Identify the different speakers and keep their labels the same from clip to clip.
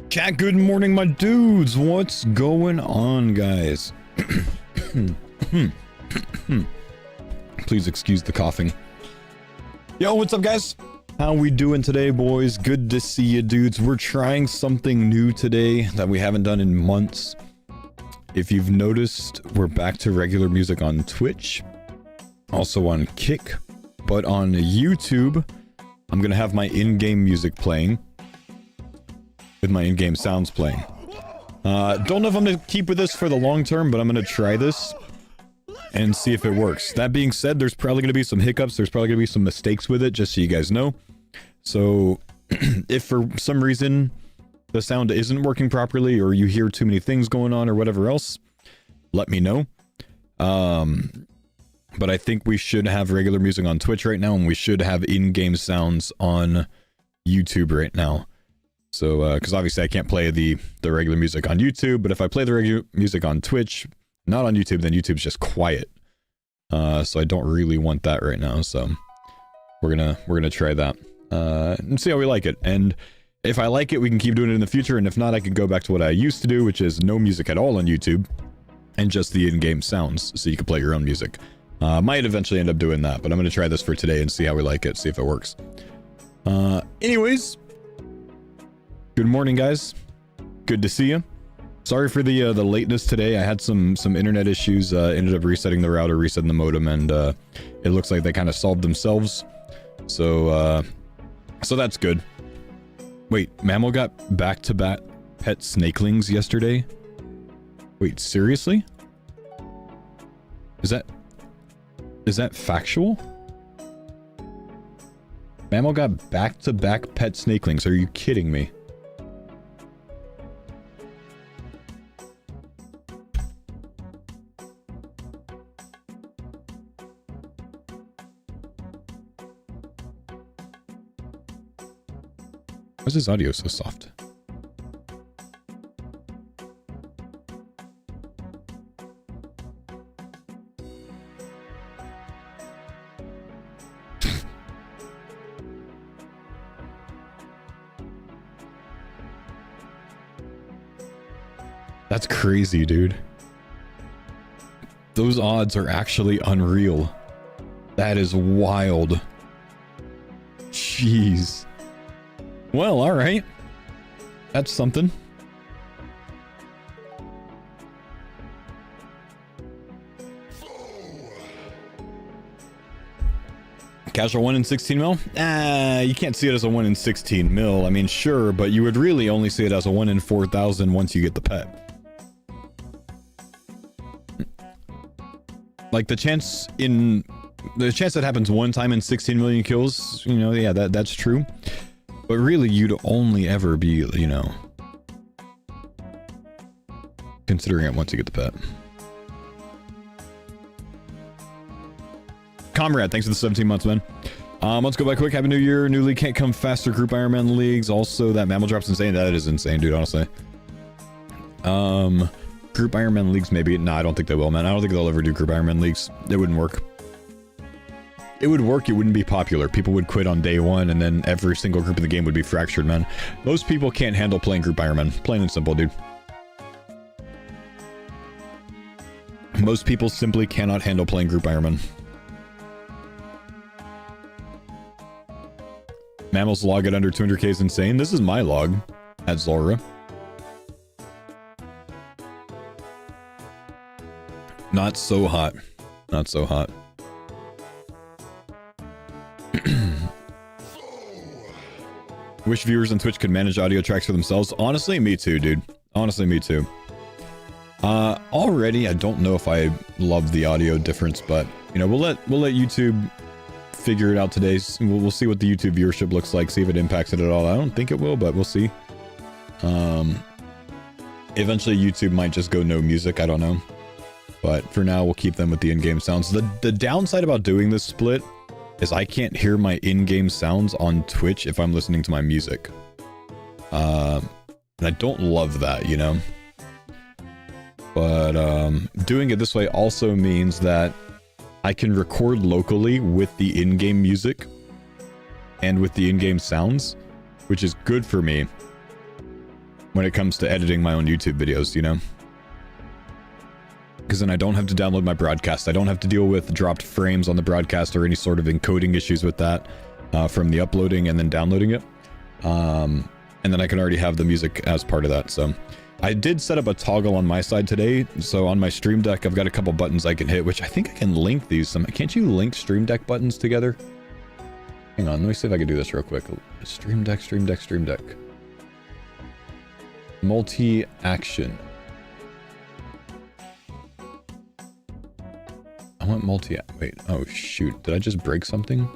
Speaker 1: Chat, good morning, my dudes. What's going on, guys? Please excuse the coughing. Yo, what's up, guys? How we doing today, boys? Good to see you, dudes. We're trying something new today that we haven't done in months. If you've noticed, we're back to regular music on Twitch, also on Kick, but on YouTube, I'm gonna have my in-game music playing, with my in-game sounds playing. Don't know if I'm gonna keep with this for the long term, but I'm gonna try this and see if it works. That being said, there's probably gonna be some hiccups, there's probably gonna be some mistakes with it, just so you guys know. So, if for some reason the sound isn't working properly, or you hear too many things going on, or whatever else, let me know. But I think we should have regular music on Twitch right now, and we should have in-game sounds on YouTube right now. So, because obviously I can't play the regular music on YouTube, but if I play the regular music on Twitch, not on YouTube, then YouTube's just quiet. So I don't really want that right now. So we're gonna try that and see how we like it. And if I like it, we can keep doing it in the future. And if not, I can go back to what I used to do, which is no music at all on YouTube and just the in-game sounds, so you can play your own music. Might eventually end up doing that, but I'm gonna try this for today and see how we like it, see if it works. Anyways, good morning, guys. Good to see you. Sorry for the lateness today. I had some internet issues. Ended up resetting the router, resetting the modem, and it looks like they kind of solved themselves. So that's good. Wait, Mammal got back-to-back pet snakelings yesterday? Wait, seriously? Is that factual? Mammal got back-to-back pet snakelings. Are you kidding me? Why is his audio so soft? That's crazy, dude. Those odds are actually unreal. That is wild. Jeez. Well, alright. That's something. Casual 1 in 16 mil? You can't see it as a 1 in 16 mil. I mean, sure, but you would really only see it as a 1 in 4,000 once you get the pet. Like, the chance that happens one time in 16 million kills, you know, yeah, that's true. But really, you'd only ever be, you know, considering it once you get the pet. Comrade, thanks for the 17 months, man. Let's go back quick. Happy New Year. New league can't come faster. Group Ironman leagues. Also, that Mammal drop's insane. That is insane, dude, honestly. Group Ironman leagues, maybe. Nah, I don't think they will, man. I don't think they'll ever do group Ironman leagues. It wouldn't work. It would work, it wouldn't be popular. People would quit on day one, and then every single group in the game would be fractured, man. Most people can't handle playing group Ironman. Plain and simple, dude. Most people simply cannot handle playing group Ironman. Mammal's log at under 200k is insane. This is my log at Zora. Not so hot. Not so hot. Wish viewers on Twitch could manage audio tracks for themselves. Honestly, me too, dude. Honestly, me too. Already, I don't know if I love the audio difference, but you know, we'll let YouTube figure it out today. We'll see what the YouTube viewership looks like. See if it impacts it at all. I don't think it will, but we'll see. Eventually, YouTube might just go no music. I don't know. But for now, we'll keep them with the in-game sounds. The downside about doing this split is I can't hear my in-game sounds on Twitch if I'm listening to my music. And I don't love that, you know? But doing it this way also means that I can record locally with the in-game music and with the in-game sounds, which is good for me when it comes to editing my own YouTube videos, you know? Because then I don't have to download my broadcast. I don't have to deal with dropped frames on the broadcast or any sort of encoding issues with that from the uploading and then downloading it. And then I can already have the music as part of that. So I did set up a toggle on my side today. So on my Stream Deck, I've got a couple buttons I can hit, which I think I can link these. Can't you link Stream Deck buttons together? Hang on, let me see if I can do this real quick. Stream Deck, Stream Deck, Stream Deck. Multi-action. I want wait, oh shoot, did I just break something?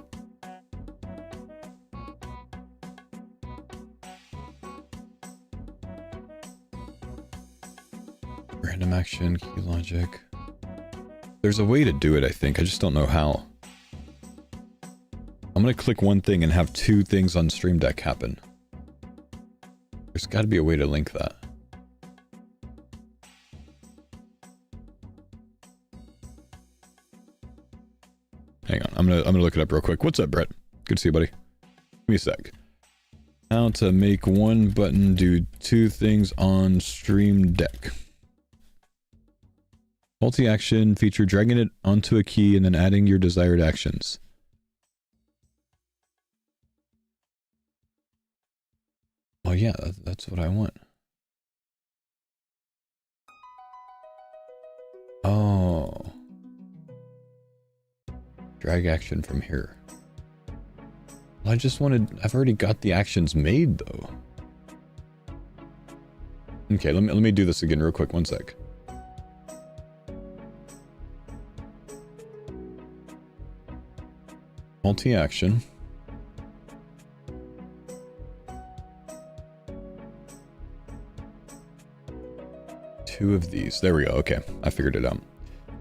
Speaker 1: Random action, key logic. There's a way to do it, I think. I just don't know how. I'm gonna click one thing and have two things on Stream Deck happen. There's got to be a way to link that. Hang on, I'm gonna look it up real quick. What's up, Brett? Good to see you, buddy. Give me a sec. How to make one button do two things on Stream Deck. Multi-action feature, dragging it onto a key and then adding your desired actions. Oh yeah, that's what I want. Oh. Drag action from here. Well, I just wanted... I've already got the actions made, though. Okay, let me do this again real quick. One sec. Multi-action. Two of these. There we go. Okay, I figured it out.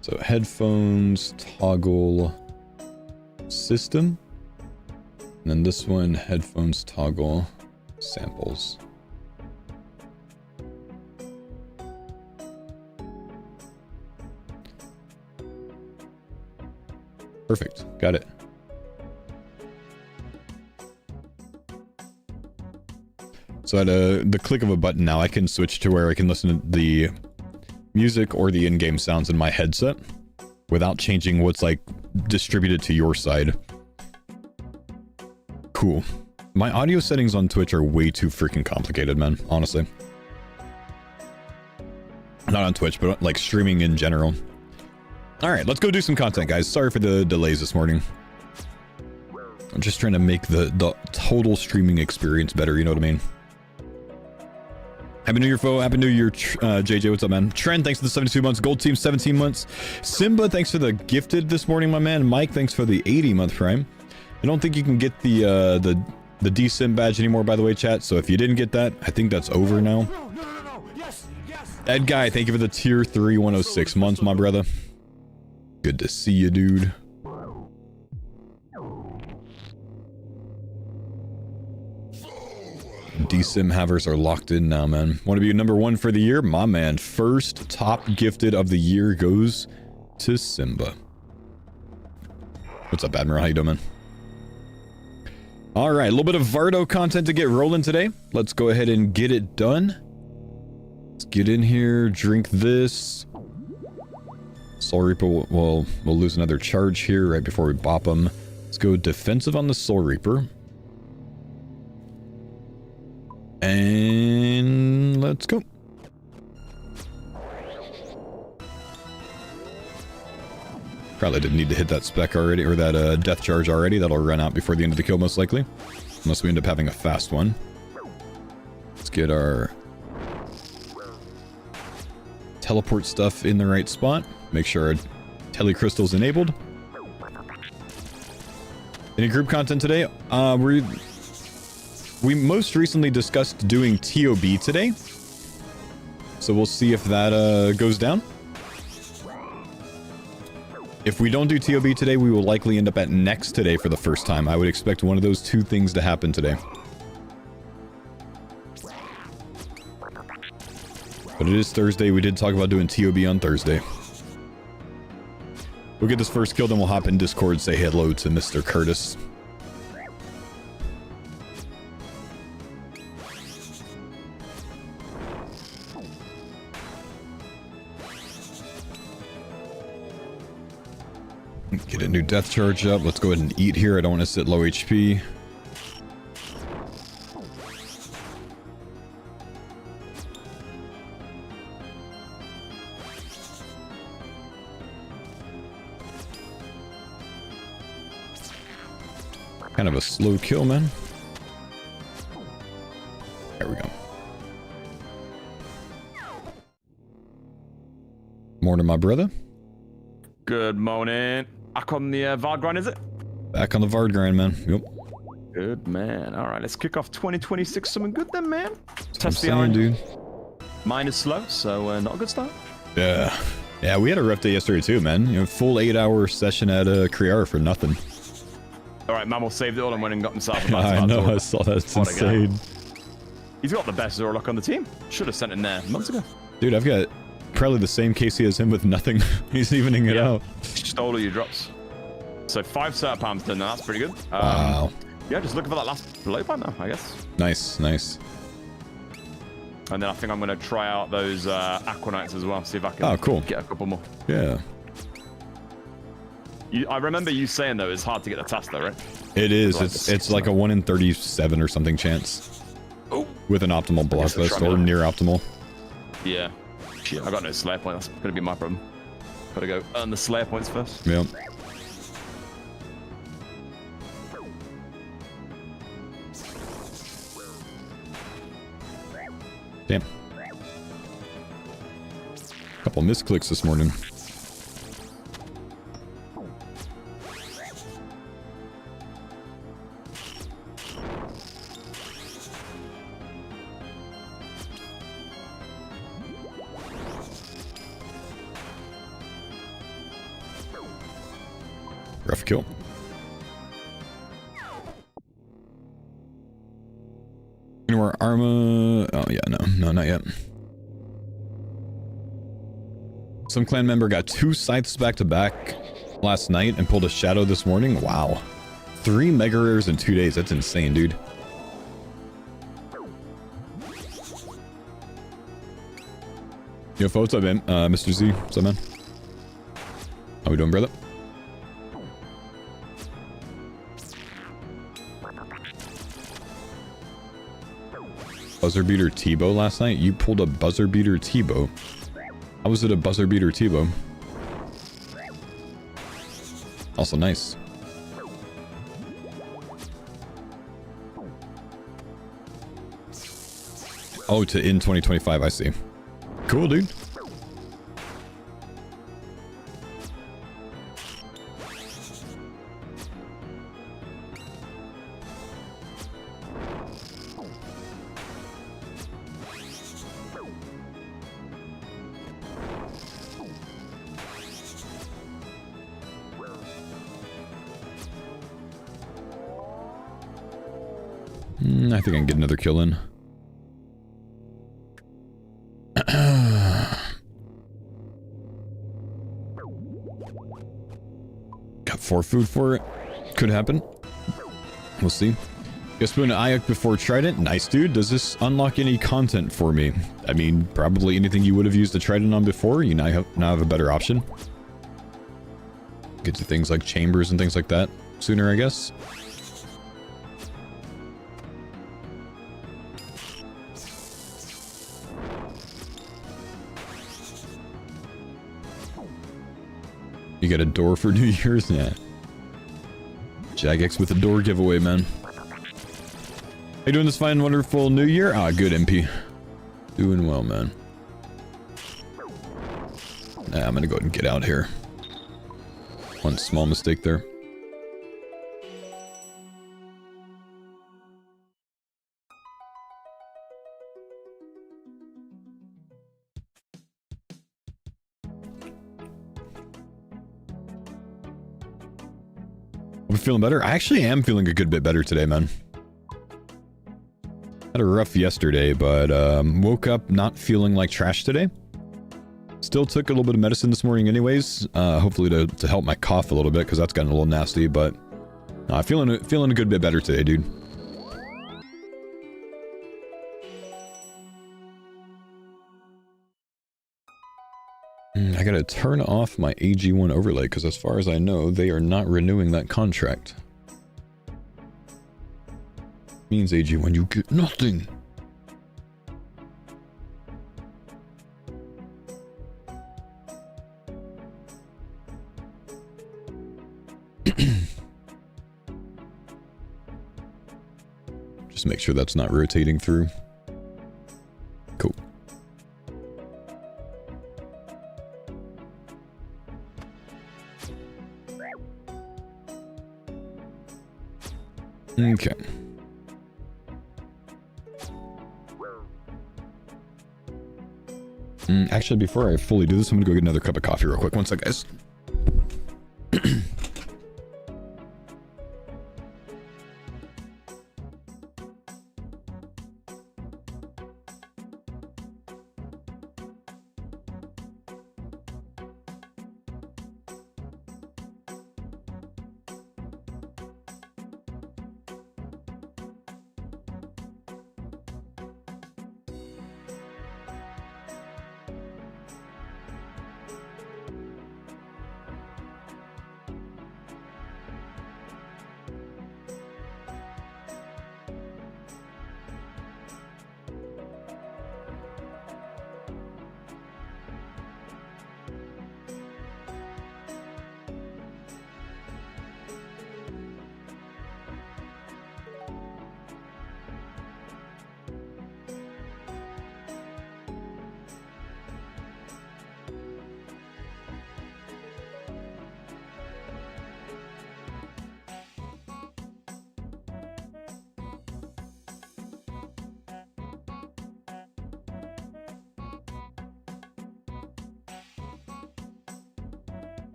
Speaker 1: So headphones, toggle, system. And then this one, headphones, toggle, samples. Perfect. Got it. So at the click of a button now, I can switch to where I can listen to the music or the in-game sounds in my headset without changing what's like distributed to your side. Cool. My audio settings on Twitch are way too freaking complicated, man, honestly. Not on Twitch, but like streaming in general. Alright, let's go do some content, guys. Sorry for the delays this morning. I'm just trying to make the total streaming experience better, you know what I mean? Happy New Year, Faux. Happy New Year, JJ. What's up, man? Trent, thanks for the 72 months. Gold Team, 17 months. Simba, thanks for the gifted this morning, my man. Mike, thanks for the 80-month prime. I don't think you can get the DSIM badge anymore, by the way, chat. So if you didn't get that, I think that's over now. No. Yes. Ed Guy, thank you for the tier 3 106 months, my brother. Good to see you, dude. DSIM havers are locked in now, man. Want to be number 1 for the year? My man. First top gifted of the year goes to Simba. What's up, Admiral? How you doing, man? Alright, a little bit of Vardo content to get rolling today. Let's go ahead and get it done. Let's get in here, drink this. Soul Reaper we'll lose another charge here right before we bop him. Let's go defensive on the Soul Reaper. And let's go. Probably didn't need to hit that spec already, or that death charge already. That'll run out before the end of the kill, most likely. Unless we end up having a fast one. Let's get our teleport stuff in the right spot. Make sure our telecrystal's enabled. Any group content today? We most recently discussed doing TOB today. So we'll see if that goes down. If we don't do TOB today, we will likely end up at next today for the first time. I would expect one of those two things to happen today. But it is Thursday. We did talk about doing TOB on Thursday. We'll get this first kill, then we'll hop in Discord, say hello to Mr. Curtis. Get a new death charge up. Let's go ahead and eat here. I don't want to sit low HP. Kind of a slow kill, man. There we go. Morning, my brother.
Speaker 2: Good morning. Back on the Vard grind, is it?
Speaker 1: Back on the Vard grind, man. Yep.
Speaker 2: Good, man. All right, let's kick off 2026. Something good then, man.
Speaker 1: Test the iron, dude.
Speaker 2: Mine is slow, so not a good start.
Speaker 1: Yeah. Yeah, we had a rough day yesterday too, man. You know, full 8-hour session at Kriar for nothing.
Speaker 2: All right, Mammal saved it all and went and got himself a
Speaker 1: I know,
Speaker 2: Zorlok.
Speaker 1: I saw that. It's
Speaker 2: What a guy.
Speaker 1: insane.
Speaker 2: He's got the best Zorlok on the team. Should have sent him there months ago.
Speaker 1: Dude, I've got probably the same KC as him with nothing. He's evening it out.
Speaker 2: Stole all your drops. So 5 setup palms done. That's pretty good.
Speaker 1: Wow.
Speaker 2: Yeah, just looking for that last below palm now, I guess.
Speaker 1: Nice, nice.
Speaker 2: And then I think I'm going to try out those Aquanites as well. See if I can
Speaker 1: cool.
Speaker 2: get a couple more.
Speaker 1: Yeah.
Speaker 2: I remember you saying, though, it's hard to get the task, though, right?
Speaker 1: It is. It's like a 1 in 37 or something chance.
Speaker 2: Oh.
Speaker 1: With an optimal block list or near optimal.
Speaker 2: Yeah. Shit, I got no Slayer point. That's going to be my problem. Gotta go earn the Slayer points first.
Speaker 1: Yep. Damn. Couple misclicks this morning. Rough kill. Anywhere Arma... Oh, yeah, no, not yet. Some clan member got 2 scythes back-to-back last night and pulled a shadow this morning. Wow. 3 mega rares in 2 days. That's insane, dude. Yo, what's up, man? Mr. Z, what's up, man? How we doing, brother? Buzzer beater T-bow last night? You pulled a buzzer beater T-bow. How was it a buzzer beater T-bow? Also nice. Oh, to in 2025, I see. Cool, dude. I think I can get another kill in. Got 4 food for it. Could happen. We'll see. Guess spoon Ayak before Trident. Nice, dude. Does this unlock any content for me? I mean, probably anything you would have used the Trident on before. You now have a better option. Get to things like chambers and things like that sooner, I guess. You get a door for New Year's? Yeah. Jagex with a door giveaway, man. How you doing this fine, wonderful New Year? Ah, good, MP. Doing well, man. Nah, I'm gonna go ahead and get out here. One small mistake there. I'm feeling better. I actually am feeling a good bit better today, man. Had a rough yesterday, but woke up not feeling like trash today. Still took a little bit of medicine this morning anyways, hopefully to help my cough a little bit, because that's gotten a little nasty, but feeling a good bit better today, dude. I gotta turn off my AG1 overlay, because as far as I know, they are not renewing that contract. Means AG1, you get nothing. Just make sure that's not rotating through. Cool. Okay. Actually, before I fully do this, I'm gonna go get another cup of coffee real quick. One sec, guys.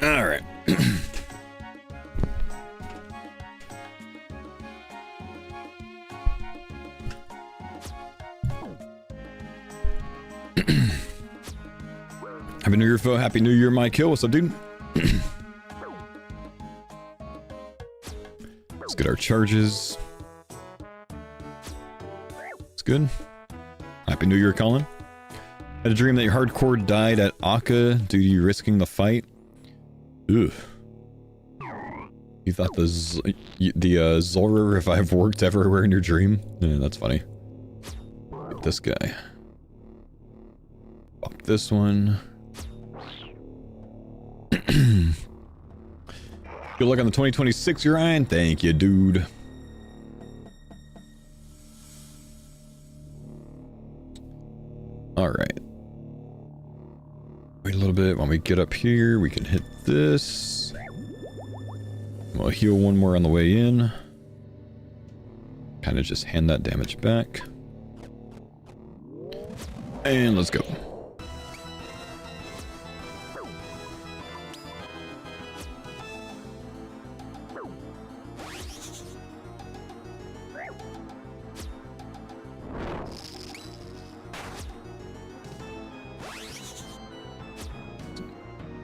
Speaker 1: All right. Happy New Year, Phil. Happy New Year, Mike Hill. What's up, dude? Let's get our charges. It's good. Happy New Year, Colin. Had a dream that your hardcore died at Akka due to you risking the fight. Ugh. You thought the Zora revive worked everywhere in your dream? Yeah, that's funny. Get this guy. Pop this one. Good luck on the 2026, Ryan. Thank you, dude. Alright. Wait a little bit. When we get up here, we can hit this. We'll heal one more on the way in. Kind of just hand that damage back. And let's go.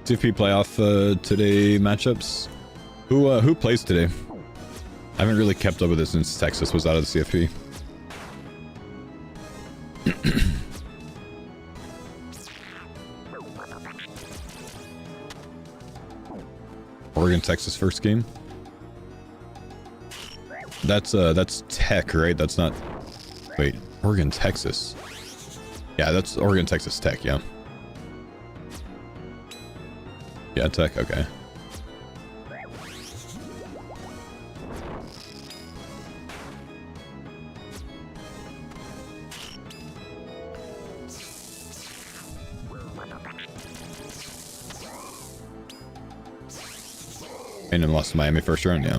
Speaker 1: CFP playoff today matchups. Who plays today? I haven't really kept up with it since Texas was out of the CFP. Oregon Texas first game. That's Tech, right? That's not. Wait, Oregon Texas. Yeah, that's Oregon Texas Tech. Yeah. Yeah, Tech. Okay. And then lost to Miami first round, yeah.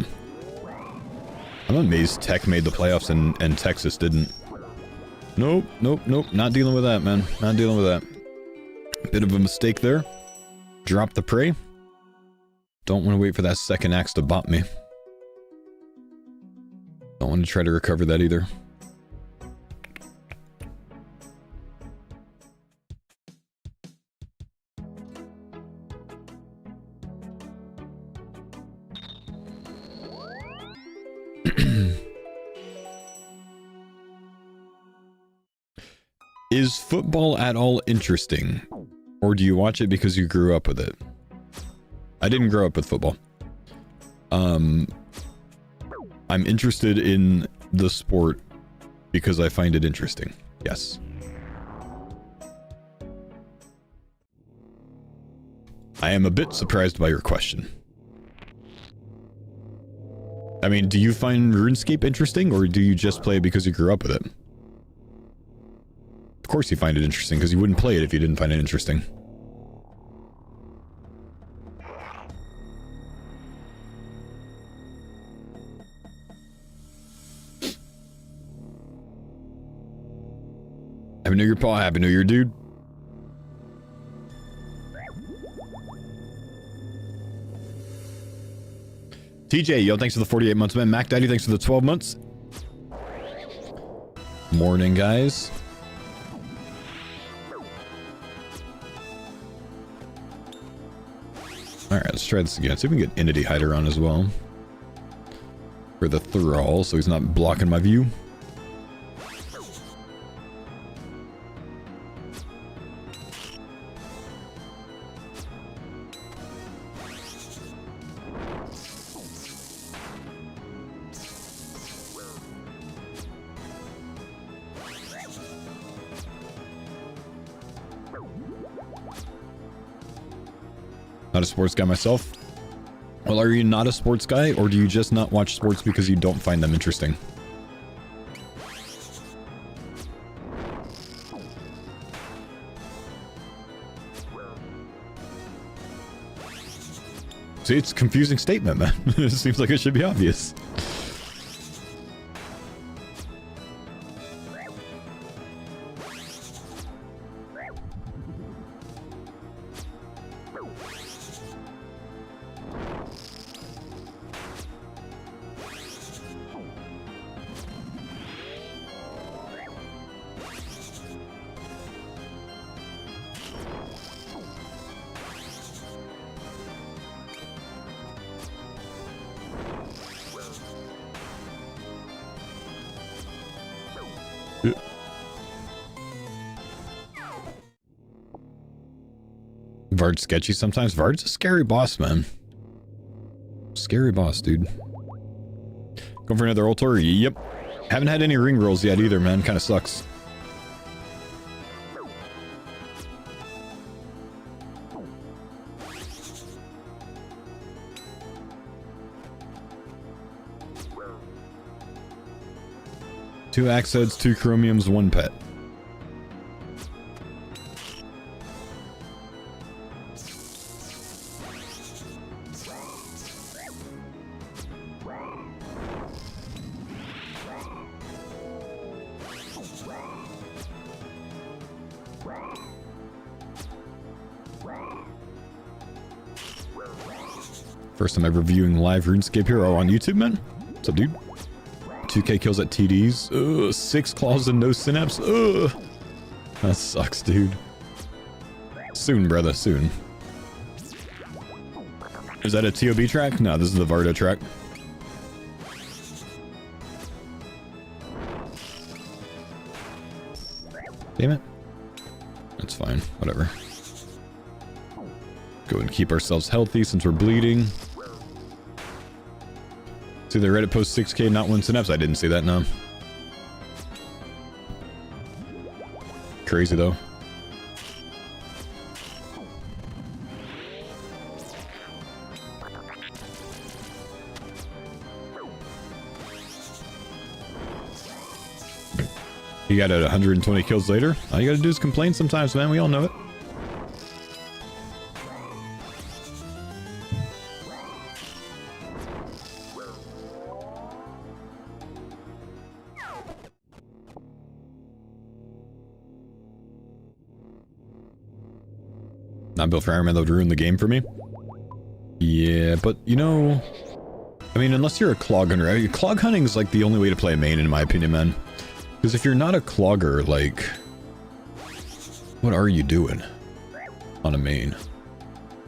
Speaker 1: I'm amazed Tech made the playoffs and Texas didn't. Nope, nope, nope. Not dealing with that, man. Not dealing with that. Bit of a mistake there. Drop the prey. Don't want to wait for that second axe to bop me. Don't want to try to recover that either. Is football at all interesting? Or do you watch it because you grew up with it? I didn't grow up with football. I'm interested in the sport because I find it interesting. Yes. I am a bit surprised by your question. I mean, do you find RuneScape interesting, or do you just play it because you grew up with it? Of course you find it interesting, because you wouldn't play it if you didn't find it interesting. Happy New Year, Paul. Happy New Year, dude. TJ, yo, thanks for the 48 months, man. Mac Daddy, thanks for the 12 months. Morning, guys. Alright, let's try this again. See if we can get Entity Hider on as well. For the Thrall, so he's not blocking my view. Not a sports guy myself. Well, are you not a sports guy, or do you just not watch sports because you don't find them interesting? See, it's a confusing statement, man. It seems like it should be obvious. Vard's sketchy sometimes. Vard's a scary boss, man. Scary boss, dude. Going for another altar? Yep. Haven't had any ring rolls yet either, man. Kind of sucks. Two axe heads, 2 chromiums, 1 pet. First time ever viewing live RuneScape here. Oh, on YouTube, man? What's up, dude? 2k kills at TDs. Ugh, 6 claws and no synapse. Ugh. That sucks, dude. Soon, brother, soon. Is that a TOB track? No, this is the Vardo track. Damn it. That's fine. Whatever. Go and keep ourselves healthy since we're bleeding. See, the Reddit post 6k, not 1 synapse. I didn't see that, no. Crazy, though. You got it 120 kills later. All you gotta do is complain sometimes, man. We all know it. Not built for Ironman, that would ruin the game for me. Yeah, but you know, I mean, unless you're a clog hunter, clog hunting is like the only way to play a main, in my opinion, man. Because if you're not a clogger, like, what are you doing on a main?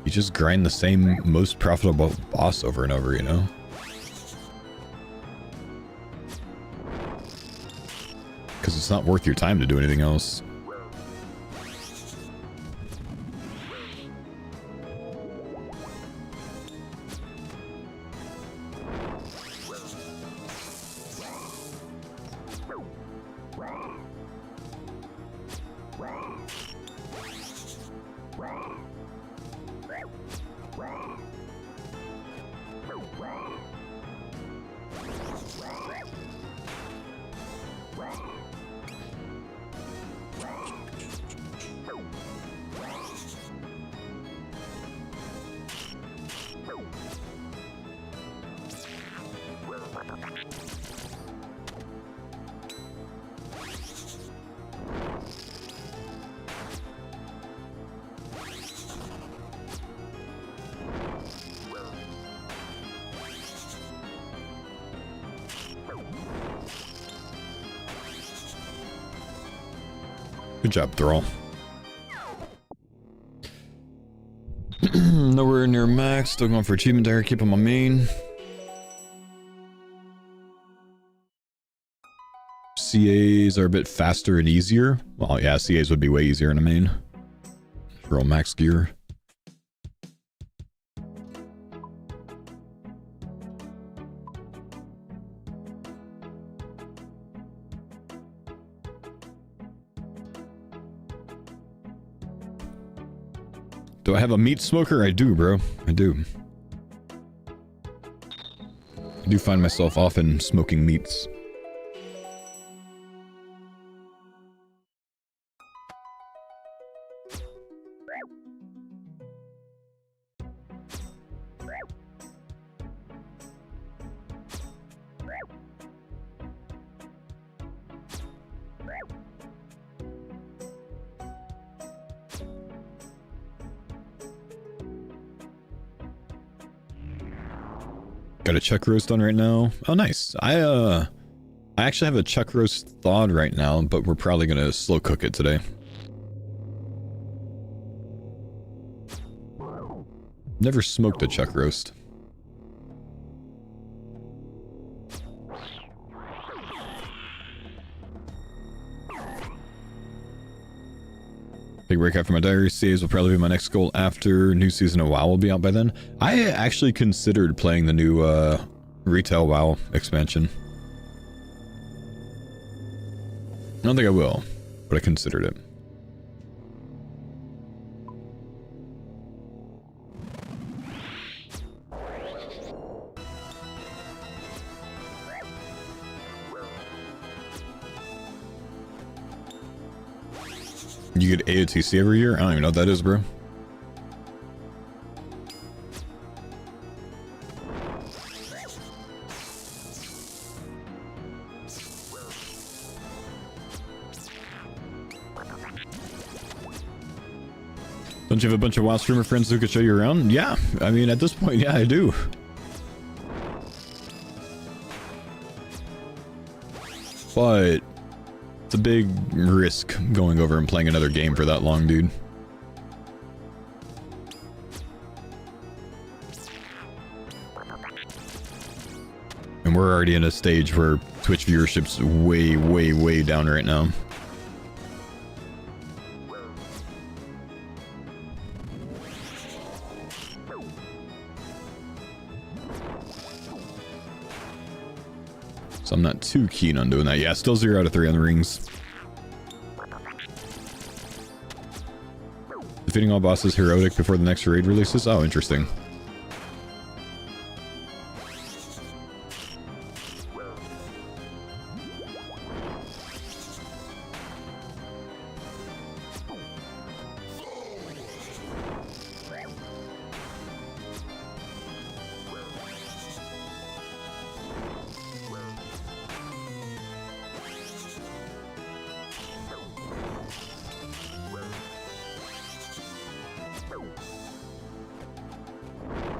Speaker 1: You just grind the same most profitable boss over and over, you know? Because it's not worth your time to do anything else. Good job, Thrall. Nowhere near max. Still going for achievement there. Keep on my main. CAs are a bit faster and easier. Well, yeah, CAs would be way easier in a main. Roll max gear. Do I have a meat smoker? I do, bro. I do. I do find myself often smoking meats. Got a chuck roast on right now. Oh, nice. I actually have a chuck roast thawed right now, but we're probably gonna slow cook it today. Never smoked a chuck roast. Big break after my diary. CAs will probably be my next goal after new season of WoW will be out by then. I actually considered playing the new retail WoW expansion. I don't think I will, but I considered it. You get AOTC every year? I don't even know what that is, bro. Don't you have a bunch of WoW streamer friends who could show you around? Yeah, I mean, at this point, yeah, I do. But it's a big risk going over and playing another game for that long, dude. And we're already in a stage where Twitch viewership's way, way, way down right now. So I'm not too keen on doing that. Yeah, still 0 out of 3 on the rings. Defeating all bosses heroic before the next raid releases? Oh, interesting.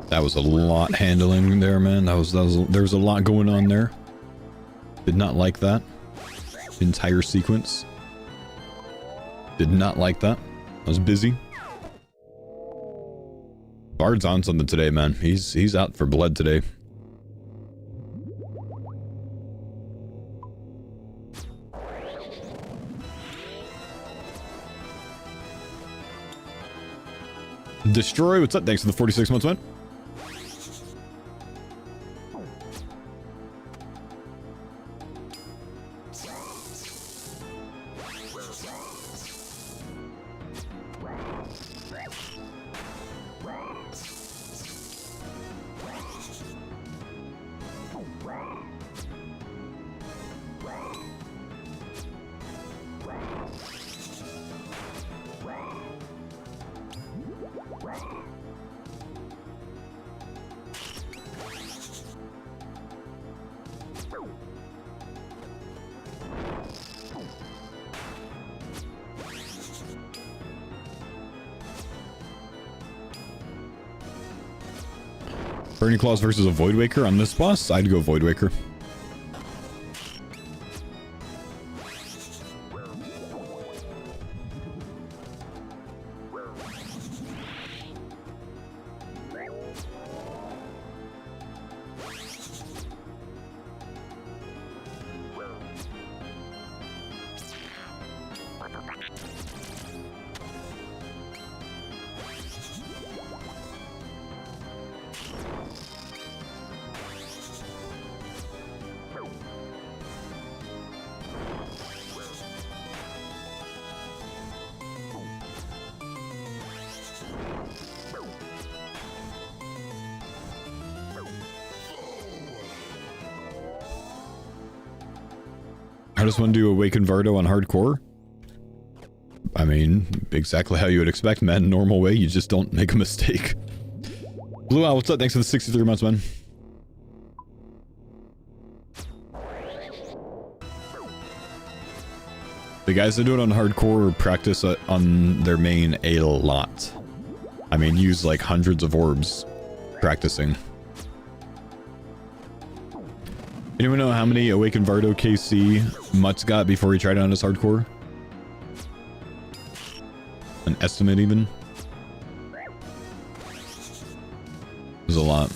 Speaker 1: That was a lot handling there, man. There was a lot going on there. Did not like that. Entire sequence. Did not like that. I was busy. Bard's on something today, man. He's out for blood today. Destroy, what's up? Thanks for the 46 months, man. Burning Claws versus a Void Waker on this boss? I'd go Void Waker. I just want to do Awaken Vardo on hardcore. I mean, exactly how you would expect, man. Normal way, you just don't make a mistake. Blue Owl, what's up? Thanks for the 63 months, man. The guys that do it on hardcore practice on their main a lot. I mean, use like hundreds of orbs practicing. Anyone know how many Awaken Vardo KC Mutts got before he tried it on his hardcore? An estimate even? It was a lot.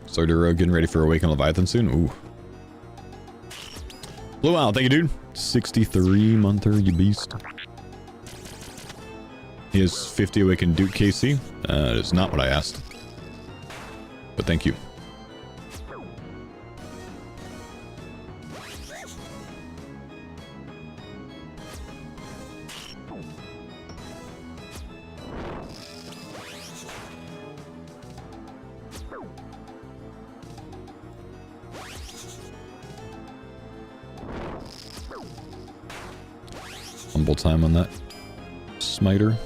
Speaker 1: Sarduro getting ready for Awaken Leviathan soon? Ooh. Blue Owl, thank you, dude. 63 monther, you beast. He has 50 Awakened Duke KC. That is not what I asked. But thank you. Humble time on that smiter.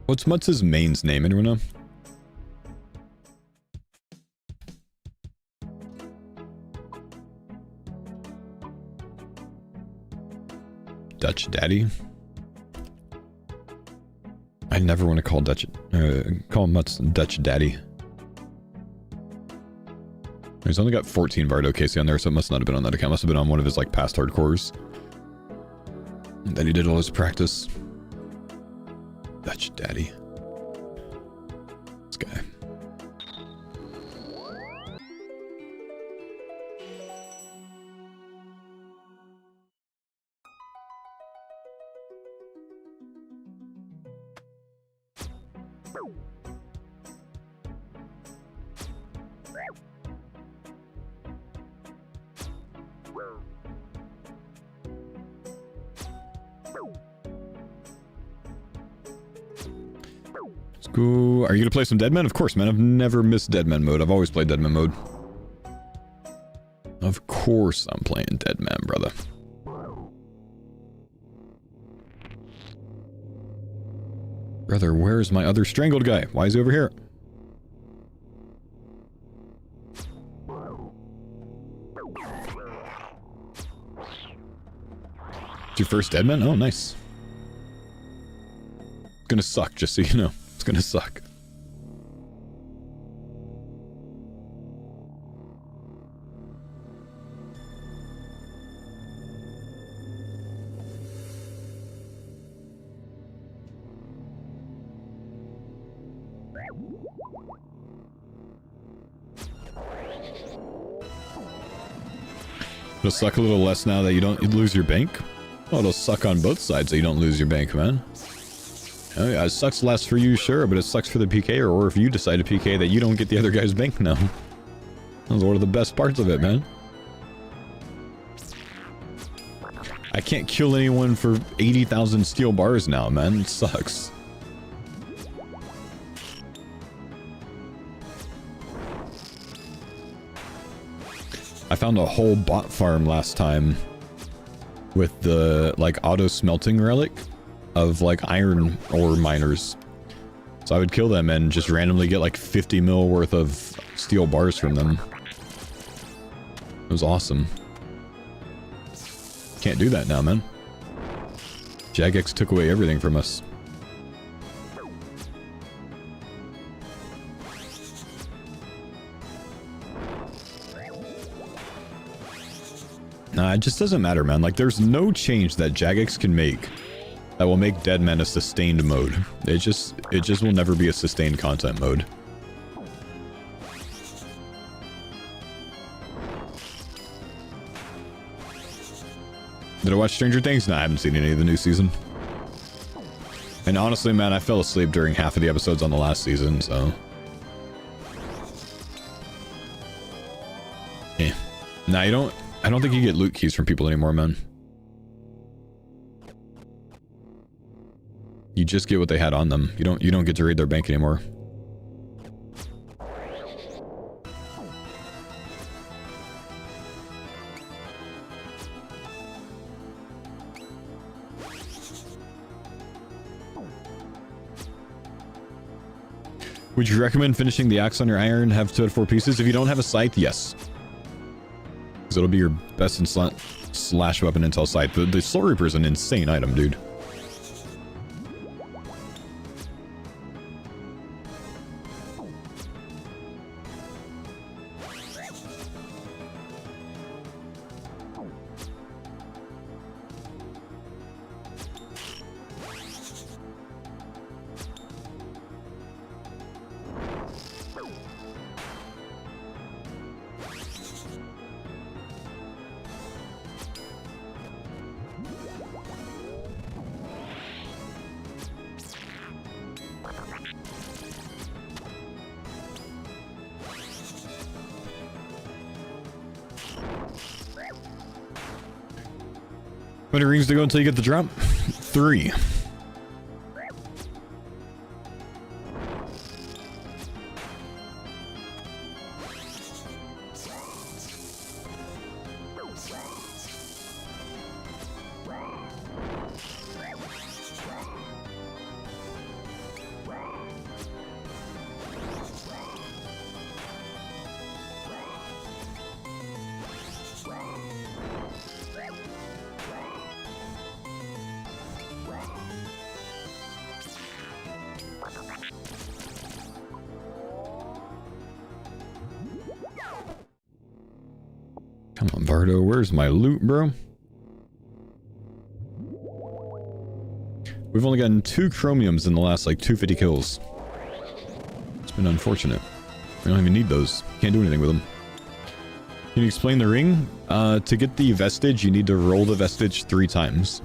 Speaker 1: What's Mutts' main's name? Anyone know? Dutch Daddy? I never want to call call Mutts Dutch Daddy. He's only got 14 Vardo KC on there, so it must not have been on that account. Must have been on one of his like past hardcores. And then he did all his practice. Dutch Daddy. This guy. Go. Are you gonna play some Deadman? Of course, man. I've never missed Deadman mode. I've always played Deadman mode. Of course I'm playing Deadman, brother. Brother, where's my other strangled guy? Why is he over here? It's your first Deadman? Oh, nice. It's gonna suck, just so you know. It's gonna suck. It'll suck a little less now that you don't lose your bank. Well, it'll suck on both sides that you don't lose your bank, man. Oh yeah, it sucks less for you, sure, but it sucks for the PK, or if you decide to PK that you don't get the other guy's bank now. That was one of the best parts of it, man. I can't kill anyone for 80,000 steel bars now, man. It sucks. I found a whole bot farm last time with the, like, auto smelting relic of, like, iron ore miners. So I would kill them and just randomly get, like, 50 mil worth of steel bars from them. It was awesome. Can't do that now, man. Jagex took away everything from us. Nah, it just doesn't matter, man. Like, there's no change that Jagex can make that will make Deadman a sustained mode. It just will never be a sustained content mode. Did I watch Stranger Things? No, I haven't seen any of the new season. And honestly, man, I fell asleep during half of the episodes on the last season, so... Yeah. Nah, you don't... I don't think you get loot keys from people anymore, man. You just get what they had on them. You don't get to raid their bank anymore. Would you recommend finishing the axe on your iron, have 2 out of 4 pieces? If you don't have a scythe, yes. Because it'll be your best and slash weapon until scythe. The Soul Reaper is an insane item, dude. How many rings to go until you get the drop? 3. Come on, Vardo, where's my loot, bro? We've only gotten 2 chromiums in the last, like, 250 kills. It's been unfortunate. We don't even need those. Can't do anything with them. Can you explain the ring? To get the vestige, you need to roll the vestige 3 times.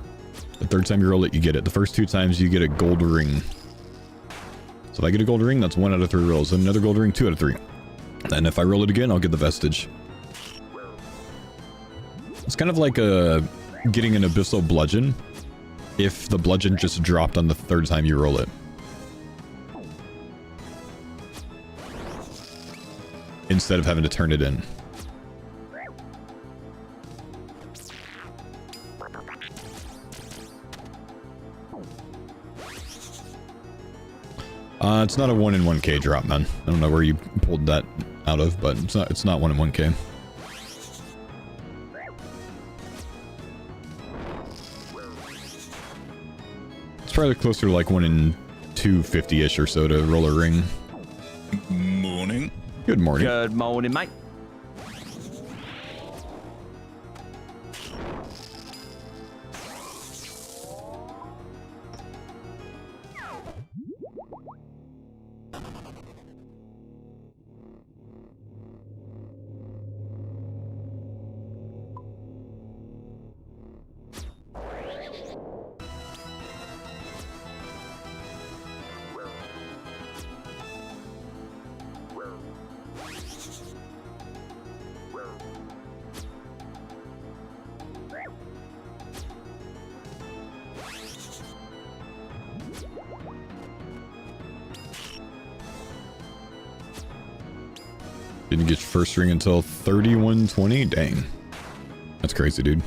Speaker 1: The 3rd time you roll it, you get it. The first 2 times, you get a gold ring. So if I get a gold ring, that's 1 out of 3 rolls. And another gold ring, 2 out of 3. And if I roll it again, I'll get the vestige. It's kind of like getting an abyssal bludgeon if the bludgeon just dropped on the 3rd time you roll it. Instead of having to turn it in. It's not a 1 in 1k drop, man. I don't know where you pulled that out of, but it's not 1 in 1k. Probably closer to like 1 in 250-ish or so to roll a ring.
Speaker 3: Morning.
Speaker 1: Good morning.
Speaker 2: Good morning, mate.
Speaker 1: Didn't get your first ring until 3120. Dang. That's crazy, dude.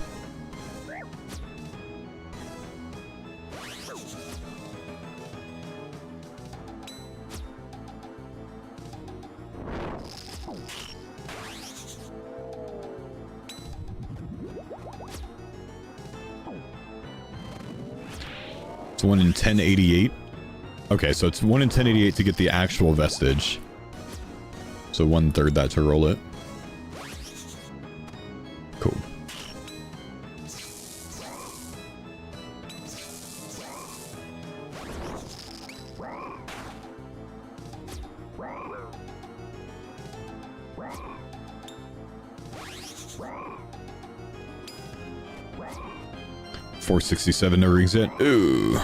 Speaker 1: It's 1 in 1088. Okay, so it's 1 in 1088 to get the actual vestige. So 1/3 that to roll it. Cool. $467, no rings yet. Ooh.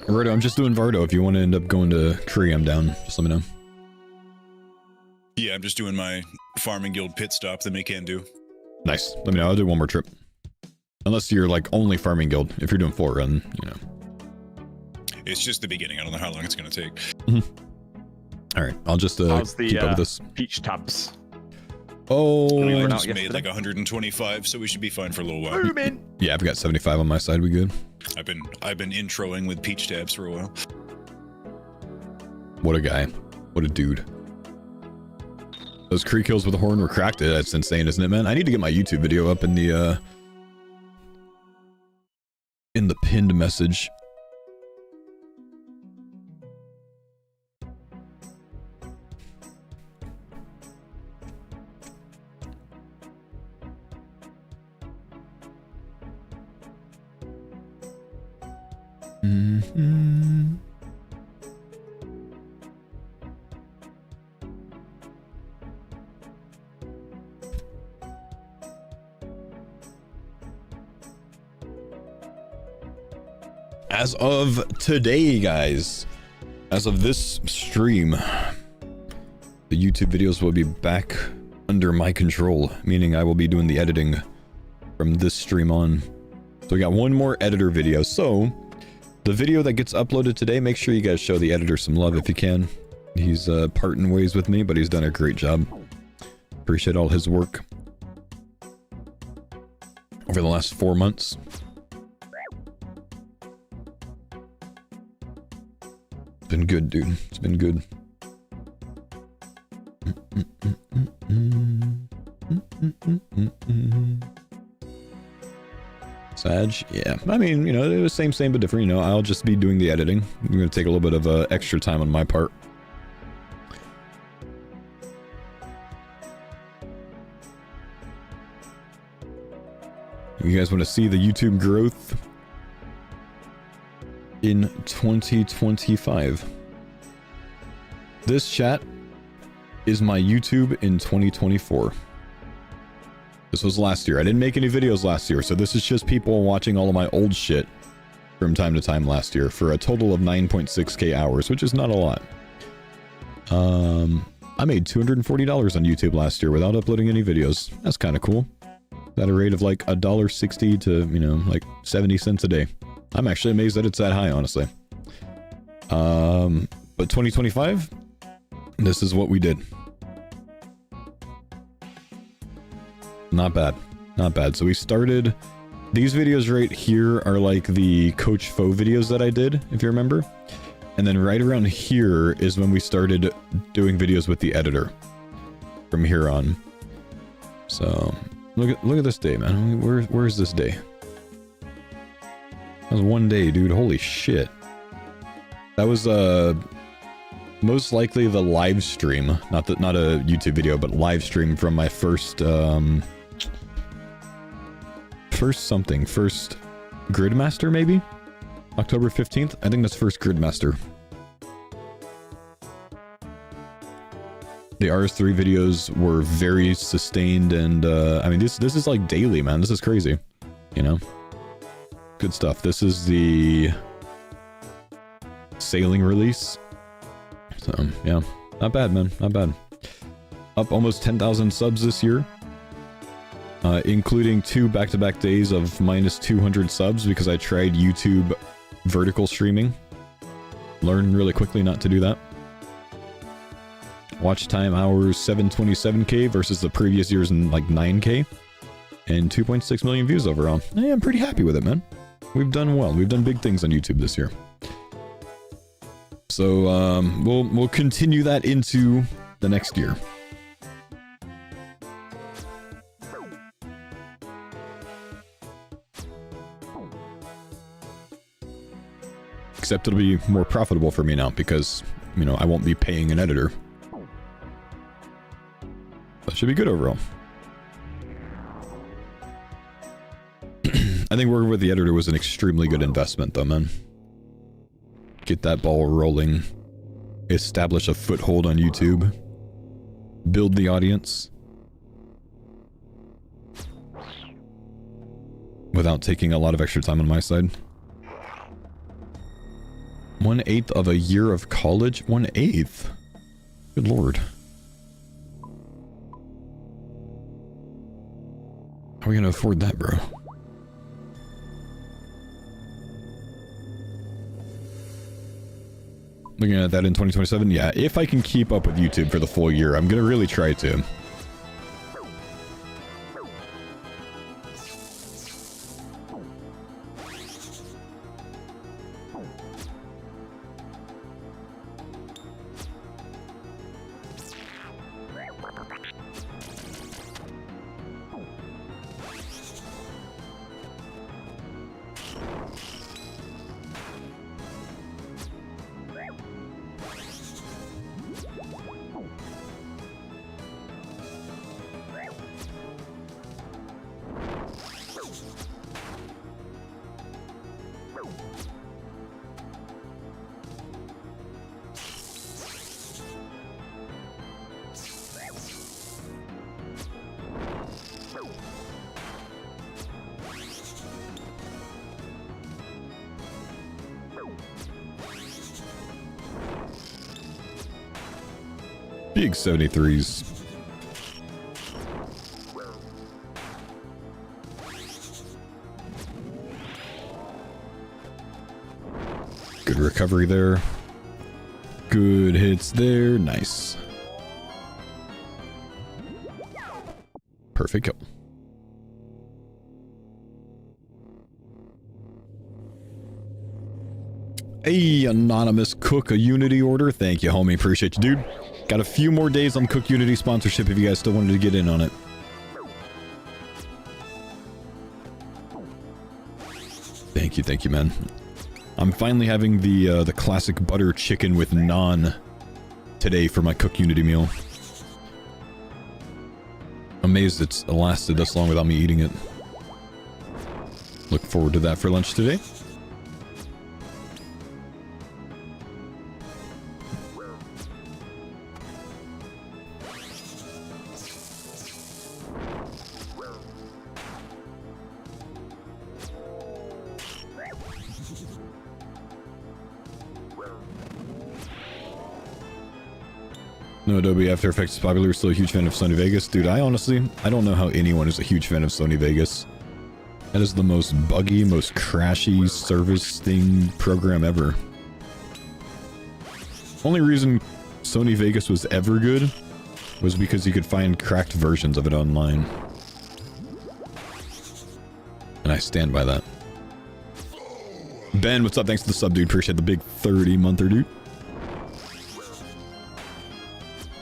Speaker 1: Vardo, I'm just doing Vardo. If you want to end up going to Tree, I'm down. Just let me know.
Speaker 3: Yeah, I'm just doing my farming guild pit stop that they can do.
Speaker 1: Nice. Let me know. I'll do one more trip. Unless you're like only farming guild. If you're doing full run, you know.
Speaker 3: It's just the beginning. I don't know how long it's going to take.
Speaker 1: All right. I'll just
Speaker 2: How's the,
Speaker 1: keep up with this.
Speaker 2: peach tubs?
Speaker 1: Oh,
Speaker 3: I
Speaker 2: went
Speaker 3: just
Speaker 2: out
Speaker 3: made
Speaker 2: yesterday.
Speaker 3: like 125, so we should be fine for a little while.
Speaker 1: yeah, I've got 75 on my side. We good?
Speaker 3: I've been introing with peach tabs for a while.
Speaker 1: What a guy. What a dude. Those Kree kills with the horn were cracked. That's insane, isn't it, man? I need to get my YouTube video up in the pinned message. Mm-hmm. As of today, guys, as of this stream, the YouTube videos will be back under my control, meaning I will be doing the editing from this stream on. So we got one more editor video. So the video that gets uploaded today, make sure you guys show the editor some love if you can. He's parting ways with me, but he's done a great job. Appreciate all his work over the last 4 months. It's been good, dude. It's been good. Sag, yeah. I mean, you know, it was same but different. You know, I'll just be doing the editing. I'm gonna take a little bit of extra time on my part. You guys want to see the YouTube growth in 2025? This chat is my YouTube in 2024. This was last year. I didn't make any videos last year, so this is just people watching all of my old shit from time to time last year for a total of 9.6k hours, which is not a lot. I made $240 on YouTube last year without uploading any videos. That's kind of cool. At a rate of like $1.60 to, you know, like 70 cents a day. I'm actually amazed that it's that high, honestly. But 2025, this is what we did. Not bad. Not bad. So we started... These videos right here are like the Coach Faux videos that I did, if you remember. And then right around here is when we started doing videos with the editor. From here on. So, look at this day, man. Where's this day? That was one day, dude. Holy shit. That was, most likely the live stream. Not a YouTube video, but live stream from my first, First Gridmaster, maybe? October 15th? I think that's first Gridmaster. The RS3 videos were very sustained and, I mean, this is like daily, man. This is crazy. You know? Good stuff. This is the sailing release. So, yeah. Not bad, man. Not bad. Up almost 10,000 subs this year. Including 2 back-to-back days of minus 200 subs because I tried YouTube vertical streaming. Learned really quickly not to do that. Watch time hours 727k versus the previous year's in like 9k. And 2.6 million views overall. Yeah, I'm pretty happy with it, man. We've done well. We've done big things on YouTube this year. So, we'll continue that into the next year. Except it'll be more profitable for me now because, you know, I won't be paying an editor. That should be good overall. I think working with the editor was an extremely good investment though, man. Get that ball rolling. Establish a foothold on YouTube. Build the audience. Without taking a lot of extra time on my side. 1/8 of a year of college? 1/8? Good lord. How are we gonna afford that, bro? Looking at that in 2027? Yeah, if I can keep up with YouTube for the full year, I'm gonna really try to. Big 73s. Good recovery there. Good hits there. Nice. Perfect kill. Hey, anonymous CookUnity order. Thank you, homie. Appreciate you, dude. Got a few more days on CookUnity sponsorship if you guys still wanted to get in on it. Thank you, man. I'm finally having the classic butter chicken with naan today for my CookUnity meal. Amazed it's lasted this long without me eating it. Look forward to that for lunch today. No Adobe After Effects is popular, still a huge fan of Sony Vegas. Dude, I don't know how anyone is a huge fan of Sony Vegas. That is the most buggy, most crashy service thing program ever. Only reason Sony Vegas was ever good was because you could find cracked versions of it online. And I stand by that. Ben, what's up? Thanks for the sub, dude. Appreciate the big 30-monther, dude.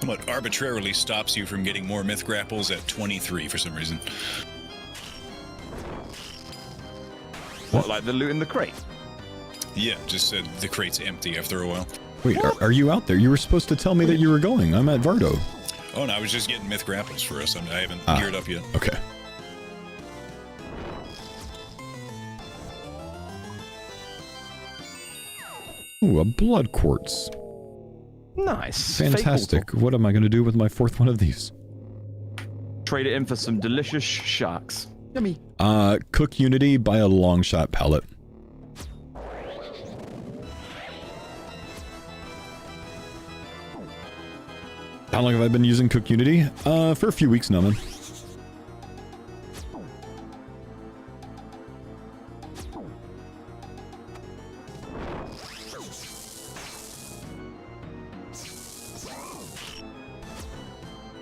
Speaker 3: What arbitrarily stops you from getting more myth grapples at 23 for some reason?
Speaker 2: What, like the loot in the crate?
Speaker 3: Yeah, just said the crate's empty after a while.
Speaker 1: Wait, are you out there? You were supposed to tell me that you were going. I'm at Vardo.
Speaker 3: Oh, no, I was just getting myth grapples for us. I haven't geared up yet.
Speaker 1: Okay. Ooh, a blood quartz.
Speaker 2: Nice.
Speaker 1: Fantastic. What am I going to do with my fourth one of these?
Speaker 2: Trade it in for some delicious sharks. Yummy.
Speaker 1: CookUnity, buy a long shot pallet. How long have I been using CookUnity? For a few weeks now, man.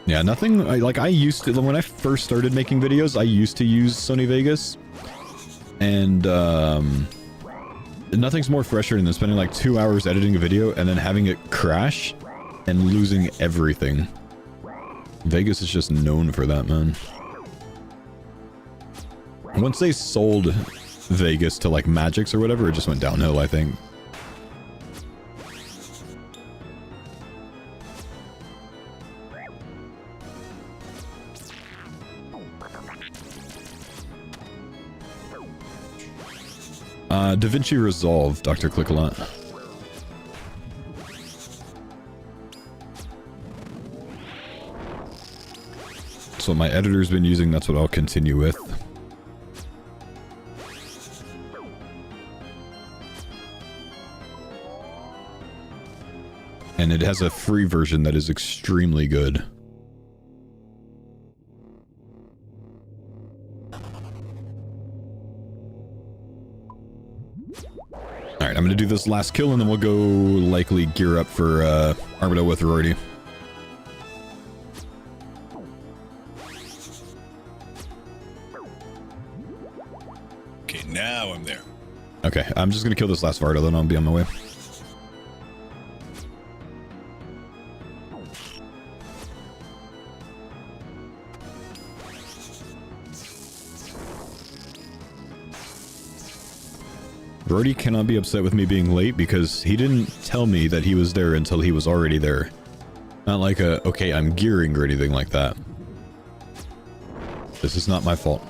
Speaker 1: Yeah, nothing, I used to, when I first started making videos, I used to use Sony Vegas, and, nothing's more frustrating than spending like 2 hours editing a video and then having it crash and losing everything. Vegas is just known for that, man. Once they sold Vegas to like Magix or whatever, it just went downhill, I think. DaVinci Resolve, Dr. Clickalot. That's what my editor's been using, that's what I'll continue with. And it has a free version that is extremely good. Alright, I'm gonna do this last kill and then we'll go likely gear up for Armadyl with Rory.
Speaker 3: Okay, now I'm there.
Speaker 1: Okay, I'm just gonna kill this last Vardorvis, then I'll be on my way. Rory cannot be upset with me being late because he didn't tell me that he was there until he was already there. Not like a, okay, I'm gearing or anything like that. This is not my fault.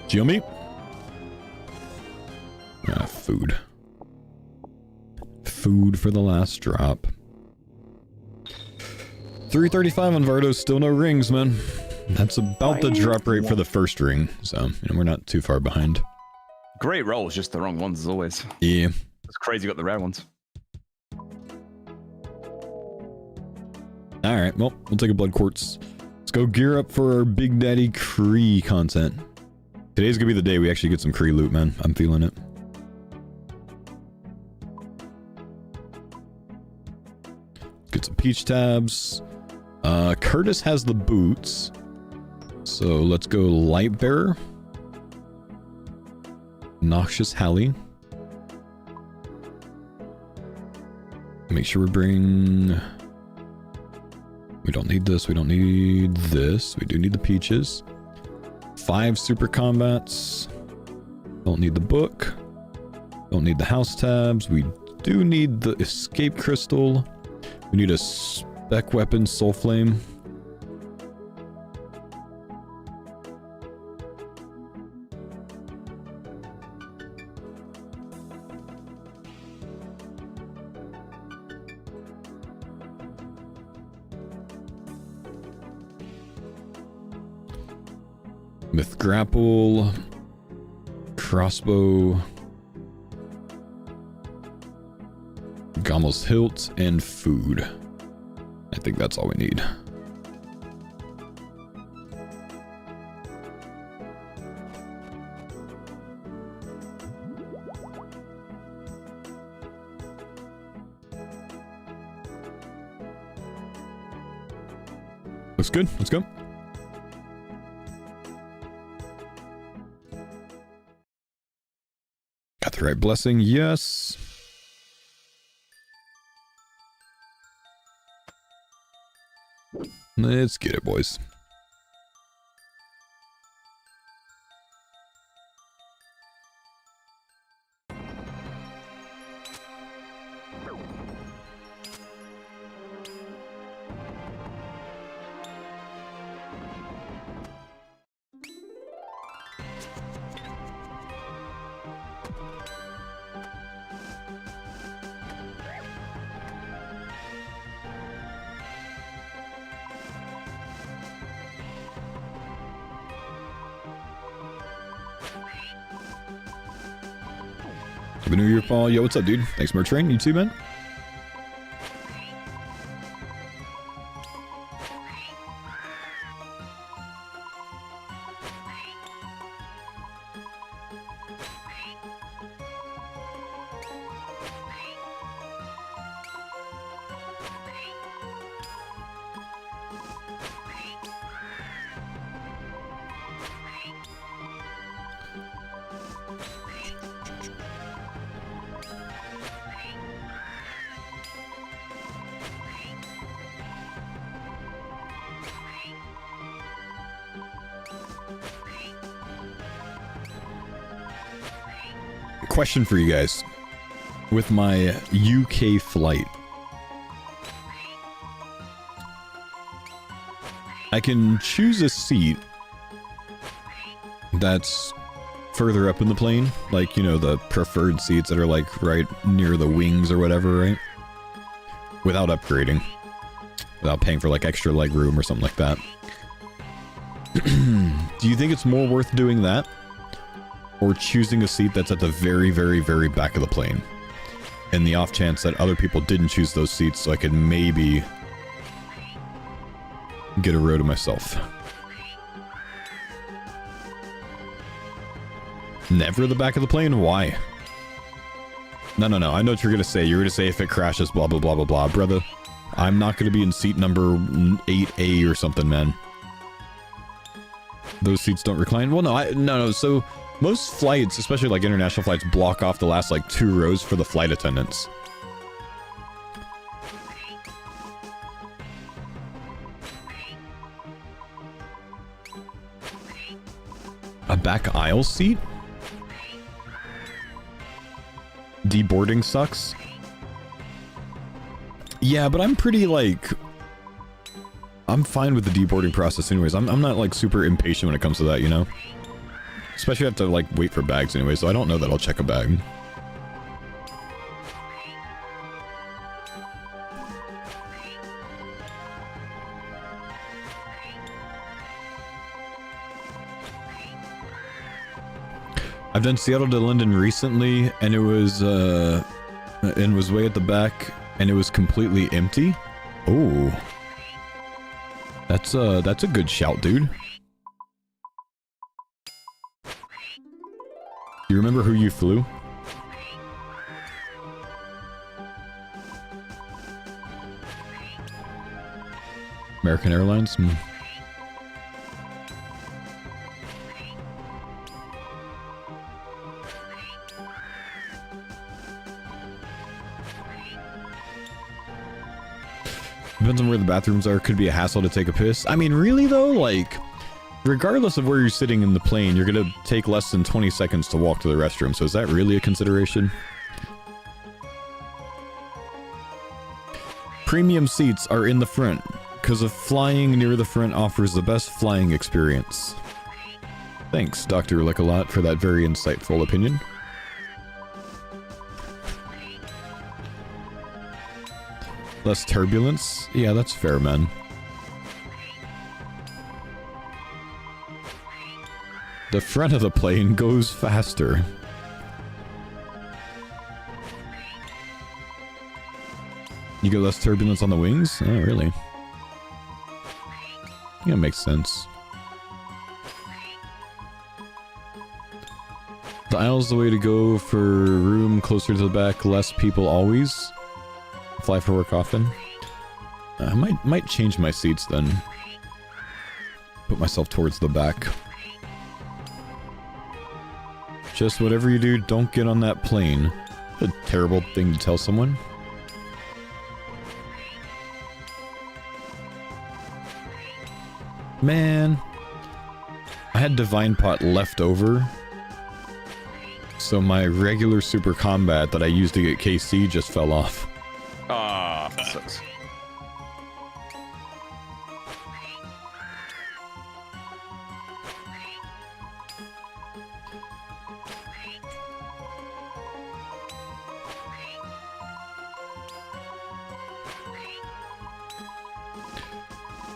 Speaker 1: Geomeat? Ah, food. Food for the last drop. 335 on Vardo, still no rings, man. That's about the drop rate for the first ring, so we're not too far behind.
Speaker 2: Great rolls, just the wrong ones as always.
Speaker 1: Yeah.
Speaker 2: It's crazy you got the rare ones.
Speaker 1: Alright, well, we'll take a blood quartz. Let's go gear up for our Big Daddy Cree content. Today's gonna be the day we actually get some Cree loot, man. I'm feeling it. Get some peach tabs. Curtis has the boots. So let's go Light Bearer. Noxious Halley. Make sure we bring... We don't need this, we don't need this. We do need the peaches. 5 super combats. Don't need the book. Don't need the house tabs. We do need the escape crystal. We need a spec weapon, soul flame. Myth grapple, crossbow, Gommel's hilt, and food. I think that's all we need. Looks good. Let's go. Got the right blessing, yes. Let's get it, boys. Happy New Year, Paul. Yo, what's up, dude? Thanks, Mertrain. You too, man. Question for you guys. With my UK flight, I can choose a seat that's further up in the plane, like, you know, the preferred seats that are like right near the wings or whatever, right? Without upgrading, without paying for like extra leg room or something like that. Do you think it's more worth doing that, or choosing a seat that's at the very, very, very back of the plane, in the off chance that other people didn't choose those seats, so I could maybe get a row to myself? Never the back of the plane? Why? No. I know what you're gonna say. You're gonna say if it crashes, blah, blah, blah, blah, blah. Brother, I'm not gonna be in seat number 8A or something, man. Those seats don't recline? Well, no. So most flights, especially like international flights, block off the last like 2 rows for the flight attendants. A back aisle seat? Deboarding sucks? Yeah, but I'm pretty like... I'm fine with the deboarding process anyways. I'm not like super impatient when it comes to that, you know? Especially if I have to like wait for bags anyway, so I don't know that I'll check a bag. I've done Seattle to London recently, and it was way at the back, and it was completely empty. Oh. That's a good shout, dude. You remember who you flew? American Airlines? Depends on where the bathrooms are. Could be a hassle to take a piss. I mean, really though, like, regardless of where you're sitting in the plane, you're gonna take less than 20 seconds to walk to the restroom, so is that really a consideration? Premium seats are in the front, because of flying near the front offers the best flying experience. Thanks, Dr. Lick-a-Lot, for that very insightful opinion. Less turbulence? Yeah, that's fair, man. The front of the plane goes faster. You get less turbulence on the wings? Oh, really? Yeah, it makes sense. The aisle's the way to go for room closer to the back, less people always. Fly for work often. I might change my seats then. Put myself towards the back. Just whatever you do, don't get on that plane. A terrible thing to tell someone. Man, I had Divine Pot left over, so my regular Super Combat that I used to get KC just fell off.
Speaker 2: Ah, that sucks.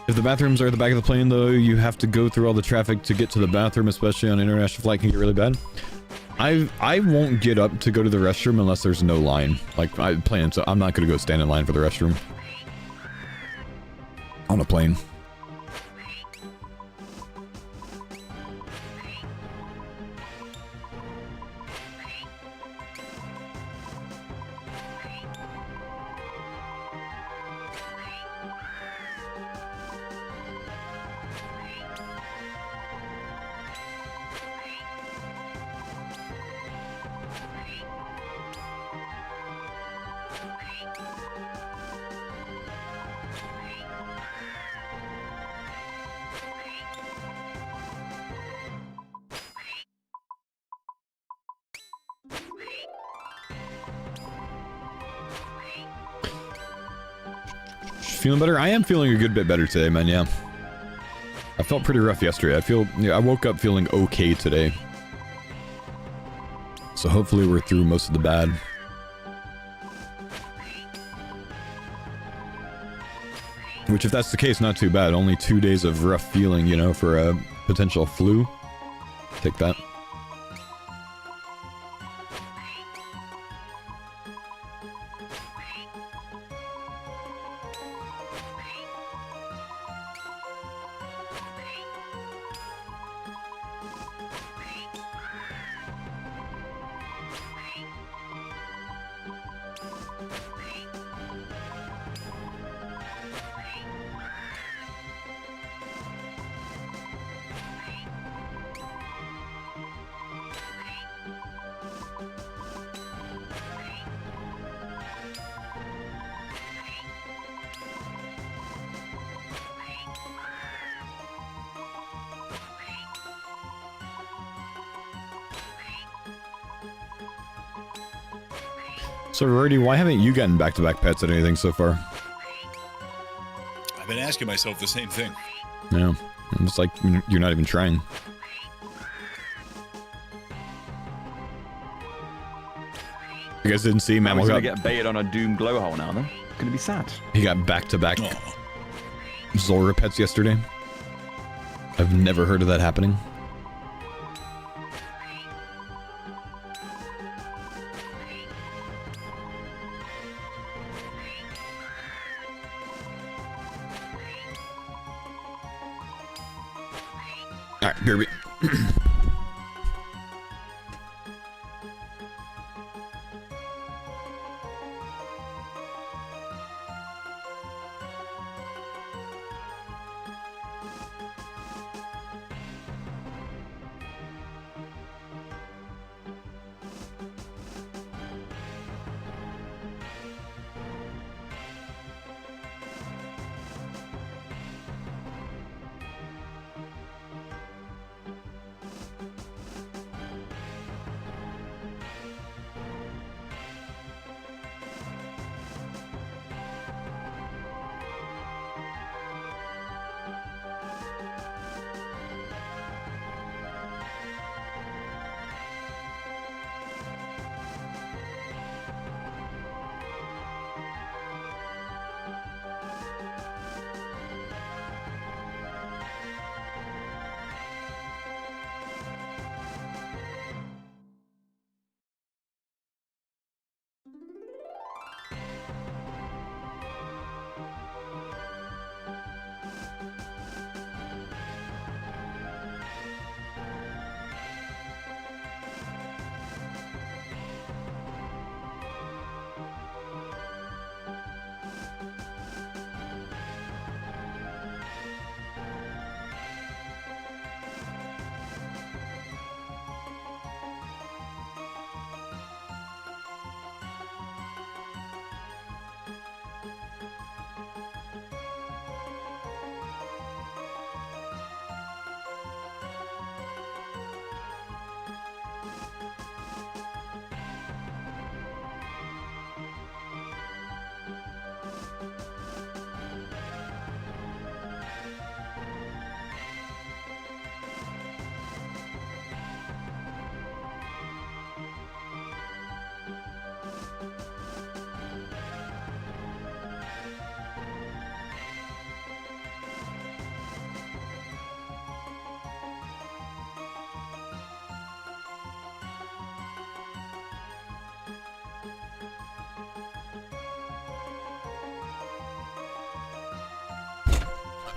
Speaker 1: If the bathrooms are at the back of the plane, though, you have to go through all the traffic to get to the bathroom, especially on an international flight, can get really bad. I won't get up to go to the restroom unless there's no line. Like, I plan, so I'm not gonna go stand in line for the restroom. On a plane. Feeling better? I am feeling a good bit better today, man, yeah. I felt pretty rough yesterday. I woke up feeling okay today. So hopefully we're through most of the bad. Which, if that's the case, not too bad. Only 2 days of rough feeling, you know, for a potential flu. Take that. So, Rorty, why haven't you gotten back-to-back pets at anything so far?
Speaker 3: I've been asking myself the same thing.
Speaker 1: Yeah. It's like you're not even trying. You guys didn't see Mammal
Speaker 2: He's gonna get baited on a doom glowhole now, then. Gonna be sad.
Speaker 1: He got back-to-back Zora pets yesterday. I've never heard of that happening. Alright, Derby.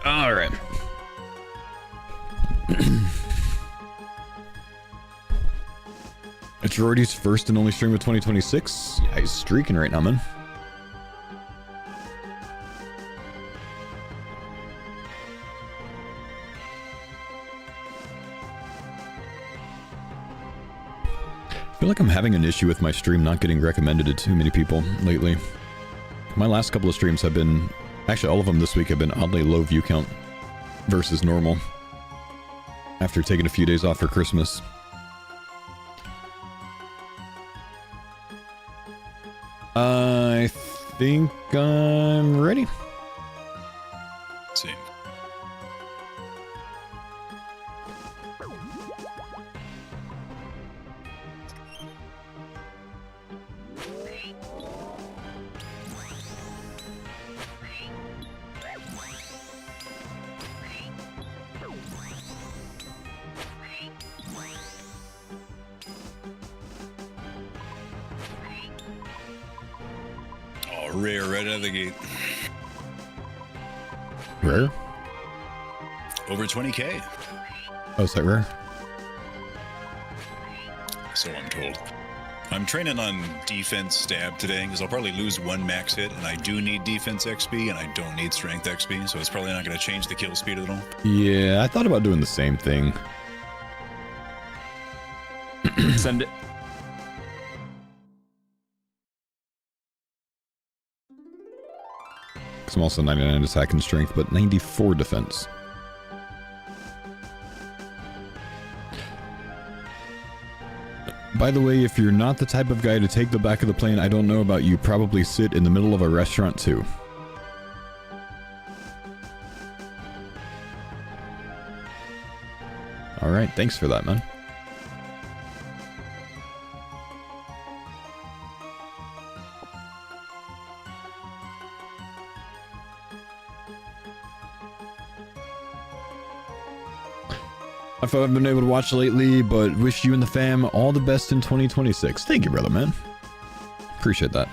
Speaker 1: All right. It's Jordy's first and only stream of 2026. Yeah, he's streaking right now, man. I feel like I'm having an issue with my stream not getting recommended to too many people lately. My last couple of streams have been... Actually, all of them this week have been oddly low view count versus normal. After taking a few days off for Christmas. I think I'm ready.
Speaker 3: Same. Rare right out of the gate.
Speaker 1: Rare?
Speaker 3: Over 20k.
Speaker 1: Oh, is that rare?
Speaker 3: So I'm told. I'm training on defense stab today because I'll probably lose one max hit, and I do need defense XP, and I don't need strength XP, so it's probably not going to change the kill speed at all.
Speaker 1: Yeah, I thought about doing the same thing.
Speaker 2: Send it.
Speaker 1: Because I'm also 99 attack and strength, but 94 defense. By the way, if you're not the type of guy to take the back of the plane, I don't know about you, probably sit in the middle of a restaurant too. Alright, thanks for that, man. I haven't been able to watch lately, but wish you and the fam all the best in 2026. Thank you, brother, man. Appreciate that.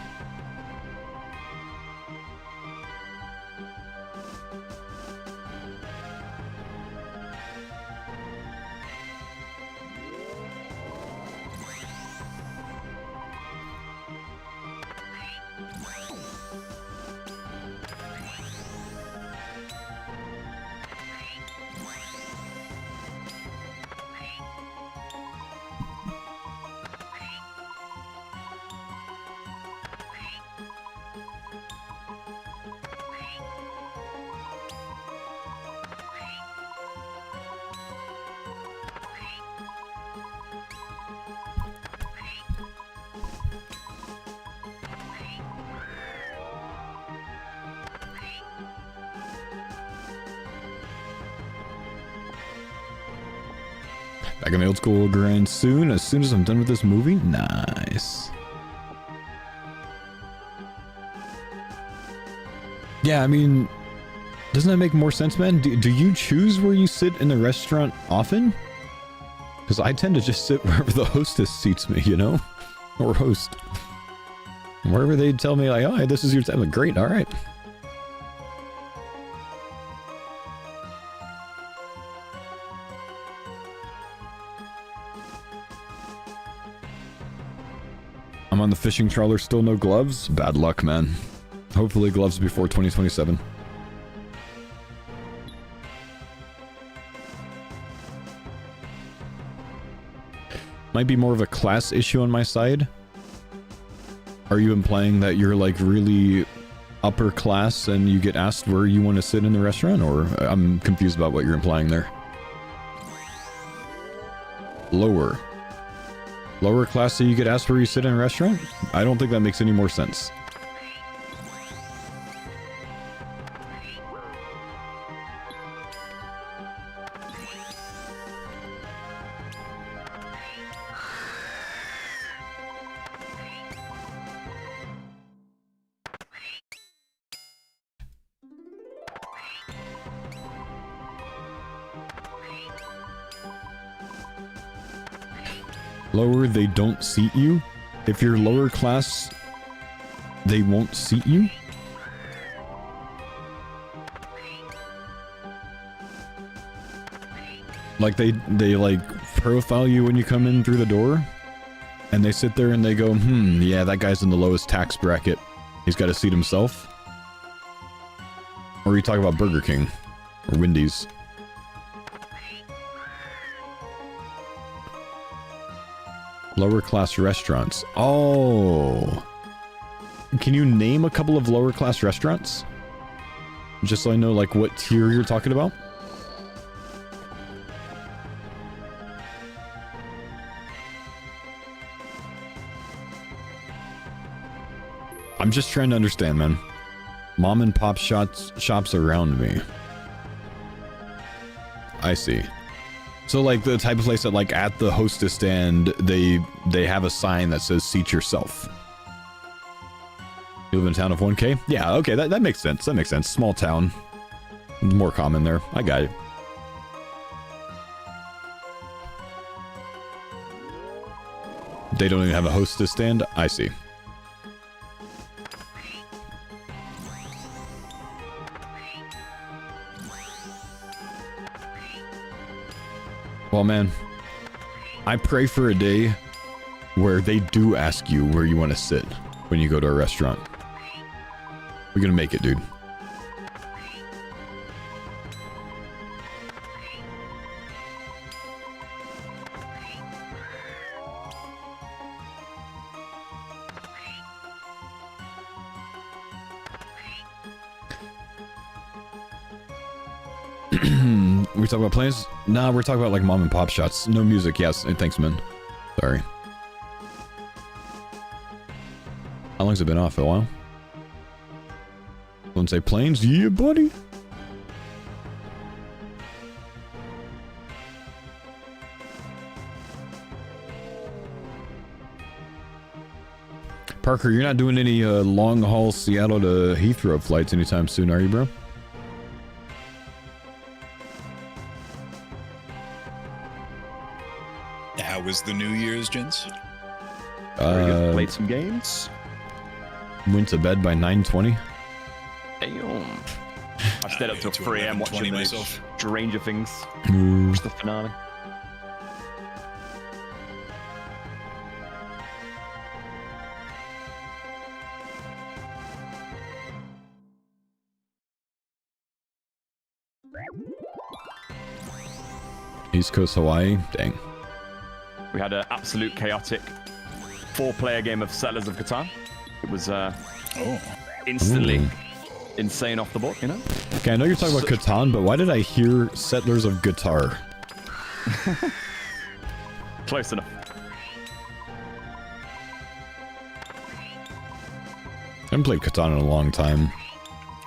Speaker 1: Back in the old school grind soon, as soon as I'm done with this movie. Nice. Yeah, I mean, doesn't that make more sense, man? Do you choose where you sit in the restaurant often? Because I tend to just sit wherever the hostess seats me, you know? Or host. And wherever they tell me, like, oh, this is your time. Like, great, all right. I'm on the fishing trawler, still no gloves? Bad luck, man. Hopefully gloves before 2027. Might be more of a class issue on my side. Are you implying that you're like really upper class and you get asked where you want to sit in the restaurant? Or I'm confused about what you're implying there. Lower. Lower class so you get asked where you sit in a restaurant? I don't think that makes any more sense. Lower, they don't seat you? If you're lower class, they won't seat you? Like they like profile you when you come in through the door, and they sit there and they go, yeah, that guy's in the lowest tax bracket. He's got a seat himself. Or are you talking about Burger King or Wendy's? Lower class restaurants. Oh. Can you name a couple of lower class restaurants? Just so I know like what tier you're talking about. I'm just trying to understand, man. Mom and pop shops around me. I see. So like the type of place that like at the hostess stand, they have a sign that says seat yourself. You live in a town of 1K? Yeah, okay, that makes sense. That makes sense. Small town. More common there. I got it. They don't even have a hostess stand? I see. Well, man, I pray for a day where they do ask you where you want to sit when you go to a restaurant. We're gonna make it, dude. We talking about planes? Nah, we're talking about like mom and pop shots. No music, yes. Thanks, man. Sorry. How long's it been off? A while? Someone say planes? Yeah, buddy. Parker, you're not doing any long haul Seattle to Heathrow flights anytime soon, are you, bro?
Speaker 3: How was the New Year's, gents?
Speaker 2: Played some games.
Speaker 1: Went to bed by 9:20.
Speaker 2: Damn. I stayed up till 3 a.m. watching myself. Stranger Things. Watched the finale.
Speaker 1: East Coast Hawaii? Dang.
Speaker 2: We had an absolute chaotic 4-player game of Settlers of Catan. It was instantly insane off the board, you know?
Speaker 1: Okay, I know you're talking about Catan, but why did I hear Settlers of Guitar?
Speaker 2: Close enough.
Speaker 1: I haven't played Catan in a long time.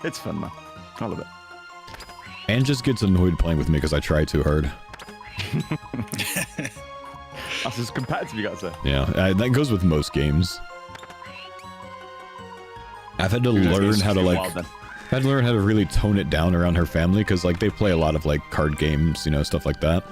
Speaker 2: It's fun, man. I love it.
Speaker 1: And just gets annoyed playing with me because I try too hard.
Speaker 2: That's as competitive, you gotta say.
Speaker 1: Yeah, that goes with most games. I've had to learn how to like... I've had to learn how to really tone it down around her family because like they play a lot of like card games, you know, stuff like that.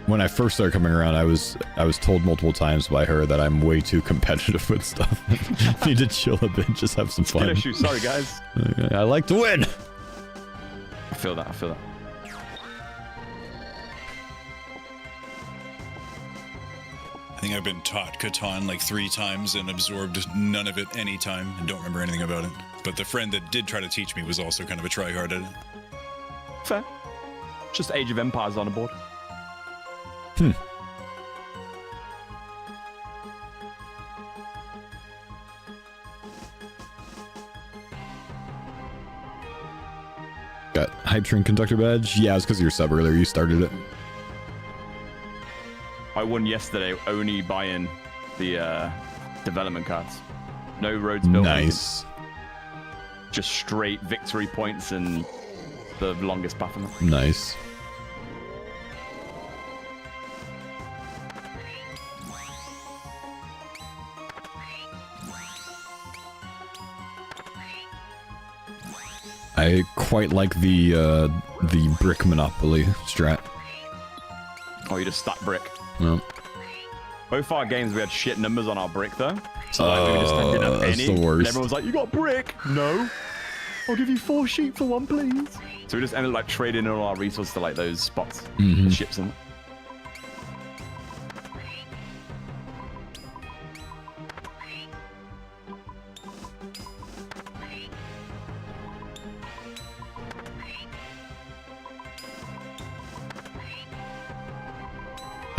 Speaker 1: When I first started coming around, I was told multiple times by her that I'm way too competitive with stuff. Need to chill a bit, just have some fun.
Speaker 2: Issue. Sorry, guys.
Speaker 1: I like to win.
Speaker 2: I feel that. I feel that.
Speaker 3: I think I've been taught Catan like 3 times and absorbed none of it any time and don't remember anything about it. But the friend that did try to teach me was also kind of a tryhard at it.
Speaker 2: Fair. Just Age of Empires on a board.
Speaker 1: Got Hype Train Conductor badge? Yeah, it's because of your sub earlier. You started it.
Speaker 2: I won yesterday only buying the development cards. No roads built.
Speaker 1: Nice.
Speaker 2: Just straight victory points and the longest path.
Speaker 1: Nice. I quite like the brick monopoly strat.
Speaker 2: Oh, you just stack brick.
Speaker 1: No.
Speaker 2: Both our games we had shit numbers on our brick though. So like, we just didn't have any.
Speaker 1: That's the worst.
Speaker 2: And everyone was like, "You got brick?" No. I'll give you 4 sheep for 1, please. So we just ended up like trading all our resources to like those spots, the ships and.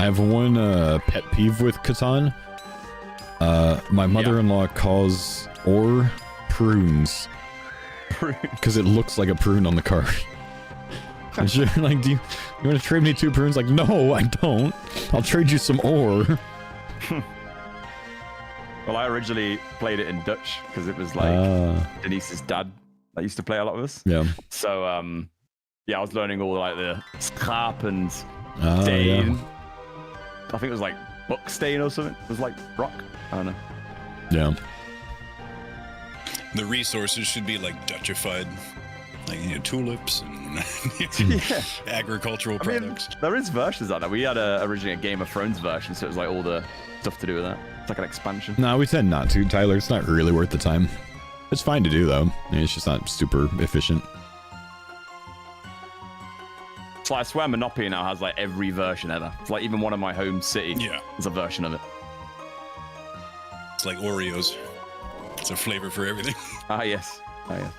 Speaker 1: I have one pet peeve with Catan. My mother-in-law calls ore prunes because it looks like a prune on the card. And she's like, do you want to trade me 2 prunes? Like, no, I don't. I'll trade you some ore.
Speaker 2: Well, I originally played it in Dutch because it was like Denise's dad that used to play a lot of us.
Speaker 1: Yeah.
Speaker 2: So, yeah, I was learning all like the scrap and
Speaker 1: Yeah.
Speaker 2: stain. I think it was like buck stain or something. It was like rock. I don't know.
Speaker 1: Yeah.
Speaker 3: The resources should be like Dutchified, like tulips and
Speaker 2: Yeah.
Speaker 3: agricultural products.
Speaker 2: There is versions of that. We had originally a Game of Thrones version, so it was like all the stuff to do with that. It's like an expansion.
Speaker 1: No, we tend not to, Tyler. It's not really worth the time. It's fine to do, though. I mean, it's just not super efficient.
Speaker 2: So I swear Monopoly now has like every version ever. It's like even one of my home city is a version of it.
Speaker 3: It's like Oreos. It's a flavor for everything.
Speaker 2: Ah, yes. Ah, yes.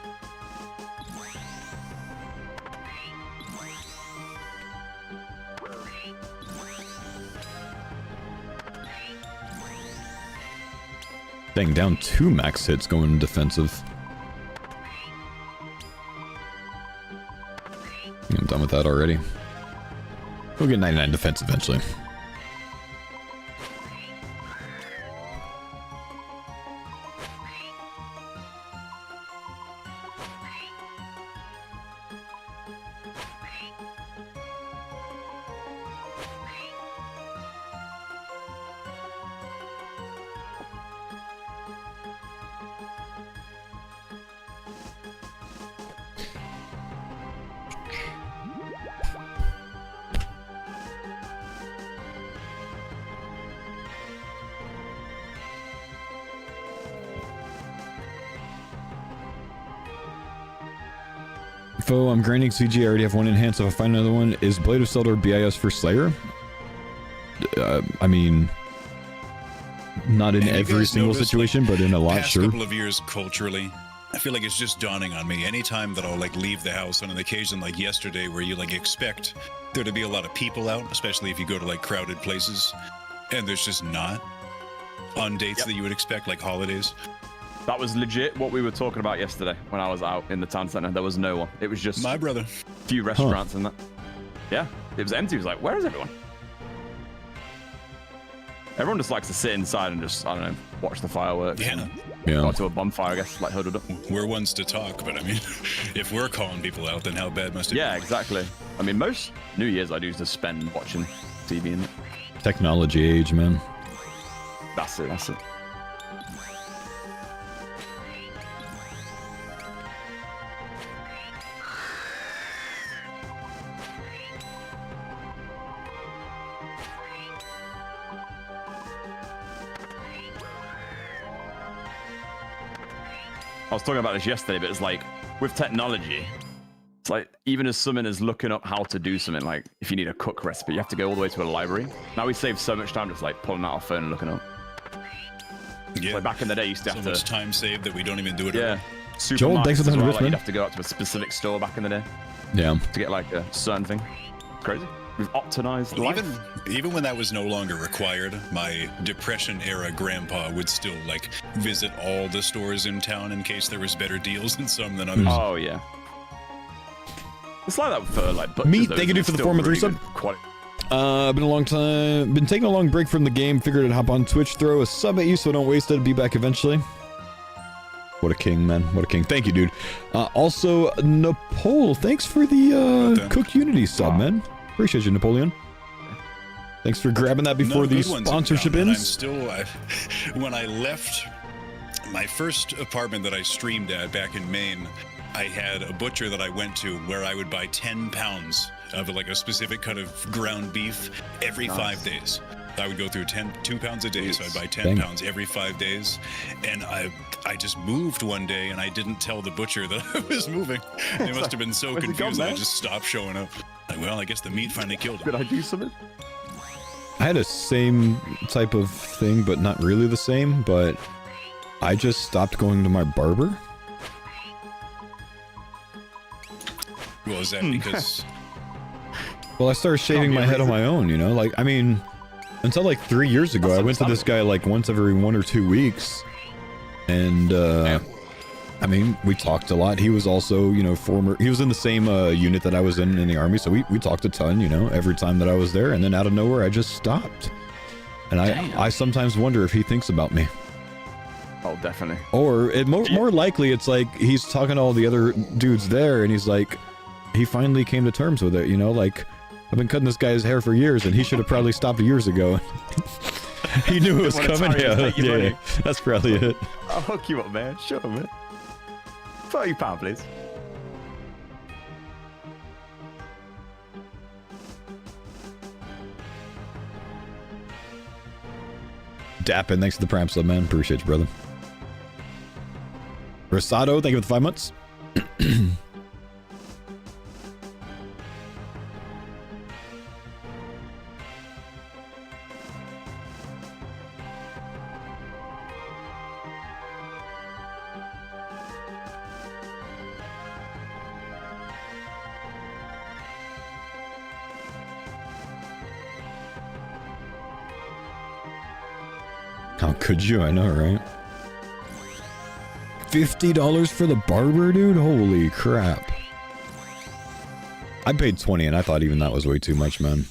Speaker 1: Dang, down 2 max hits going defensive. I'm done with that already. We'll get 99 defense eventually. Faux, I'm grinding CG. I already have one enhanced. If I find another one, is Blade of Seldor BIS for Slayer? I mean, not in every single situation, but in a lot,
Speaker 3: past
Speaker 1: sure.
Speaker 3: couple of years culturally, I feel like it's just dawning on me. Anytime that I'll like leave the house on an occasion like yesterday, where you like expect there to be a lot of people out, especially if you go to like crowded places, and there's just not on dates that you would expect, like holidays.
Speaker 2: That was legit what we were talking about yesterday when I was out in the town center. There was no one. It was just
Speaker 3: My brother.
Speaker 2: a few restaurants and that. Yeah, it was empty. It was like, where is everyone? Everyone just likes to sit inside and just, I don't know, watch the fireworks.
Speaker 3: Yeah.
Speaker 1: Yeah.
Speaker 2: Go to a bonfire, I guess, like huddled up.
Speaker 3: We're ones to talk, but I mean, if we're calling people out, then how bad must it be?
Speaker 2: Yeah, exactly. I mean, most New Year's I do just spend watching TV and
Speaker 1: Technology age, man.
Speaker 2: that's it, that's it. I was talking about this yesterday, but it's like with technology, it's like even as someone is looking up how to do something, like if you need a cook recipe, you have to go all the way to a library. Now we save so much time just like pulling out our phone and looking up.
Speaker 3: Yeah.
Speaker 2: Like back in the day, you used to have
Speaker 3: So much
Speaker 2: to.
Speaker 3: time saved that we don't even do it.
Speaker 2: Yeah.
Speaker 1: Joel, thanks for the
Speaker 2: Supermarkets as
Speaker 1: 100
Speaker 2: well,
Speaker 1: bits,
Speaker 2: like,
Speaker 1: man.
Speaker 2: you'd have to go out to a specific store back in the day
Speaker 1: Yeah.
Speaker 2: to get like a certain thing. It's crazy. We've optimized life.
Speaker 3: Even when that was no longer required, my Depression era grandpa would still like visit all the stores in town in case there was better deals in some than others.
Speaker 2: Oh yeah. It's like that for like butchers,
Speaker 1: Meat,
Speaker 2: though,
Speaker 1: thank you,
Speaker 2: isn't
Speaker 1: dude,
Speaker 2: it?
Speaker 1: for the
Speaker 2: Still
Speaker 1: 4 month
Speaker 2: really
Speaker 1: resub.
Speaker 2: good quality.
Speaker 1: Been a long time. Been taking a long break from the game. Figured I'd hop on Twitch, throw a sub at you so I don't waste it. Be back eventually. What a king, man. What a king. Thank you, dude. Also, Napole, thanks for the CookUnity sub, man. Appreciate you, Napoleon. Thanks for grabbing that before the
Speaker 3: good ones have
Speaker 1: sponsorship
Speaker 3: come, and
Speaker 1: ends.
Speaker 3: I'm still, when I left my first apartment that I streamed at back in Maine, I had a butcher that I went to where I would buy 10 pounds of like a specific cut of ground beef every 5 days. I would go through 2 pounds a day, so I'd buy 10
Speaker 1: Dang.
Speaker 3: pounds every 5 days. And I just moved one day, and I didn't tell the butcher that I was moving. They must have been so
Speaker 2: Where's it
Speaker 3: confused
Speaker 2: gone,
Speaker 3: that I
Speaker 2: man?
Speaker 3: just stopped showing up. Like, well, I guess the meat finally killed
Speaker 2: Did
Speaker 3: him.
Speaker 2: I do something?
Speaker 1: I had a same type of thing, but not really the same, but I just stopped going to my barber.
Speaker 3: Well, is that because...
Speaker 1: Well, I started shaving
Speaker 2: be
Speaker 1: my
Speaker 2: a
Speaker 1: head on
Speaker 2: reason.
Speaker 1: my own, you know? Like, I mean, until like 3 years ago,
Speaker 2: That's
Speaker 1: I went to this guy like once every 1 or 2 weeks. And, I mean, we talked a lot. He was also, you know, he was in the same unit that I was in the army. So we talked a ton, you know, every time that I was there. And then out of nowhere, I just stopped. And I sometimes wonder if he thinks about me.
Speaker 2: Oh, definitely.
Speaker 1: Or more likely, it's like he's talking to all the other dudes there, and he's like, he finally came to terms with it, you know? Like, I've been cutting this guy's hair for years, and he should have probably stopped years ago. He knew it was
Speaker 2: Wanna
Speaker 1: coming.
Speaker 2: tire you,
Speaker 1: Yeah,
Speaker 2: take your money.
Speaker 1: that's probably it.
Speaker 2: I'll hook you up, man. Shut up, man. £30, please.
Speaker 1: Dappin, thanks for the Prime sub, man. Appreciate you, brother. Rosado, thank you for the 5 months. How could you? I know, right? $50 for the barber, dude? Holy crap. I paid 20 and I thought even that was way too much, man.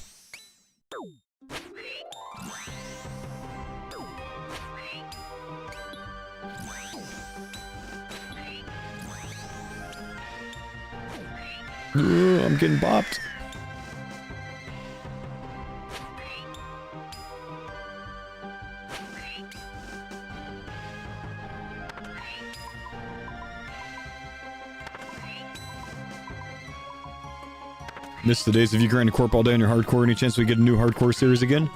Speaker 1: Ooh, I'm getting bopped. Miss the days of you grinding corp all day on your hardcore. Any chance we get a new hardcore series again?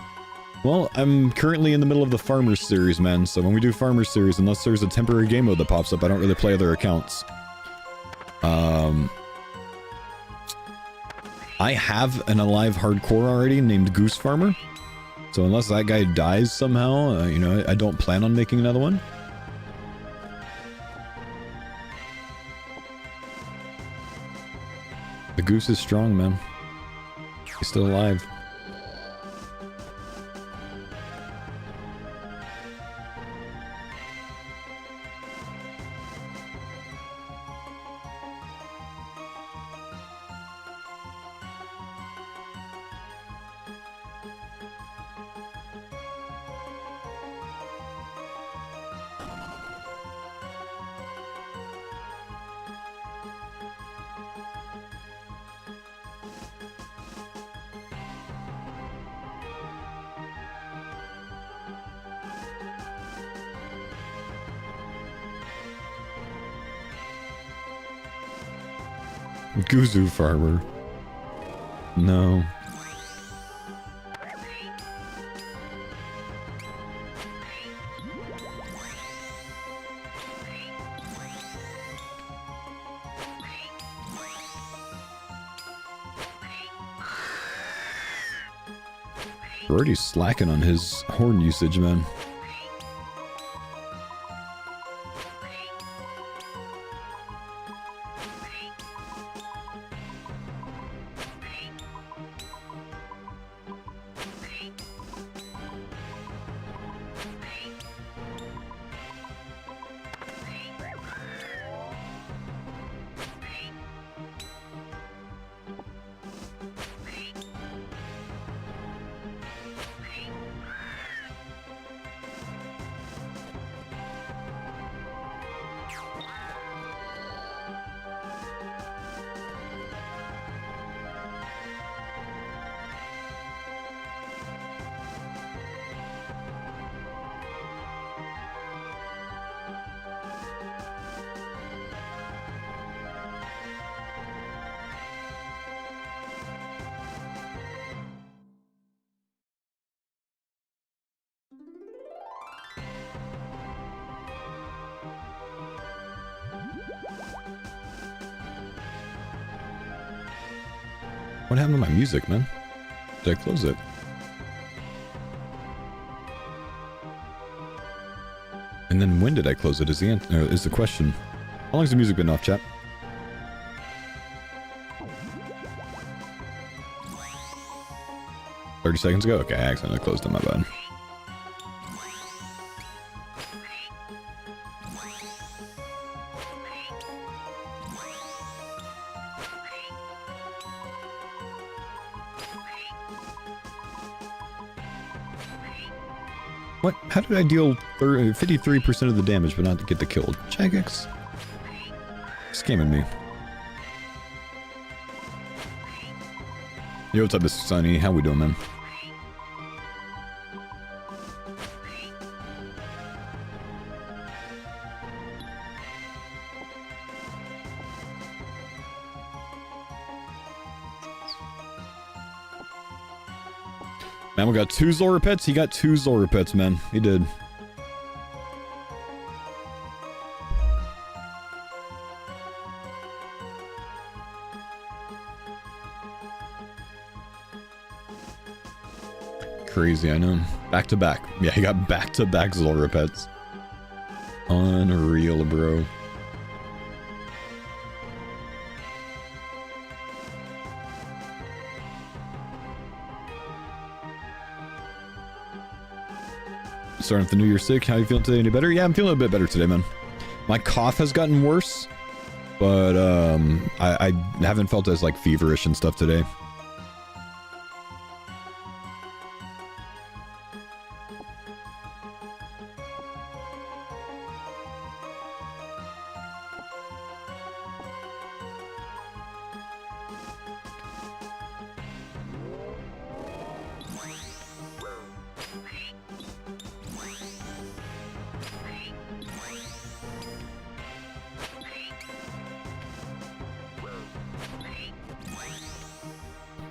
Speaker 1: Well, I'm currently in the middle of the Farmers series, man. So when we do Farmers series, unless there's a temporary game mode that pops up, I don't really play other accounts. I have an alive hardcore already named Goose Farmer. So unless that guy dies somehow, you know, I don't plan on making another one. The goose is strong, man. He's still alive. Guzu Farmer. No. We're already slacking on his horn usage, man. What happened to my music, man? Did I close it? And then when did I close it is the question. How long has the music been off, chat? $30 seconds ago? Okay, I accidentally closed it, my bad. What? How did I deal 53% of the damage but not get the kill? Jagex? Scamming me. Yo, what's up, Mr. Sunny? How we doing, man? Man, we got 2 Zora pets. He got 2 Zora pets, man. He did. Crazy, I know. Back to back. Yeah, he got back to back Zora pets. Unreal, bro. Starting the new year sick. How you feeling today? Any better? Yeah, I'm feeling a bit better today, man. My cough has gotten worse, but I haven't felt as like feverish and stuff today.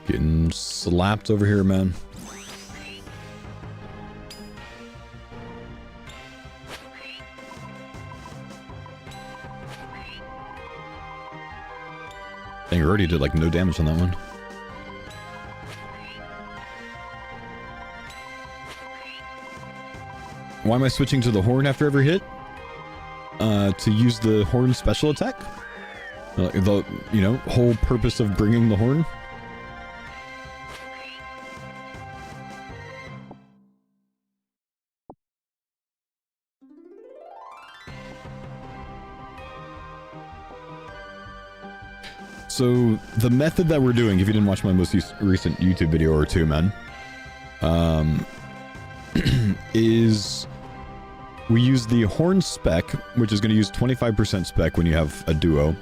Speaker 1: Getting slapped over here, man. I think I already did like no damage on that one. Why am I switching to the horn after every hit? To use the horn special attack? The, you know, whole purpose of bringing the horn? So, the method that we're doing, if you didn't watch my most recent YouTube video or two, man, is we use the horn spec, which is going to use 25% spec when you have a duo,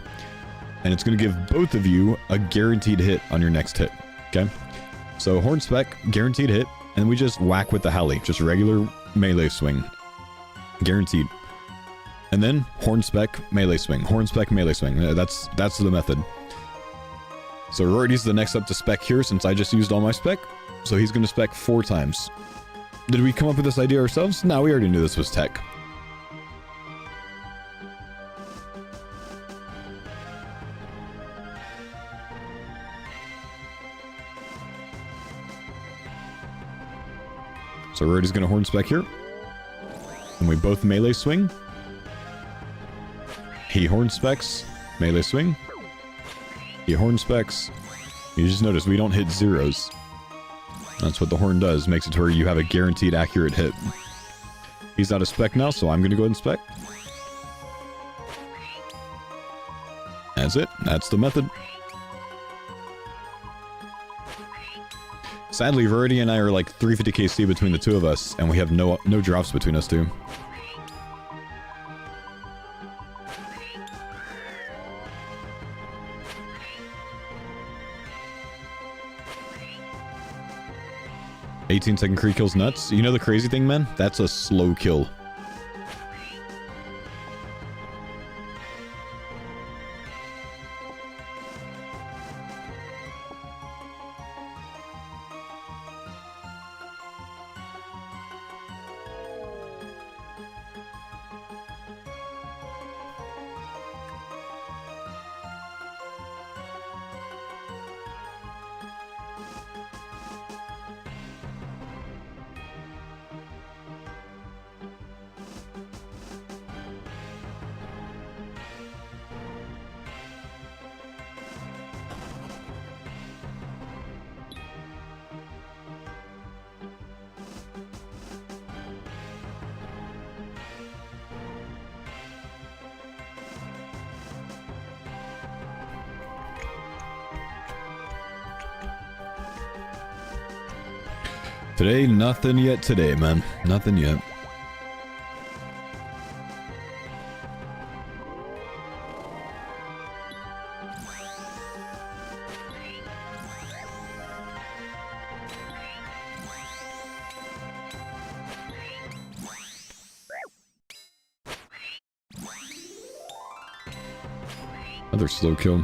Speaker 1: and it's going to give both of you a guaranteed hit on your next hit, okay? So, horn spec, guaranteed hit, and we just whack with the Halley, just regular melee swing, guaranteed. And then, horn spec, melee swing, horn spec, melee swing, that's the method. So Rory's the next up to spec here since I just used all my spec. So he's going to spec 4 times. Did we come up with this idea ourselves? No, we already knew this was tech. So Rory's going to horn spec here. And we both melee swing. He horn specs, melee swing. He horn specs. You just notice we don't hit zeros. That's what the horn does. Makes it to where you have a guaranteed accurate hit. He's out of spec now, so I'm going to go ahead and spec. That's it. That's the method. Sadly, Verity and I are like 350 KC between the two of us, and we have no drops between us two. $18-second Kree kills nuts. You know the crazy thing, man? That's a slow kill. Today, nothing yet today, man. Nothing yet. Another slow kill.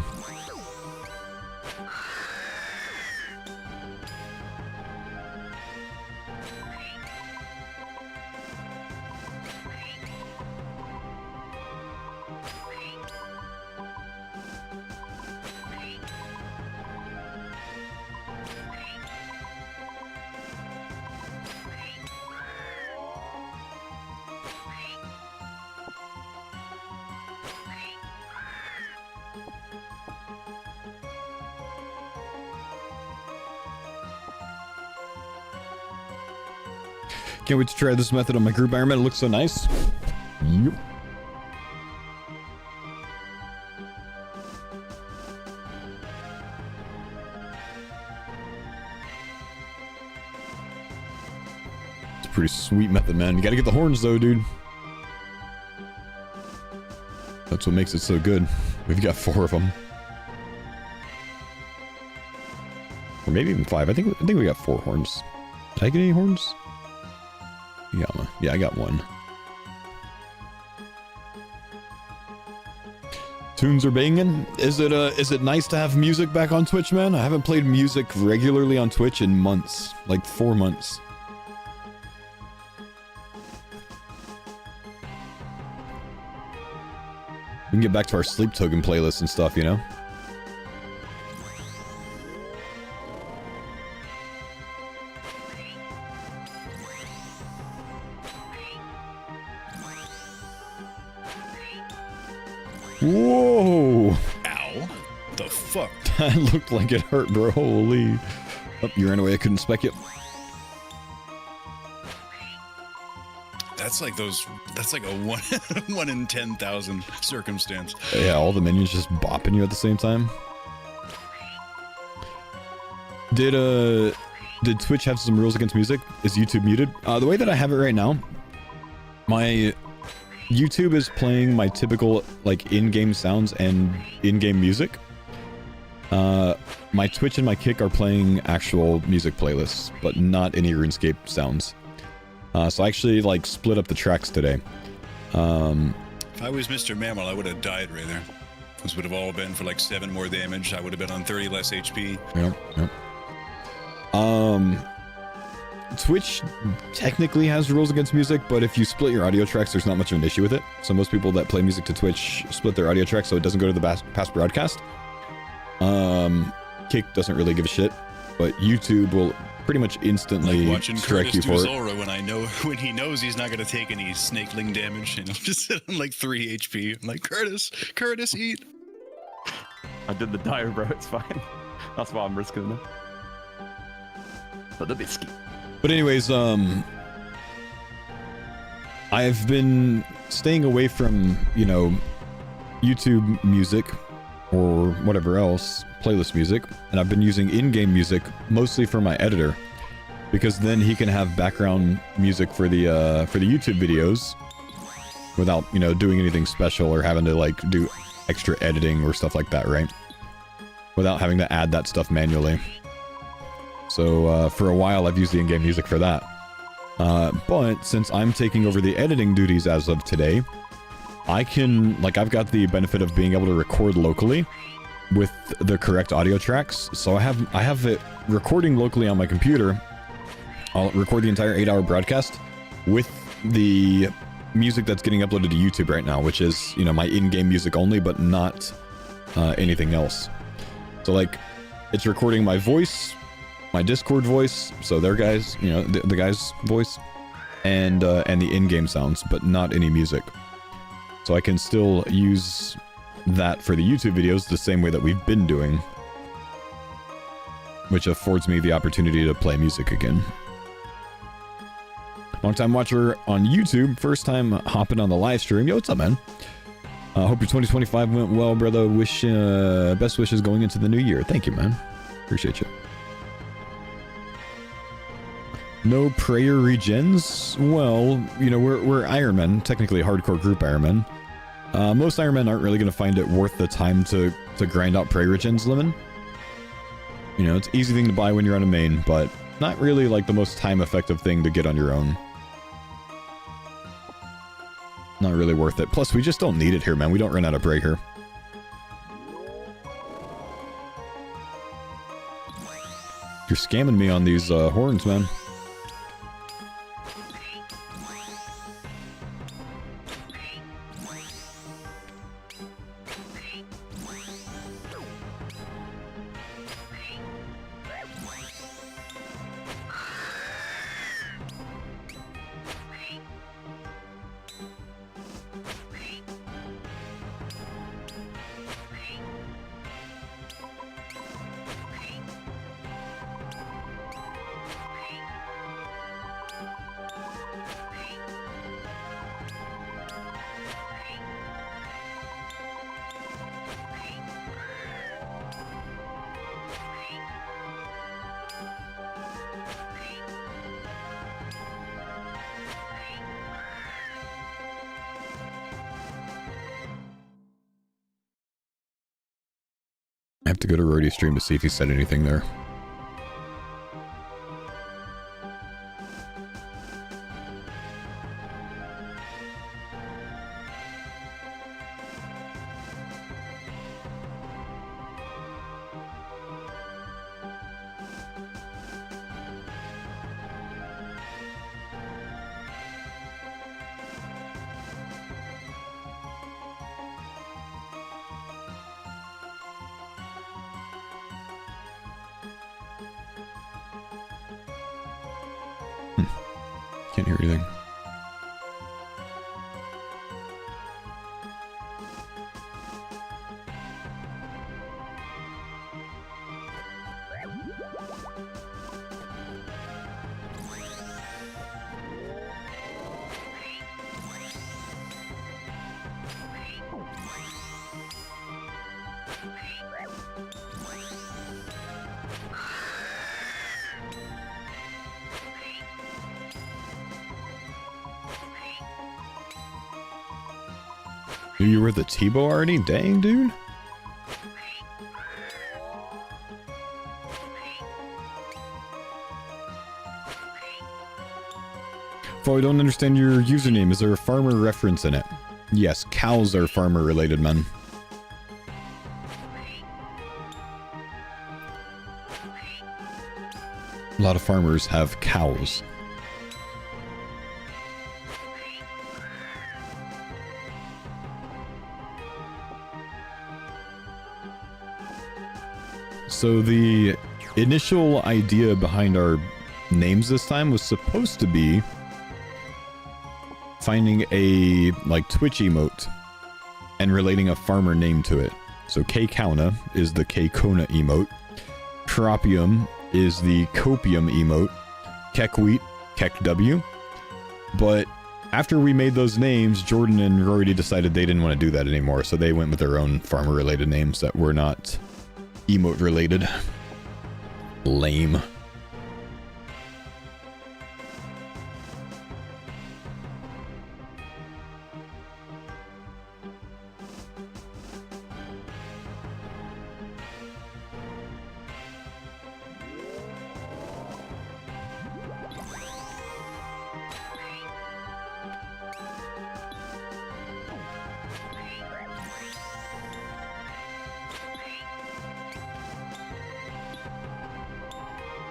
Speaker 1: Can't wait to try this method on my group Ironman. It looks so nice. Yep. It's a pretty sweet method, man. You gotta get the horns though, dude. That's what makes it so good. We've got 4 of them. Or maybe even 5. I think we got 4 horns. Did I get any horns? Yeah, I got 1. Tunes are banging. Is it nice to have music back on Twitch, man? I haven't played music regularly on Twitch in months, like 4 months. We can get back to our sleep token playlist and stuff, you know? Whoa!
Speaker 3: Ow. The fuck?
Speaker 1: That looked like it hurt, bro. Holy. Oh, you ran away. I couldn't spec it.
Speaker 3: That's like a 1 in 10,000 circumstance.
Speaker 1: Yeah, all the minions just bopping you at the same time. Did Twitch have some rules against music? Is YouTube muted? The way that I have it right now, my YouTube is playing my typical like in-game sounds and in-game music. My Twitch and my Kick are playing actual music playlists, but not any RuneScape sounds. So I actually like split up the tracks today.
Speaker 3: If I was Mr. Mammal, I would have died right there. This would have all been for like 7 more damage. I would have been on 30 less HP.
Speaker 1: Yep. Twitch technically has rules against music, but if you split your audio tracks, there's not much of an issue with it. So most people that play music to Twitch split their audio tracks so it doesn't go to the past broadcast. Kick doesn't really give a shit, but YouTube will pretty much instantly
Speaker 3: like
Speaker 1: strike you for it.
Speaker 3: Zora when he knows he's not going to take any snakeling damage, and he'll just sit on like 3 HP. I'm like, Curtis, eat.
Speaker 2: I did the dire, bro. It's fine. That's why I'm risking it. But the biscuit.
Speaker 1: But anyways, I've been staying away from, YouTube music or whatever else, playlist music, and I've been using in-game music mostly for my editor, because then he can have background music for the YouTube videos without, doing anything special or having to like do extra editing or stuff like that, right? Without having to add that stuff manually. So for a while I've used the in-game music for that. But since I'm taking over the editing duties as of today, I can, I've got the benefit of being able to record locally with the correct audio tracks. So I have it recording locally on my computer. I'll record the entire 8-hour broadcast with the music that's getting uploaded to YouTube right now, which is, my in-game music only, but not anything else. So it's recording my voice, my Discord voice, so their guys, the guy's voice, and the in-game sounds, but not any music. So I can still use that for the YouTube videos the same way that we've been doing, which affords me the opportunity to play music again. Long time watcher on YouTube, first time hopping on the live stream. Yo, what's up, man? Hope your 2025 went well, brother. Best wishes going into the new year. Thank you, man. Appreciate you. No prayer regens? Well, you know, we're Ironmen, technically hardcore group Ironmen. Most Ironmen aren't really going to find it worth the time to grind out prayer regens, Lemon. You know, it's an easy thing to buy when you're on a main, but not really like the most time-effective thing to get on your own. Not really worth it. Plus, we just don't need it here, man. We don't run out of prayer here. You're scamming me on these horns, man. I have to go to Rody's stream to see if he said anything there. Can't hear anything. You were the T-bow already? Dang, dude. Faux, I don't understand your username. Is there a farmer reference in it? Yes, cows are farmer related, man. A lot of farmers have cows. So the initial idea behind our names this time was supposed to be finding a like Twitch emote and relating a farmer name to it. So K-Kauna is the K-Kona emote. Tropium is the Copium emote. Kek-Wheat, Kek-W. But after we made those names, Jordan and Rory decided they didn't want to do that anymore, so they went with their own farmer related names that were not emote related. Lame.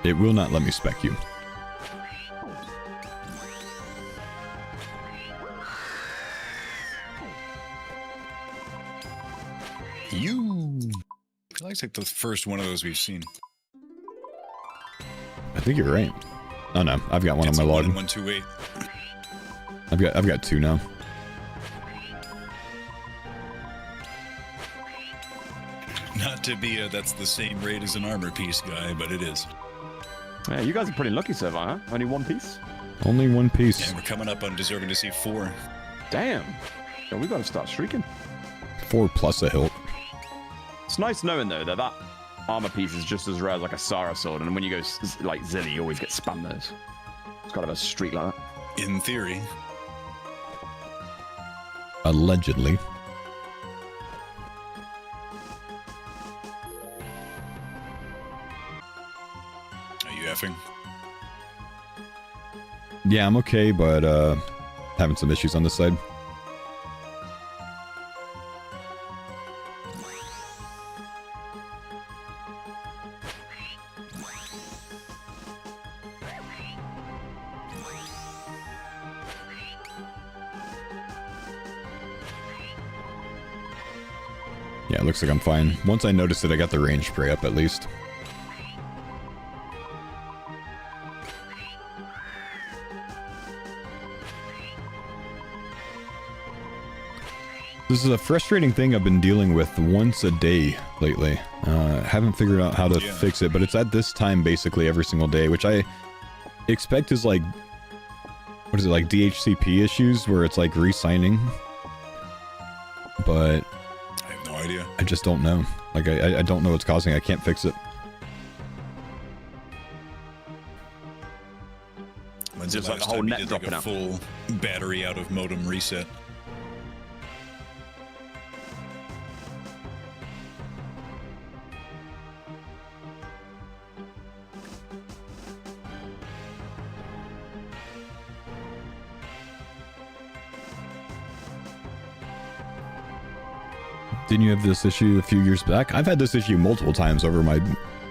Speaker 1: It will not let me spec you.
Speaker 3: I like the first one of those we've seen.
Speaker 1: I think you're right. Oh no, I've got one on my log.
Speaker 3: 128.
Speaker 1: I've got two now.
Speaker 3: Not to be a that's the same rate as an armor piece guy, but it is.
Speaker 2: Yeah, you guys are pretty lucky so far, huh? Only one piece?
Speaker 1: Only one piece.
Speaker 3: And we're coming up on deserving to see 4.
Speaker 2: Damn. Yeah, we got to start streaking.
Speaker 1: 4 plus a hilt.
Speaker 2: It's nice knowing, though, that armor piece is just as rare as like a Sarah sword, and when you go like Zilly, you always get spam those. got to have a streak like that.
Speaker 3: In theory.
Speaker 1: Allegedly.
Speaker 3: Are you effing?
Speaker 1: Yeah, I'm okay, but having some issues on this side. Yeah, it looks like I'm fine. Once I noticed it, I got the range spray up at least. This is a frustrating thing I've been dealing with once a day lately. Haven't figured out how to fix it, but it's at this time basically every single day, which I expect is like, what is it, like DHCP issues where it's like re-signing? But
Speaker 3: I have no idea.
Speaker 1: I just don't know. Like, I don't know what's causing it. I can't fix it.
Speaker 3: When's
Speaker 2: Just
Speaker 3: the
Speaker 2: like
Speaker 3: last
Speaker 2: the whole
Speaker 3: time you
Speaker 2: net
Speaker 3: did like
Speaker 2: dropping
Speaker 3: a
Speaker 2: out.
Speaker 3: full battery out of modem reset?
Speaker 1: Didn't you have this issue a few years back? I've had this issue multiple times over my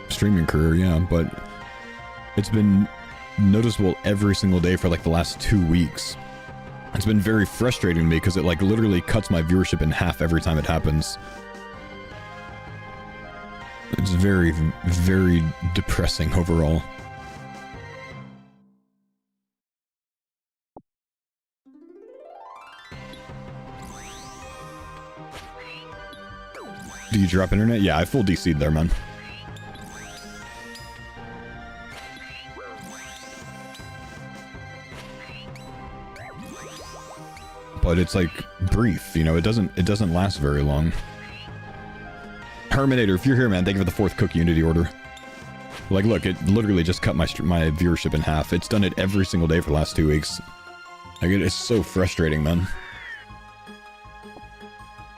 Speaker 1: streaming career, yeah, but it's been noticeable every single day for like the last 2 weeks. It's been very frustrating to me because it like literally cuts my viewership in half every time it happens. It's very, very depressing overall. Do you drop internet? Yeah, I full DC'd there, man. But it's like brief, you know, it doesn't last very long. Herminator, if you're here, man, thank you for the 4th CookUnity order. Like, look, it literally just cut my viewership in half. It's done it every single day for the last 2 weeks. Like, it's so frustrating, man.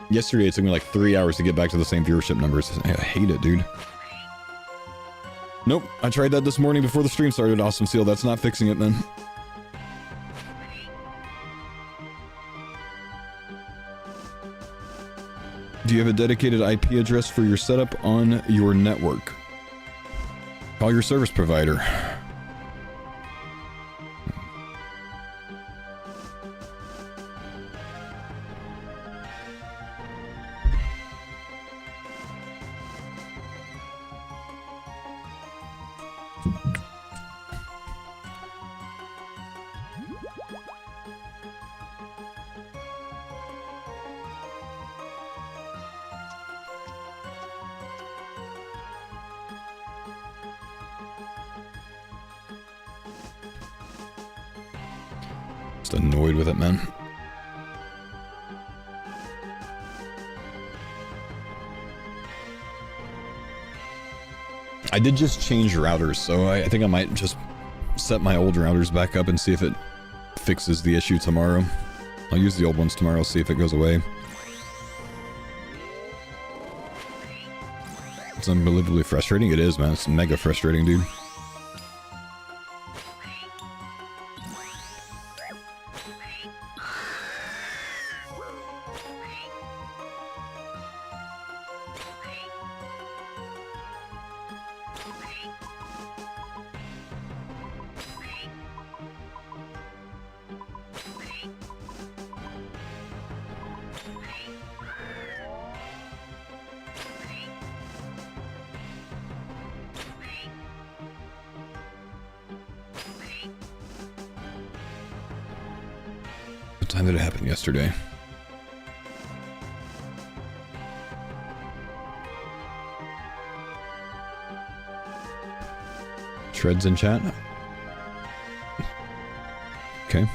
Speaker 1: Yesterday, it took me like 3 hours to get back to the same viewership numbers. I hate it, dude. Nope, I tried that this morning before the stream started, Awesome Seal. That's not fixing it, man. Do you have a dedicated IP address for your setup on your network? Call your service provider. Just annoyed with it, man. I did just change routers, so I think I might just set my old routers back up and see if it fixes the issue tomorrow. I'll use the old ones tomorrow, see if it goes away. It's unbelievably frustrating. It is, man. It's mega frustrating, dude. What time did it happen yesterday? Shreds in chat? Okay.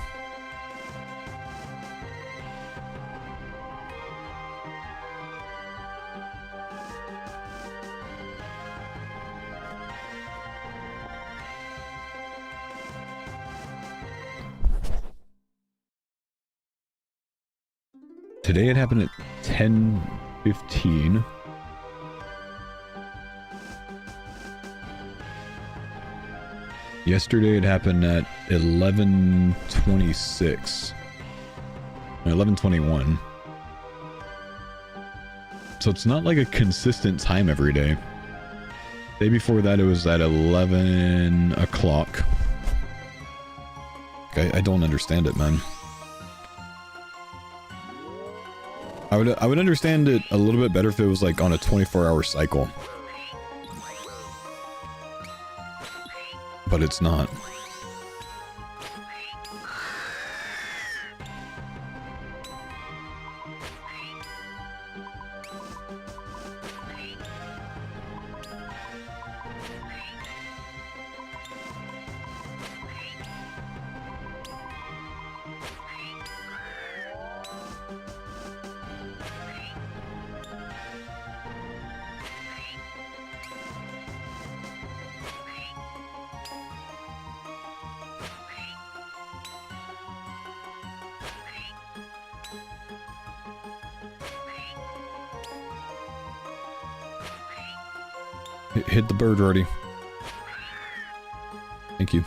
Speaker 1: Today it happened at 10:15. Yesterday it happened at 11:26. 11:21. So it's not like a consistent time every day. Day before that it was at 11 o'clock. I don't understand it, man. I would understand it a little bit better if it was like on a 24-hour cycle. But it's not. Hit the bird already. Thank you.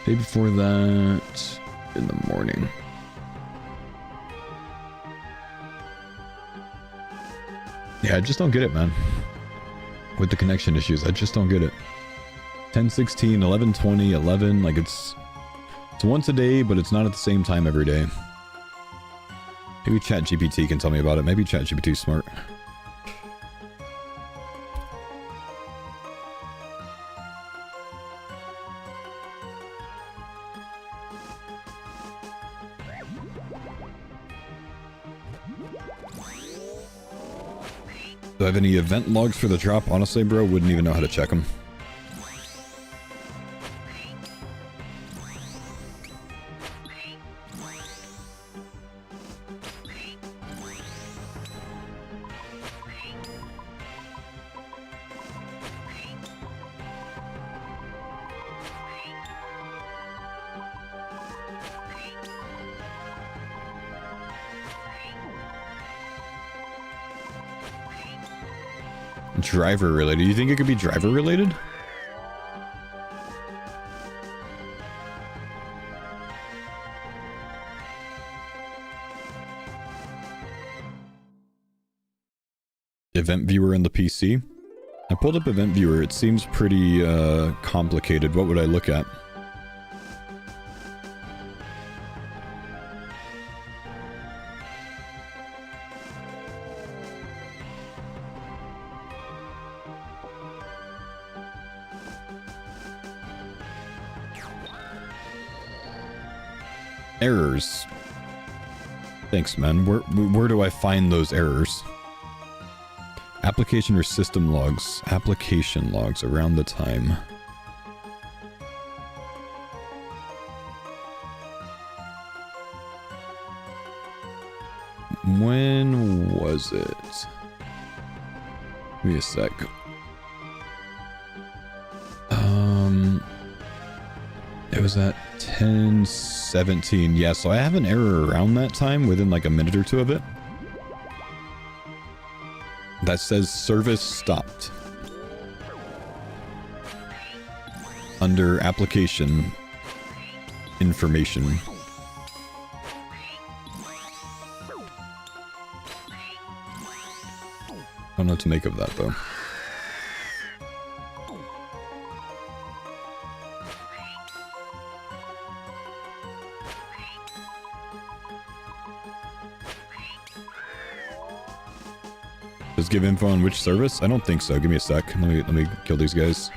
Speaker 1: Day before that, in the morning. Yeah, I just don't get it, man. With the connection issues, I just don't get it. 10:16, 11:20, 11, like it's once a day, but it's not at the same time every day. Maybe ChatGPT can tell me about it. Maybe ChatGPT is smart. Do I have any event logs for the drop? Honestly, bro, wouldn't even know how to check them. Driver related. You think it could be driver related? Event viewer in the PC. I pulled up event viewer. It seems pretty complicated. What would I look at? Errors. Thanks, man. Where do I find those errors? Application or system logs. Application logs around the time. When was it? Give me a sec. It was at 10:17. Yeah, so I have an error around that time within like a minute or two of it. That says service stopped. Under application information. I don't know what to make of that though. Does give info on which service? I don't think so. Give me a sec. Let me kill these guys.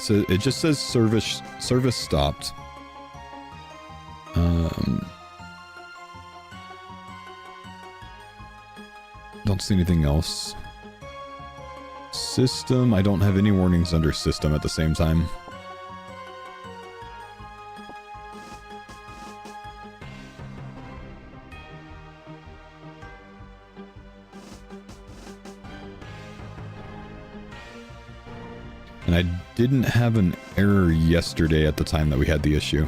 Speaker 1: It just says service stopped. don't see anything else. System, I don't have any warnings under system at the same time. And I didn't have an error yesterday at the time that we had the issue.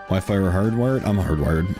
Speaker 1: Wi-Fi or hardwired? I'm hardwired.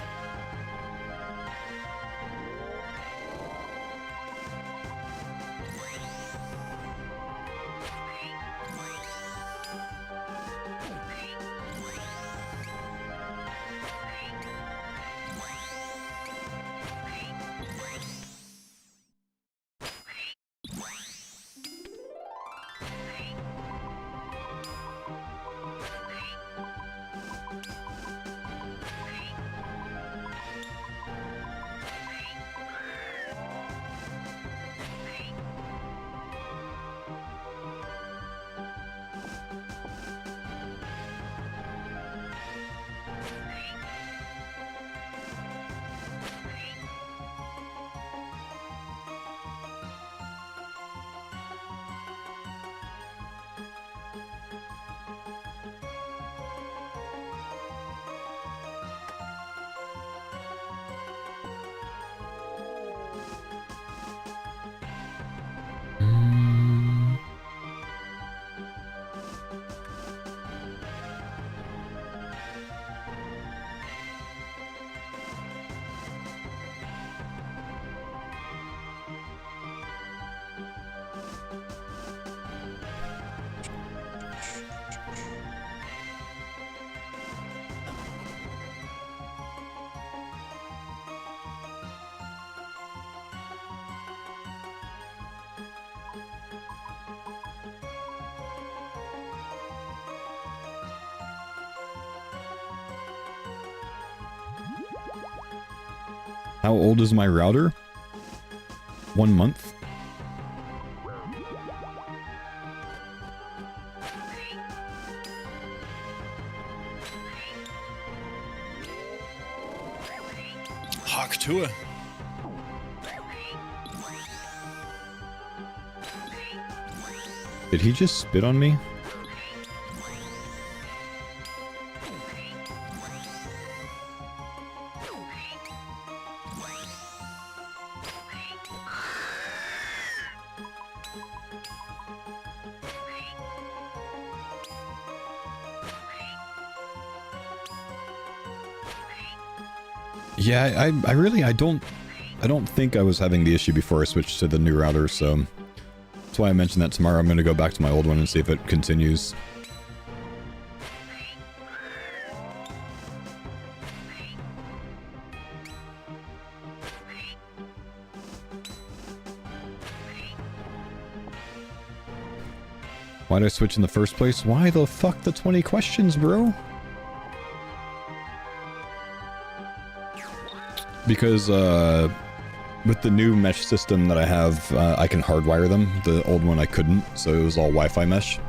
Speaker 1: How old is my router? 1 month.
Speaker 3: Hawk Tua.
Speaker 1: Did he just spit on me? Yeah, I don't think I was having the issue before I switched to the new router, so that's why I mentioned that tomorrow I'm going to go back to my old one and see if it continues. Why did I switch in the first place? Why the fuck the 20 questions, bro? Because, with the new mesh system that I have, I can hardwire them. The old one I couldn't, so it was all Wi-Fi mesh.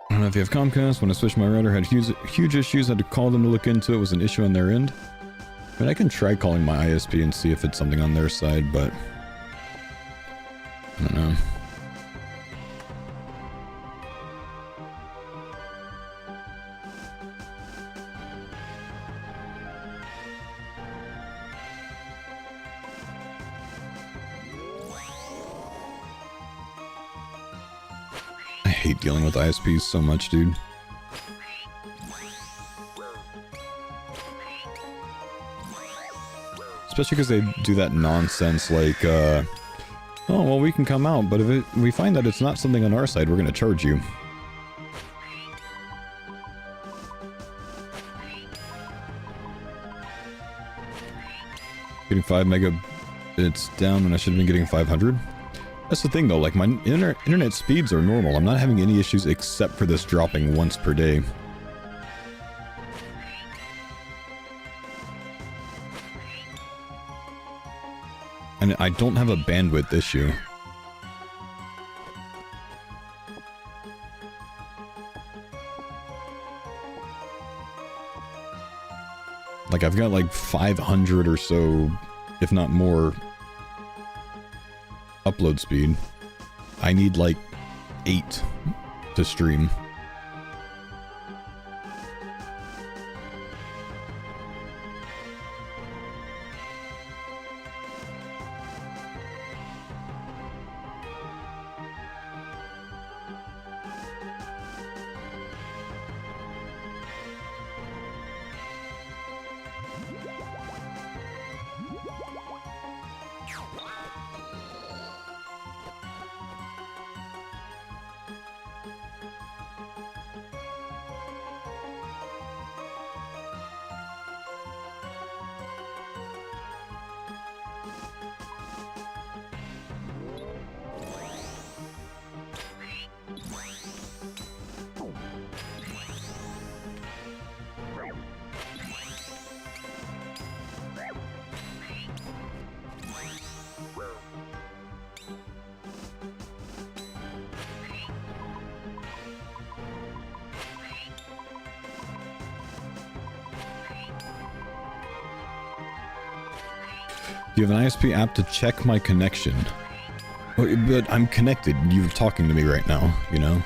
Speaker 1: I don't know if you have Comcast. When I switched my router, had huge issues. I had to call them to look into it. It was an issue on their end. I mean, I can try calling my ISP and see if it's something on their side, but I don't know. I hate dealing with ISPs so much, dude. Especially because they do that nonsense like, oh, well, we can come out, but if we find that it's not something on our side, we're going to charge you. Getting 5 megabits down when I should have been getting 500. That's the thing though, like my internet speeds are normal. I'm not having any issues except for this dropping once per day. And I don't have a bandwidth issue. Like I've got like 500 or so, if not more, upload speed. I need like 8 to stream. Do you have an ISP app to check my connection? But I'm connected. You're talking to me right now, you know?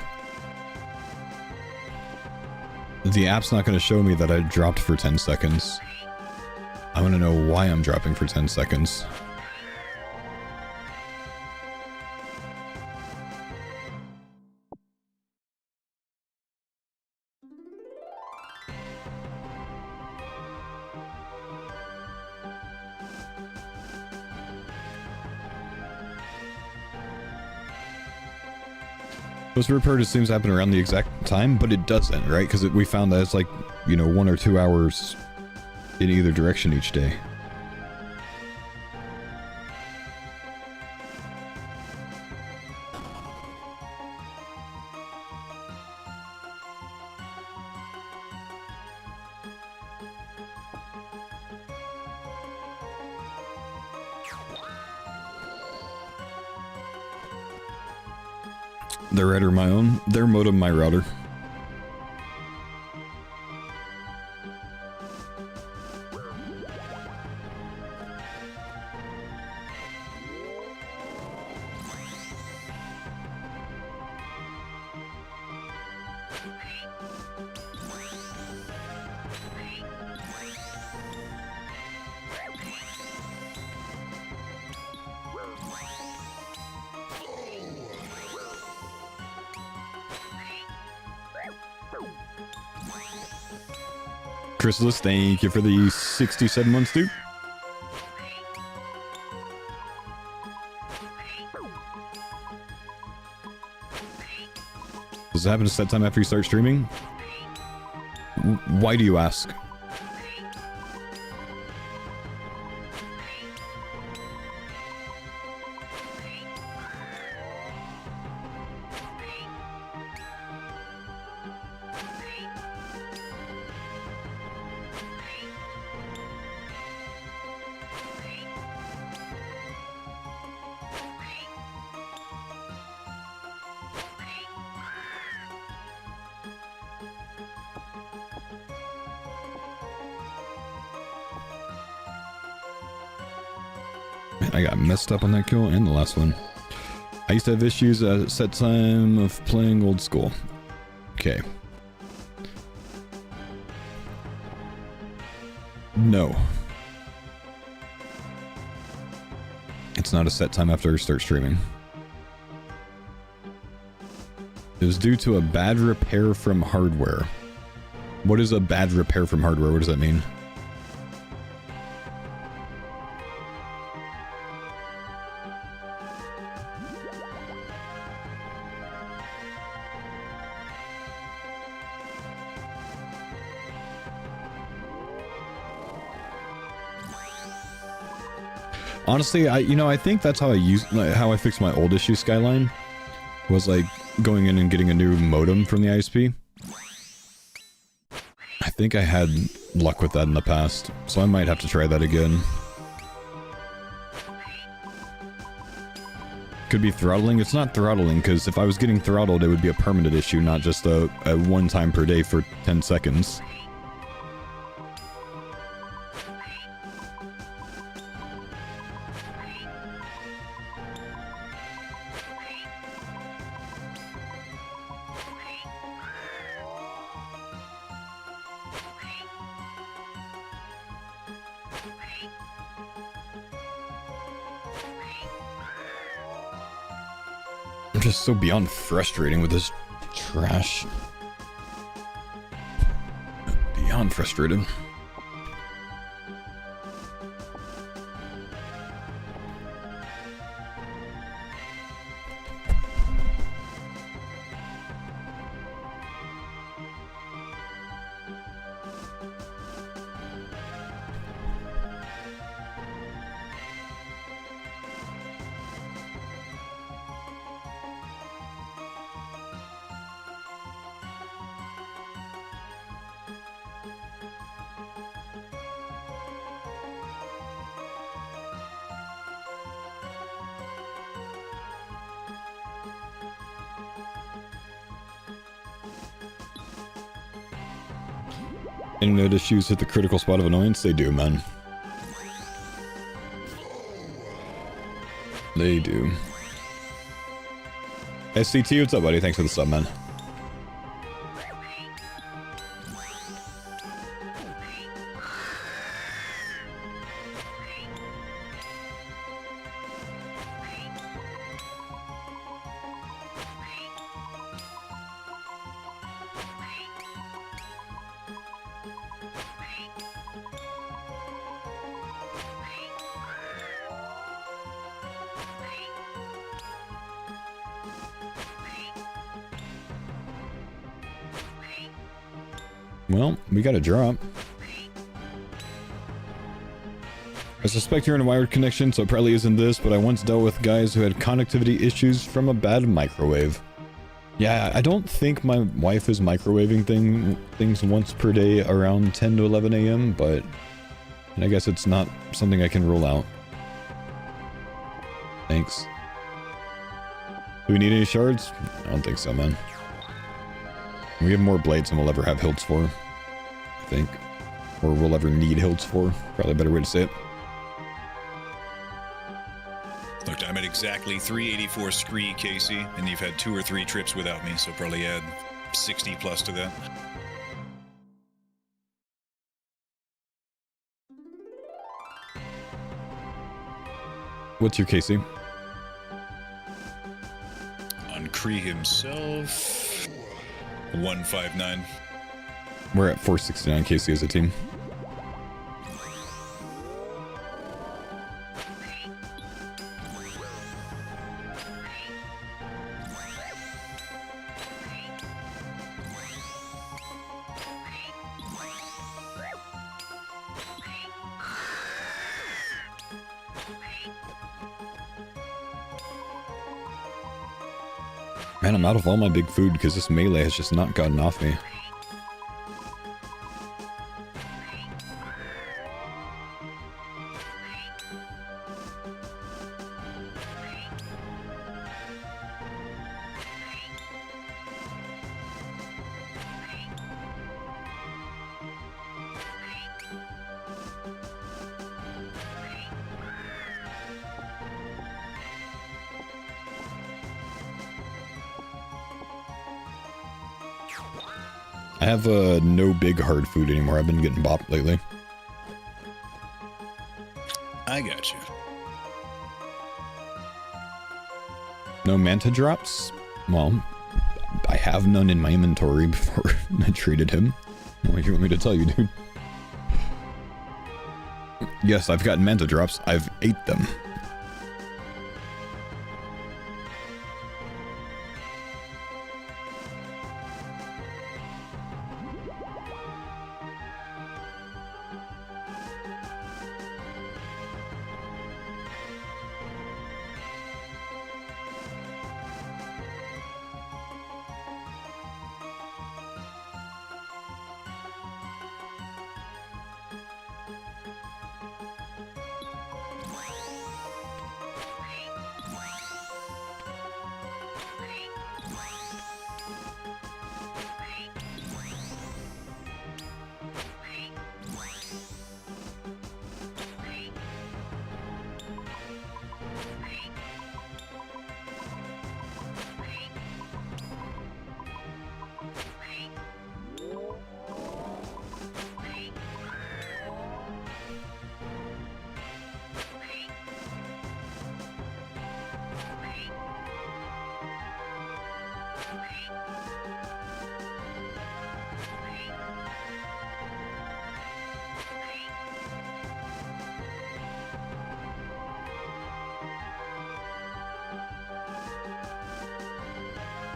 Speaker 1: The app's not going to show me that I dropped for 10 seconds. I want to know why I'm dropping for 10 seconds. Most repairs seems to happen around the exact time, but it doesn't, right? Because we found that it's like, you know, 1 or 2 hours in either direction each day. Their router my own, their modem my router. Chrysalis, thank you for the 67 months, dude. Does it happen to set time after you start streaming? Why do you ask? I got messed up on that kill and the last one. I used to have issues at set time of playing old school. Okay. No. It's not a set time after I start streaming. It was due to a bad repair from hardware. What is a bad repair from hardware? What does that mean? Honestly, I think that's how how I fixed my old issue Skyline. Was like going in and getting a new modem from the ISP. I think I had luck with that in the past, so I might have to try that again. Could be throttling. It's not throttling, because if I was getting throttled, it would be a permanent issue, not just a one time per day for 10 seconds. I'm just so beyond frustrating with this trash. Beyond frustrated. Internet issues hit the critical spot of annoyance? They do, man. They do. SCT, what's up, buddy? Thanks for the sub, man. Well, we got a drop. I suspect you're in a wired connection, so it probably isn't this, but I once dealt with guys who had connectivity issues from a bad microwave. Yeah, I don't think my wife is microwaving things once per day around 10 to 11 a.m., but I guess it's not something I can rule out. Thanks. Do we need any shards? I don't think so, man. We have more blades than we'll ever have hilts for, I think. Or we'll ever need hilts for. Probably a better way to say it.
Speaker 3: Look, I'm at exactly 384 scree, Casey, and you've had 2 or 3 trips without me, so probably add 60 plus to that.
Speaker 1: What's your Casey?
Speaker 3: On Cree himself... 159.
Speaker 1: We're at 469 Casey as a team. Man, I'm out of all my big food because this melee has just not gotten off me. I have no big hard food anymore. I've been getting bopped lately.
Speaker 3: I got you.
Speaker 1: No manta drops? Well, I have none in my inventory before I traded him. What do you want me to tell you, dude? Yes, I've gotten manta drops. I've ate them.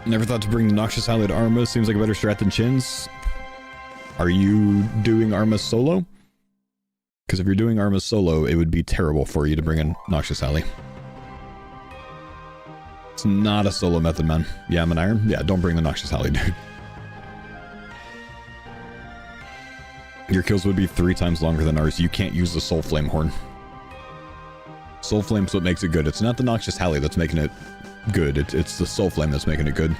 Speaker 1: Never thought to bring the Noxious Halley to Arma. Seems like a better strat than Chins. Are you doing Arma solo? Because if you're doing Arma solo, it would be terrible for you to bring in Noxious Halley. It's not a solo method, man. Yeah, I'm an Iron. Yeah, don't bring the Noxious Halley, dude. Your kills would be 3 times longer than ours. You can't use the Soul Flame Horn. Soul Flame's what makes it good. It's not the Noxious Halley that's making it good. It's the Soul Flame that's making it good.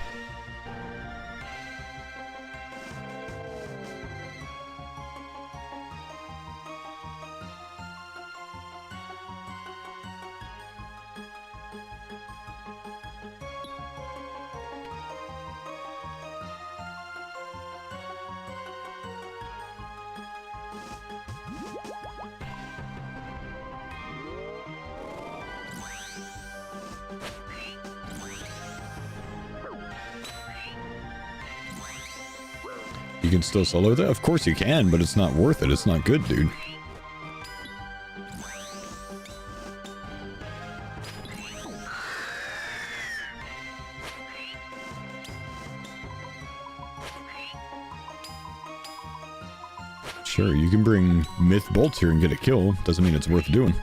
Speaker 1: You can still solo that? Of course you can, but it's not worth it. It's not good, dude. Sure, you can bring Myth Bolts here and get a kill. Doesn't mean it's worth doing.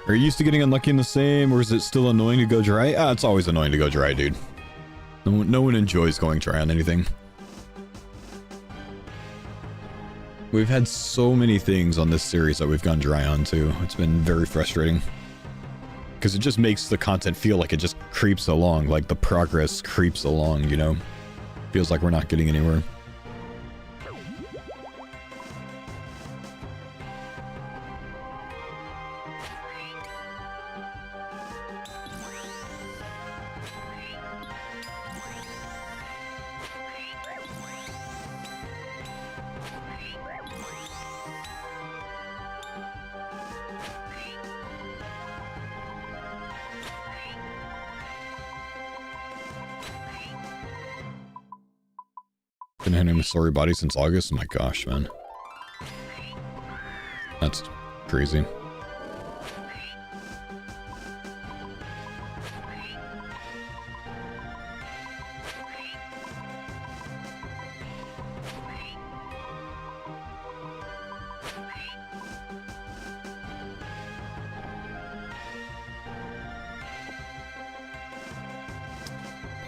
Speaker 1: Are you used to getting unlucky in the same, or is it still annoying to go dry? Ah, it's always annoying to go dry, dude. No one enjoys going dry on anything. We've had so many things on this series that we've gone dry on, too. It's been very frustrating. Because it just makes the content feel like it just creeps along, like the progress creeps along, you know? Feels like we're not getting anywhere. Been hitting him with sorry body since August? Oh my gosh, man. That's crazy.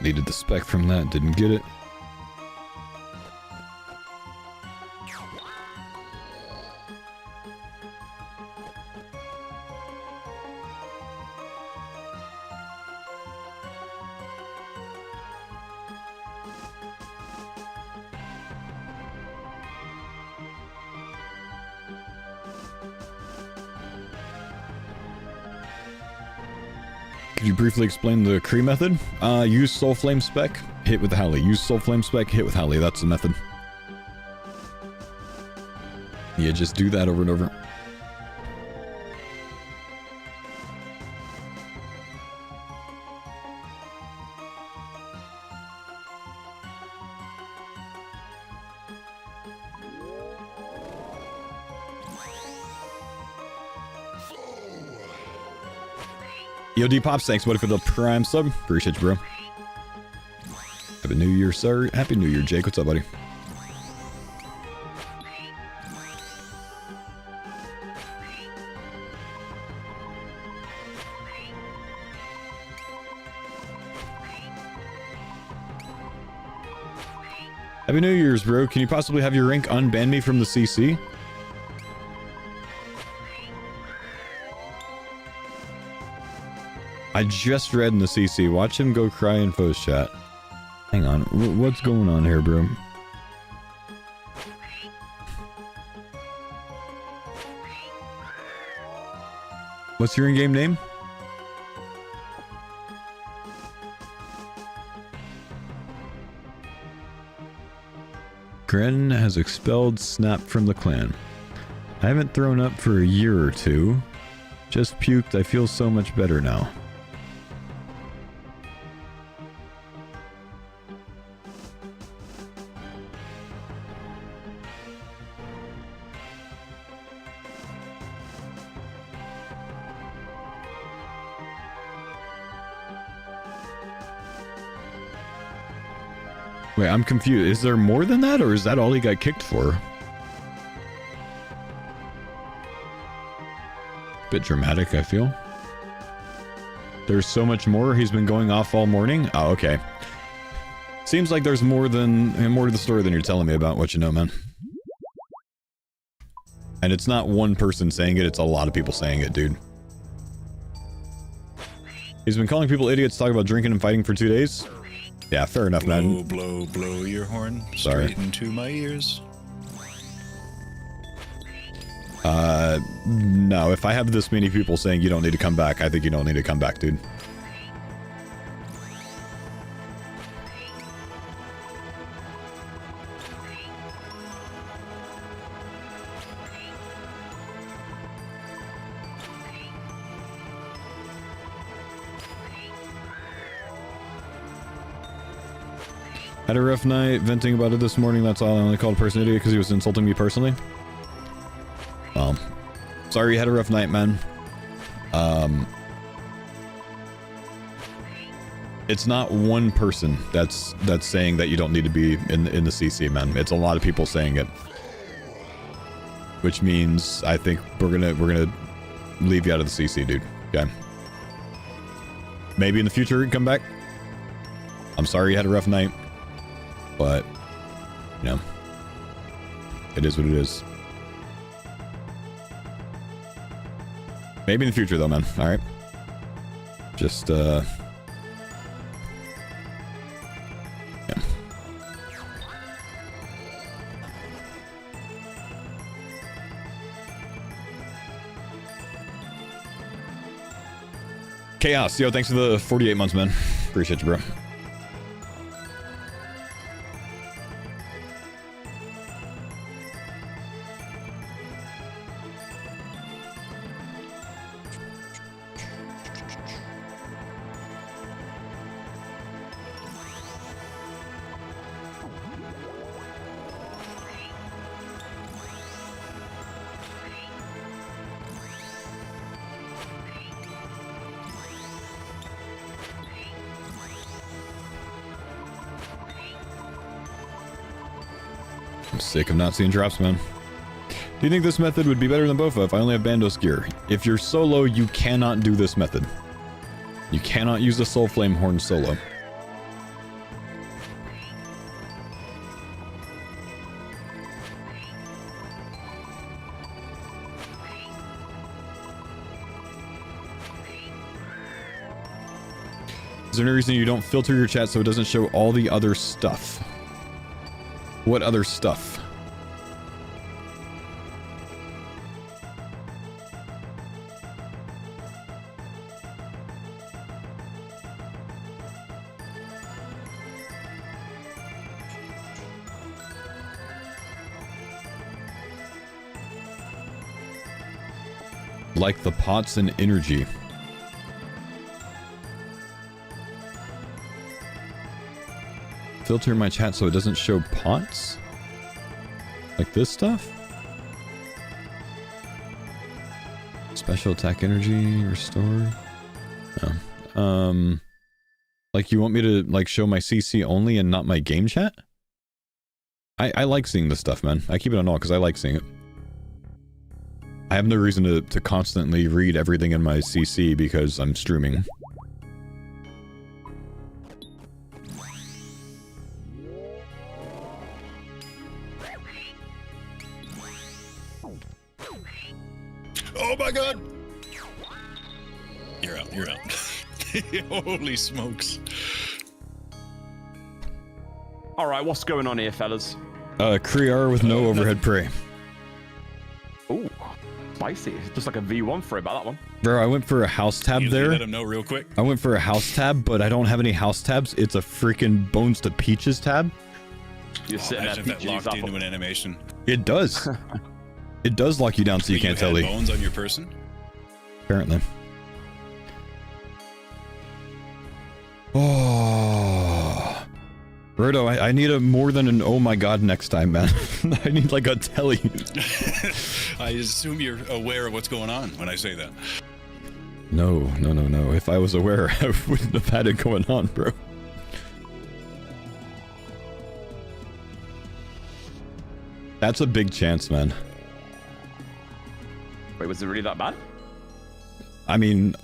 Speaker 1: Needed the spec from that, didn't get it. Could you briefly explain the Kree method? Use Soul Flame spec, hit with the Halley. Use Soul Flame spec, hit with Halley. That's the method. Yeah, just do that over and over. Yo, D-Pops, thanks, buddy, for the Prime sub. Appreciate you, bro. Happy New Year, sir. Happy New Year, Jake. What's up, buddy? Happy New Year's, bro. Can you possibly have your rank unban me from the CC? I just read in the CC. Watch him go cry in Faux chat. Hang on. What's going on here, bro? What's your in-game name? Gren has expelled Snap from the clan. I haven't thrown up for a year or two. Just puked. I feel so much better now. Wait, I'm confused. Is there more than that, or is that all he got kicked for? Bit dramatic, I feel. There's so much more. He's been going off all morning. Oh, okay. Seems like there's more to the story than you're telling me about. What you know, man. And it's not one person saying it. It's a lot of people saying it, dude. He's been calling people idiots, talking about drinking and fighting for 2 days. Yeah, fair enough, man.
Speaker 3: Blow, blow your horn.
Speaker 1: Sorry.
Speaker 3: Straight into my ears.
Speaker 1: No, if I have this many people saying you don't need to come back, I think you don't need to come back, dude. Had a rough night, venting about it this morning, that's all. I only called a person idiot because he was insulting me personally. Sorry you had a rough night, man. It's not one person that's saying that you don't need to be in the CC, man. It's a lot of people saying it. Which means I think we're gonna leave you out of the CC, dude. Okay. Maybe in the future you can come back. I'm sorry you had a rough night. But, you know, it is what it is. Maybe in the future, though, man. All right. Just, yeah. Chaos, yo, thanks for the 48 months, man. Appreciate you, bro. Sick of not seeing drops, man. Do you think this method would be better than Bofa if I only have Bandos gear? If you're solo, you cannot do this method. You cannot use the Soul Flame Horn solo. Is there any reason you don't filter your chat so it doesn't show all the other stuff? What other stuff? Like the pots and energy. Filter my chat so it doesn't show pots? Like this stuff? Special attack energy restore? No. Like you want me to like show my CC only and not my game chat? I like seeing this stuff, man. I keep it on all because I like seeing it. I have no reason to constantly read everything in my CC because I'm streaming.
Speaker 3: Oh my god! You're out. You're out. Holy smokes!
Speaker 2: All right, what's going on here, fellas?
Speaker 1: Kriar with no overhead prey.
Speaker 2: Ooh, spicy. Just like a V1 for about that one.
Speaker 1: Bro, I went for a house tab
Speaker 3: You
Speaker 1: there.
Speaker 3: let him know real quick.
Speaker 1: I went for a house tab, but I don't have any house tabs. It's a freaking Bones to Peaches tab.
Speaker 2: You're sitting there
Speaker 3: Imagine if that
Speaker 2: peaching
Speaker 3: locked
Speaker 2: yourself
Speaker 3: into
Speaker 2: up.
Speaker 3: an animation.
Speaker 1: It does. It does lock you down so you can't tell
Speaker 3: had
Speaker 1: me.
Speaker 3: bones on your person?
Speaker 1: Apparently. Oh. Roto, I need a more than an oh my god next time, man. I need like a telly.
Speaker 3: I assume you're aware of what's going on when I say that.
Speaker 1: No. If I was aware, I wouldn't have had it going on, bro. That's a big chance, man.
Speaker 2: Wait, was it really that bad?
Speaker 1: I mean,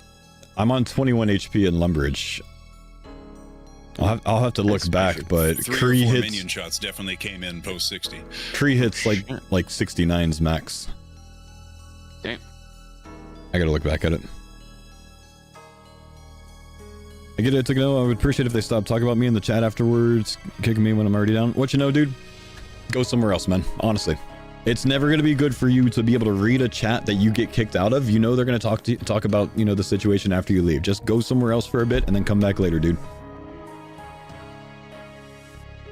Speaker 1: I'm on 21 HP in Lumbridge. I'll have to look back, but
Speaker 3: 3
Speaker 1: Kree
Speaker 3: or 4
Speaker 1: hits
Speaker 3: minion shots definitely came in post 60.
Speaker 1: Kree hits like 69's max.
Speaker 2: Damn.
Speaker 1: I gotta look back at it. I get it to know. I would appreciate if they stopped talking about me in the chat afterwards, kicking me when I'm already down. What you know, dude? Go somewhere else, man. Honestly, it's never gonna be good for you to be able to read a chat that you get kicked out of. You know they're gonna talk about the situation after you leave. Just go somewhere else for a bit and then come back later, dude.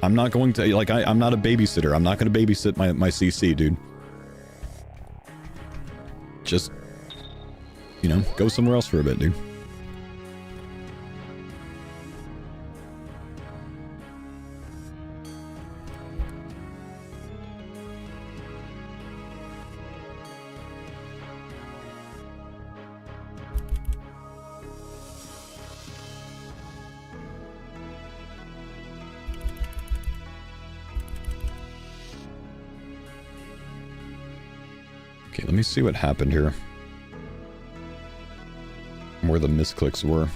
Speaker 1: I'm not going to I'm not a babysitter. I'm not gonna babysit my CC, dude. Just go somewhere else for a bit, dude. Okay, let me see what happened here. Where the misclicks were.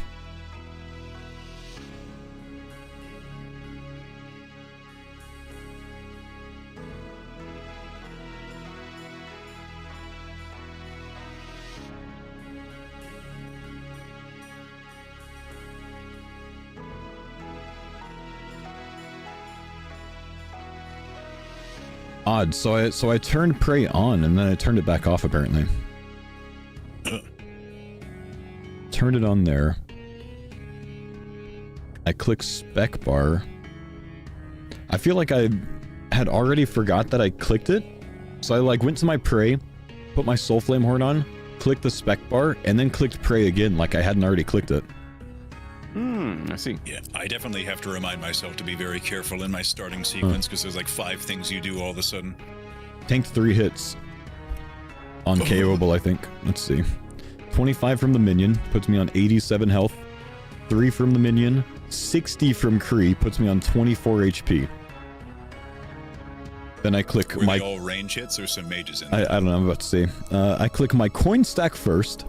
Speaker 1: Odd. So I turned prey on and then I turned it back off apparently. Turned it on there. I click spec bar. I feel like I had already forgot that I clicked it. So I went to my prey, put my soul flame horn on, clicked the spec bar, and then clicked prey again like I hadn't already clicked it.
Speaker 2: I see.
Speaker 3: Yeah, I definitely have to remind myself to be very careful in my starting sequence because there's 5 things you do all of a sudden.
Speaker 1: Tanked 3 hits. On KOable, I think. Let's see. 25 from the minion puts me on 87 health. 3 from the minion. 60 from Kree puts me on 24 HP. Then I click
Speaker 3: Were
Speaker 1: my...
Speaker 3: they all range hits or some mages in there?
Speaker 1: I don't know, I'm about to say. I click my coin stack first.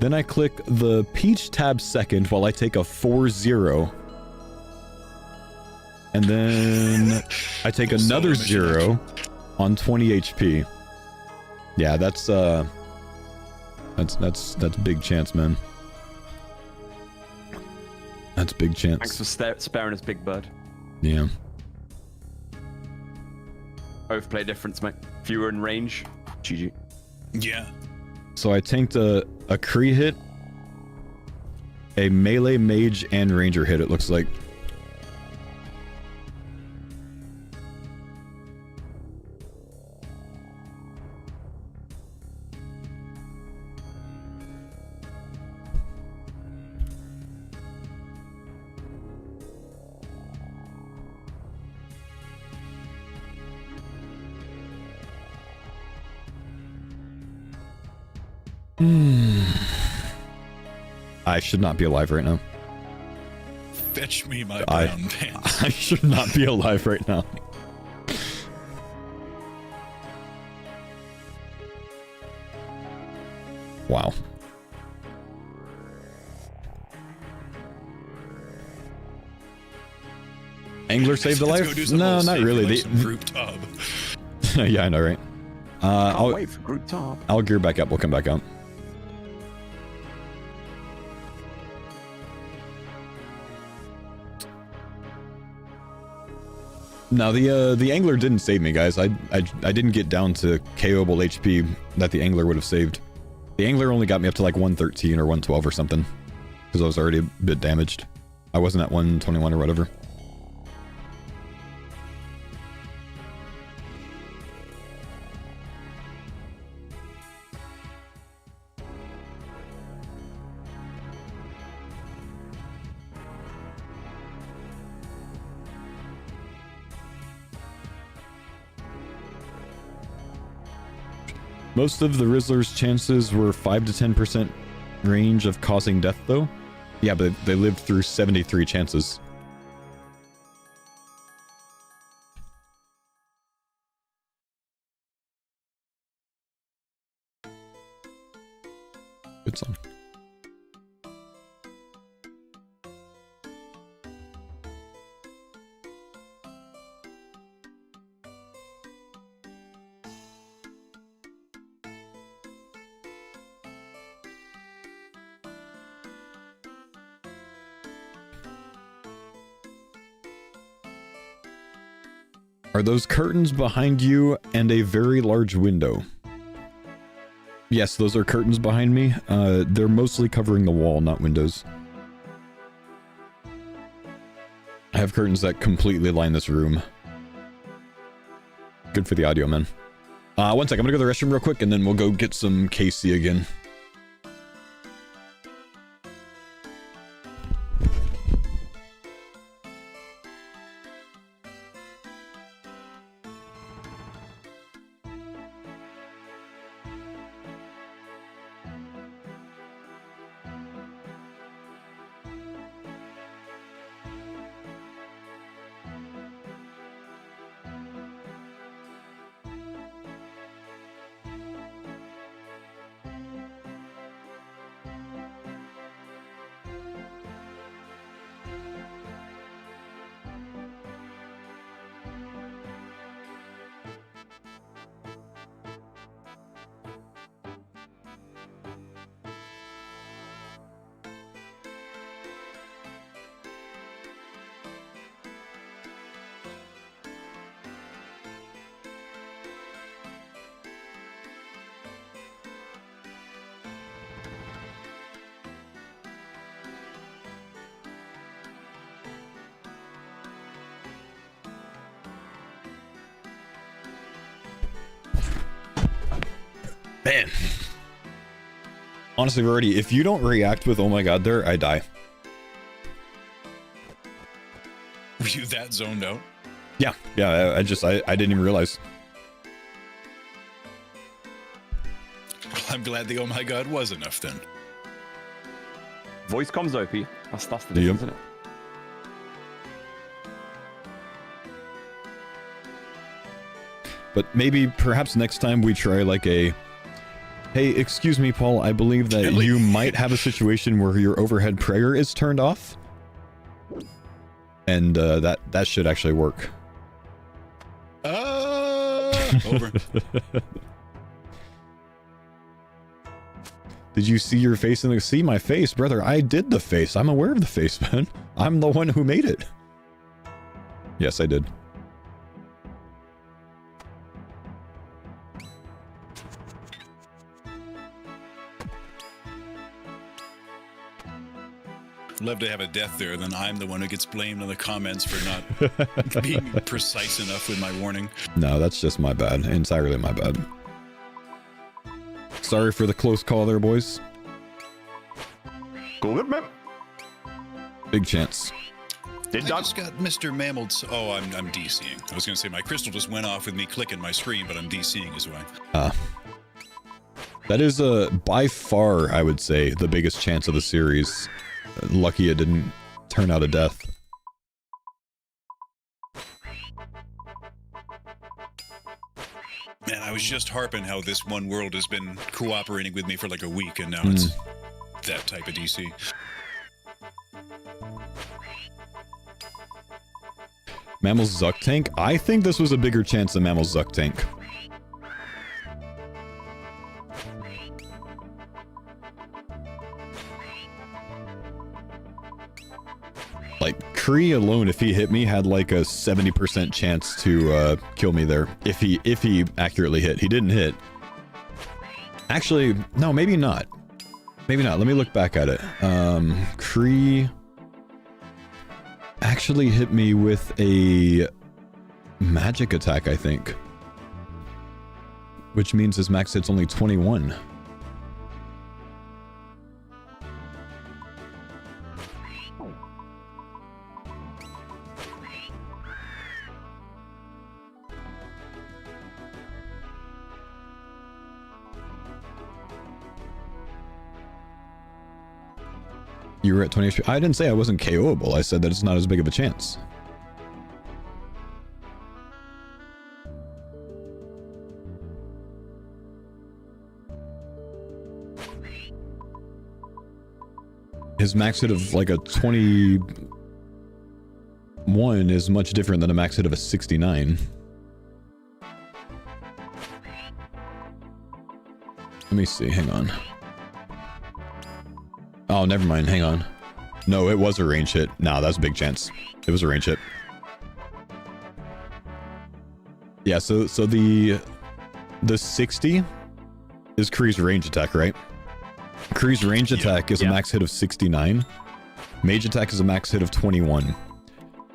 Speaker 1: Then I click the Peach tab second while I take a 4-0. And then I take
Speaker 3: Full
Speaker 1: another
Speaker 3: solo mission
Speaker 1: 0 on 20 HP. Yeah, that's big chance, man. That's big chance.
Speaker 2: Thanks for sparing us, Big Bird.
Speaker 1: Yeah.
Speaker 2: Both play difference, mate. If you were in range, GG.
Speaker 3: Yeah.
Speaker 1: So I tanked a Kree hit, a melee mage, and ranger hit, it looks like. I should not be alive right now.
Speaker 3: Fetch me my brown pants.
Speaker 1: I should not be alive right now. Wow. Angler saved a
Speaker 3: Let's go
Speaker 1: life?
Speaker 3: do some
Speaker 1: No,
Speaker 3: old
Speaker 1: not
Speaker 3: safety,
Speaker 1: really.
Speaker 3: like some group tub.
Speaker 1: Yeah, I know, right? I'll
Speaker 2: wait for group top.
Speaker 1: I'll gear back up. We'll come back out. Now the angler didn't save me, guys. I didn't get down to KO'able HP that the angler would have saved. The angler only got me up to like 113 or 112 or something, because I was already a bit damaged. I wasn't at 121 or whatever. Most of the Rizzler's chances were 5 to 10% range of causing death, though. Yeah, but they lived through 73 chances. Good song. Are those curtains behind you and a very large window? Yes, those are curtains behind me. They're mostly covering the wall, not windows. I have curtains that completely line this room. Good for the audio, man. One sec, I'm gonna go to the restroom real quick and then we'll go get some KC again. Man. Honestly, Verdi, if you don't react with "oh my god" there, I die.
Speaker 3: Were you that zoned out?
Speaker 1: Yeah, I didn't even realize.
Speaker 3: Well, I'm glad the "oh my god" was enough then.
Speaker 2: Voice comms OP. That's the difference, isn't it?
Speaker 1: But maybe, perhaps next time we try like a, hey, excuse me, Paul, I believe that you might have a situation where your overhead prayer is turned off. And that should actually work.
Speaker 3: Over.
Speaker 1: Did you see your face in the... See my face, brother? I did the face. I'm aware of the face, man. I'm the one who made it. Yes, I did.
Speaker 3: Love to have a death there, then I'm the one who gets blamed in the comments for not being precise enough with my warning.
Speaker 1: No, that's just my bad. Entirely my bad. Sorry for the close call there, boys.
Speaker 2: Good, man.
Speaker 1: Big chance.
Speaker 3: I just got Mr. Mammal's... Oh, I'm DCing. I was going to say my crystal just went off with me clicking my screen, but I'm DCing as well.
Speaker 1: That is by far, I would say, the biggest chance of the series. Lucky it didn't turn out a death.
Speaker 3: Man, I was just harping how this one world has been cooperating with me for like a week, and now it's that type of DC.
Speaker 1: Mammal's Zuck Tank? I think this was a bigger chance than Mammal's Zuck Tank. Like, Kree alone, if he hit me, had like a 70% chance to kill me there. If he accurately hit. He didn't hit. Actually, no, maybe not. Maybe not. Let me look back at it. Kree actually hit me with a magic attack, I think. Which means his max hit's only 21. You were at 20 HP. I didn't say I wasn't KO'able. I said that it's not as big of a chance. His max hit of like a 21 is much different than a max hit of a 69. Let me see. Hang on. Oh, never mind. Hang on. No, it was a range hit. Nah, that's a big chance. It was a range hit. Yeah, so the 60 is Kree's range attack, right? Kree's range attack is a max hit of 69. Mage attack is a max hit of 21.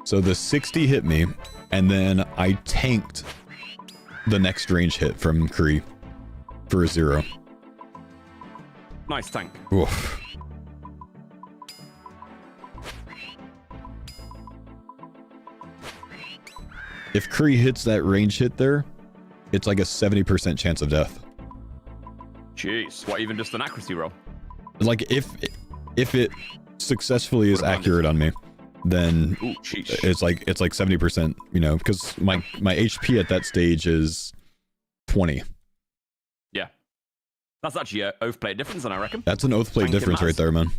Speaker 1: So the 60 hit me, and then I tanked the next range hit from Kree for a 0.
Speaker 2: Nice tank.
Speaker 1: Oof. If Kree hits that range hit there, it's like a 70% chance of death.
Speaker 2: Jeez, what, even just an accuracy roll?
Speaker 1: Like, if it successfully is accurate on me, then
Speaker 2: Ooh,
Speaker 1: it's like 70%, you know, because my HP at that stage is 20.
Speaker 2: Yeah. That's actually a oath plate difference, and I reckon.
Speaker 1: That's an oath plate
Speaker 2: Tank and
Speaker 1: difference right
Speaker 2: mass.
Speaker 1: there, man.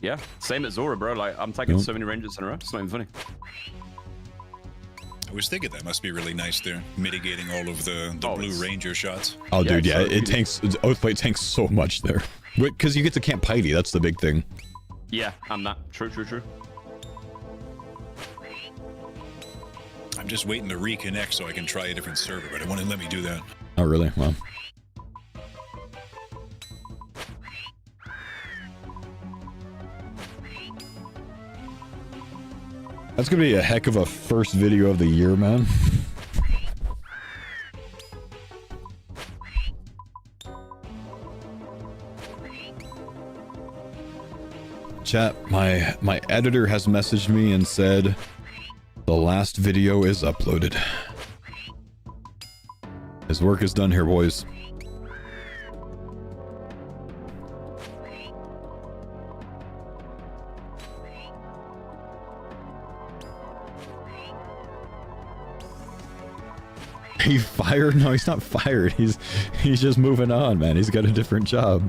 Speaker 2: Yeah, same as Zora, bro. Like, I'm taking so many ranges in a row. It's not even funny.
Speaker 3: I was thinking that must be really nice there, mitigating all of the Blue Ranger shots.
Speaker 1: Oh,
Speaker 2: Yeah,
Speaker 1: dude, yeah,
Speaker 2: so
Speaker 1: it tanks. Oath plate tanks so much there, because you get to Camp Piety. That's the big thing.
Speaker 2: Yeah, and that. True.
Speaker 3: I'm just waiting to reconnect so I can try a different server, but it won't let me do that.
Speaker 1: Oh, really? Wow. That's gonna be a heck of a first video of the year, man. Chat, my editor has messaged me and said the last video is uploaded. His work is done here, boys. He fired? No, he's not fired. He's just moving on, man. He's got a different job.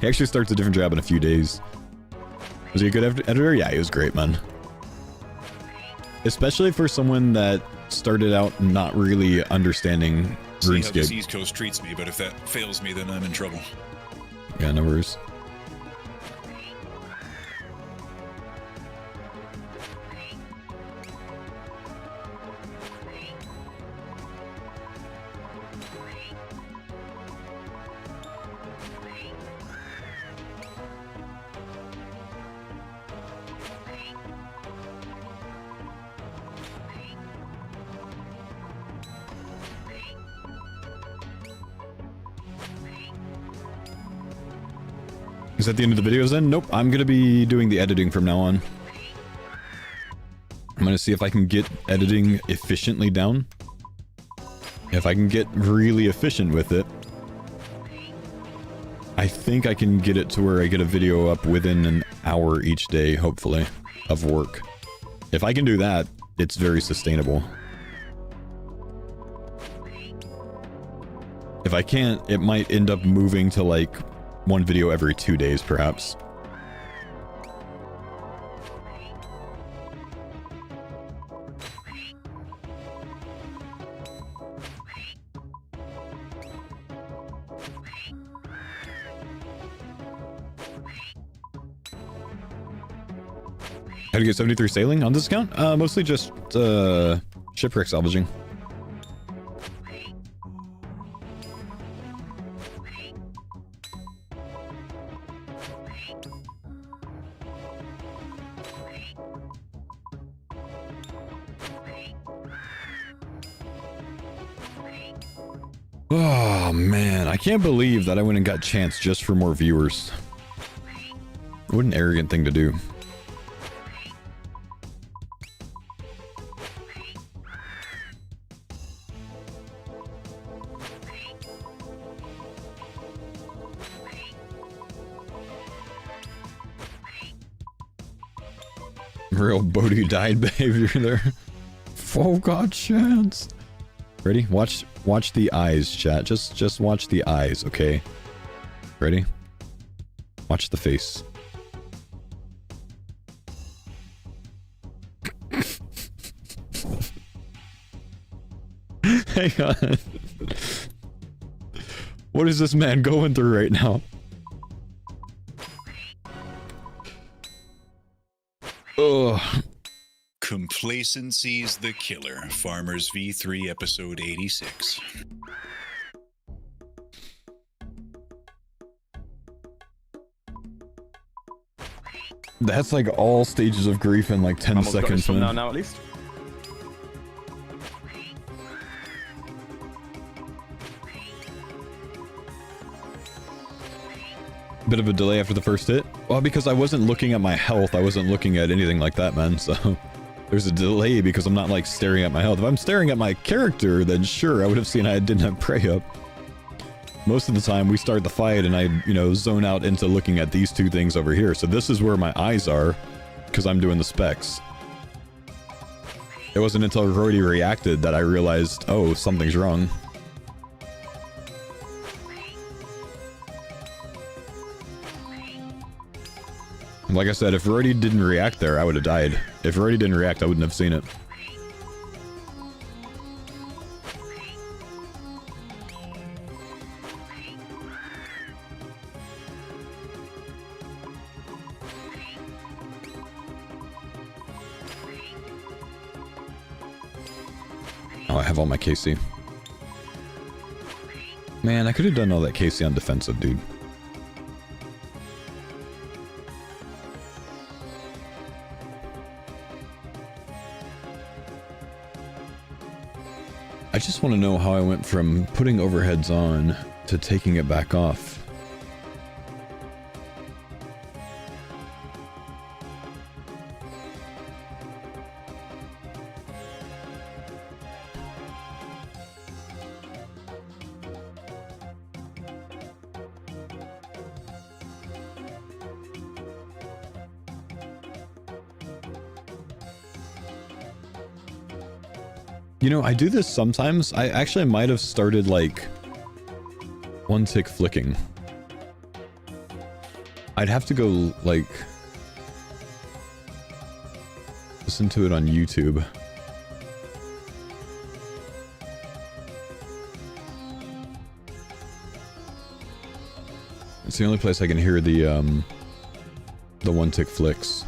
Speaker 1: He actually starts a different job in a few days. Was he a good editor? Yeah, he was great, man. Especially for someone that started out not really understanding
Speaker 3: See how this
Speaker 1: RuneScape.
Speaker 3: East Coast treats me, but if that fails me, then I'm in trouble.
Speaker 1: Yeah, no worries. Is that the end of the videos then? Nope, I'm gonna be doing the editing from now on. I'm gonna see if I can get editing efficiently down. If I can get really efficient with it, I think I can get it to where I get a video up within an hour each day, hopefully, of work. If I can do that, it's very sustainable. If I can't, it might end up moving to like one video every 2 days, perhaps. How to get 73 sailing on this account? Mostly just shipwreck salvaging. Oh man, I can't believe that I went and got chance just for more viewers. What an arrogant thing to do. Real Bodhi died behavior there. Faux got chance. Ready? Watch the eyes, chat. Just watch the eyes, okay? Ready? Watch the face. Hang on. What is this man going through right now? Ugh.
Speaker 3: Complacency's the killer. Farmers V3 episode 86.
Speaker 1: That's like all stages of grief in like 10
Speaker 2: Almost got
Speaker 1: seconds,
Speaker 2: this from
Speaker 1: man.
Speaker 2: now at least.
Speaker 1: Bit of a delay after the first hit. Well, because I wasn't looking at my health, I wasn't looking at anything like that, man, so... There's a delay because I'm not, like, staring at my health. If I'm staring at my character, then sure, I would have seen I didn't have prey up. Most of the time, we start the fight and I, you know, zone out into looking at these two things over here. So this is where my eyes are, because I'm doing the specs. It wasn't until Rody reacted that I realized, oh, something's wrong. Like I said, if Rody didn't react there, I would have died. If Rody didn't react, I wouldn't have seen it. Oh, I have all my KC. Man, I could have done all that KC on defensive, dude. I just want to know how I went from putting overheads on to taking it back off. You know, I do this sometimes. I actually might have started, like, one tick flicking. I'd have to go, like, listen to it on YouTube. It's the only place I can hear the one tick flicks.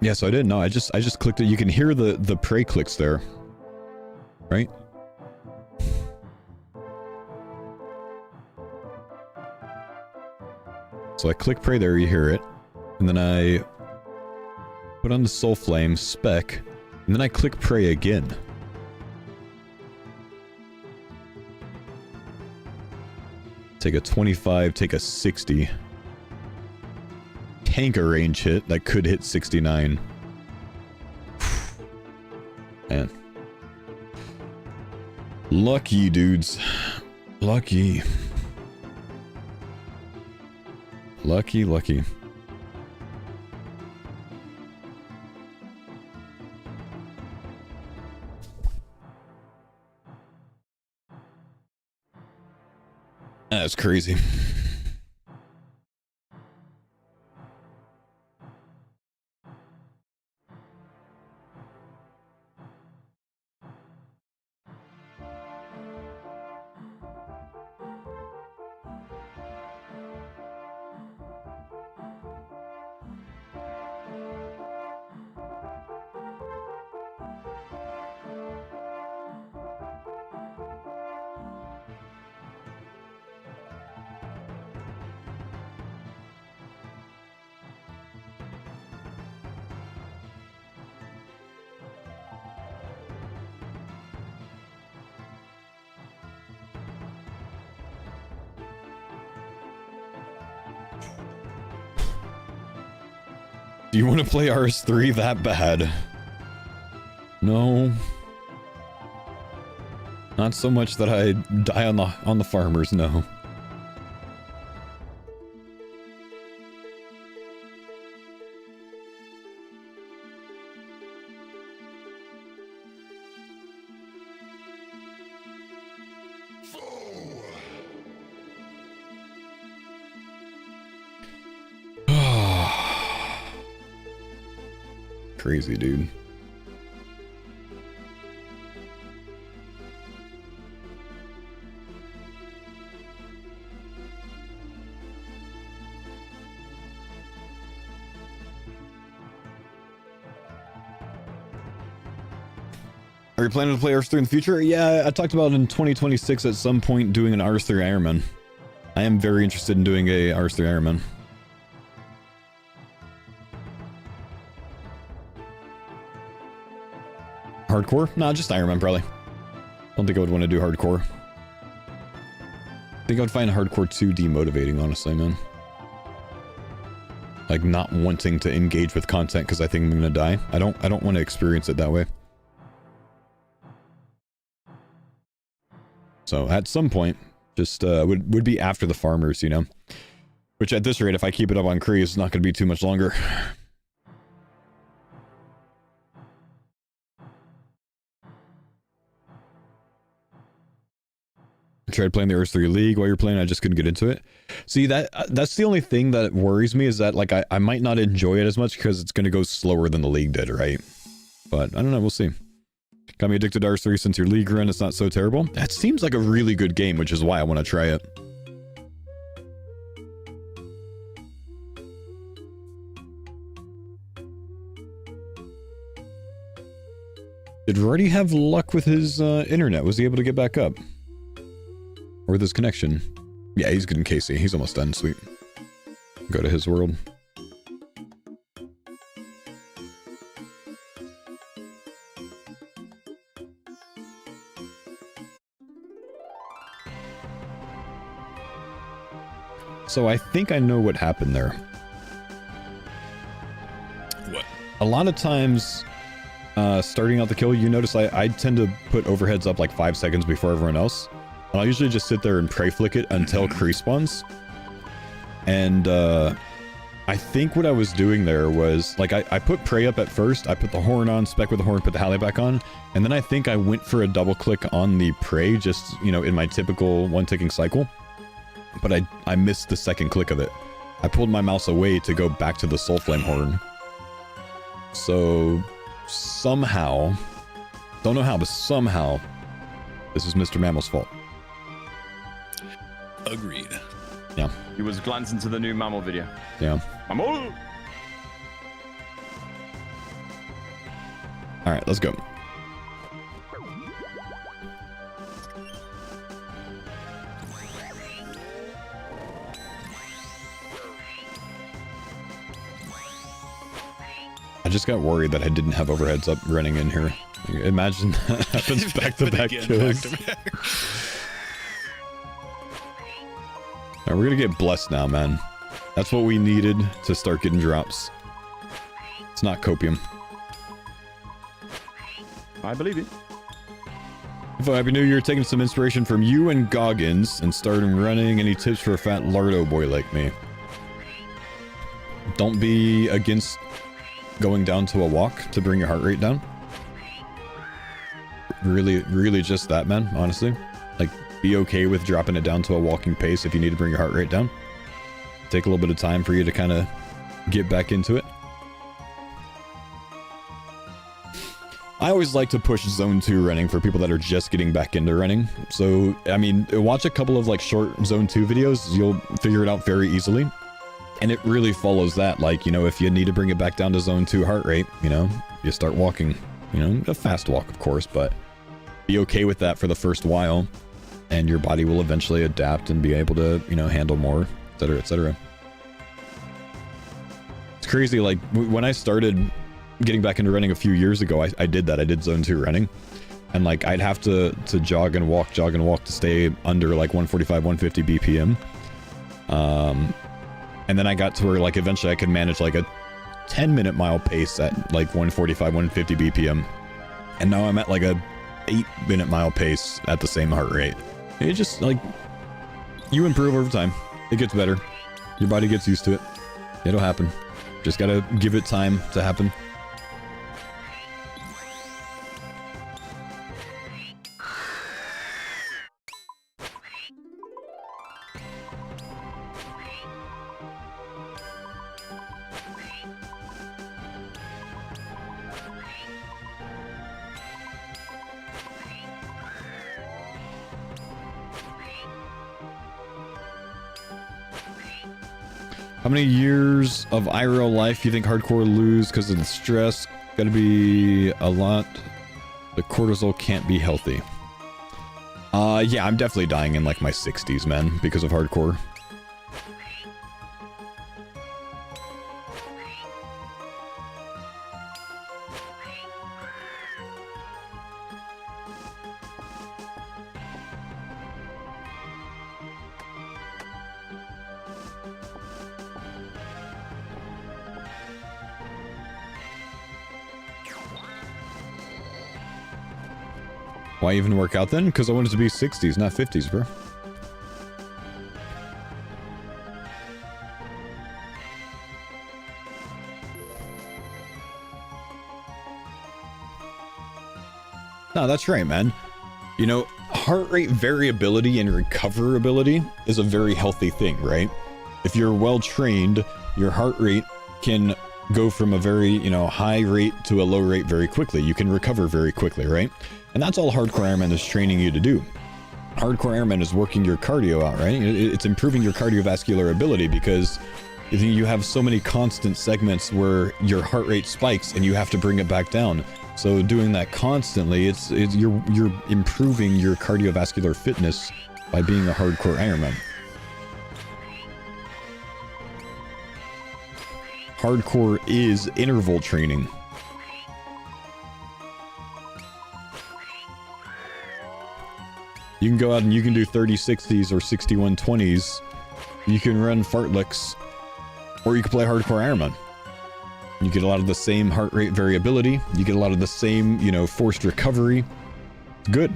Speaker 1: Yeah, so I didn't know. I just clicked it. You can hear the prey clicks there, right? So I click prey there, you hear it, and then I put on the soul flame spec, and then I click prey again. Take a 25, take a 60. Tank a range hit that could hit 69. Man. Lucky, dudes. Lucky. Lucky, lucky. That's crazy. Do you want to play RS3 that bad? No. Not so much that I die on the farmers, no. Crazy, dude. Are you planning to play RS3 in the future? Yeah, I talked about in 2026 at some point doing an RS3 Ironman. I am very interested in doing a RS3 Ironman. Hardcore? Nah, just Ironman, probably. Don't think I would want to do hardcore. I think I would find hardcore too demotivating, honestly, man. Like, not wanting to engage with content because I think I'm gonna die. I don't want to experience it that way. So, at some point, just, would be after the farmers, you know? Which, at this rate, if I keep it up on Kree, it's not gonna be too much longer. I tried playing the RS3 League while you're playing, I just couldn't get into it. See, that's the only thing that worries me, is that, like, I might not enjoy it as much because it's gonna go slower than the League did, right? But, I don't know, we'll see. Got me addicted to RS3 since your League run, it's not so terrible. That seems like a really good game, which is why I want to try it. Did Ruddy have luck with his internet? Was he able to get back up? Or with his connection? Yeah, he's good in Casey. He's almost done. Sweet. Go to his world. So I think I know what happened there.
Speaker 3: What?
Speaker 1: A lot of times, starting out the kill, you notice I tend to put overheads up like 5 seconds before everyone else. And I'll usually just sit there and pray flick it until Kree spawns. And I think what I was doing there was, like, I put prey up at first, I put the horn on, spec with the horn, put the Halle back on, and then I think I went for a double click on the prey, just, you know, in my typical one ticking cycle. But I missed the second click of it. I pulled my mouse away to go back to the Soul Flame horn. So, somehow, don't know how, but somehow, this is Mr. Mammal's fault.
Speaker 3: Agreed.
Speaker 1: Yeah.
Speaker 2: He was glancing to the new Mammal video.
Speaker 1: Yeah.
Speaker 2: Mammal!
Speaker 1: Alright, let's go. I just got worried that I didn't have overheads up running in here. Imagine that happens back-to-back kills. Alright, we're gonna get blessed now, man. That's what we needed to start getting drops. It's not copium.
Speaker 2: I believe you.
Speaker 1: Happy New Year, taking some inspiration from you and Goggins and starting running. Any tips for a fat lardo boy like me? don't be against going down to a walk to bring your heart rate down. Really just that, man, honestly. Like, be okay with dropping it down to a walking pace if you need to bring your heart rate down. Take a little bit of time for you to kind of get back into it. I always like to push zone 2 running for people that are just getting back into running. So, I mean, watch a couple of like short zone 2 videos, you'll figure it out very easily. And it really follows that. Like, you know, if you need to bring it back down to zone 2 heart rate, you know, you start walking, you know, a fast walk, of course, but be okay with that for the first while. And your body will eventually adapt and be able to, you know, handle more, etc., etc. It's crazy. Like, when I started getting back into running a few years ago, I did that. I did zone 2 running, and like I'd have to jog and walk to stay under like 145, 150 BPM. And then I got to where like eventually I could manage like a 10-minute mile pace at like 145, 150 BPM. And now I'm at like a 8-minute mile pace at the same heart rate. It just like, you improve over time. It gets better. Your body gets used to it. It'll happen. Just gotta give it time to happen. How many years of IRL life do you think hardcore lose because of the stress? Gotta be a lot. The cortisol can't be healthy. Yeah, I'm definitely dying in like my 60s, man, because of hardcore. Why even work out then? Because I wanted to be 60s, not 50s, bro. No, that's right, man. You know, heart rate variability and recoverability is a very healthy thing, right? If you're well trained, your heart rate can go from a very, you know, high rate to a low rate very quickly. You can recover very quickly, right? And that's all Hardcore Ironman is training you to do. Hardcore Ironman is working your cardio out, right? It's improving your cardiovascular ability because you have so many constant segments where your heart rate spikes and you have to bring it back down. So doing that constantly, you're improving your cardiovascular fitness by being a Hardcore Ironman. Hardcore is interval training. You can go out and you can do 30-60s or 61-20s. You can run fartleks, or you can play Hardcore Ironman. You get a lot of the same heart rate variability. You get a lot of the same, you know, forced recovery. It's good.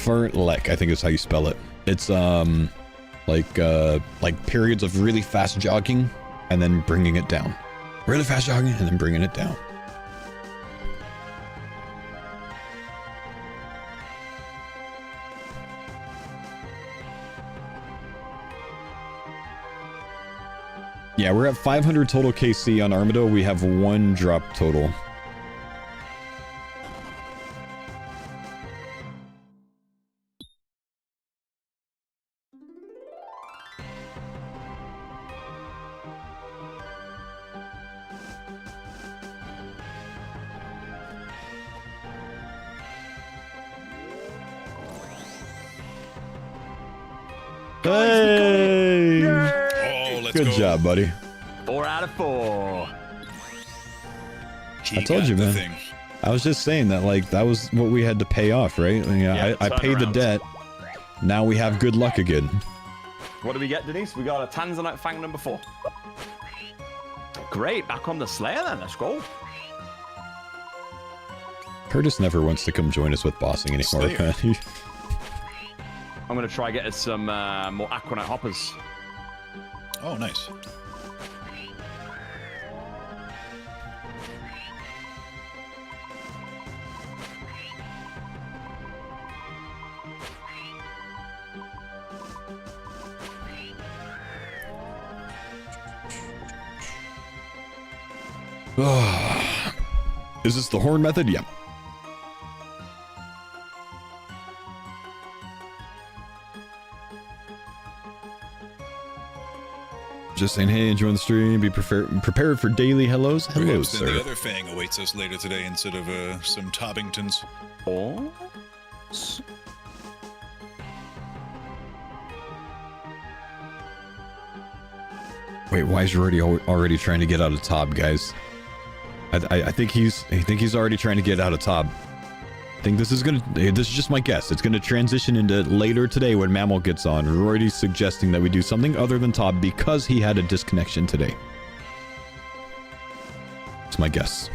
Speaker 1: Fartlek, I think is how you spell it. It's like periods of really fast jogging and then bringing it down. Really fast jogging and then bringing it down. Yeah, we're at 500 total KC on Armadyl. We have 1 drop total. Hey!
Speaker 3: Oh, let's
Speaker 1: Good
Speaker 3: go.
Speaker 1: job, buddy.
Speaker 2: 4 out of 4.
Speaker 3: He
Speaker 1: I told
Speaker 3: got
Speaker 1: you,
Speaker 3: the
Speaker 1: man.
Speaker 3: thing.
Speaker 1: I was just saying that, like, that was what we had to pay off, right? I mean,
Speaker 2: Yeah,
Speaker 1: I paid the
Speaker 2: turnaround.
Speaker 1: debt. Now we have good luck again.
Speaker 2: What do we get, Denise? We got a Tanzanite Fang number 4. Great, back on the Slayer then. Let's go.
Speaker 1: Curtis never wants to come join us with bossing anymore.
Speaker 2: I'm going to try getting some more Aquanite hoppers.
Speaker 3: Oh, nice.
Speaker 1: Is this the horn method? Yeah. Just saying, hey, enjoying the stream. Be prepared for daily hellos. Hello,
Speaker 3: Perhaps
Speaker 1: sir.
Speaker 3: then the other Fang awaits us later today instead of some Tobbingtons.
Speaker 2: Oh.
Speaker 1: Wait, why is he already trying to get out of Tob, guys? I think he's already trying to get out of Tob. I think this is just my guess. It's gonna transition into later today when Mammal gets on. Roydy's suggesting that we do something other than Tob because he had a disconnection today. It's my guess.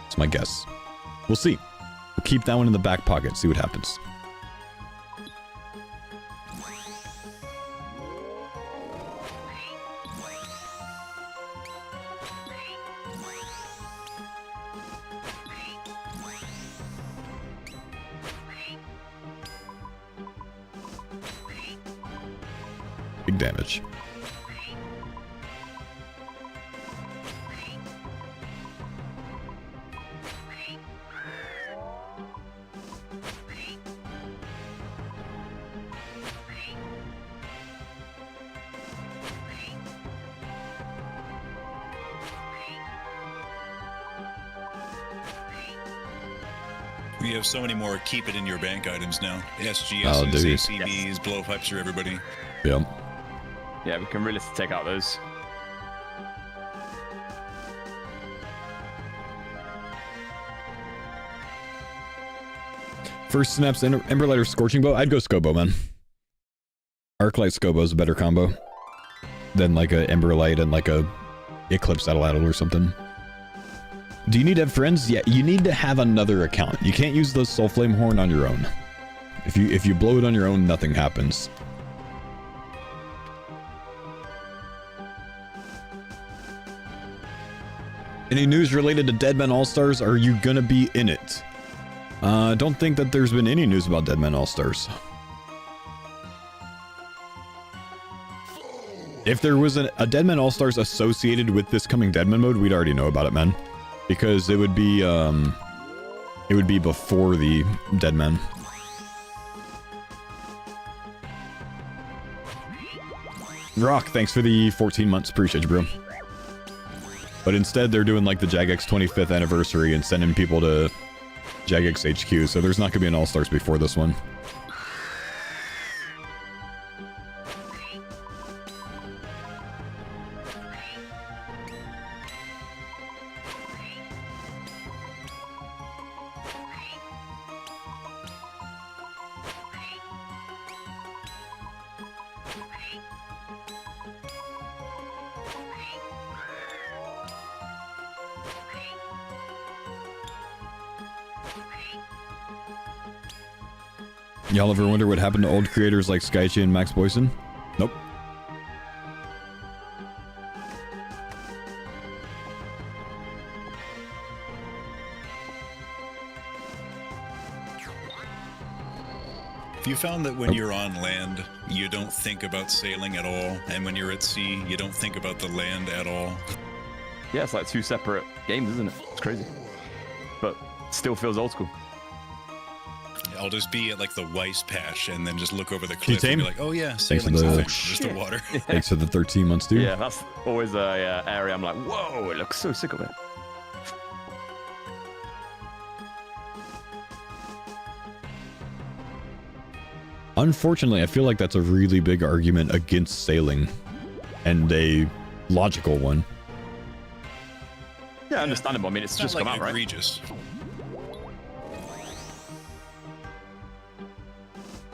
Speaker 1: It's my guess. We'll see. We'll keep that one in the back pocket, see what happens. Big damage.
Speaker 3: We have so many more keep it in your bank items now. SGSs,
Speaker 1: Oh, dude.
Speaker 3: ACBs, blowpipes for everybody.
Speaker 1: Yeah.
Speaker 2: Yeah, we can really take out those.
Speaker 1: First snaps, Emberlight or Scorching Bow? I'd go Scobo, man. Arclight Scobo is a better combo than like a Emberlight and like a Eclipse Atlatl or something. Do you need to have friends? Yeah, you need to have another account. You can't use the Soulflame Horn on your own. If you blow it on your own, nothing happens. Any news related to Deadman All-Stars? Are you gonna be in it? Don't think that there's been any news about Deadman All-Stars. If there was a Deadman All-Stars associated with this coming Deadman mode, we'd already know about it, man. Because it would be before the Deadman. Rock, thanks for the 14 months. Appreciate you, bro. But instead, they're doing like the Jagex 25th anniversary and sending people to Jagex HQ, so there's not going to be an All-Stars before this one. Y'all ever wonder what happened to old creators like Skychi and Max Boyson? Nope.
Speaker 3: Have you found that when you're on land, you don't think about sailing at all, and when you're at sea, you don't think about the land at all?
Speaker 2: Yeah, it's like 2 separate games, isn't it? It's crazy. But still feels old school.
Speaker 3: I'll just be at like the Weiss patch and then just look over the cliff
Speaker 1: tame?
Speaker 3: and be like, oh yeah,
Speaker 1: Thanks for
Speaker 3: sailing's
Speaker 1: the-
Speaker 3: the thing. Just the water.
Speaker 1: Thanks for the 13 months, dude.
Speaker 2: Yeah, that's always a area I'm like, whoa, it looks so sick of it.
Speaker 1: Unfortunately, I feel like that's a really big argument against sailing. And a logical one.
Speaker 2: Yeah, understandable. I mean, it's
Speaker 3: It's not
Speaker 2: just
Speaker 3: like
Speaker 2: come out, right?
Speaker 3: egregious.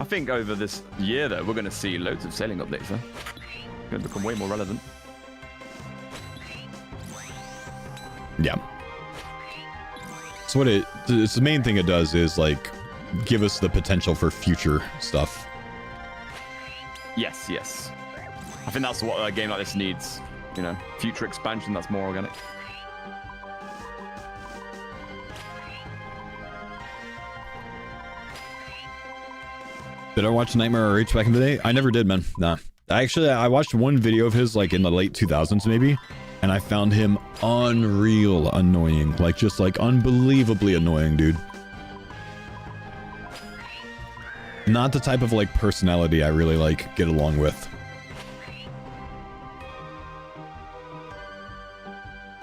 Speaker 2: I think over this year, though, we're going to see loads of sailing updates, though. Going to become way more relevant.
Speaker 1: Yeah. So what it's the main thing it does is like give us the potential for future stuff.
Speaker 2: Yes, yes. I think that's what a game like this needs. You know, future expansion that's more organic.
Speaker 1: Did I watch Nightmare RH back in the day? I never did, man. Nah. Actually, I watched one video of his like in the late 2000s maybe, and I found him unreal annoying. Like just like unbelievably annoying, dude. Not the type of like personality I really like get along with.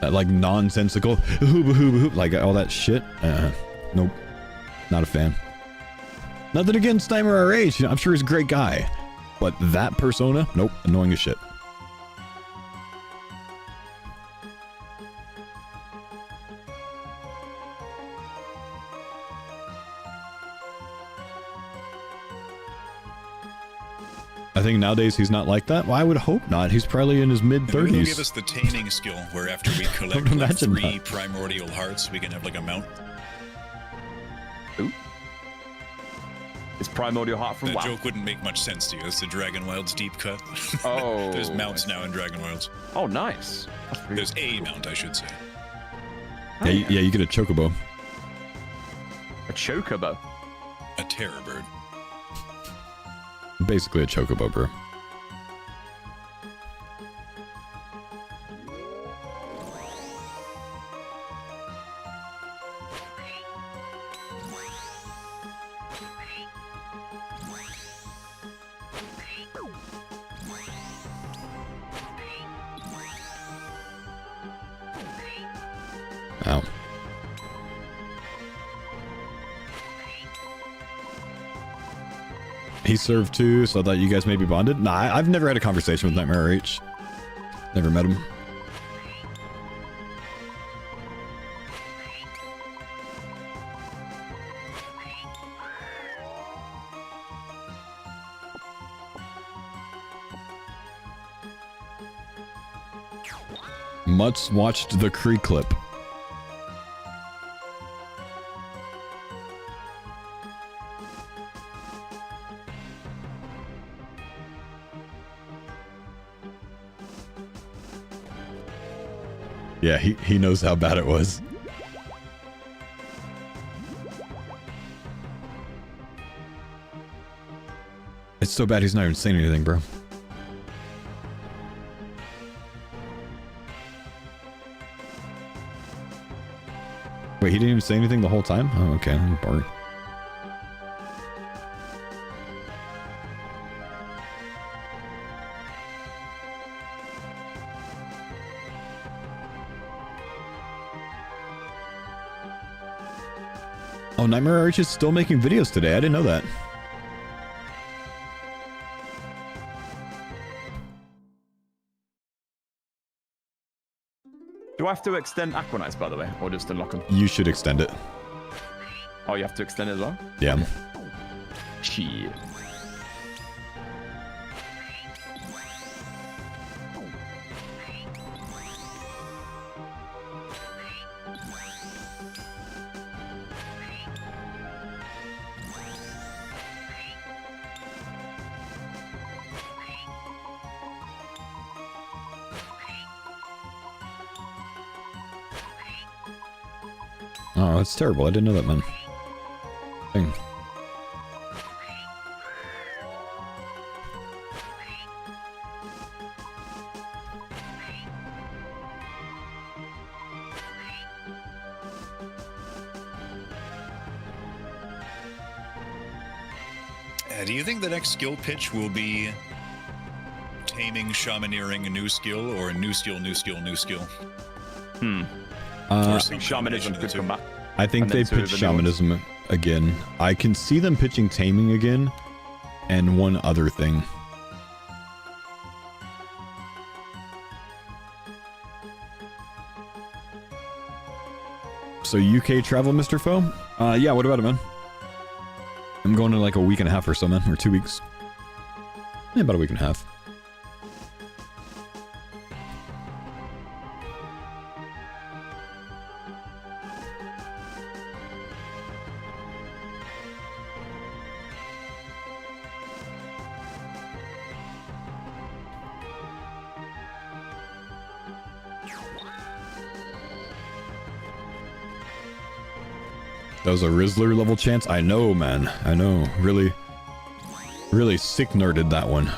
Speaker 1: That like nonsensical like all that shit. Nope. Not a fan. Nothing against Nightmare RH. I'm sure he's a great guy. But that persona, nope, annoying as shit. I think nowadays he's not like that. Well, I would hope not. He's probably in his mid-30s.
Speaker 3: Maybe he'll give us the taming skill, where after we collect like 3 primordial hearts, we can have like a mount.
Speaker 2: Ooh. Is primordial heart from
Speaker 3: That
Speaker 2: WoW?
Speaker 3: joke wouldn't make much sense to you. It's the Dragon Wilds deep cut.
Speaker 2: Oh.
Speaker 3: There's mounts now in Dragon Wilds.
Speaker 2: Oh, nice.
Speaker 3: There's a mount, I should say.
Speaker 1: Yeah, yeah, you get a chocobo.
Speaker 2: A chocobo.
Speaker 3: A terror bird.
Speaker 1: Basically a chocobo, bro. Ow. He served too, so I thought you guys maybe bonded. Nah, I've never had a conversation with Nightmare RH. Never met him. Mutz watched the Cree clip. Yeah, he knows how bad it was. It's so bad he's not even saying anything, bro. Wait, he didn't even say anything the whole time? Oh, okay. I'm bored. Oh, Nightmare RH is still making videos today. I didn't know that.
Speaker 2: Do I have to extend Aquanites, by the way, or just unlock them?
Speaker 1: You should extend it.
Speaker 2: Oh, you have to extend it as well?
Speaker 1: Yeah.
Speaker 2: Shit.
Speaker 1: Oh, that's terrible. I didn't know that, man. Dang.
Speaker 3: Do you think the next skill pitch will be taming, shamaneering a new skill, or a new skill, new skill, new skill?
Speaker 2: I think shamanism could come back.
Speaker 1: I think they pitch shamanism again. I can see them pitching taming again, and one other thing. So UK travel, Mr. Faux? Yeah, what about it, man? I'm going in like a week and a half or so, man, or 2 weeks. Yeah, about a week and a half. That was a Rizzler level chance? I know, man. I know. Really, really sick nerded that one.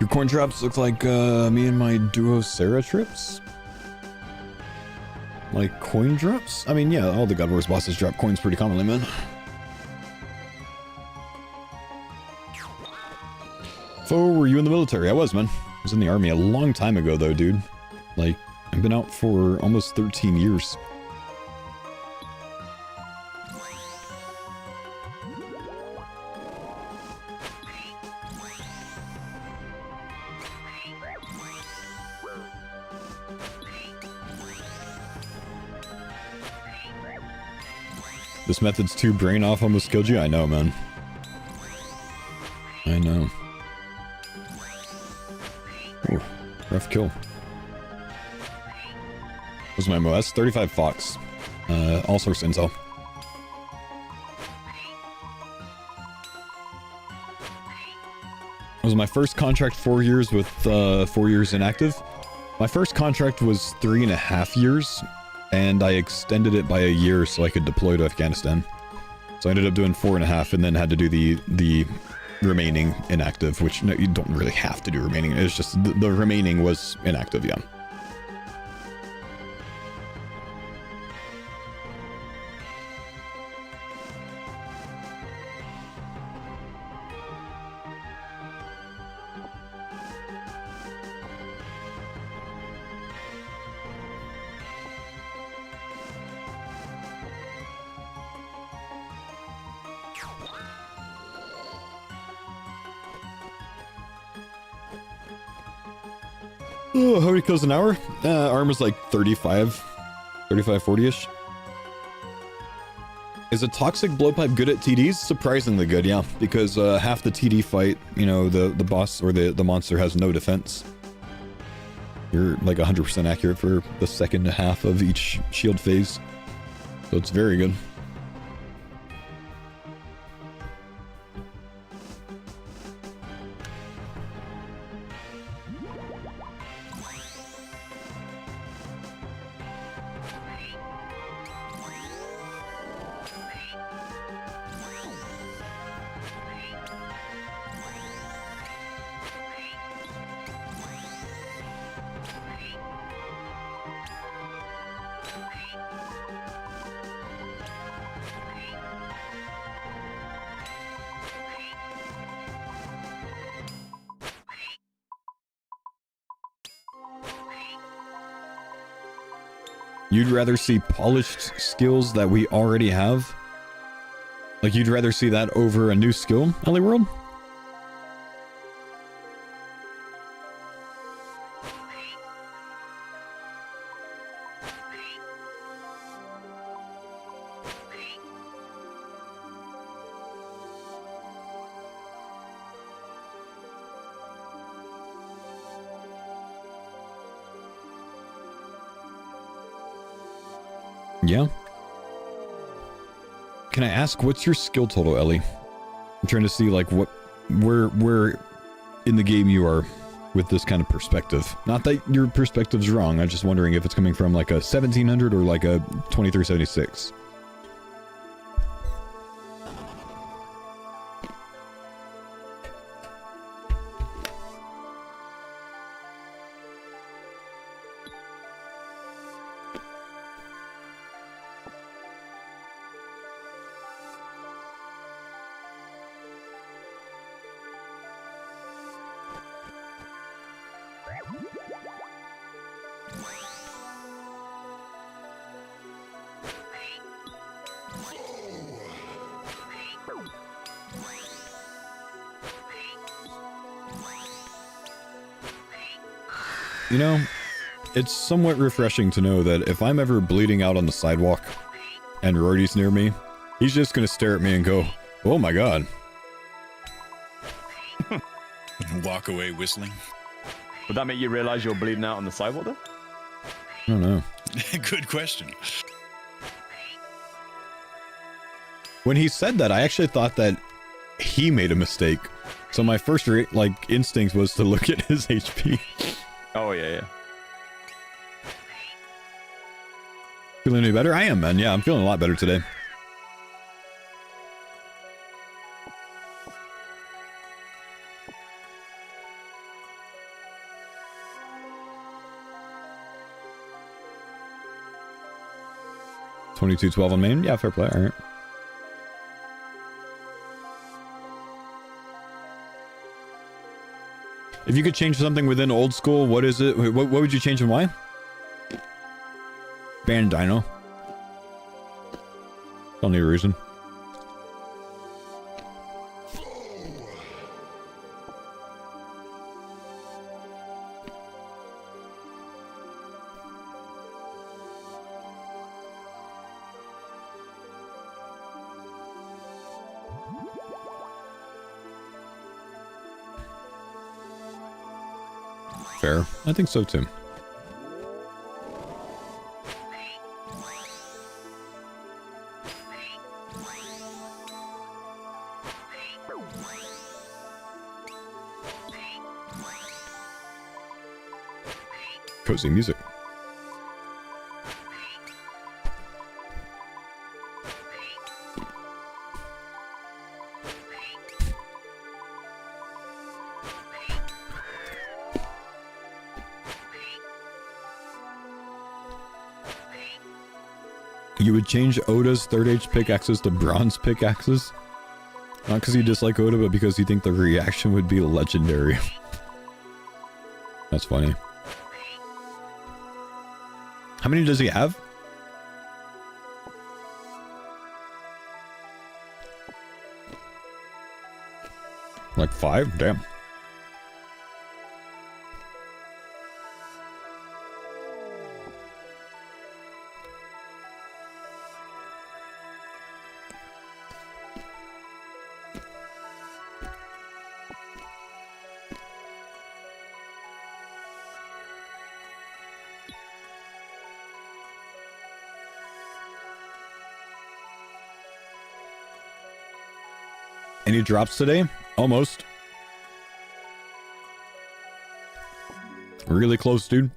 Speaker 1: Your coin drops look like me and my duo Sarah trips. Like coin drops? I mean, yeah, all the God Wars bosses drop coins pretty commonly, man. Faux, were you in the military? I was, man. I was in the army a long time ago, though, dude. Like, I've been out for almost 13 years. This method's too brain off, almost killed you? I know, man. I know. Ooh, rough kill. What was my MOS? 35 Fox. All source intel. It was my first contract 4 years with 4 years inactive. My first contract was 3.5 years. And I extended it by a year so I could deploy to Afghanistan. So I ended up doing 4.5 and then had to do the remaining inactive, which no, you don't really have to do remaining. It's just the remaining was inactive, yeah. Oh, how many kills an hour? Armor's like 35, 40-ish. Is a toxic blowpipe good at TDs? Surprisingly good, yeah. Because half the TD fight, you know, the boss or the monster has no defense. You're like 100% accurate for the second half of each shield phase. So it's very good. You'd rather see polished skills that we already have? Like, you'd rather see that over a new skill, LA World? Yeah. Can I ask, what's your skill total, Ellie? I'm trying to see, like, where in the game you are with this kind of perspective. Not that your perspective's wrong, I'm just wondering if it's coming from, like, a 1700 or, like, a 2376. You know, it's somewhat refreshing to know that if I'm ever bleeding out on the sidewalk and Rory's near me, he's just gonna stare at me and go, "Oh my god."
Speaker 3: Walk away whistling.
Speaker 2: Would that make you realize you're bleeding out on the sidewalk though?
Speaker 1: I don't know.
Speaker 3: Good question.
Speaker 1: When he said that, I actually thought that he made a mistake. So my first instinct was to look at his HP.
Speaker 2: Oh, yeah.
Speaker 1: Feeling any better? I am, man. Yeah, I'm feeling a lot better today. $22.12 on main? Yeah, fair play. All right. If you could change something within old school, what is it? What would you change and why? Ban Dino. Don't need a reason. Fair. I think so too. Cozy music. You would change Oda's 3rd age pickaxes to bronze pickaxes? Not because you dislike Oda, but because you think the reaction would be legendary. That's funny. How many does he have? Like 5? Damn. Any drops today? Almost. Really close, dude.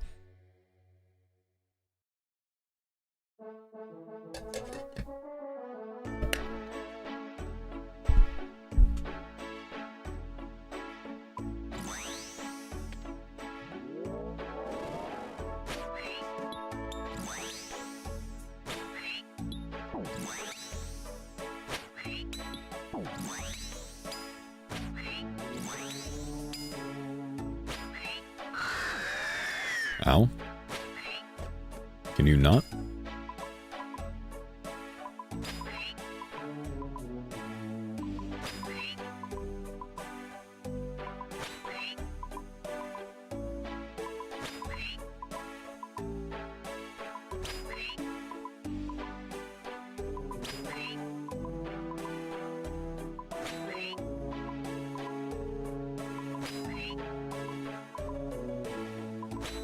Speaker 1: Ow. Can you not?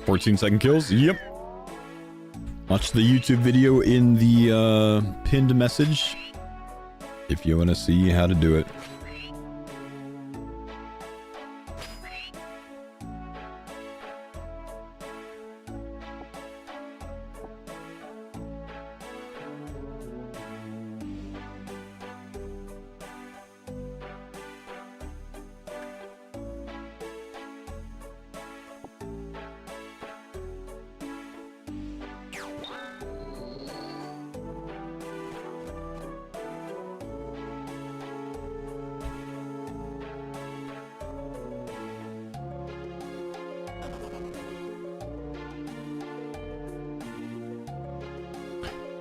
Speaker 1: $14-second kills? Yep. Watch the YouTube video in the pinned message if you want to see how to do it.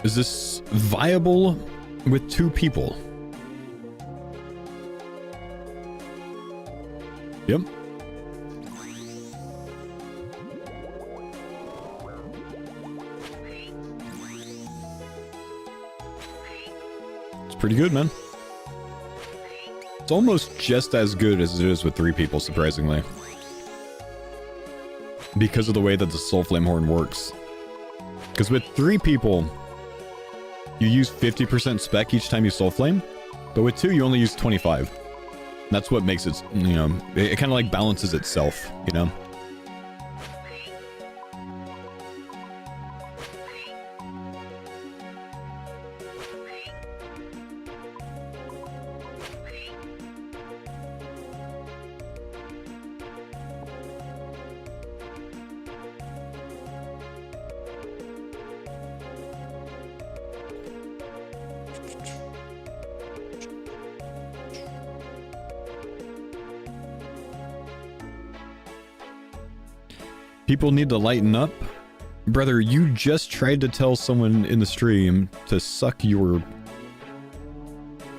Speaker 1: Is this viable with 2 people? Yep. It's pretty good, man. It's almost just as good as it is with 3 people, surprisingly. Because of the way that the Soul Flame Horn works. Because with 3 people, you use 50% spec each time you Soul Flame, but with 2, you only use 25. That's what makes it, you know, it kind of like balances itself, you know? People need to lighten up. Brother, you just tried to tell someone in the stream to suck your...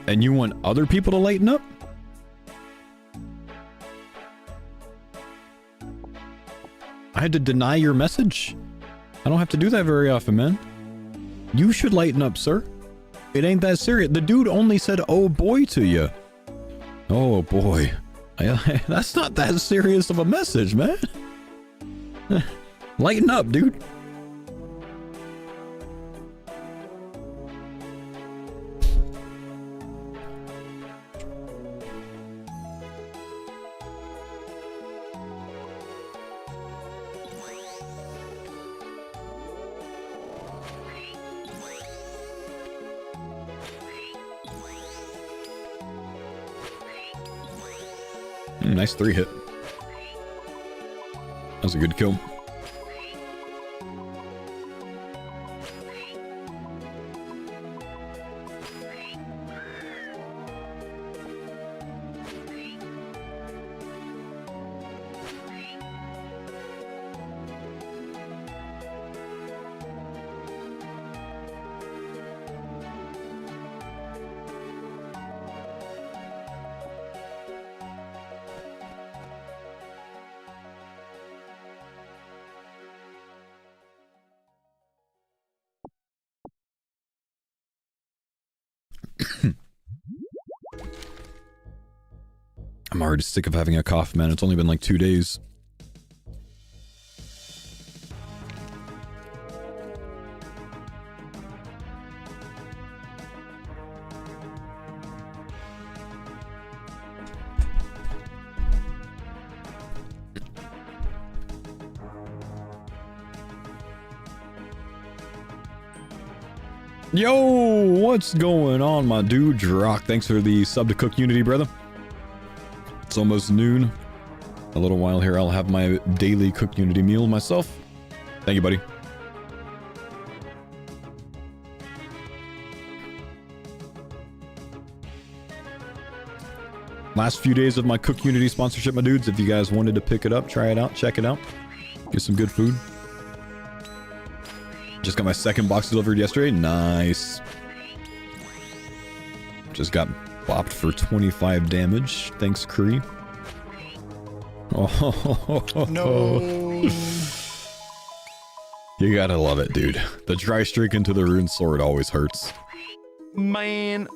Speaker 1: And you want other people to lighten up? I had to deny your message? I don't have to do that very often, man. You should lighten up, sir. It ain't that serious. The dude only said, oh boy, to you. Oh boy. That's not that serious of a message, man. Lighten up, dude. Nice 3 hit. That was a good kill. I'm already sick of having a cough, man. It's only been like 2 days. Yo, what's going on, my dude? Drock, thanks for the sub to CookUnity, brother. It's almost noon. A little while here, I'll have my daily CookUnity meal myself. Thank you, buddy. Last few days of my CookUnity sponsorship, my dudes. If you guys wanted to pick it up, try it out, check it out. Get some good food. Just got my 2nd box delivered yesterday. Nice. Just got bopped for 25 damage. Thanks, Kree. Oh,
Speaker 3: no.
Speaker 1: You gotta love it, dude. The dry streak into the rune sword always hurts.
Speaker 2: Man.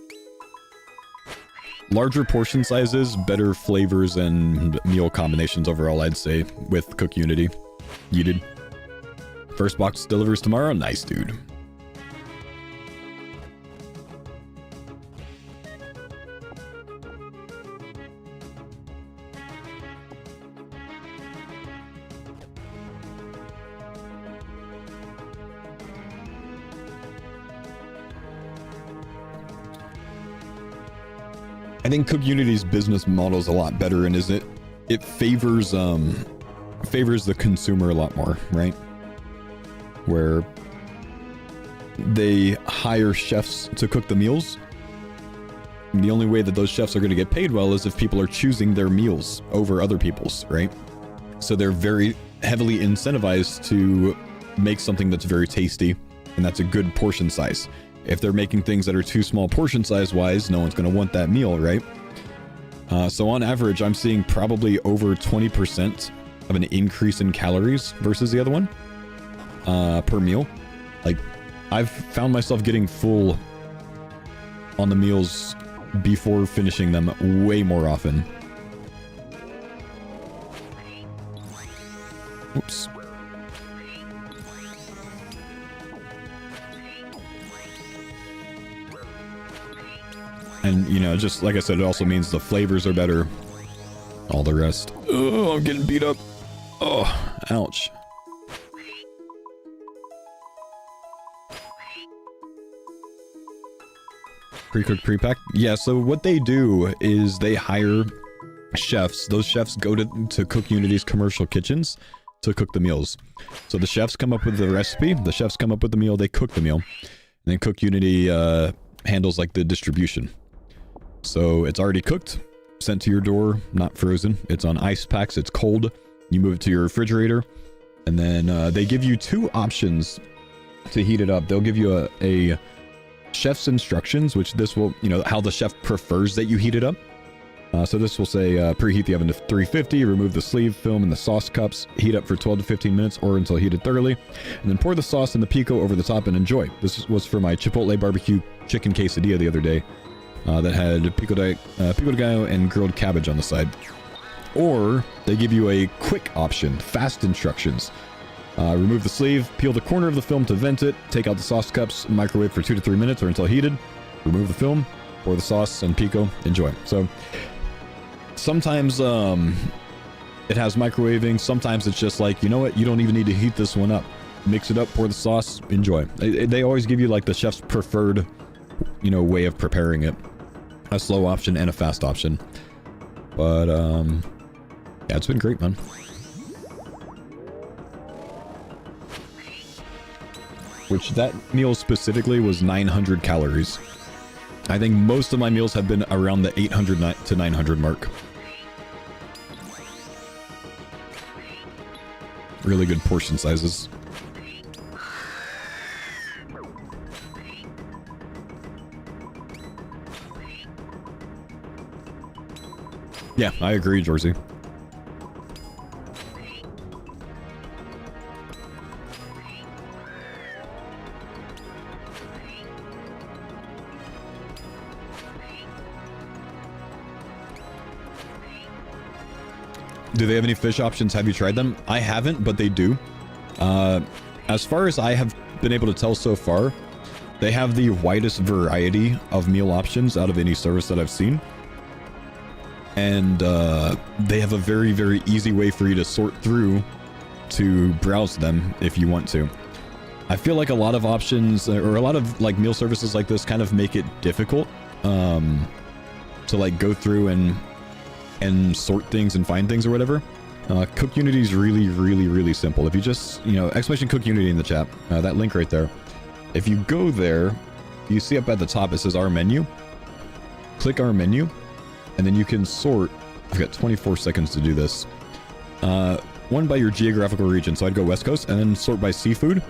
Speaker 1: Larger portion sizes, better flavors, and meal combinations overall, I'd say, with CookUnity. You did. First box delivers tomorrow. Nice, dude. I think CookUnity's business model is a lot better, and it favors the consumer a lot more, right? Where they hire chefs to cook the meals. And the only way that those chefs are going to get paid well is if people are choosing their meals over other people's, right? So they're very heavily incentivized to make something that's very tasty, and that's a good portion size. If they're making things that are too small portion size wise, no one's going to want that meal, right? So on average, I'm seeing probably over 20% of an increase in calories versus the other one per meal. Like, I've found myself getting full on the meals before finishing them way more often. Oops. And, you know, just like I said, it also means the flavors are better. All the rest. Oh, I'm getting beat up. Oh, ouch. Pre-cooked, pre-packed? Yeah, so what they do is they hire chefs. Those chefs go to CookUnity's commercial kitchens to cook the meals. So the chefs come up with the recipe, the chefs come up with the meal, they cook the meal. And then CookUnity handles like the distribution. So it's already cooked, sent to your door, not frozen. It's on ice packs, it's cold. You move it to your refrigerator, and then they give you two options to heat it up. They'll give you a chef's instructions, which this will, you know, how the chef prefers that you heat it up. So this will say preheat the oven to 350, remove the sleeve film and the sauce cups, heat up for 12 to 15 minutes or until heated thoroughly, and then pour the sauce and the pico over the top and enjoy. This was for my Chipotle barbecue chicken quesadilla the other day. That had pico de gallo and grilled cabbage on the side. Or they give you a quick option, fast instructions. Remove the sleeve, peel the corner of the film to vent it, take out the sauce cups, microwave for 2 to 3 minutes or until heated, remove the film, pour the sauce and pico, enjoy. So sometimes it has microwaving, sometimes it's just like, you know what, you don't even need to heat this one up. Mix it up, pour the sauce, enjoy. They always give you like the chef's preferred, you know, way of preparing it. A slow option and a fast option. But yeah, it's been great, man. Which that meal specifically was 900 calories. I think most of my meals have been around the 800 to 900 mark. Really good portion sizes. Yeah, I agree, Jorsey. Do they have any fish options? Have you tried them? I haven't, but they do. As far as I have been able to tell so far, they have the widest variety of meal options out of any service that I've seen. And they have a very, very easy way for you to sort through to browse them if you want to. I feel like a lot of options or a lot of like meal services like this kind of make it difficult to like go through and sort things and find things or whatever. CookUnity is really, really, really simple. If you just, you know, exclamation CookUnity in the chat, that link right there. If you go there, you see up at the top, it says our menu. Click our menu. And then you can sort, I've got 24 seconds to do this. One by your geographical region. So I'd go West Coast and then sort by seafood.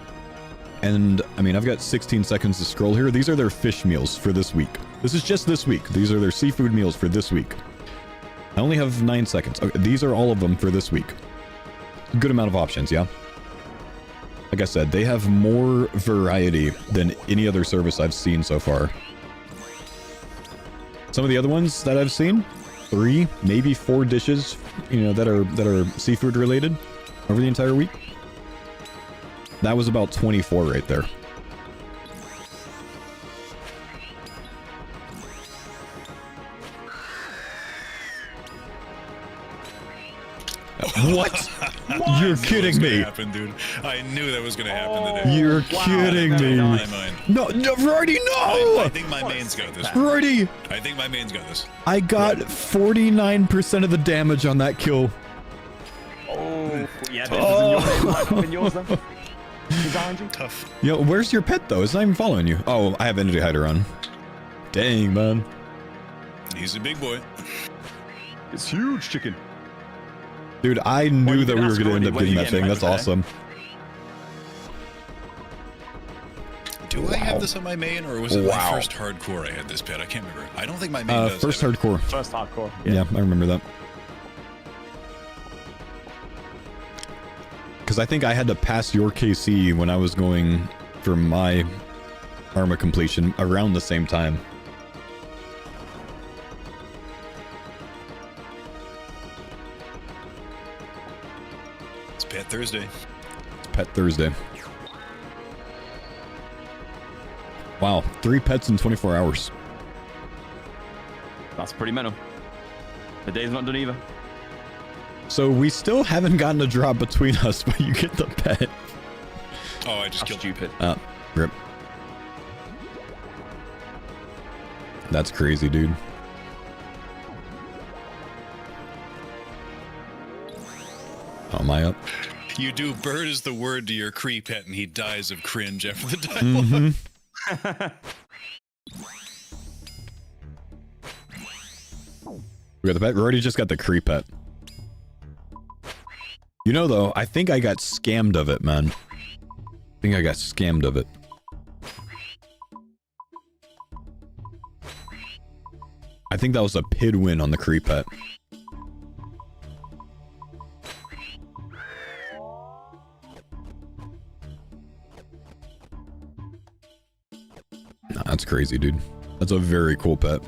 Speaker 1: And I mean, I've got 16 seconds to scroll here. These are their fish meals for this week. This is just this week. These are their seafood meals for this week. I only have 9 seconds. Okay, these are all of them for this week. Good amount of options, yeah? Like I said, they have more variety than any other service I've seen so far. Some of the other ones that I've seen, 3, maybe 4 dishes, you know, that are seafood related over the entire week. That was about 24 right there. What? You're kidding me.
Speaker 3: Happen, dude. I knew that was gonna happen today.
Speaker 1: You're kidding me.
Speaker 3: My mind.
Speaker 1: No, Rory, no!
Speaker 3: I think my main's got this.
Speaker 1: Rory!
Speaker 3: I think my main's got this.
Speaker 1: I got 49% of the damage on that kill.
Speaker 2: Oh, yeah, this
Speaker 1: Oh.
Speaker 2: is in yours then. He's RNG.
Speaker 3: Tough.
Speaker 1: Yo, where's your pet though? It's not even following you. Oh, I have Energy Hider on. Dang, man.
Speaker 3: He's a big boy.
Speaker 2: It's huge, chicken.
Speaker 1: Dude, I knew
Speaker 2: you
Speaker 1: that
Speaker 2: can
Speaker 1: we were
Speaker 2: ask
Speaker 1: gonna
Speaker 2: Roddy
Speaker 1: end up
Speaker 2: when
Speaker 1: getting
Speaker 2: you
Speaker 1: that
Speaker 2: get
Speaker 1: thing.
Speaker 2: him
Speaker 1: That's
Speaker 2: over there.
Speaker 1: awesome.
Speaker 3: Do I have this on my main, or was it
Speaker 1: Wow.
Speaker 3: my first hardcore I had this pet? I can't remember. I don't think my main does.
Speaker 1: First
Speaker 3: have it.
Speaker 1: hardcore.
Speaker 2: First hardcore.
Speaker 1: Yeah, I remember that. Because I think I had to pass your KC when I was going for my Arma completion around the same time.
Speaker 3: It's Pet Thursday.
Speaker 1: It's Pet Thursday. Wow, 3 pets in 24 hours.
Speaker 2: That's pretty mental. The day's not done either.
Speaker 1: So we still haven't gotten a drop between us, but you get the pet.
Speaker 3: Oh, I just
Speaker 2: That's
Speaker 3: killed.
Speaker 2: stupid.
Speaker 1: Rip. That's crazy, dude. Oh, am I up?
Speaker 3: You do bird is the word to your Cree pet, and he dies of cringe after the dialogue.
Speaker 1: We got the pet. We already just got the Cree pet. You know, though, I think I got scammed of it, man. I think I got scammed of it. I think that was a PID win on the Cree pet. Nah, that's crazy, dude. That's a very cool pet.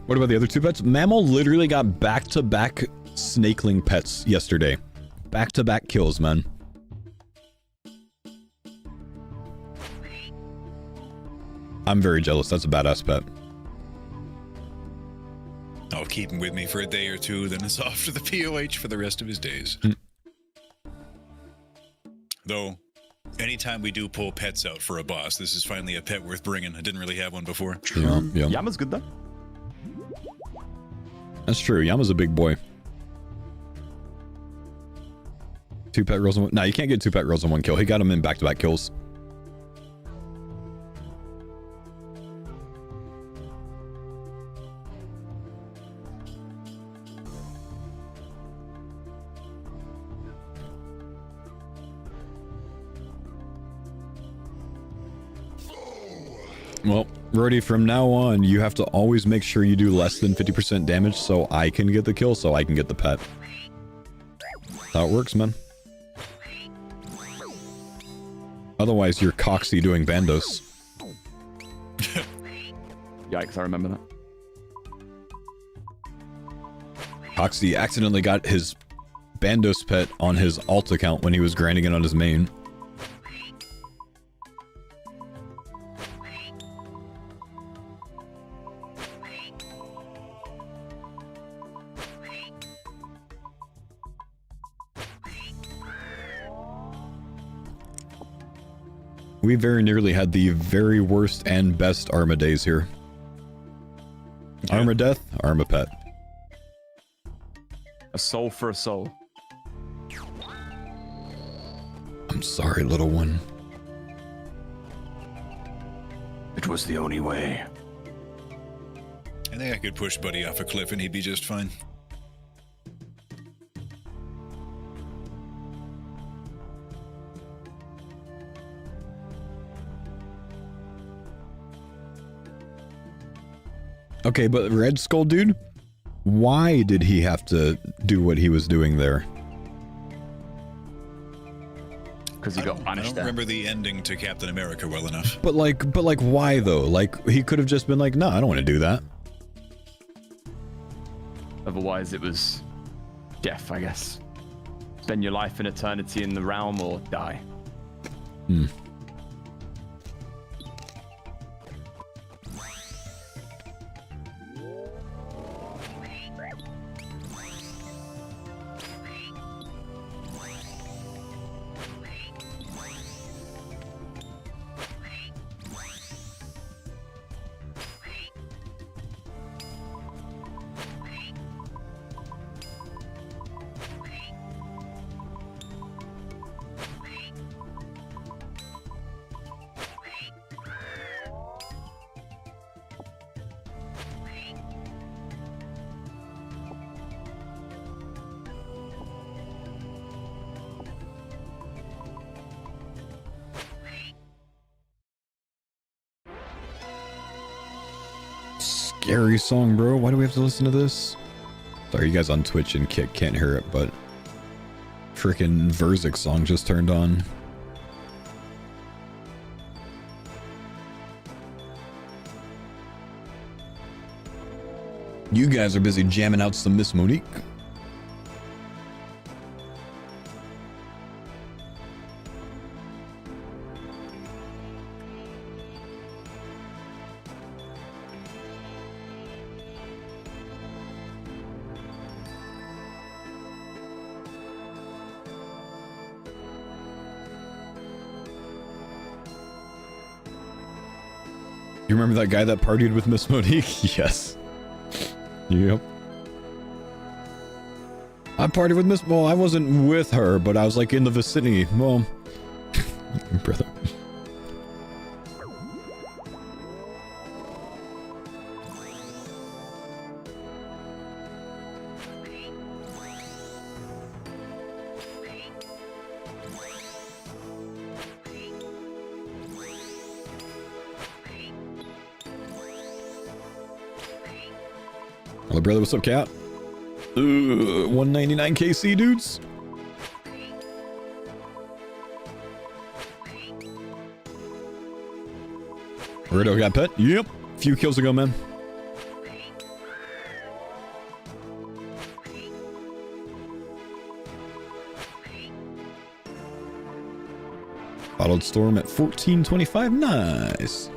Speaker 1: What about the other 2 pets? Mammal literally got back-to-back snakeling pets yesterday. Back-to-back kills, man. I'm very jealous. That's a badass pet.
Speaker 3: I'll keep him with me for a day or 2, then it's off to the POH for the rest of his days. Though, anytime we do pull pets out for a boss, this is finally a pet worth bringing. I didn't really have one before.
Speaker 1: Yeah, yeah.
Speaker 2: Yama's good though.
Speaker 1: That's true. Yama's a big boy. 2 pet rolls in one. Nah, you can't get 2 pet rolls in 1 kill. He got him in back-to-back kills. Well, Roddy, from now on, you have to always make sure you do less than 50% damage so I can get the kill, so I can get the pet. That's how it works, man. Otherwise, you're Coxie doing Bandos.
Speaker 2: Yikes, I remember that.
Speaker 1: Coxie accidentally got his Bandos pet on his alt account when he was grinding it on his main. We very nearly had the very worst and best Arma days here.
Speaker 3: Yeah.
Speaker 1: Arma death, Arma pet.
Speaker 2: A soul for a soul.
Speaker 1: I'm sorry, little one.
Speaker 2: It was the only way.
Speaker 3: I think I could push Buddy off a cliff and he'd be just fine.
Speaker 1: Okay, but Red Skull dude, why did he have to do what he was doing there?
Speaker 2: Because he got
Speaker 3: I
Speaker 2: banished
Speaker 3: don't
Speaker 2: there.
Speaker 3: remember the ending to Captain America well enough.
Speaker 1: But like why though? Like he could have just been like, no, I don't want to do that.
Speaker 2: Otherwise, it was death, I guess. spend your life in eternity in the realm or die.
Speaker 1: Hmm. Scary song, bro. Why do we have to listen to this? Sorry, you guys on Twitch and can't hear it, but freaking Verzik song just turned on. You guys are busy jamming out some Miss Monique. You remember that guy that partied with Miss Monique? Yes. Yep. I partied with Miss... Well, I wasn't with her, but I was like in the vicinity. Well... brother. Hello, brother. What's up, cat? 199 KC, dudes. Weirdo got pet? Yep. Few kills ago, man. Bottled Storm at 1425. Nice.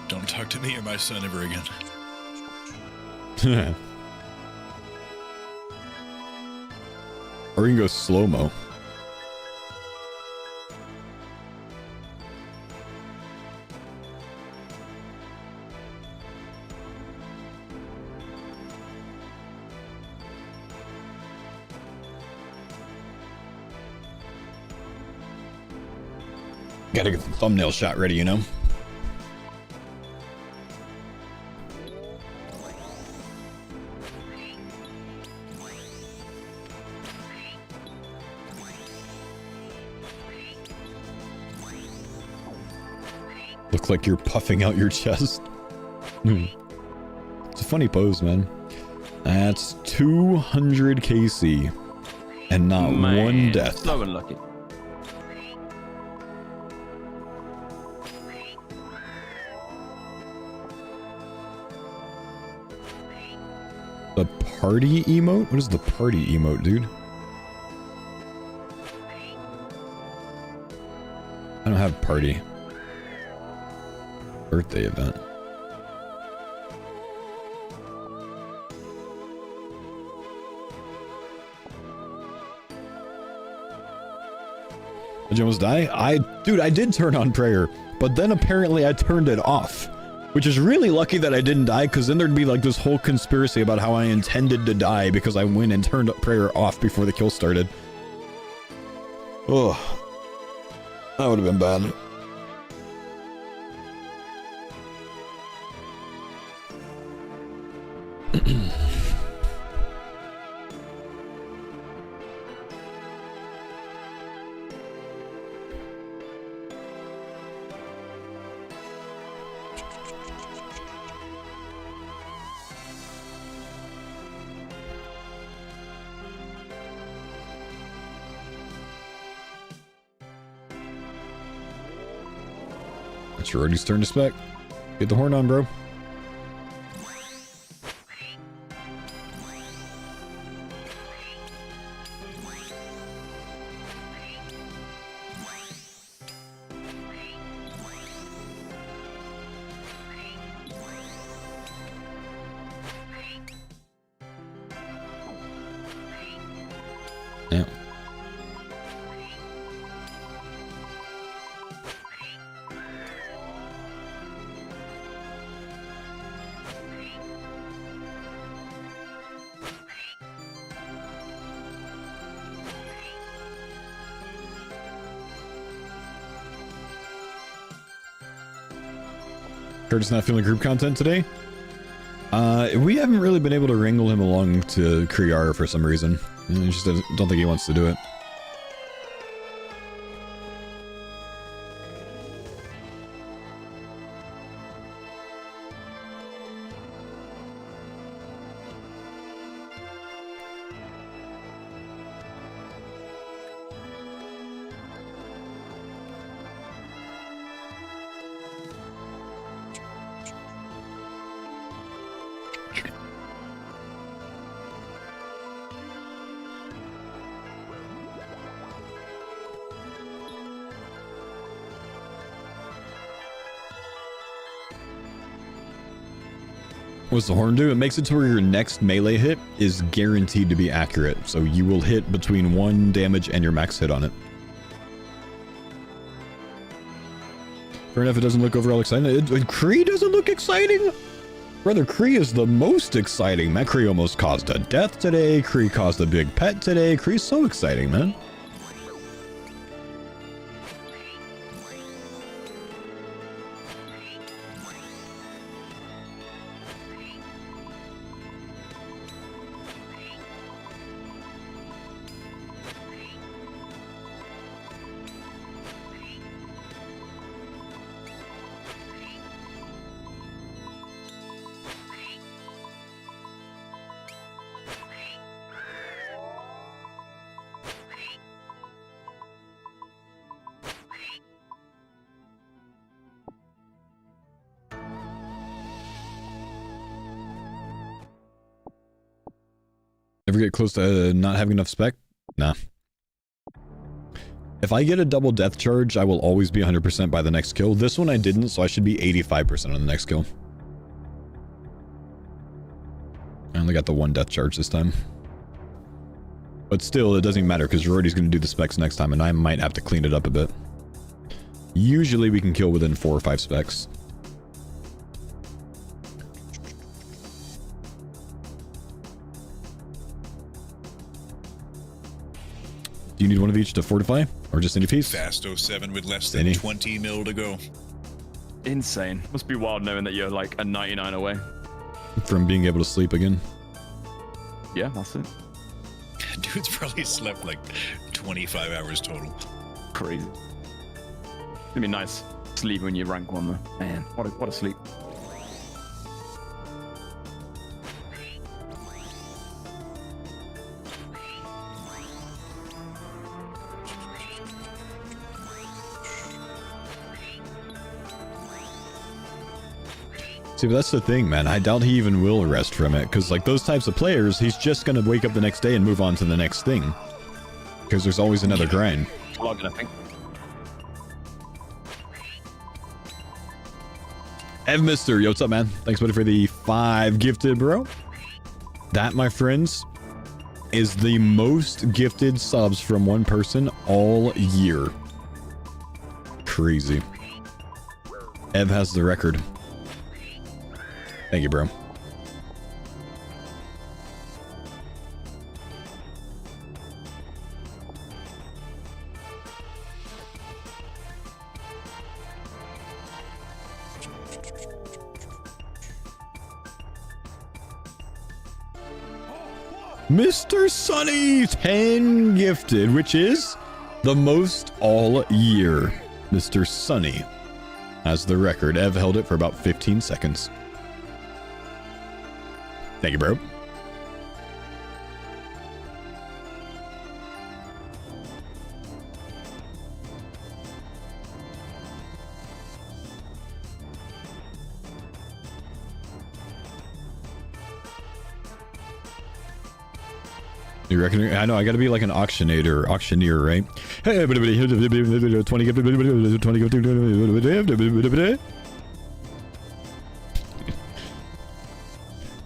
Speaker 3: Don't talk to me or my son ever again.
Speaker 1: Or we can go slow-mo. Gotta get the thumbnail shot ready, you know? Look like you're puffing out your chest. It's a funny pose, man. That's 200 KC. And not one death.
Speaker 2: So unlucky.
Speaker 1: The party emote? What is the party emote, dude? I don't have party. Birthday event. Did you almost die? Dude, I did turn on prayer, but then apparently I turned it off. Which is really lucky that I didn't die, because then there'd be like this whole conspiracy about how I intended to die because I went and turned prayer off before the kill started. Oh, that would have been bad. It's Rody's turn to spec. Get the horn on, bro. Yeah. Curtis not feeling group content today? We haven't really been able to wrangle him along to Kriar for some reason. I just don't think he wants to do it. What's the horn do? It makes it to where your next melee hit is guaranteed to be accurate. So you will hit between 1 damage and your max hit on it. Fair enough, it doesn't look overall exciting. Kree doesn't look exciting? Brother, Kree is the most exciting, man. Kree almost caused a death today. Kree caused a big pet today. Kree's so exciting, man. Ever get close to not having enough spec? Nah. If I get a double death charge, I will always be 100% by the next kill. This one I didn't, so I should be 85% on the next kill. I only got the 1 death charge this time. But still, it doesn't even matter because Rody's going to do the specs next time and I might have to clean it up a bit. Usually we can kill within 4 or 5 specs. Do you need one of each to fortify? Or just any piece?
Speaker 3: Fast 07 with less than 20 mil to go.
Speaker 2: Insane. Must be wild knowing that you're like a 99 away.
Speaker 1: From being able to sleep again.
Speaker 2: Yeah, that's it.
Speaker 3: Dude's probably slept like 25 hours total.
Speaker 2: Crazy. It'd be nice sleep when you rank 1 though. Man, what a sleep.
Speaker 1: See, but that's the thing, man. I doubt he even will rest from it, because like those types of players, he's just gonna wake up the next day and move on to the next thing. Because there's always another grind.
Speaker 2: Logging, I think.
Speaker 1: Ev Mister, yo, what's up, man? Thanks, buddy, for the 5 gifted, bro. That, my friends, is the most gifted subs from one person all year. Crazy. Ev has the record. Thank you, bro. Mr. Sunny 10 gifted, which is the most all year. Mr. Sunny has the record. Ev held it for about 15 seconds. Thank you, bro. You reckon? I know, I gotta be like an auctioneer, right? Hey, 20.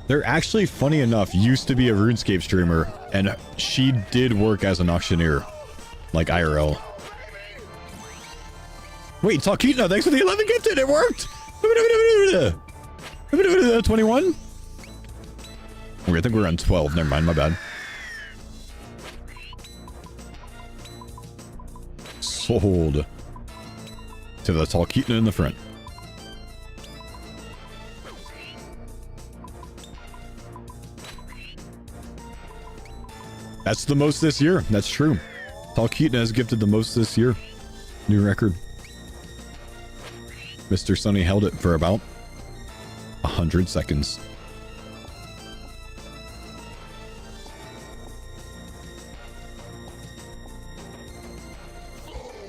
Speaker 1: They're actually, funny enough, used to be a RuneScape streamer, and she did work as an auctioneer, like IRL. Wait, Talkeetna, thanks for the 11 gifted, it worked! 21? Okay, I think we're on 12, never mind, my bad. Sold. To the Talkeetna in the front. That's the most this year. That's true. Talkeetna has gifted the most this year. New record. Mr. Sunny held it for about 100 seconds.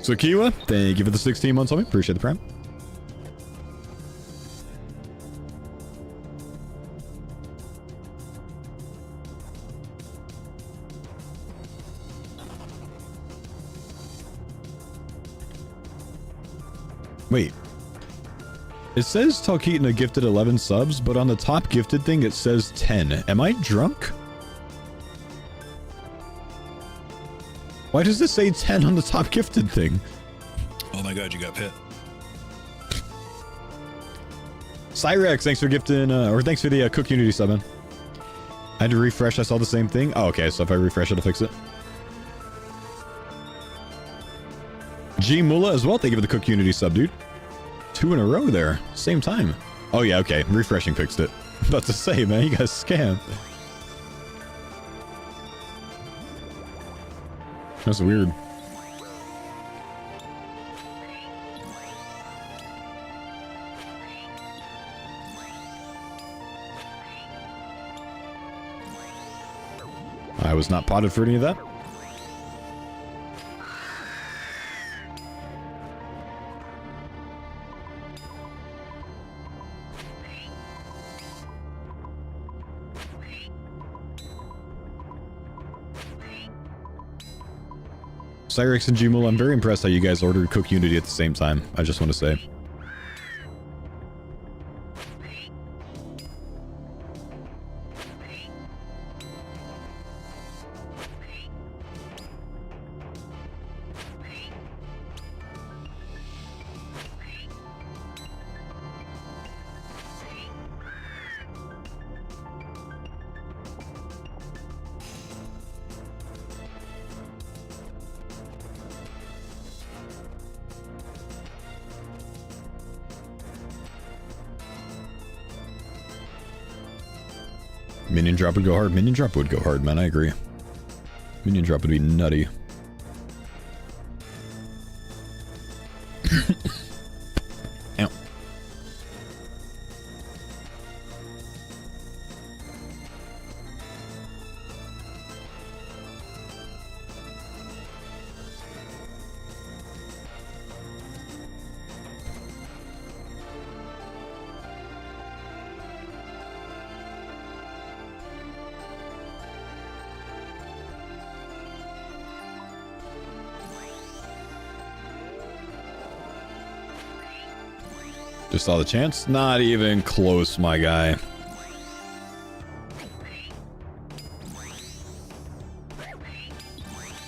Speaker 1: So Kiwa, thank you for the 16 months on me. Appreciate the prime. Wait. It says Talkeetna gifted 11 subs, but on the top gifted thing it says 10. Am I drunk? Why does it say 10 on the top gifted thing?
Speaker 3: Oh my god, you got pit.
Speaker 1: Cyrex, thanks for gifting, or thanks for the CookUnity sub, man. I had to refresh, I saw the same thing. Oh, okay, so if I refresh it'll fix it. G Mula as well, thank you for the CookUnity sub, dude. 2 in a row there, same time. Oh yeah, okay, refreshing fixed it. About to say, man, you guys scam. That's weird. I was not potted for any of that. Cyrex and Gmul, I'm very impressed how you guys ordered CookUnity at the same time. I just want to say. Minion drop would go hard. Minion drop would go hard, man. I agree. Minion drop would be nutty. Ow. Just saw the chance. Not even close, my guy.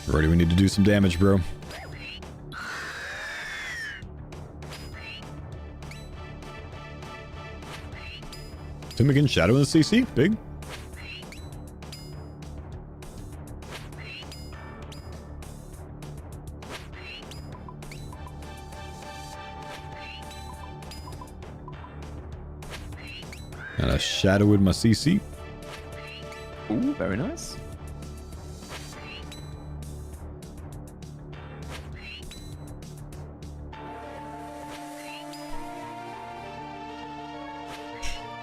Speaker 1: Ready, we need to do some damage, bro. Tim again, Shadow in the CC. Big. And a shadow in my CC.
Speaker 2: Ooh, very nice.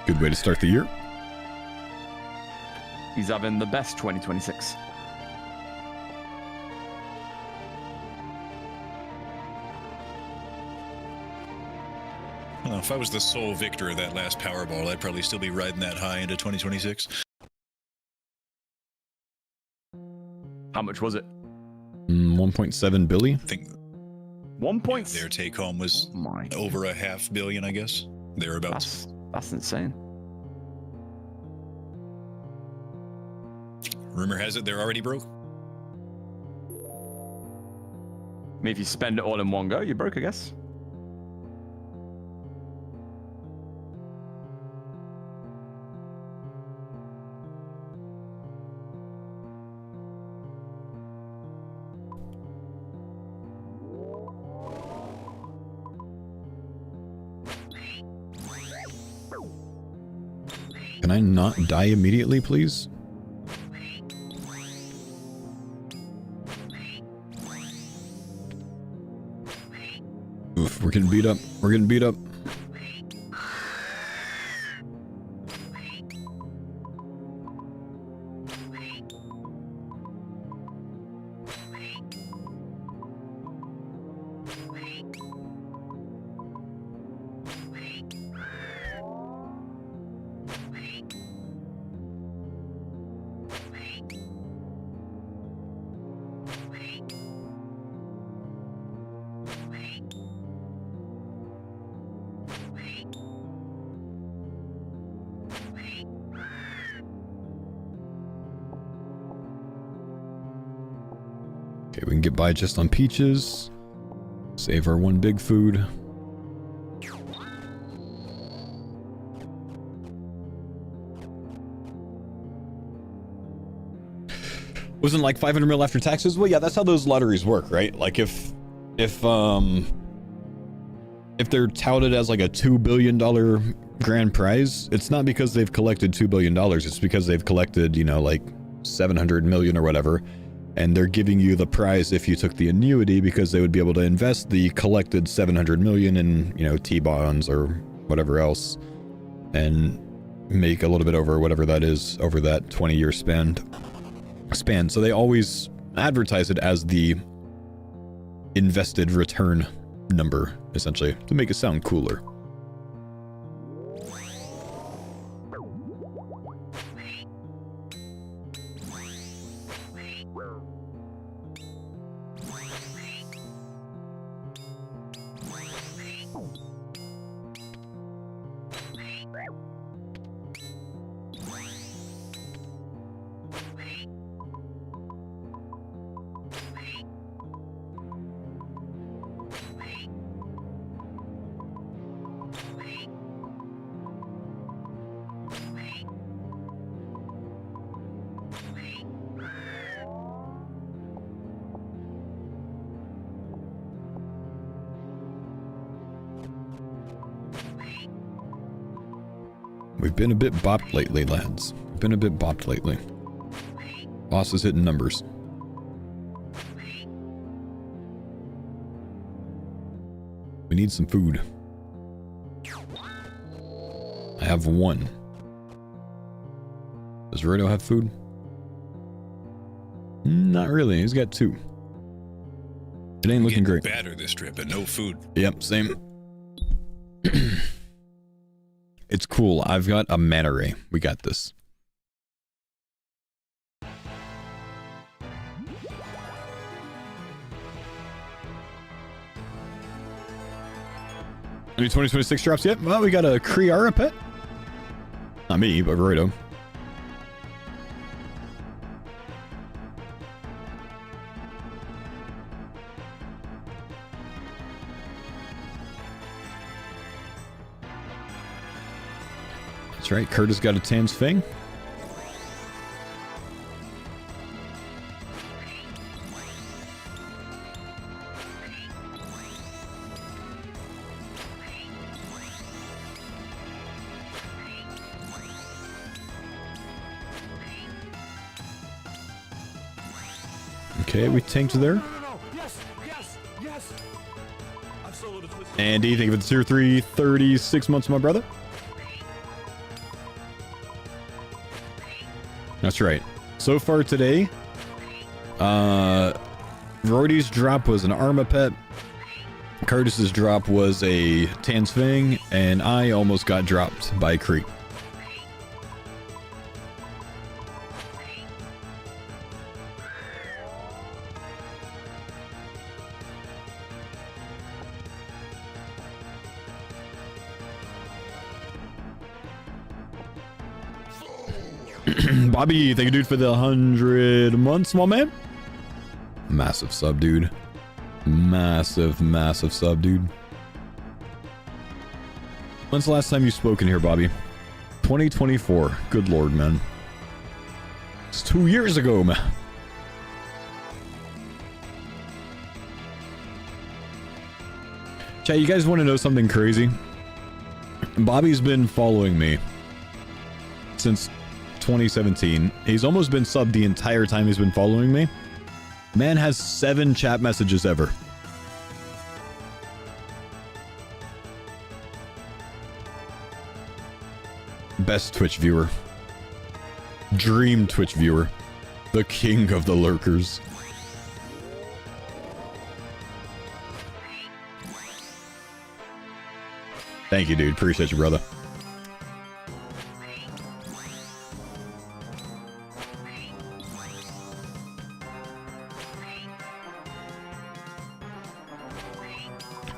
Speaker 1: Good way to start the year.
Speaker 2: He's having the best 2026.
Speaker 3: Well, if I was the sole victor of that last Powerball, I'd probably still be riding that high into 2026.
Speaker 2: How much was it?
Speaker 1: 1.7 billion.
Speaker 3: I think
Speaker 2: 1 point.
Speaker 3: their take home was
Speaker 2: Oh my.
Speaker 3: over a $500 million, I guess. Thereabouts.
Speaker 2: That's insane.
Speaker 3: Rumor has it they're already broke.
Speaker 2: I mean, if you spend it all in one go, you're broke, I guess.
Speaker 1: Can I not die immediately, please? Oof, we're getting beat up. We're getting beat up. Okay, we can get by just on peaches. Save our one big food. Wasn't like 500 mil after taxes? Well, yeah, that's how those lotteries work, right? Like if they're touted as like a $2 billion grand prize, it's not because they've collected $2 billion. It's because they've collected, you know, like 700 million or whatever. And they're giving you the prize if you took the annuity, because they would be able to invest the collected 700 million in, you know, T-bonds or whatever else, and make a little bit over whatever that is over that 20-year span. So they always advertise it as the invested return number, essentially, to make it sound cooler. We've been a bit bopped lately, lads. We've been a bit bopped lately. Boss is hitting numbers. We need some food. I have one. Does Rodo have food? Not really. He's got two. It ain't looking great.
Speaker 3: Batter this trip, but no food.
Speaker 1: Yep, same. It's cool. I've got a mana ray. We got this. Any 2026 drops yet? Well, we got a Kriara pet. Not me, but Rodo. That's right, Curtis got a Tan's Fang. Okay, we tanked there.
Speaker 4: Yes.
Speaker 1: Andy, thank you for the tier 3, 36 months, my brother. That's right. So far today, Rody's drop was an Arma pet, Curtis's drop was a Tan's Fang, and I almost got dropped by Creek. Bobby, thank you, dude, for the 100 months, my man. Massive sub, dude. Massive, massive sub, dude. When's the last time you spoke in here, Bobby? 2024. Good lord, man. It's 2 years ago, man. Chat, you guys want to know something crazy? Bobby's been following me since 2017. He's almost been subbed the entire time he's been following me. Man has 7 chat messages ever. Best Twitch viewer. Dream Twitch viewer. The king of the lurkers. Thank you, dude. Appreciate you, brother.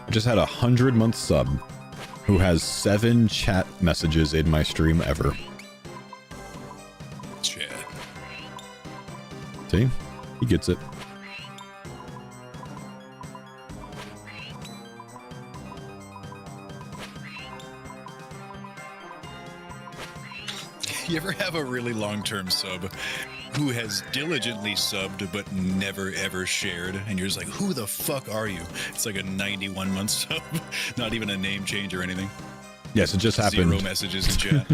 Speaker 1: I just had a 100-month sub who has 7 chat messages in my stream ever.
Speaker 3: Chat.
Speaker 1: See? He gets it.
Speaker 3: You ever have a really long-term sub who has diligently subbed but never ever shared, and you're just like, who the fuck are you? It's like a 91-month sub, not even a name change or anything.
Speaker 1: Yes, it just happened.
Speaker 3: 0 messages in chat.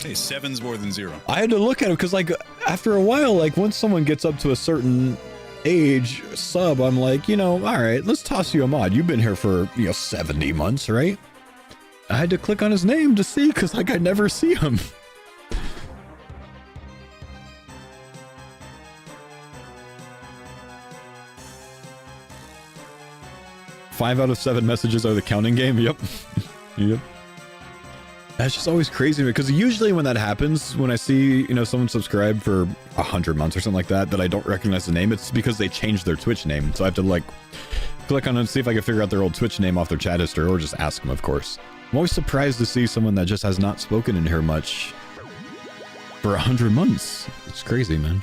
Speaker 3: Hey, 7's more than 0.
Speaker 1: I had to look at it because, like, after a while, like, once someone gets up to a certain age sub, I'm like, you know, all right, let's toss you a mod. You've been here for, 70 months, right? I had to click on his name to see because, like, I never see him. Five out of 7 messages are the counting game. Yep. Yep. That's just always crazy because usually when that happens, when I see, someone subscribe for 100 months or something like that, that I don't recognize the name, it's because they changed their Twitch name. So I have to, like, click on it and see if I can figure out their old Twitch name off their chat history, or just ask them, of course. I'm always surprised to see someone that just has not spoken in here much for 100 months. It's crazy, man.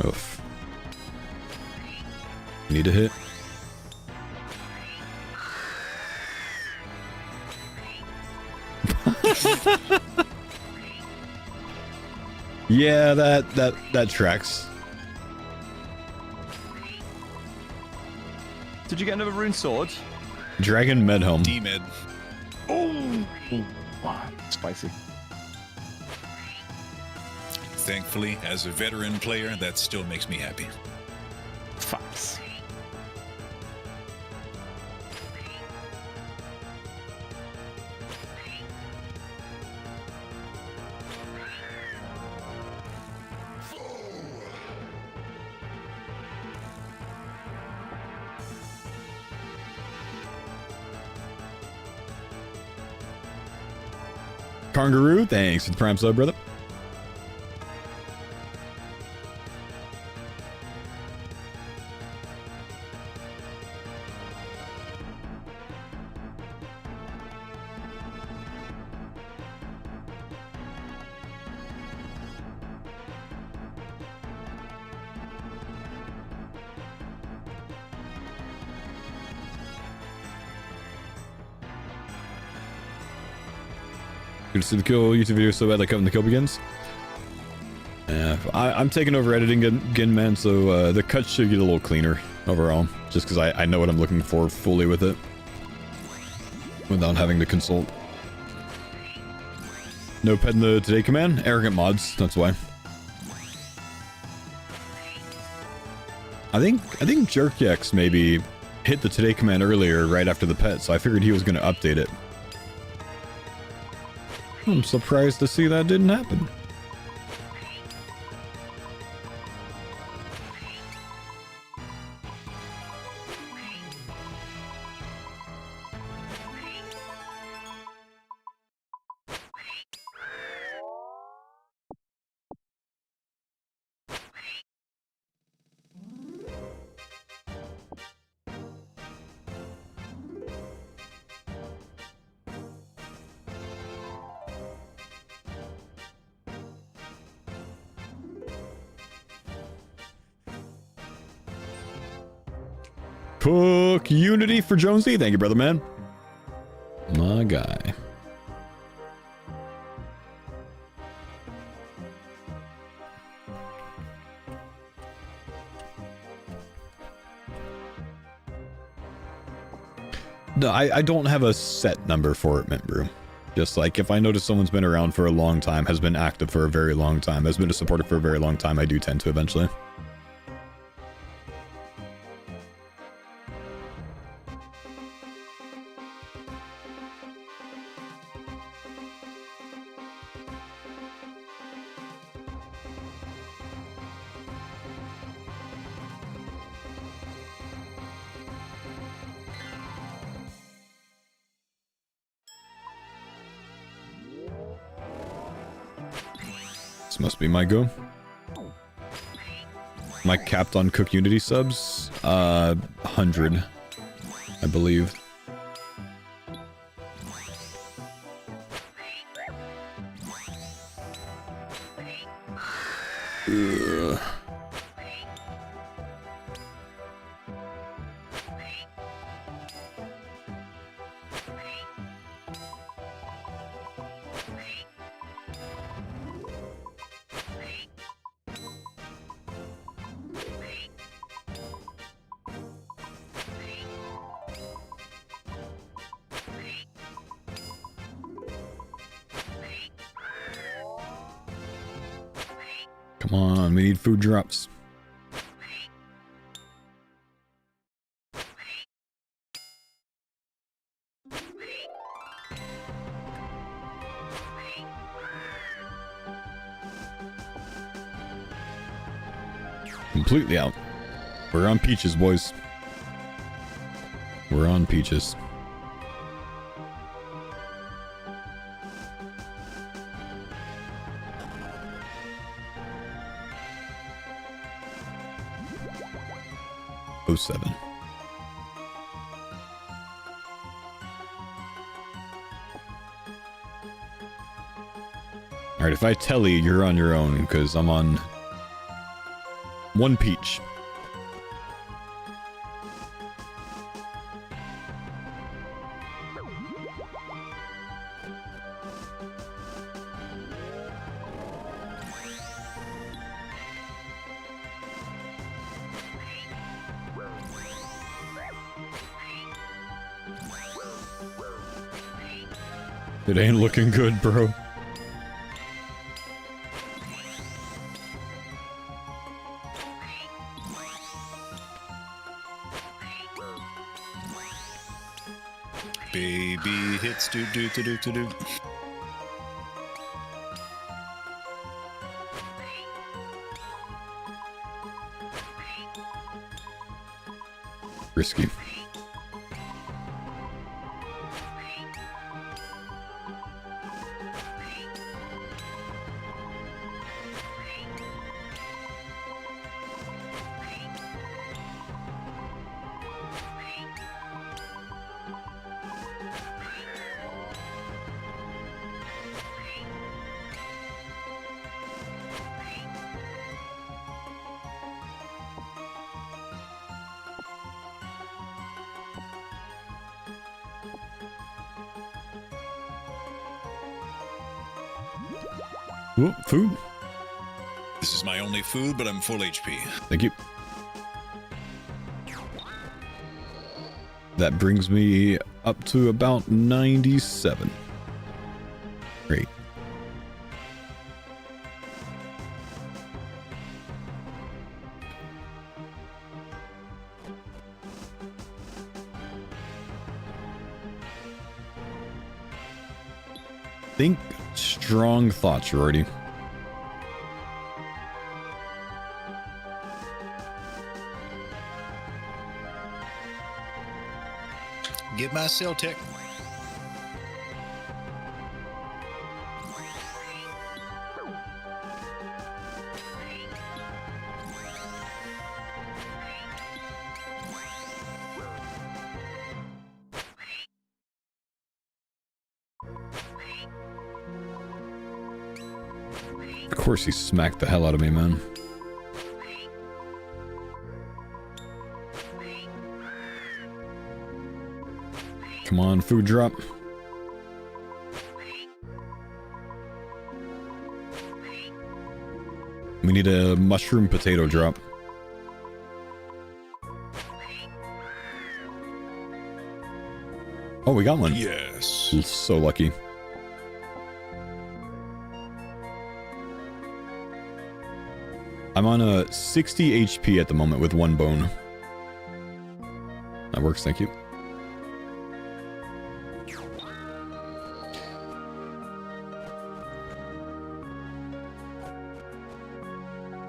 Speaker 1: Oof. Need a hit. Yeah, that tracks.
Speaker 2: Did you get another rune sword?
Speaker 1: Dragon Medhelm.
Speaker 3: D-Med.
Speaker 2: Oh, wow, spicy.
Speaker 3: Thankfully, as a veteran player, that still makes me happy.
Speaker 2: Facts.
Speaker 1: Kangaroo, thanks for the prime sub, brother. Good to see the kill YouTube video so bad like when the kill begins. Yeah, I'm taking over editing again, man, so the cuts should get a little cleaner overall, just because I know what I'm looking for fully with it, without having to consult. No pet in the today command? Arrogant mods, that's why. I think Jerkx maybe hit the today command earlier right after the pet, so I figured he was going to update it. I'm surprised to see that didn't happen. CookUnity for Jonesy. Thank you, brother man. My guy. No, I don't have a set number for it, Mint Brew. Just like if I notice someone's been around for a long time, has been active for a very long time, has been a supporter for a very long time, I do tend to eventually. This must be my go. Am I capped on CookUnity subs? 100, I believe. Ugh. Come on, we need food drops. Completely out. We're on peaches, boys. We're on peaches. Oh, 07. All right, if I tell you, you're on your own because I'm on one peach. It ain't looking good, bro.
Speaker 3: Baby hits do do do do do do.
Speaker 1: Risky. Whoop, food.
Speaker 3: This is my only food, but I'm full HP.
Speaker 1: Thank you. That brings me up to about 97. Great. Think strong thoughts, Rorty.
Speaker 3: Get my cell tech.
Speaker 1: Of course he smacked the hell out of me, man. Come on, food drop. We need a mushroom potato drop. Oh, we got one.
Speaker 3: Yes.
Speaker 1: So lucky. I'm on a 60 HP at the moment with 1 bone. That works, thank you.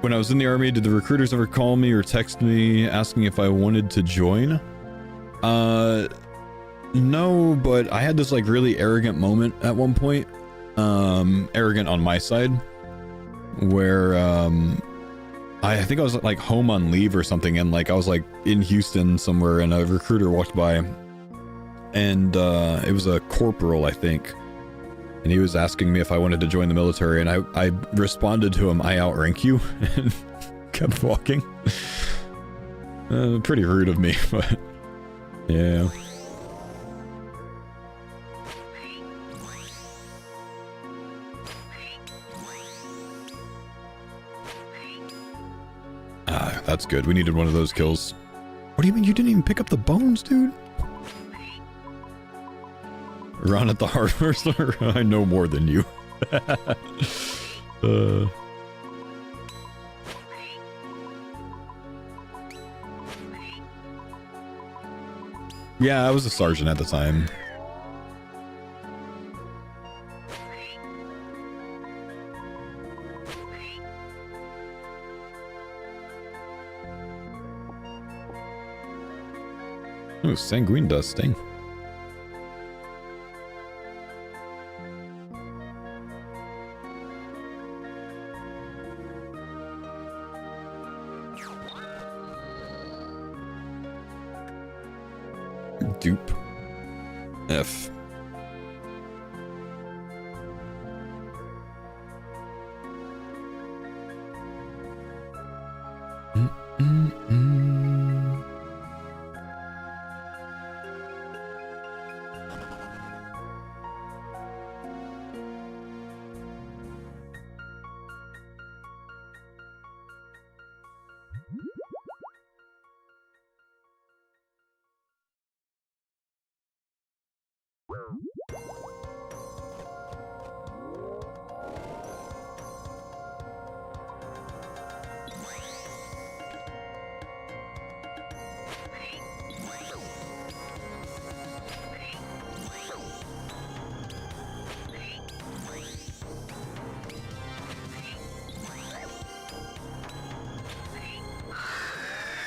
Speaker 1: When I was in the army, did the recruiters ever call me or text me asking if I wanted to join? No, but I had this like really arrogant moment at one point. Arrogant on my side. Where, I think I was like home on leave or something, and like I was like in Houston somewhere, and a recruiter walked by, and it was a corporal, I think, and he was asking me if I wanted to join the military, and I responded to him, "I outrank you," and kept walking. Pretty rude of me, but yeah. That's good. We needed one of those kills. What do you mean you didn't even pick up the bones, dude? Run at the hardware store? I know more than you. Yeah, I was a sergeant at the time. Oh, sanguine dusting. Dupe. F.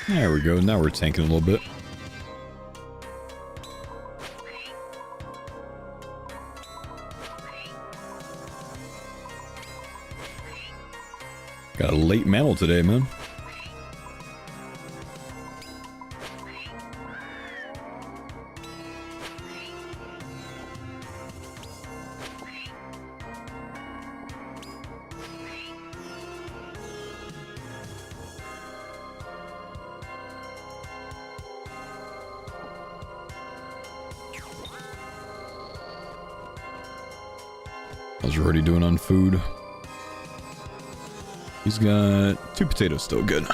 Speaker 1: There we go. Now we're tanking a little bit. Got a late mantle today, man. How's you already doing on food? He's got 2 potatoes, still good.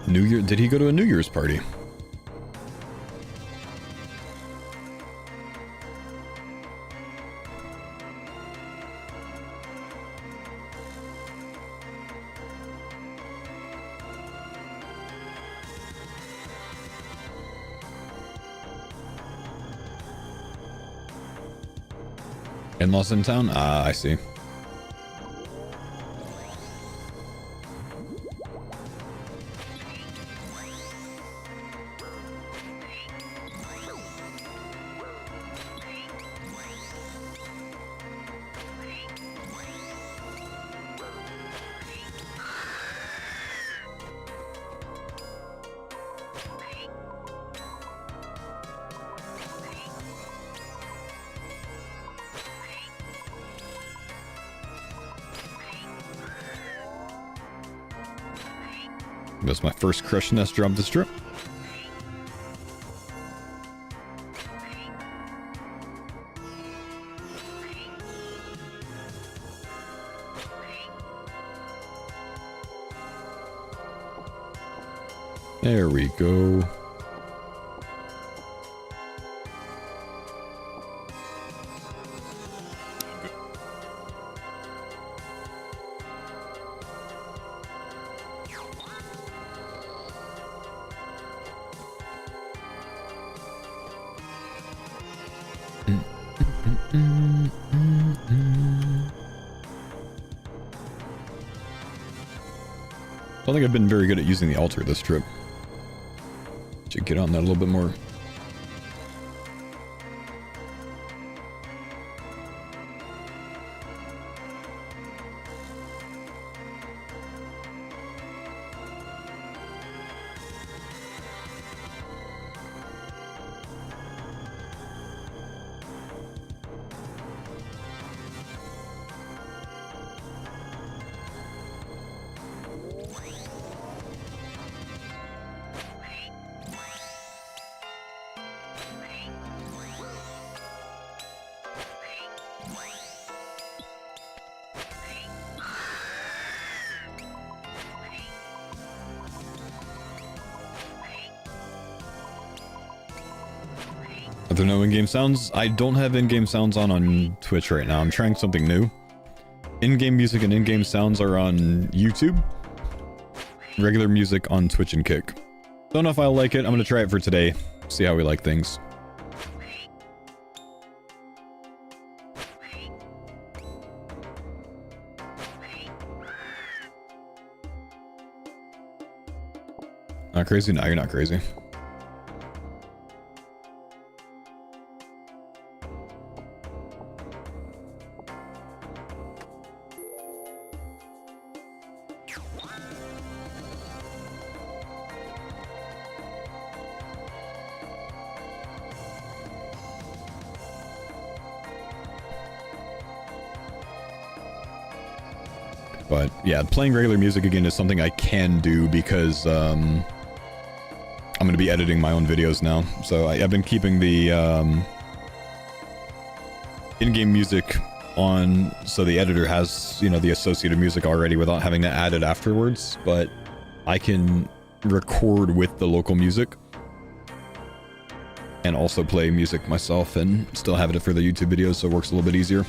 Speaker 1: New Year? Did he go to a New Year's party? In-laws in town? Ah, I see. That's my first crush nest drop this trip. There we go. I don't think I've been very good at using the altar this trip. Should get on that a little bit more. Are there no in-game sounds? I don't have in-game sounds on Twitch right now. I'm trying something new. In-game music and in-game sounds are on YouTube. Regular music on Twitch and Kick. Don't know if I'll like it. I'm gonna try it for today. See how we like things. Not crazy? No, you're not crazy. But yeah, playing regular music again is something I can do because I'm going to be editing my own videos now. So I've been keeping the in-game music on, so the editor has, you know, the associated music already without having to add it afterwards. But I can record with the local music and also play music myself and still have it for the YouTube videos, so it works a little bit easier.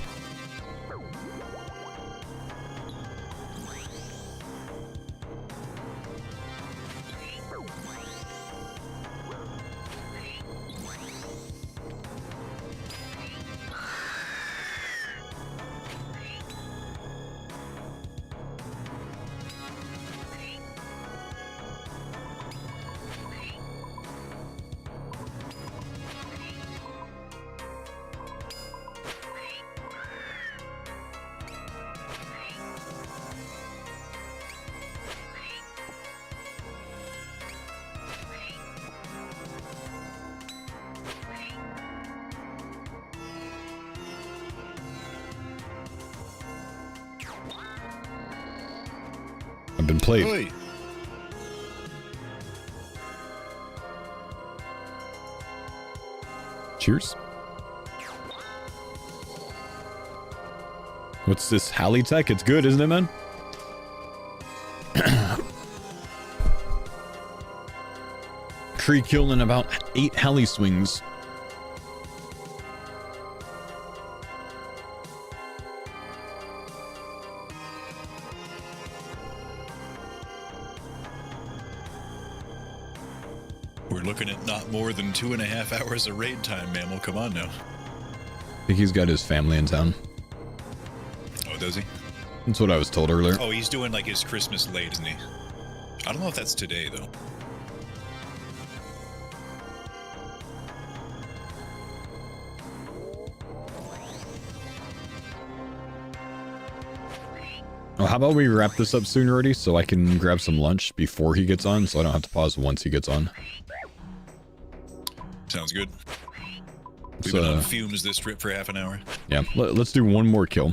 Speaker 1: I've been played.
Speaker 3: Oi.
Speaker 1: Cheers. What's this Halley tech? It's good, isn't it, man? Tree killing about 8 Halley swings.
Speaker 3: We're looking at not more than 2.5 hours of raid time, Mammal. Come on now.
Speaker 1: I think he's got his family in town.
Speaker 3: Oh, does he?
Speaker 1: That's what I was told earlier.
Speaker 3: Oh, he's doing like his Christmas late, isn't he? I don't know if that's today, though.
Speaker 1: Oh, how about we wrap this up soon already so I can grab some lunch before he gets on, so I don't have to pause once he gets on.
Speaker 3: Sounds good. We've been on fumes this trip for half an hour.
Speaker 1: Yeah, let's do one more kill.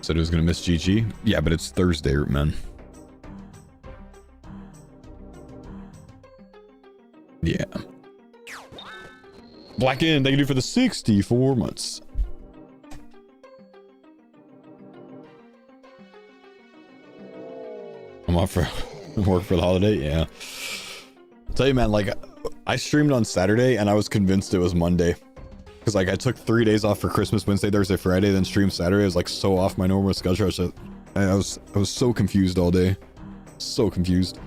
Speaker 1: Said it was gonna miss GG. Yeah, but it's Thursday, man. Yeah. Black In, thank you for the 64 months. I'm off for work for the holiday. Yeah. I'll tell you, man, like, I streamed on Saturday and I was convinced it was Monday. Because, like, I took 3 days off for Christmas, Wednesday, Thursday, Friday, then streamed Saturday. I was, like, so off my normal schedule. I was so confused all day. So confused.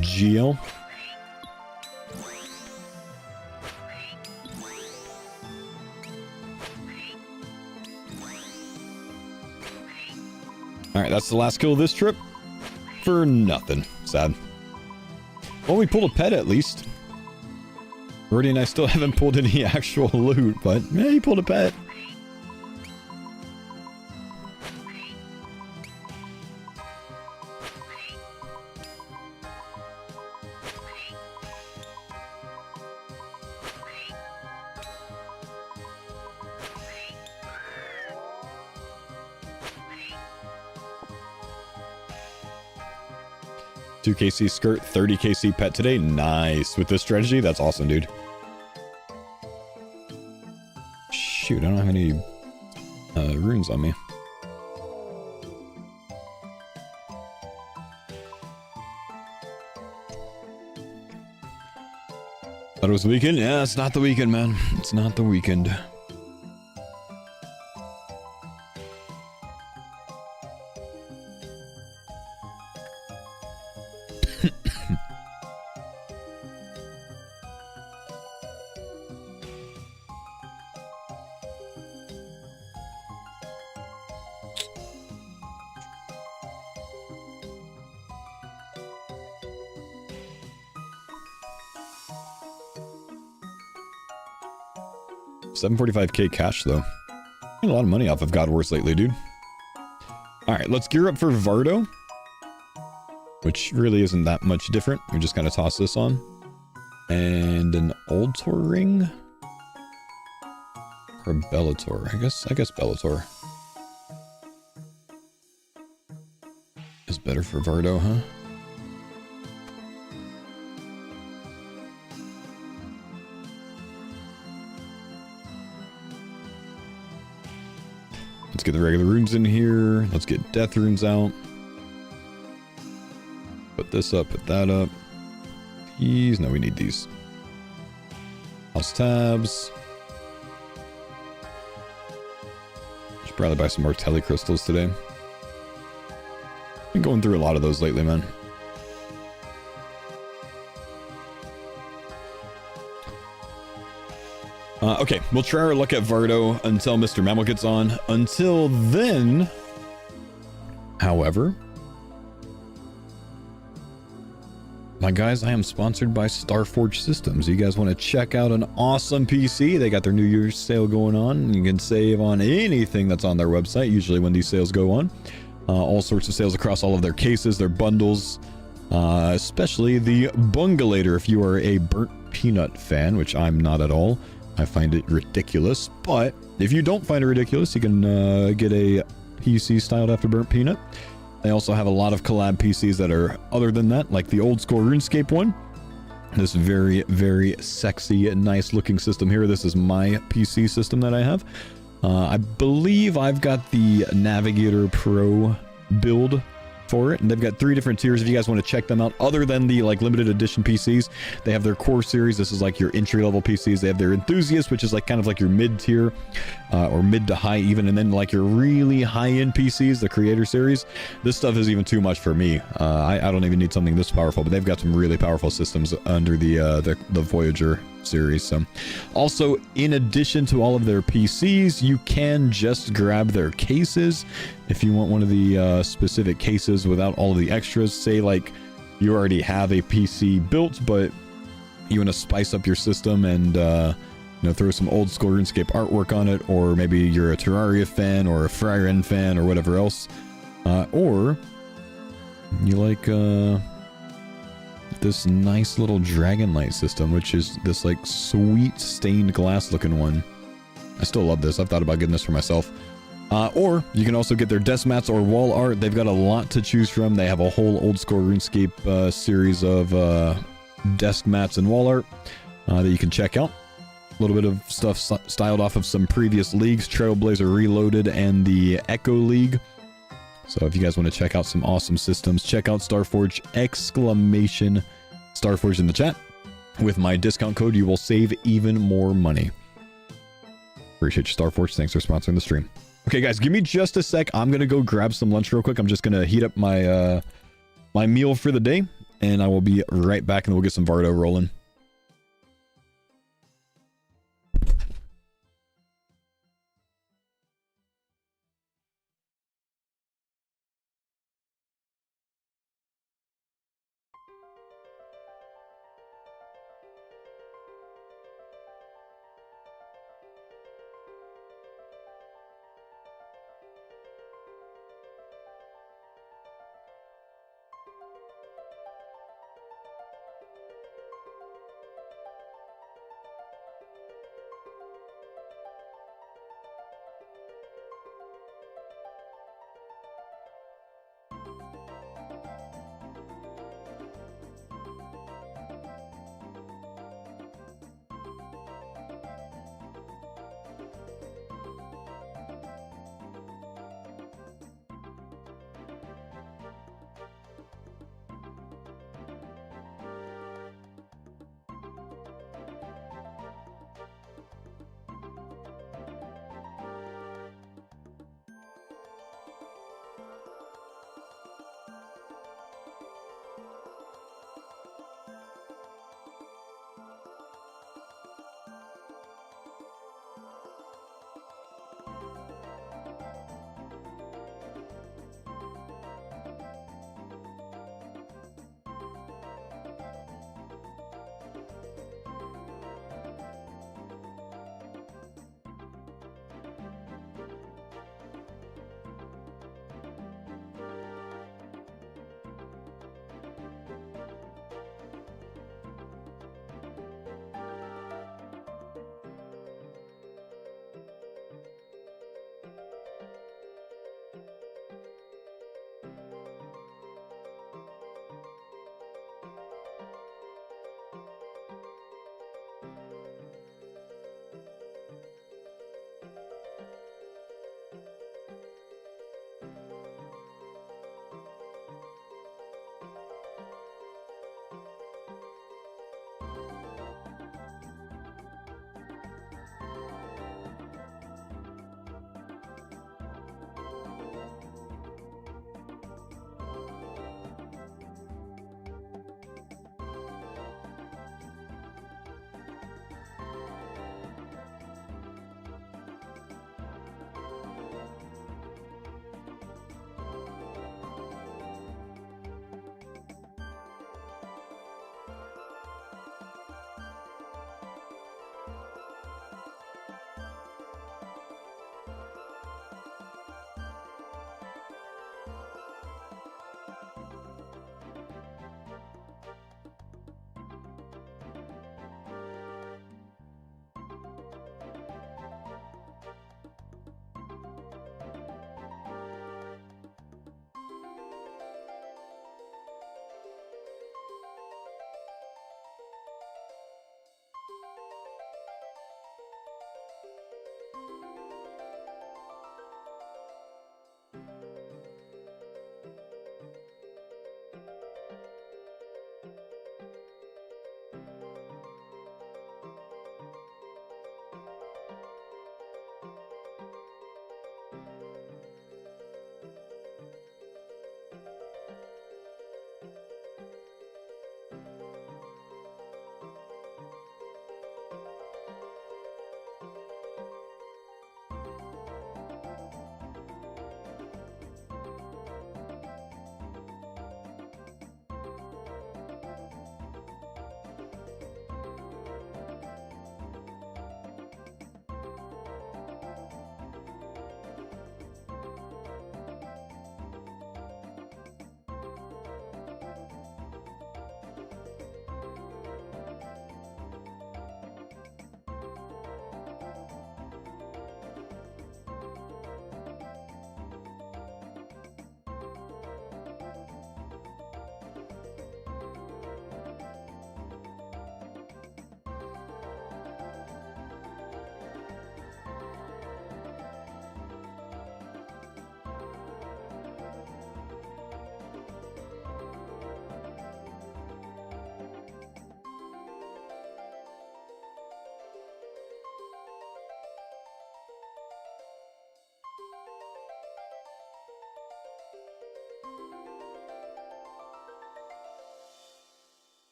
Speaker 1: Geo. Alright, that's the last kill of this trip. For nothing. Sad. Well, we pulled a pet at least. Brody and I still haven't pulled any actual loot, but yeah, he pulled a pet. KC skirt, 30 KC pet today. Nice. With this strategy, that's awesome, dude. Shoot, I don't have any runes on me. Thought it was the weekend? Yeah, it's not the weekend, man. It's not the weekend. $745k cash, though. Made a lot of money off of God Wars lately, dude. Alright, let's gear up for Vardo. Which really isn't that much different. We just kind of toss this on. And an Altor ring? Or Bellator? I guess Bellator. Is better for Vardo, huh? Let's get the regular runes in here. Let's get death runes out. Put this up, put that up. These, no, we need these. House tabs. Should probably buy some more tele crystals today. Been going through a lot of those lately, man. Okay, we'll try our luck at Vardo until Mr. Mammal gets on. Until then, however, my guys, I am sponsored by Starforge Systems. You guys want to check out an awesome PC? They got their New Year's sale going on. You can save on anything that's on their website, usually when these sales go on. All sorts of sales across all of their cases, their bundles, especially the Bungalator if you are a Burnt Peanut fan, which I'm not at all. I find it ridiculous, but if you don't find it ridiculous, you can get a PC styled after Burnt Peanut. They also have a lot of collab PCs that are other than that, like the old school RuneScape one. This very, very sexy and nice looking system here. This is my PC system that I have. I believe I've got the Navigator Pro build for it, and they've got 3 different tiers if you guys want to check them out. Other than the like limited edition PCs, they have their core series. This is like your entry level PCs. They have their enthusiast, which is like kind of like your mid tier or mid to high even, and then like your really high end PCs, the creator series. This stuff is even too much for me. I don't even need something this powerful, but they've got some really powerful systems under the Voyager series. So also, in addition to all of their PCs, you can just grab their cases if you want one of the specific cases without all of the extras. Say like you already have a PC built, but you want to spice up your system and throw some old school RuneScape artwork on it, or maybe you're a Terraria fan or a FireEnd fan or whatever else, or you like this nice little Dragonlight system, which is this like sweet stained glass looking one. I still love this. I've thought about getting this for myself. Or you can also get their desk mats or wall art. They've got a lot to choose from. They have a whole old school RuneScape series of desk mats and wall art that you can check out. A little bit of stuff styled off of some previous leagues, Trailblazer Reloaded and the Echo League. So if you guys want to check out some awesome systems, check out Starforge, Starforge in the chat. With my discount code, you will save even more money. Appreciate you, Starforge. Thanks for sponsoring the stream. Okay, guys, give me just a sec. I'm going to go grab some lunch real quick. I'm just going to heat up my my meal for the day, and I will be right back, and we'll get some Vardo rolling.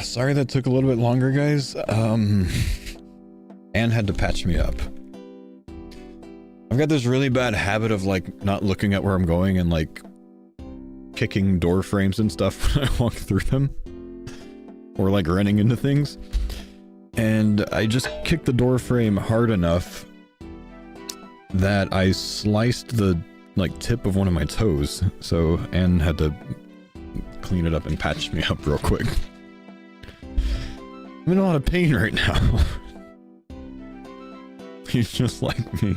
Speaker 1: Sorry that took a little bit longer, guys. Anne had to patch me up. I've got this really bad habit of like not looking at where I'm going and like kicking door frames and stuff when I walk through them. Or like running into things. And I just kicked the door frame hard enough that I sliced the like tip of one of my toes. So Anne had to clean it up and patch me up real quick. I'm in a lot of pain right now. He's just like me.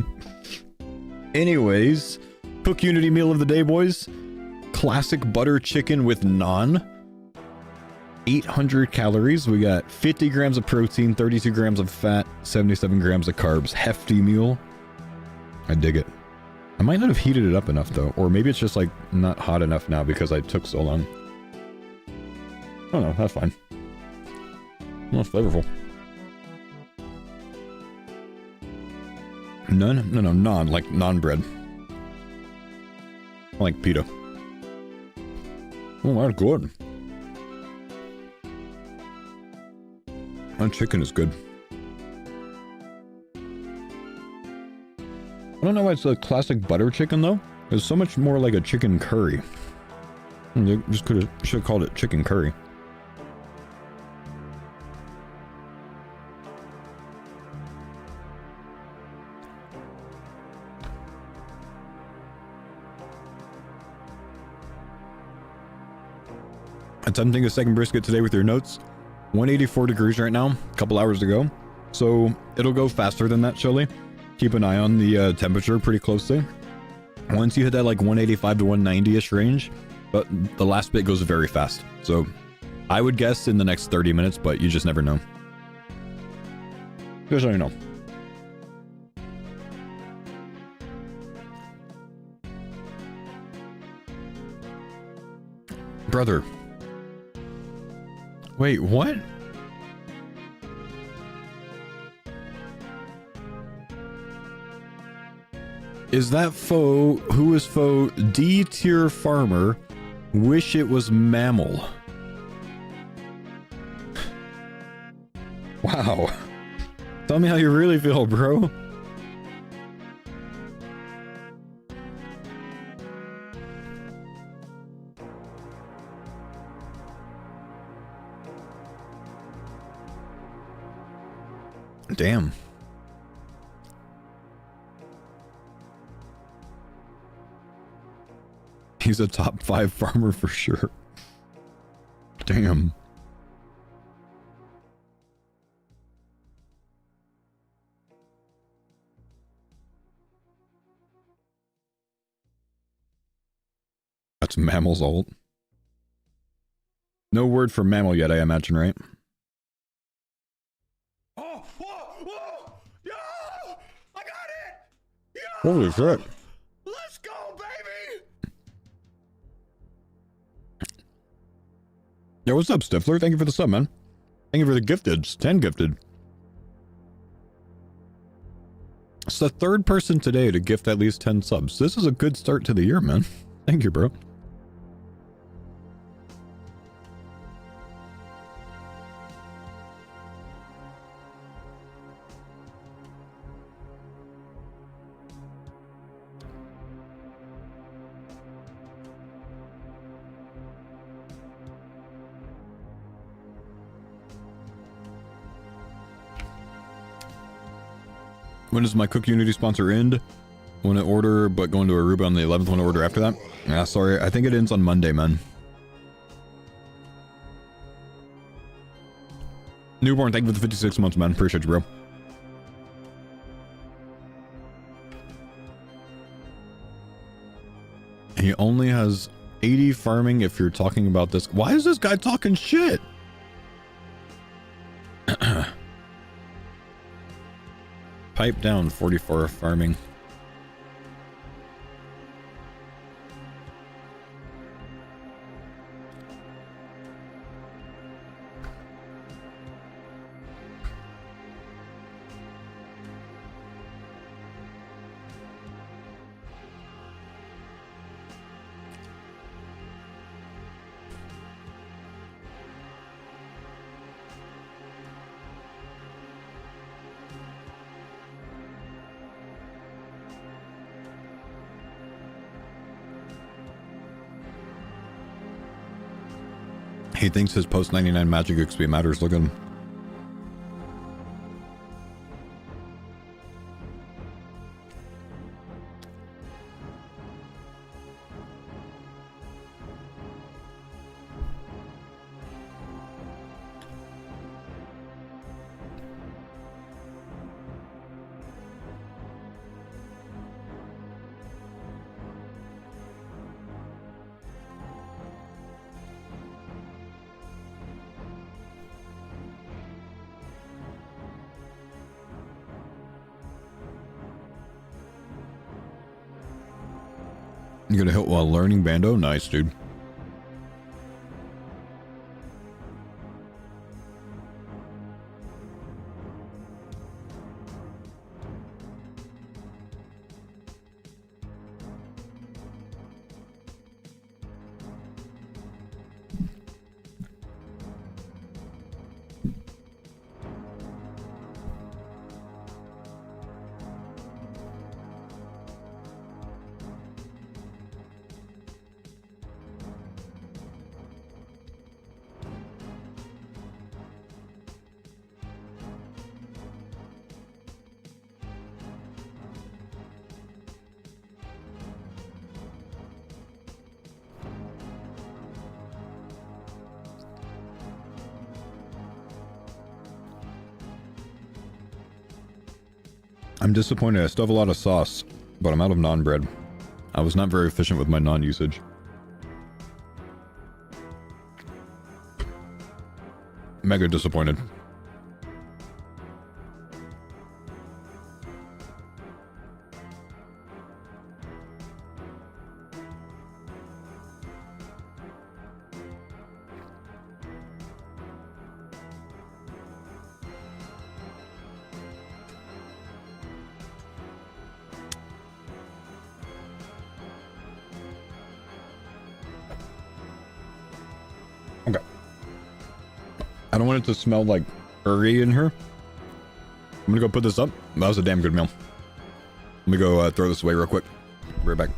Speaker 1: Anyways, CookUnity meal of the day, boys. Classic butter chicken with naan. 800 calories. We got 50 grams of protein, 32 grams of fat, 77 grams of carbs. Hefty meal. I dig it. I might not have heated it up enough though, or maybe it's just like not hot enough now because I took so long. Oh no, that's fine. Well, it's flavorful. None? No, naan, like naan bread. I like pita. Oh, that's good. That chicken is good. I don't know why it's a classic butter chicken though. It's so much more like a chicken curry. They just should have called it chicken curry. Attempting a second brisket today with your notes. 184 degrees right now, a couple hours to go. So it'll go faster than that, Shelly. Keep an eye on the temperature pretty closely. Once you hit that like 185 to 190-ish range, but the last bit goes very fast. So I would guess in the next 30 minutes, but you just never know. Just so you know. Brother. Wait, what? Is that Faux? Who is Faux? D-tier farmer. Wish it was mammal. Wow. Tell me how you really feel, bro. Damn. He's a top 5 farmer for sure. Damn. That's Mammal's ult. No word from Mammal yet, I imagine, right?
Speaker 4: Oh, whoa, whoa! Yo! I got it! Yo!
Speaker 1: Holy shit.
Speaker 4: Let's go, baby!
Speaker 1: Yo, what's up, Stifler? Thank you for the sub, man. Thank you for the gifteds. 10 gifted. It's the 3rd person today to gift at least 10 subs. This is a good start to the year, man. Thank you, bro. When does my CookUnity sponsor end? When I order, but going to Aruba on the 11th one order after that? Yeah, sorry. I think it ends on Monday, man. Newborn, thank you for the 56 months, man. Appreciate you, bro. He only has 80 farming if you're talking about this. Why is this guy talking shit? Pipe down, 44 farming. He thinks his post 99 magic XP matters. Look at him. You gonna hit while learning Bando? Nice, dude. I'm disappointed. I still have a lot of sauce, but I'm out of naan bread. I was not very efficient with my naan usage. Mega disappointed. I don't want it to smell like curry in here, I'm gonna go put this up. That was a damn good meal. Let me go throw this away real quick. Be right back.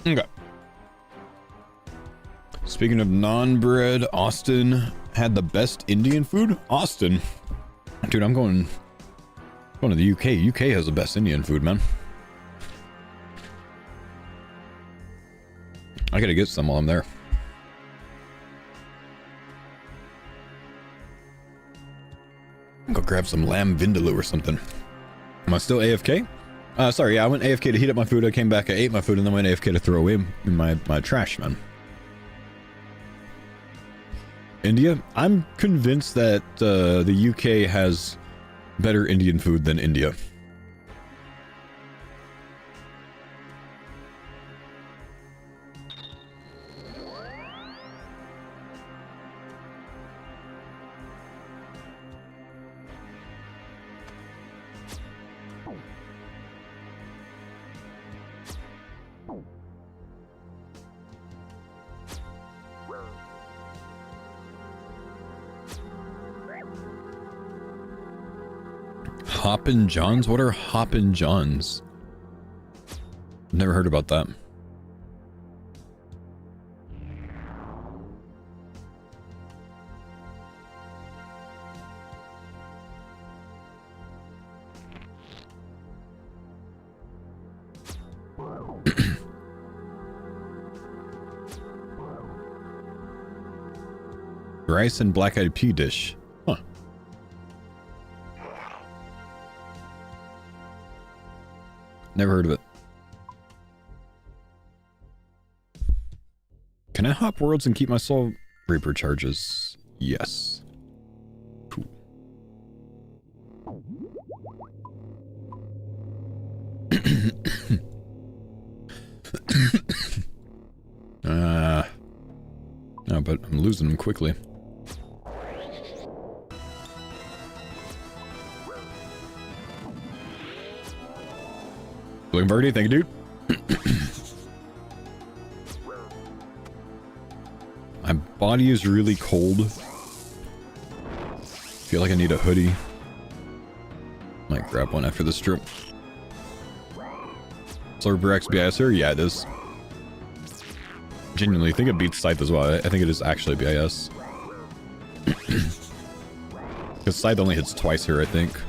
Speaker 1: Okay. Speaking of non-bread, Austin had the best Indian food? Austin? Dude, I'm going to the UK. UK has the best Indian food, man. I gotta get some while I'm there. Go grab some lamb vindaloo or something. Am I still AFK? Sorry, yeah, I went AFK to heat up my food. I came back, I ate my food, and then went AFK to throw away my trash, man. India? I'm convinced that the UK has better Indian food than India. Hoppin' Johns? What are Hoppin' Johns? Never heard about that. Rice and black-eyed pea dish. Huh. Never heard of it. Can I hop worlds and keep my soul reaper charges? Yes. Cool. No, but I'm losing them quickly. William Vardy, thank you, dude. My body is really cold. Feel like I need a hoodie. Might grab one after this trip. Silver X BISer? Yeah, it is. Genuinely think it beats Scythe as well. I think it is actually BIS. Because Scythe only hits twice here, I think.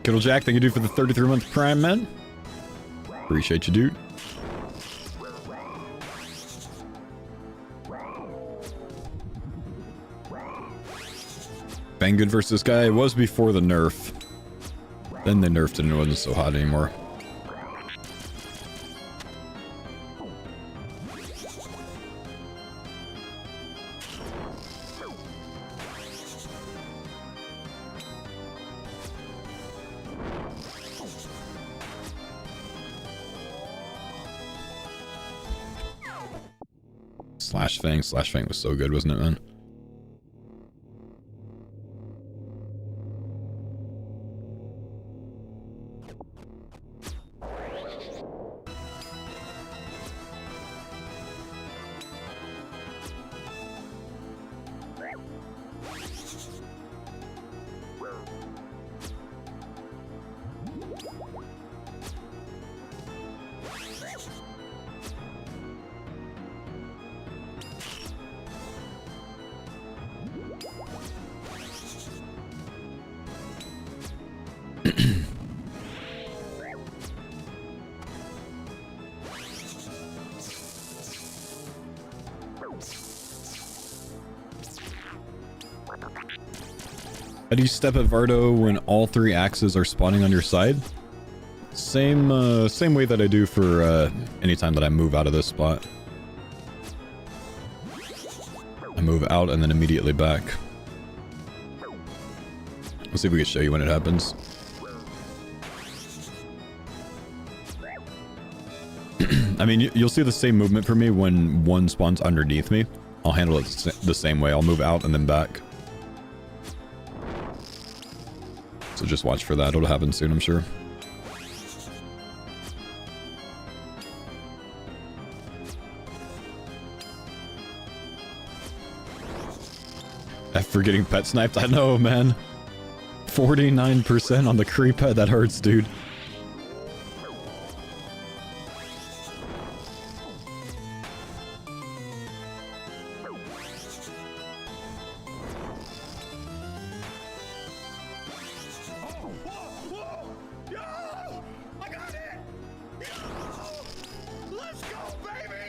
Speaker 1: Kittle Jack, thank you, dude, for the 33-month Prime, man. Appreciate you, dude. Bang good versus this guy. It was before the nerf. Then they nerfed it and it wasn't so hot anymore. Slash Fang. Slash Fang was so good, wasn't it, man? How do you step at Vardo when all 3 axes are spawning on your side? Same way that I do for anytime that I move out of this spot. I move out and then immediately back. Let's see if we can show you when it happens. I mean, you'll see the same movement for me when one spawns underneath me. I'll handle it the same way. I'll move out and then back. So just watch for that. It'll happen soon, I'm sure. For getting pet sniped? I know, man. 49% on the creep pet. That hurts, dude.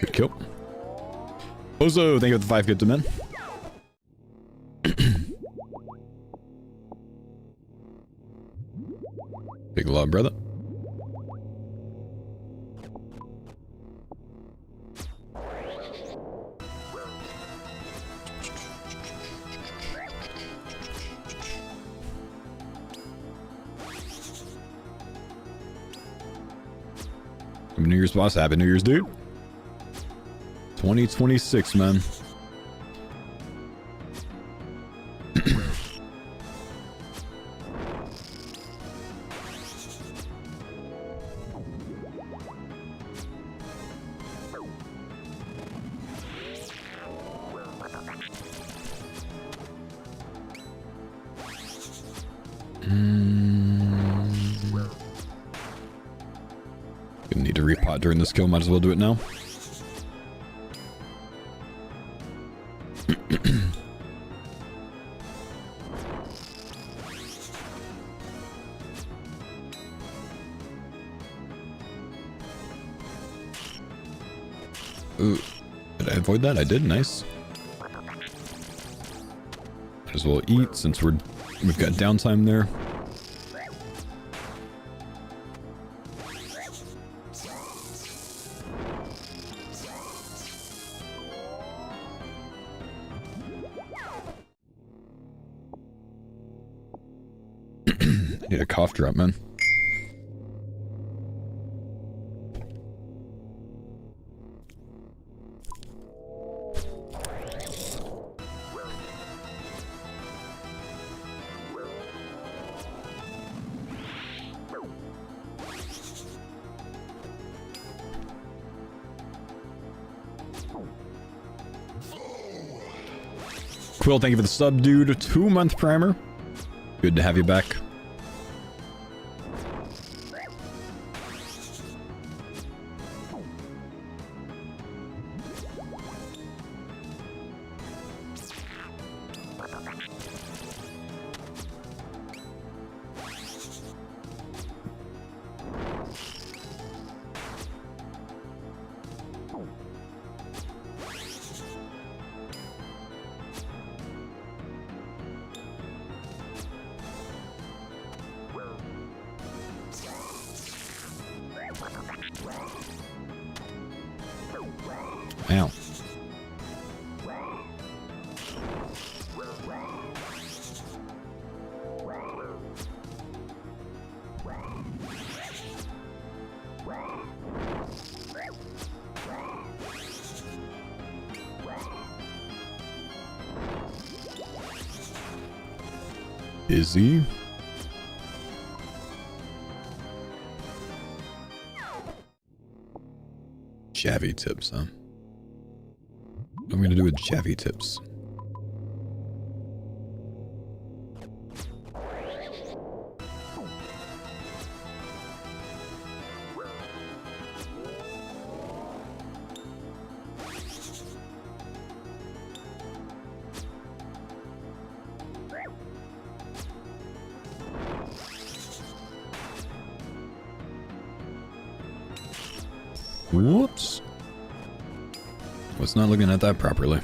Speaker 1: Good kill. Ozo, thank you for the 5 good to men. Big love, brother. Happy New Year's, boss. Happy New Year's, dude. 2026, man. Gonna need to repot during this kill. Might as well do it now. Ooh, did I avoid that? I did. Nice. Might as well eat since we've got downtime there. I need a cough drop, man. Quill, thank you for the sub, dude. 2-month primer. Good to have you back. Ow. Izzy? Javy tips, huh? What am I gonna do with Javy tips? Whoops. Was not looking at that properly.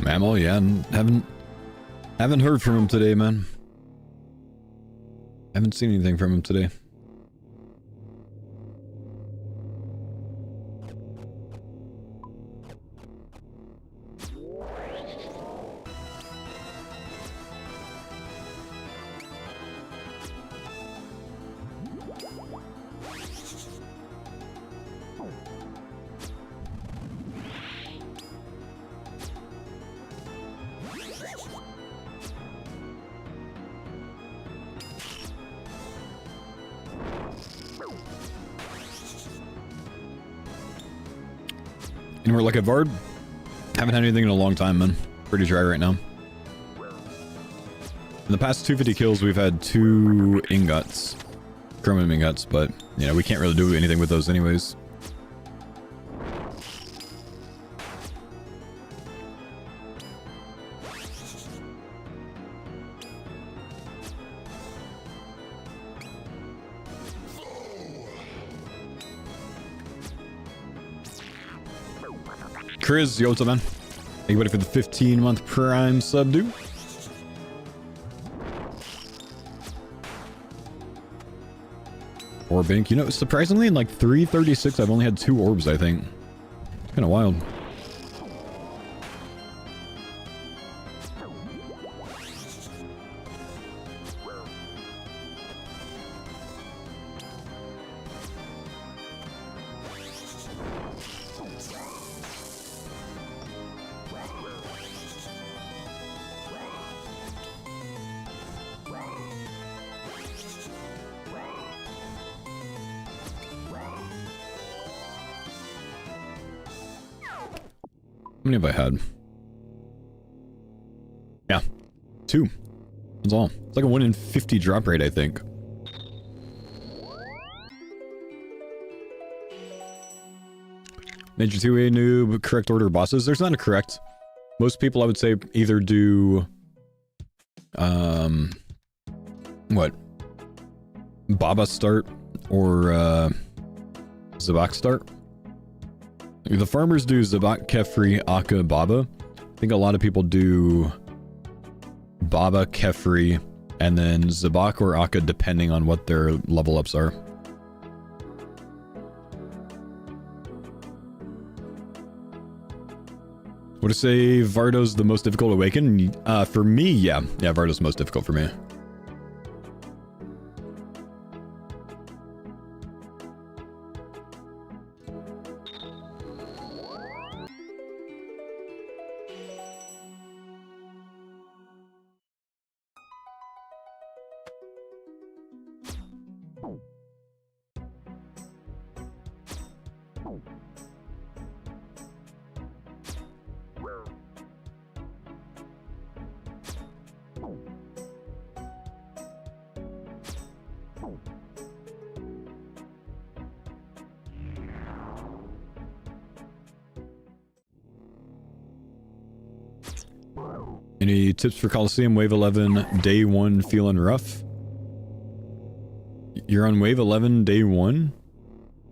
Speaker 1: Mammal, yeah, haven't heard from him today, man. Haven't seen anything from him today. Anywhere like a Vard? Haven't had anything in a long time, man. Pretty dry right now. In the past 250 kills, we've had 2 ingots. Chromium ingots, but, you know, we can't really do anything with those anyways. Chris, yo, what's up, man? Thank you, buddy, for the 15-month Prime sub, dude. Orb Ink. You know, surprisingly, in like 336, I've only had 2 orbs, I think. It's kind of wild. How many have I had? Yeah. 2. That's all. It's like a 1 in 50 drop rate, I think. Major 2A noob, correct order of bosses. There's not a correct. Most people, I would say, either do... what? Baba start or Zabak start. The farmers do Zabak, Kefri, Akka, Baba. I think a lot of people do Baba, Kefri, and then Zabak or Akka depending on what their level ups are. Would I say Vardo's the most difficult to awaken? For me, yeah. Yeah, Vardo's most difficult for me. Any tips for Coliseum Wave 11 Day 1 feeling rough? You're on Wave 11 Day 1?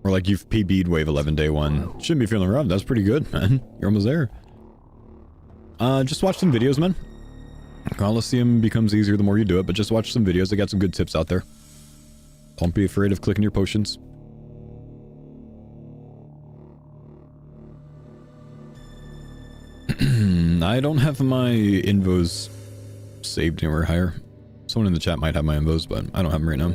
Speaker 1: Or like you've PB'd Wave 11 Day 1. Shouldn't be feeling rough. That's pretty good, man. You're almost there. Just watch some videos, man. Coliseum becomes easier the more you do it, but just watch some videos. I got some good tips out there. Don't be afraid of clicking your potions. I don't have my invos saved anywhere higher. Someone in the chat might have my invos, but I don't have them right now.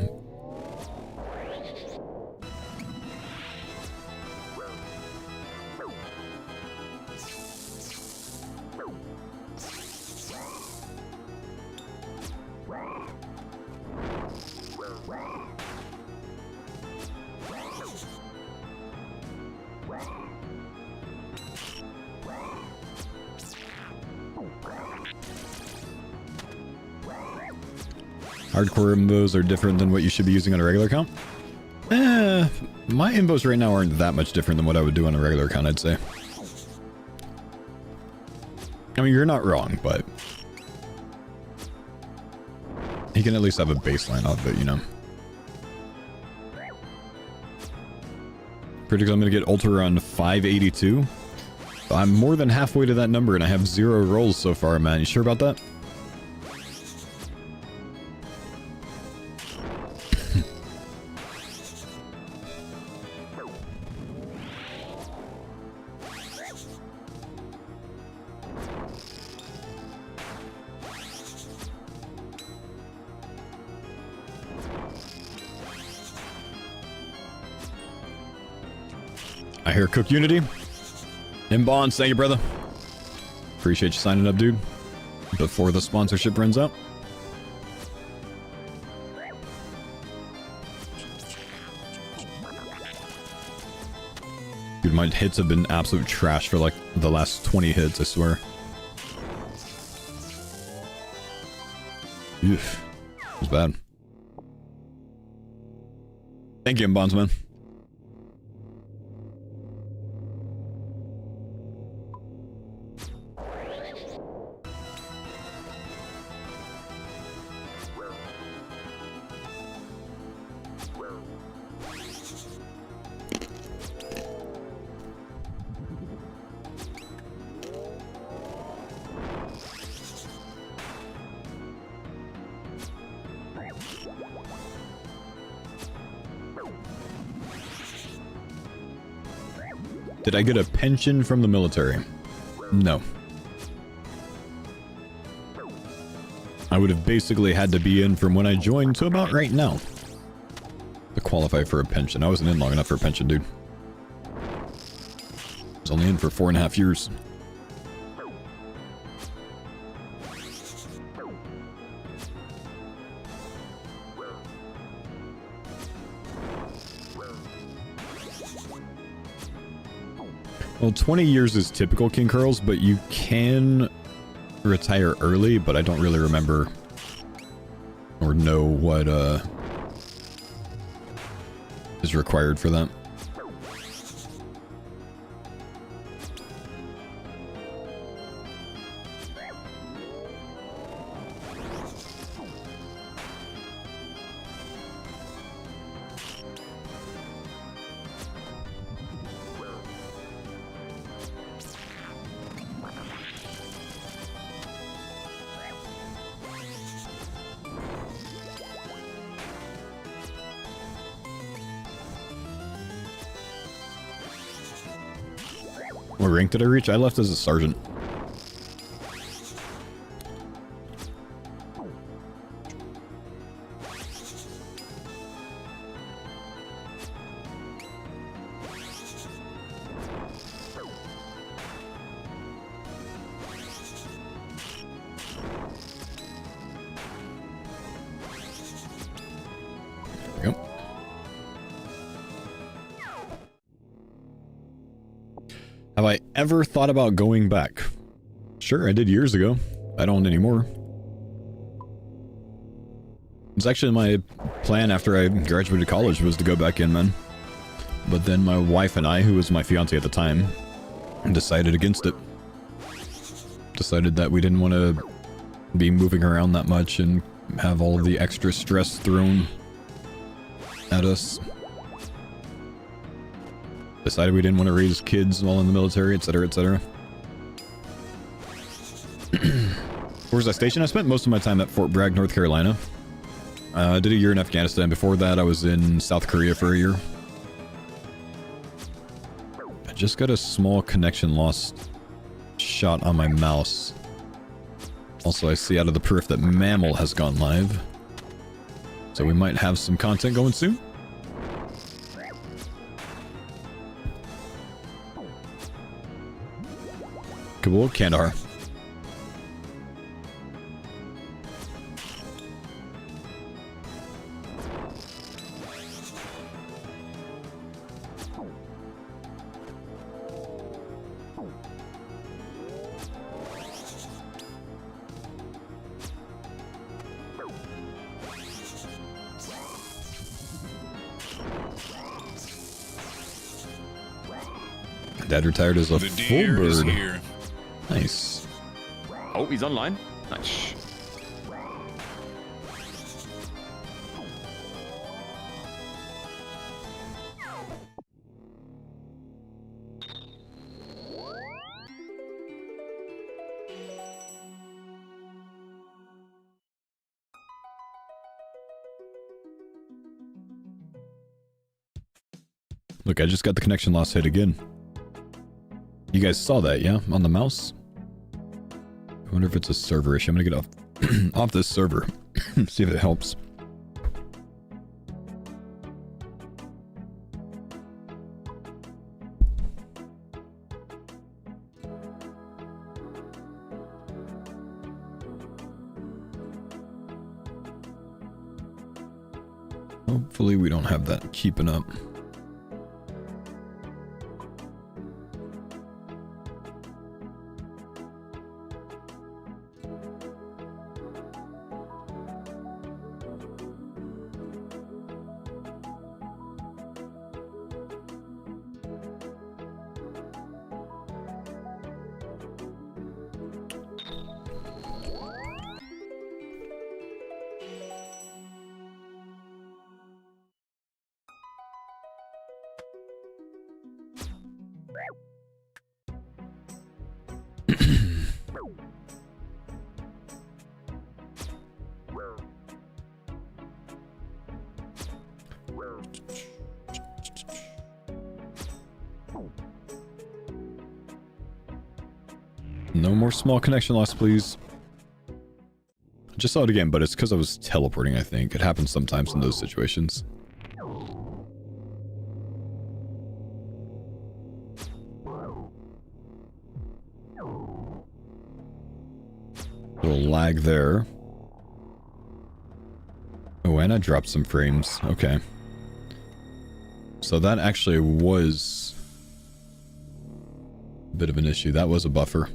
Speaker 1: Hardcore invos are different than what you should be using on a regular account? My invos right now aren't that much different than what I would do on a regular account, I'd say. I mean, you're not wrong, but you can at least have a baseline of it, you know. Predict I'm going to get Ultra around 582. I'm more than halfway to that number and I have 0 rolls so far, man. You sure about that? I hear CookUnity. Bonds, thank you, brother. Appreciate you signing up, dude. Before the sponsorship runs out. Dude, my hits have been absolute trash for like the last 20 hits, I swear. Oof. It was bad. Thank you, Bonds, man. Did I get a pension from the military? No. I would have basically had to be in from when I joined to about right now to qualify for a pension. I wasn't in long enough for a pension, dude. I was only in for 4.5 years. Well, 20 years is typical, King Curls, but you can retire early, but I don't really remember or know what is required for that. What rank did I reach? I left as a sergeant. There we go. Have I ever thought about going back? Sure, I did years ago. I don't anymore. It's actually my plan after I graduated college was to go back in, man. But then my wife and I, who was my fiance at the time, decided against it. Decided that we didn't want to be moving around that much and have all of the extra stress thrown at us. Decided we didn't want to raise kids while in the military, etc., etc. Where was I stationed? I spent most of my time at Fort Bragg, North Carolina. I did a year in Afghanistan. Before that, I was in South Korea for a year. I just got a small connection loss shot on my mouse. Also, I see out of the periph that Mammal has gone live. So we might have some content going soon. Kabul, Kandahar. Dad retired as a
Speaker 3: The
Speaker 1: full
Speaker 3: deer is
Speaker 1: bird.
Speaker 3: here.
Speaker 1: Nice.
Speaker 2: Oh, he's online. Nice.
Speaker 1: Look, I just got the connection loss hit again. You guys saw that, yeah? On the mouse? I wonder if it's a server issue. I'm gonna get off, off this server. See if it helps. Hopefully we don't have that keeping up. No more small connection loss, please. I just saw it again, but it's because I was teleporting, I think. It happens sometimes in those situations. Little lag there. Oh, and I dropped some frames. Okay. So that actually was a bit of an issue. That was a buffer.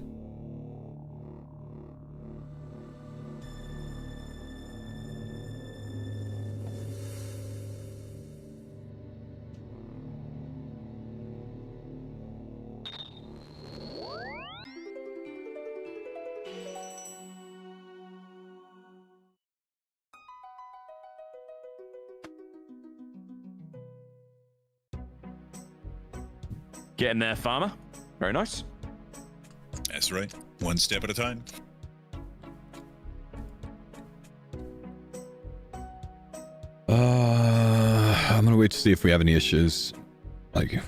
Speaker 2: Getting there, farmer. Very nice.
Speaker 3: That's right. One step at a time.
Speaker 1: I'm gonna wait to see if we have any issues. Like, I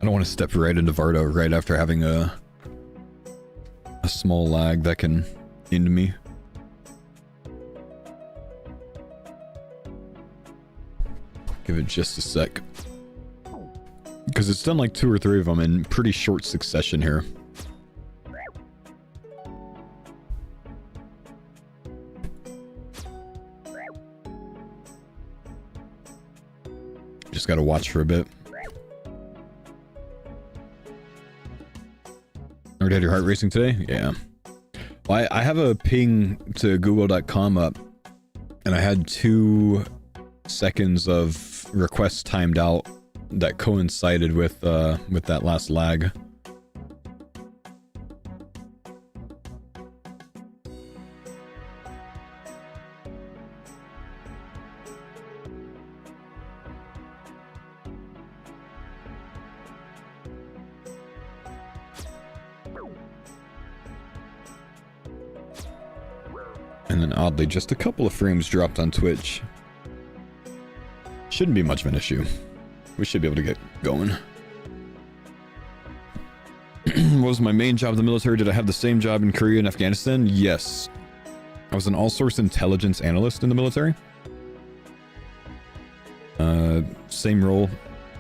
Speaker 1: don't want to step right into Vardo right after having a small lag that can end me. Give it just a sec. Because it's done like 2 or 3 of them in pretty short succession here. Just gotta watch for a bit. Already had your heart racing today? Yeah. Well, I have a ping to google.com up, and I had 2 seconds of requests timed out that coincided with that last lag. And then oddly, just a couple of frames dropped on Twitch. Shouldn't be much of an issue. We should be able to get going. What was my main job in the military? Did I have the same job in Korea and Afghanistan? Yes. I was an all-source intelligence analyst in the military. Same role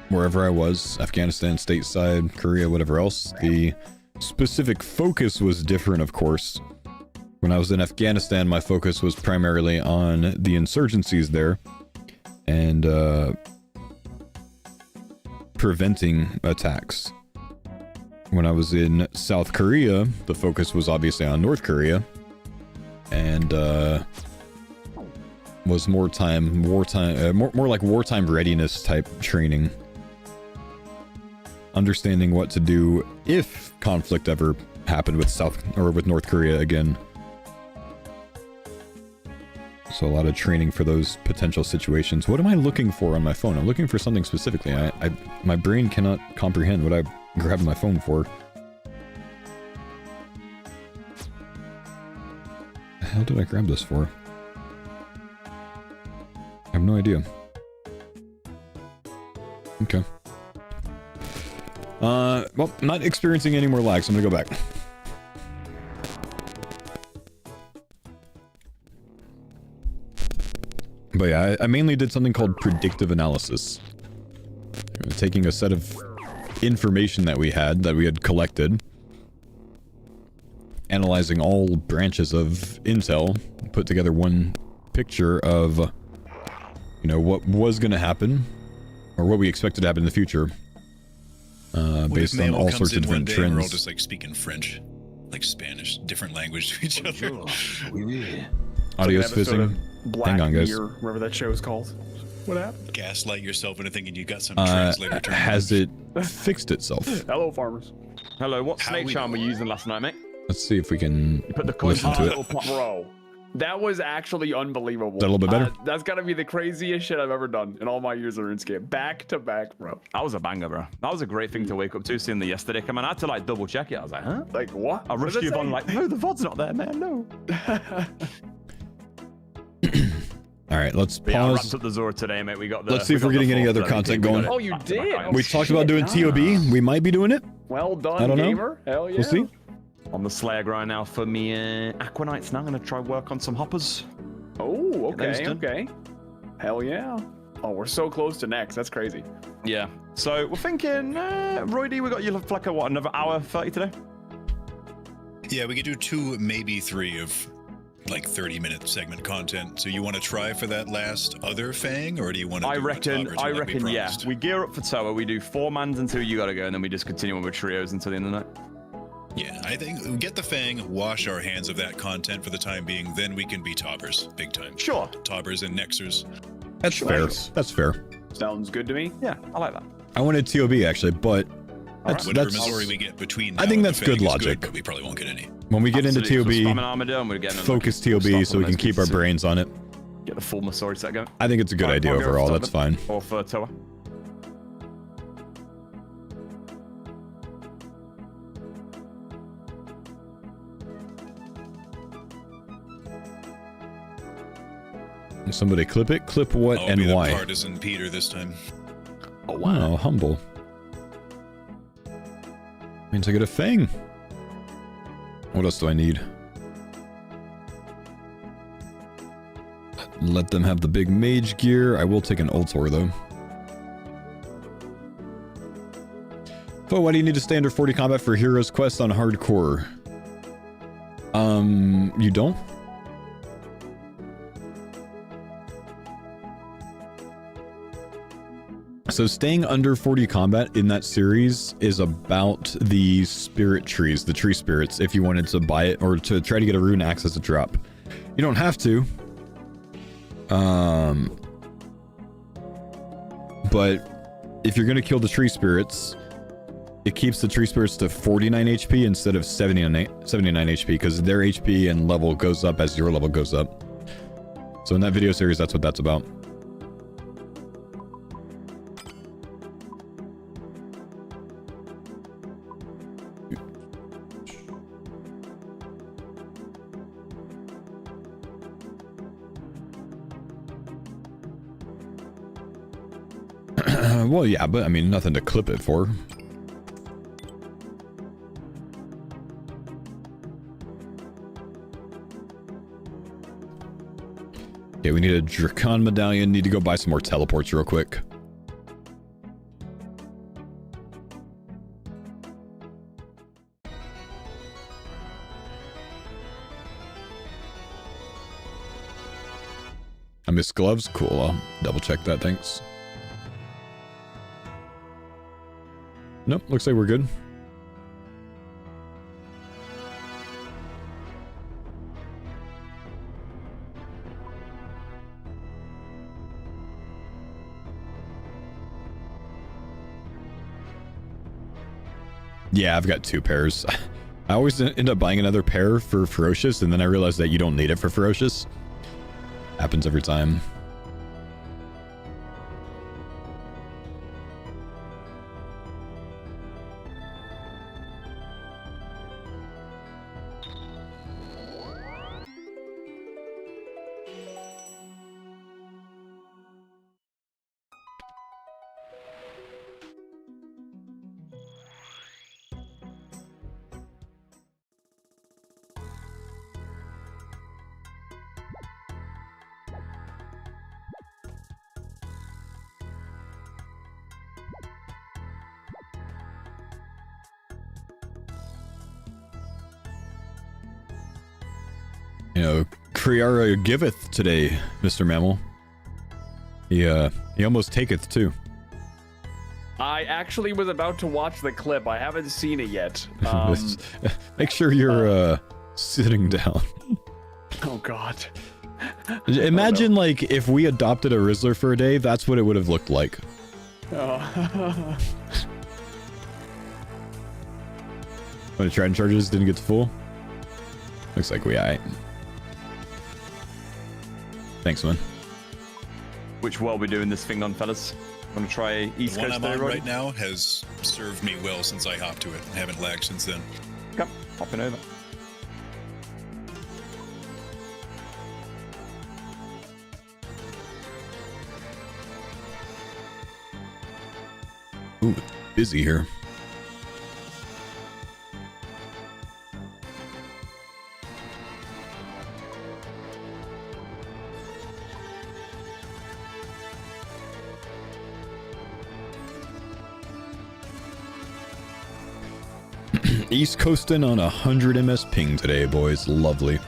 Speaker 1: wherever I was. Afghanistan, stateside, Korea, whatever else. The specific focus was different, of course. When I was in Afghanistan, my focus was primarily on the insurgencies there. And, preventing attacks. When I was in South Korea, the focus was obviously on North Korea. And, was more like wartime readiness type training. Understanding what to do if conflict ever happened with North Korea again. So a lot of training for those potential situations. What am I looking for on my phone? I'm looking for something specifically. My brain cannot comprehend what I grabbed my phone for. The hell did I grab this for? I have no idea. Okay. Well, not experiencing any more lag, so I'm gonna go back. But yeah, I mainly did something called predictive analysis. Taking a set of information that we had collected, analyzing all branches of intel, put together one picture of, you know, what was going to happen, or what we expected to happen in the future, based on all sorts of different trends.
Speaker 3: We're all just like speaking French, like Spanish, different language to each other.
Speaker 1: Audio's fizzing. Hang on, guys.
Speaker 4: Whatever that show is called. What happened?
Speaker 3: Gaslight yourself into thinking you got some translator term.
Speaker 1: Has it fixed itself?
Speaker 4: Hello, farmers.
Speaker 2: Hello, what snake charm were you using last night, mate?
Speaker 1: Let's see if we can
Speaker 2: You put the coin
Speaker 1: listen to it.
Speaker 4: Bro, that was actually unbelievable.
Speaker 1: Is that a little bit better?
Speaker 4: That's gotta be the craziest shit I've ever done in all my years of RuneScape. Back to back, bro.
Speaker 2: That was a banger, bro. That was a great thing to wake up to, seeing the yesterday come in. I had to like double check it. I was like, huh?
Speaker 4: Like, what?
Speaker 2: I rushed you on like, no, the VOD's not there, man, no.
Speaker 1: All right, let's
Speaker 2: But yeah, I wrapped
Speaker 1: pause.
Speaker 2: up the Zora today, mate. We got the.
Speaker 1: Let's see if
Speaker 2: we
Speaker 1: we're
Speaker 2: got the
Speaker 1: getting any
Speaker 2: fourth
Speaker 1: other
Speaker 2: today.
Speaker 1: content
Speaker 2: We got
Speaker 1: going.
Speaker 2: it
Speaker 4: Oh, you
Speaker 2: back to
Speaker 4: did?
Speaker 2: back.
Speaker 1: We talked about doing TOB. We might be doing it.
Speaker 4: Well done,
Speaker 1: I don't know.
Speaker 4: gamer. Hell yeah.
Speaker 1: We'll see.
Speaker 2: On the Slayer grind now for me, Aquanites now. I'm gonna try work on some hoppers.
Speaker 4: Oh, okay,
Speaker 2: Instant.
Speaker 4: okay. Hell yeah. Oh, we're so close to next. That's crazy.
Speaker 2: Yeah. So we're thinking, Roy D, we got you for like a, what, another hour 30 today?
Speaker 3: Yeah, we could do 2, maybe 3 of like 30-minute segment content. So you want to try for that last other Fang, or do you want to?
Speaker 2: I reckon, yeah. We gear up for Tower. We do 4 mans until you gotta go, and then we just continue on with trios until the end of the night.
Speaker 3: Yeah, I think get the Fang, wash our hands of that content for the time being, then we can be toppers, big time.
Speaker 2: Sure.
Speaker 3: Toppers and Nexers.
Speaker 1: That's fair. That's fair.
Speaker 4: Sounds good to me.
Speaker 2: Yeah, I like that.
Speaker 1: I wanted TOB actually, but that's,
Speaker 3: Whatever
Speaker 1: that's
Speaker 3: Missouri we get between.
Speaker 1: I
Speaker 3: now
Speaker 1: think
Speaker 3: and
Speaker 1: that's
Speaker 3: the Fang
Speaker 1: good
Speaker 3: is
Speaker 1: logic.
Speaker 3: but we probably won't get any.
Speaker 1: when we get
Speaker 2: Absolutely.
Speaker 1: into
Speaker 2: So
Speaker 1: TOB,
Speaker 2: spamming Armadyl, and we're getting
Speaker 1: focus
Speaker 2: like,
Speaker 1: TOB
Speaker 2: stuff
Speaker 1: so we
Speaker 2: on
Speaker 1: can
Speaker 2: those
Speaker 1: keep our
Speaker 2: pieces.
Speaker 1: brains on it.
Speaker 2: Get the full Missouri set going.
Speaker 1: I think it's a good idea
Speaker 2: I'll go
Speaker 1: overall.
Speaker 2: for
Speaker 1: That's fine.
Speaker 2: Or for Tower.
Speaker 1: Somebody clip it. Clip what
Speaker 3: I'll
Speaker 1: and
Speaker 3: be the
Speaker 1: why?
Speaker 3: partisan Peter this time.
Speaker 1: Oh wow, humble. Means I get a Fang. What else do I need? Let them have the big mage gear. I will take an Ultor though. But why do you need to stay under 40 combat for Heroes Quest on hardcore? You don't? So staying under 40 combat in that series is about the spirit trees, the tree spirits, if you wanted to buy it or to try to get a rune access to drop. You don't have to. But if you're going to kill the tree spirits, it keeps the tree spirits to 49 HP instead of 79 HP because their HP and level goes up as your level goes up. So in that video series, that's what that's about. Well, yeah, but I mean, nothing to clip it for. Okay, we need a Dracon medallion. Need to go buy some more teleports real quick. I missed gloves. Cool. I'll double check that. Thanks. Nope. Looks like we're good. Yeah, I've got 2 pairs. I always end up buying another pair for Ferocious, and then I realize that you don't need it for Ferocious. Happens every time. You know, Kriara giveth today, Mr. Mammal. He almost taketh too.
Speaker 5: I actually was about to watch the clip. I haven't seen it yet.
Speaker 1: Make sure you're sitting down.
Speaker 5: Oh God.
Speaker 1: Imagine like if we adopted a Rizzler for a day, that's what it would have looked like.
Speaker 5: Oh.
Speaker 1: When the Trident charges didn't get to full. Looks like we aight. Thanks, man.
Speaker 2: Which world we doing this thing on, fellas? Want to try East
Speaker 3: The one
Speaker 2: Coast
Speaker 3: I'm on
Speaker 2: today,
Speaker 3: right now has served me well since I hopped to it. I haven't lagged since then.
Speaker 2: Come, hopping over.
Speaker 1: Ooh, busy here. East coasting on 100 ms ping today, boys. Lovely.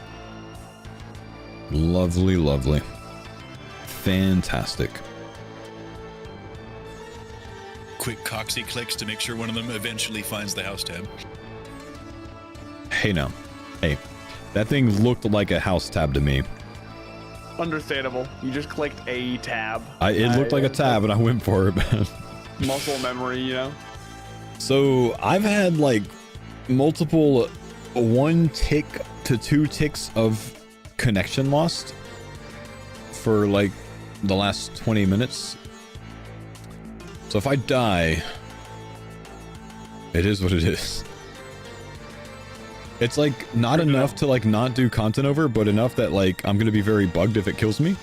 Speaker 1: Lovely, lovely. Fantastic.
Speaker 3: Quick coxie clicks to make sure one of them eventually finds the house tab.
Speaker 1: Hey now. Hey. That thing looked like a house tab to me.
Speaker 5: Understandable. You just clicked a tab.
Speaker 1: It looked like a tab and I went for it.
Speaker 5: Muscle memory, you know?
Speaker 1: So I've had like multiple 1 tick to 2 ticks of connection lost for like the last 20 minutes. So if I die, it is what it is. It's like not enough to like not do content over, but enough that like I'm gonna be very bugged if it kills me.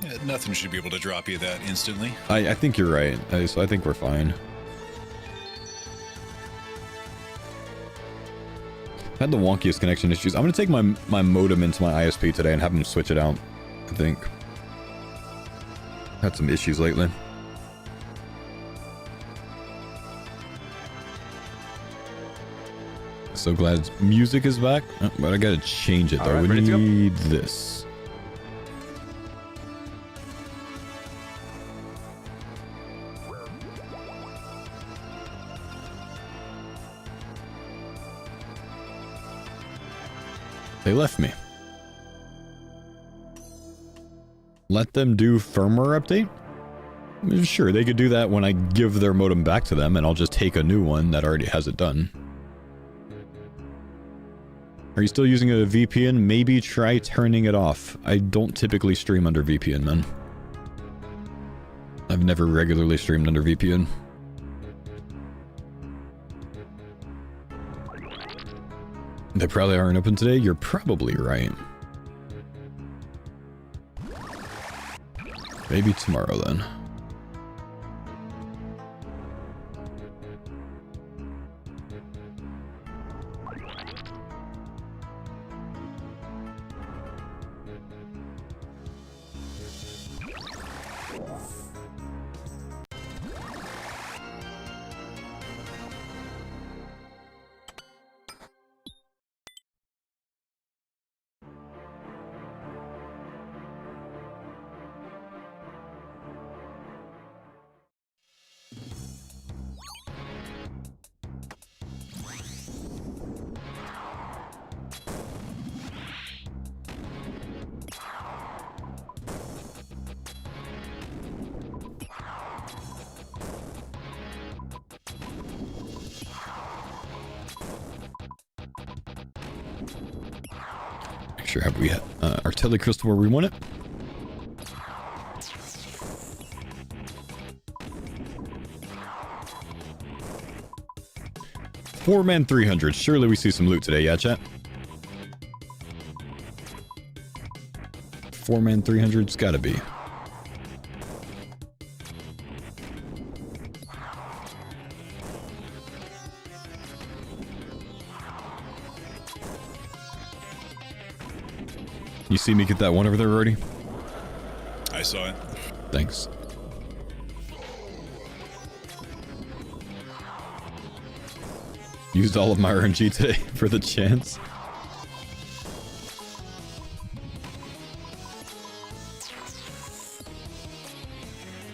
Speaker 3: Yeah, nothing should be able to drop you that instantly.
Speaker 1: I think you're right. So I think we're fine. I had the wonkiest connection issues. I'm gonna take my modem into my ISP today and have them switch it out. I think. Had some issues lately. So glad music is back, but I gotta change it though.
Speaker 2: All right,
Speaker 1: We
Speaker 2: ready to go?
Speaker 1: need this. They left me. Let them do firmware update? Sure, they could do that when I give their modem back to them, and I'll just take a new one that already has it done. Are you still using a VPN? Maybe try turning it off. I don't typically stream under VPN, man. I've never regularly streamed under VPN. They probably aren't open today. You're probably right. Maybe tomorrow then. sure, have we artillery crystal where we want it? Four-man 300. Surely we see some loot today, yeah, chat? Four-man 300's gotta be. You see me get that one over there already?
Speaker 3: I saw it.
Speaker 1: Thanks. Used all of my RNG today for the chance.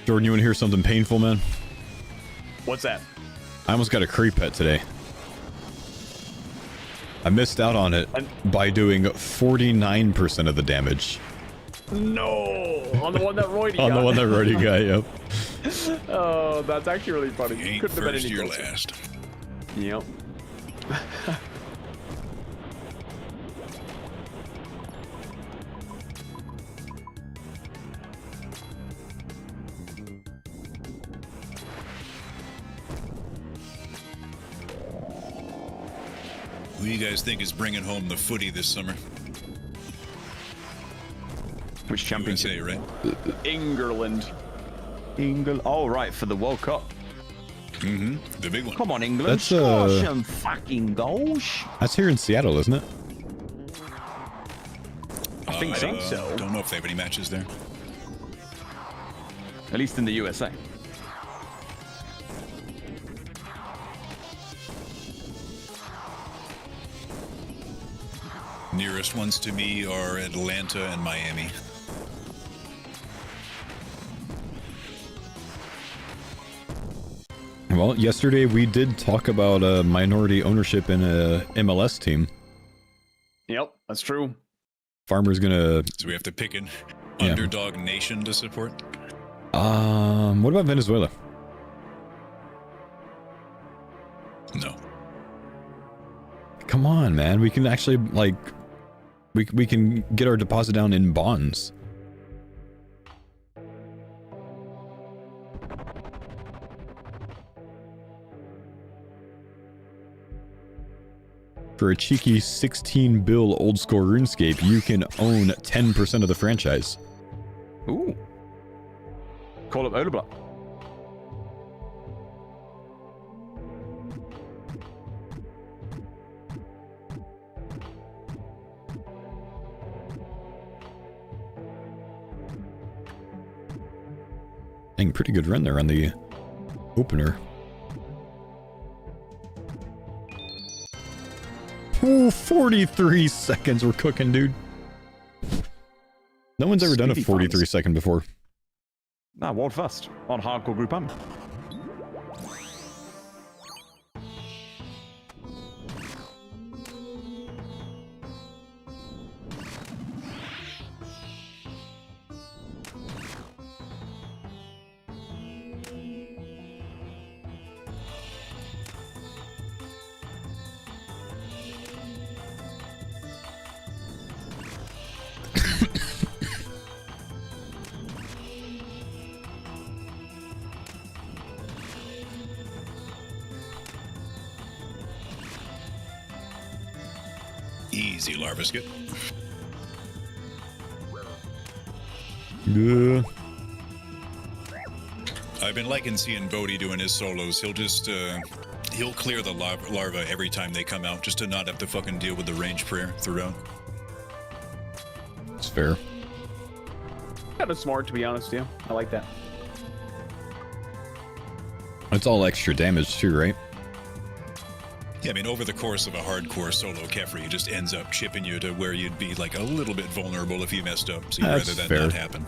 Speaker 1: Jordan, you want to hear something painful, man?
Speaker 5: What's that?
Speaker 1: I almost got a creep pet today. I missed out on it by doing 49% of the damage.
Speaker 5: No, on the one that Roy
Speaker 1: On the one that Roy got, yep.
Speaker 5: Oh, that's actually really funny.
Speaker 3: You ain't
Speaker 5: Couldn't have been
Speaker 3: first,
Speaker 5: any
Speaker 3: you're
Speaker 5: closer.
Speaker 3: last.
Speaker 5: Yep.
Speaker 3: Who do you guys think is bringing home the footy this summer?
Speaker 2: Which championship?
Speaker 3: USA, right?
Speaker 5: England.
Speaker 2: England. Oh, right, for the World Cup.
Speaker 3: Mm-hmm. The big one.
Speaker 2: Come on, England.
Speaker 1: That's,
Speaker 2: Score some fucking goals.
Speaker 1: That's here in Seattle, isn't it?
Speaker 2: I think so.
Speaker 3: Don't know if they have any matches there.
Speaker 2: At least in the USA.
Speaker 3: Nearest ones to me are Atlanta and Miami.
Speaker 1: Well, yesterday we did talk about minority ownership in a MLS team.
Speaker 5: Yep, that's true.
Speaker 1: Farmer's gonna...
Speaker 3: So we have to pick an
Speaker 1: Yeah.
Speaker 3: underdog nation to support.
Speaker 1: What about Venezuela?
Speaker 3: No.
Speaker 1: Come on, man. We can actually, like... We can get our deposit down in bonds. For a cheeky 16 bill old school RuneScape, you can own 10% of the franchise.
Speaker 2: Ooh. Call up Olablock.
Speaker 1: Dang, pretty good run there on the opener. Ooh, 43 seconds we're cooking, dude. No one's ever done a
Speaker 2: Speedy
Speaker 1: 43
Speaker 2: farms.
Speaker 1: second before.
Speaker 2: Nah, world first. On hardcore group am.
Speaker 3: Easy, Larvisket.
Speaker 1: Yeah.
Speaker 3: I've been liking seeing Bodhi doing his solos. He'll just, he'll clear the larva every time they come out, just to not have to fucking deal with the range prayer throughout.
Speaker 1: It's fair.
Speaker 5: Kind of smart, to be honest, yeah. I like that.
Speaker 1: It's all extra damage too, right?
Speaker 3: Yeah, I mean, over the course of a hardcore solo Kefri, it just ends up chipping you to where you'd be like a little bit vulnerable if you messed up. So you'd
Speaker 1: That's
Speaker 3: rather that
Speaker 1: fair.
Speaker 3: not happen.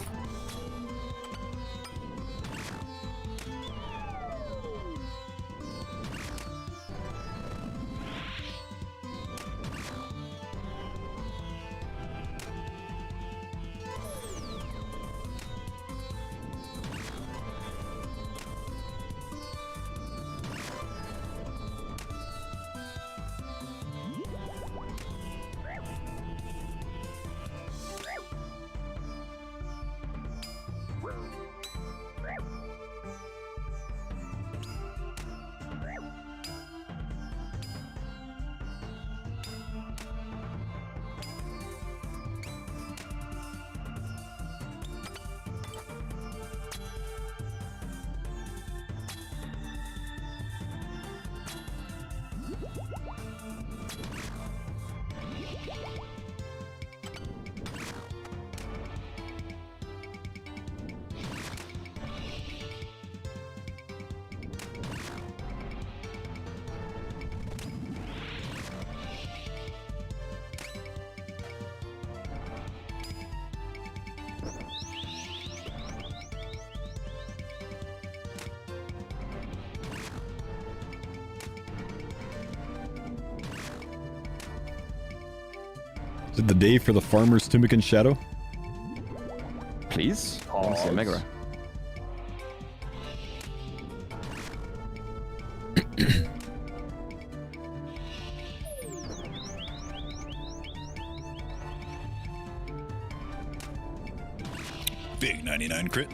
Speaker 1: Is it the day for the farmer's tunic and shadow?
Speaker 2: Please? I want to see a Mega Ray.
Speaker 3: Big 99 crit.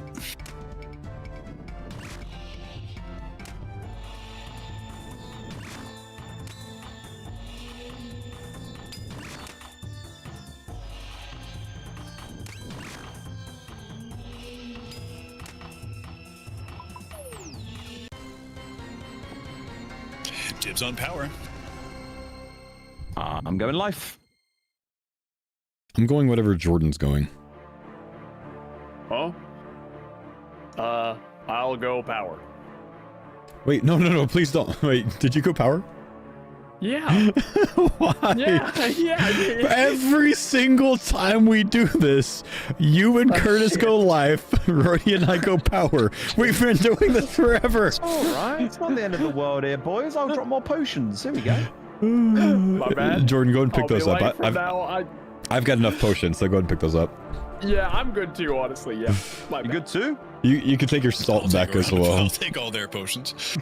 Speaker 3: Dibs on power.
Speaker 2: I'm going life.
Speaker 1: I'm going whatever Jordan's going.
Speaker 5: Huh? I'll go power.
Speaker 1: Wait, no, please don't. Wait, did you go power?
Speaker 5: Yeah.
Speaker 1: Why?
Speaker 5: Yeah.
Speaker 1: Every single time we do this, you and Curtis go live, Roddy and I go power. We've been doing this forever.
Speaker 2: All right. It's not the end of the world here, boys. I'll drop more potions. Here we go.
Speaker 5: My bad.
Speaker 1: Jordan, go and pick
Speaker 5: I'll be
Speaker 1: those up.
Speaker 5: late for now.
Speaker 1: I've got enough potions, so go ahead and pick those up.
Speaker 5: Yeah, I'm good too, honestly. Yeah. My
Speaker 2: You
Speaker 5: bad.
Speaker 2: good too?
Speaker 1: You can take your salt back as well.
Speaker 3: I'll take all their potions.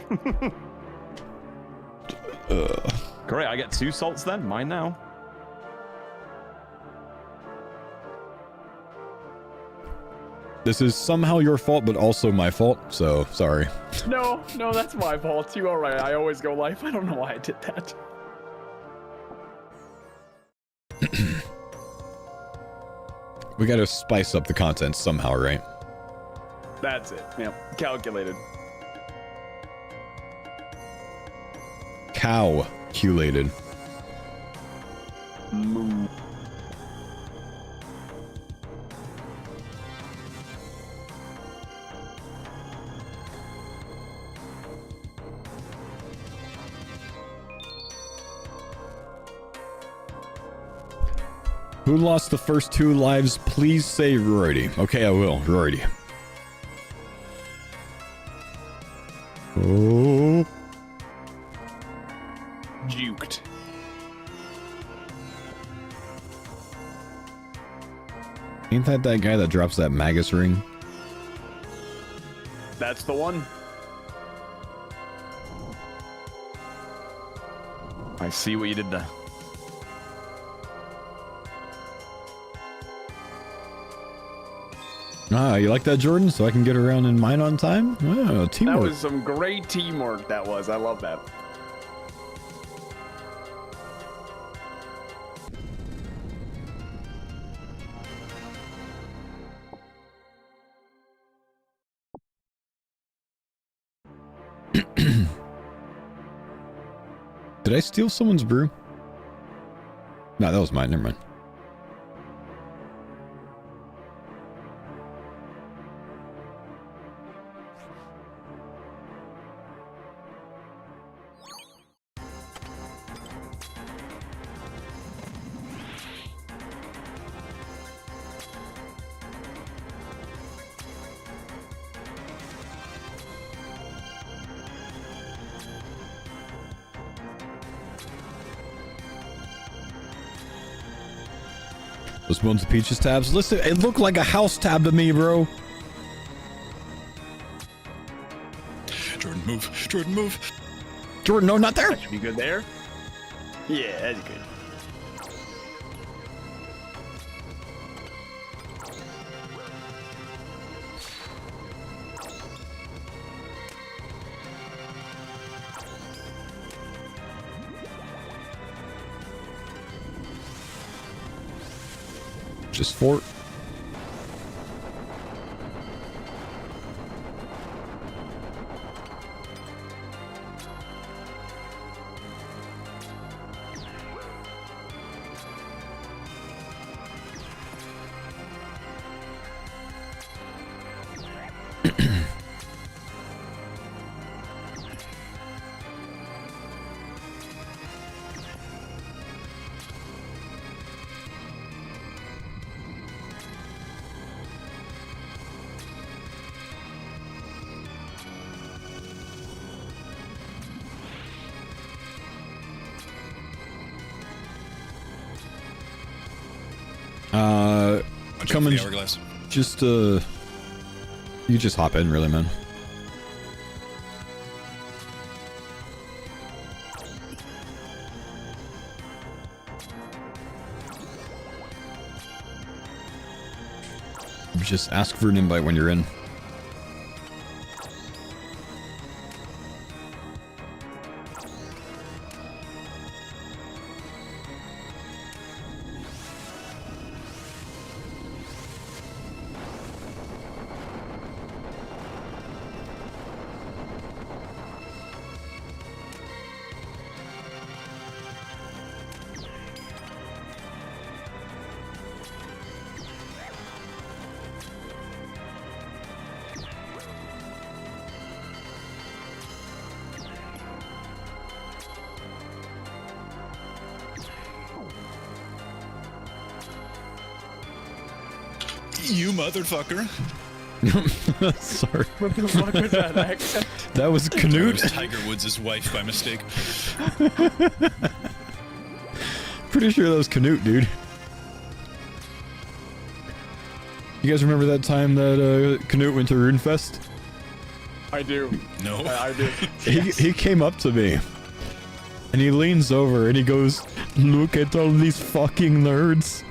Speaker 2: Great. I get 2 salts then. Mine now.
Speaker 1: This is somehow your fault, but also my fault, so sorry.
Speaker 5: No, that's my fault. You all right? I always go life. I don't know why I did that.
Speaker 1: We gotta spice up the content somehow, right?
Speaker 5: That's it. Yeah, calculated.
Speaker 1: Calculated.
Speaker 5: Moo.
Speaker 1: Who lost the first 2 lives? Please say Rory. Okay, I will. Rory. Oh.
Speaker 5: Juked.
Speaker 1: Ain't that guy that drops that Magus ring?
Speaker 5: That's the one.
Speaker 2: I see what you did there.
Speaker 1: Ah, you like that, Jordan? So I can get around in mine on time? Oh, teamwork.
Speaker 5: That was some great teamwork. That was. I love that.
Speaker 1: Did I steal someone's brew? No, that was mine. Never mind. Those Bones of Peaches tabs. Listen, it looked like a house tab to me, bro.
Speaker 3: Jordan, move. Jordan, move.
Speaker 1: Jordan, no, not there.
Speaker 5: That should be good there. Yeah, that's good.
Speaker 1: Just fort. Come
Speaker 3: the
Speaker 1: and
Speaker 3: hourglass.
Speaker 1: just you just hop in, really, man. Just ask for an invite when you're in.
Speaker 3: You motherfucker.
Speaker 1: Sorry.
Speaker 5: What the fuck was that accent?
Speaker 1: That was
Speaker 3: That
Speaker 1: Canute.
Speaker 3: was Tiger Woods' wife by mistake.
Speaker 1: Pretty sure that was Canute, dude. You guys remember that time that Canute went to RuneFest?
Speaker 5: I do.
Speaker 3: No.
Speaker 5: I do.
Speaker 1: He came up to me. And he leans over and he goes, "Look at all these fucking nerds."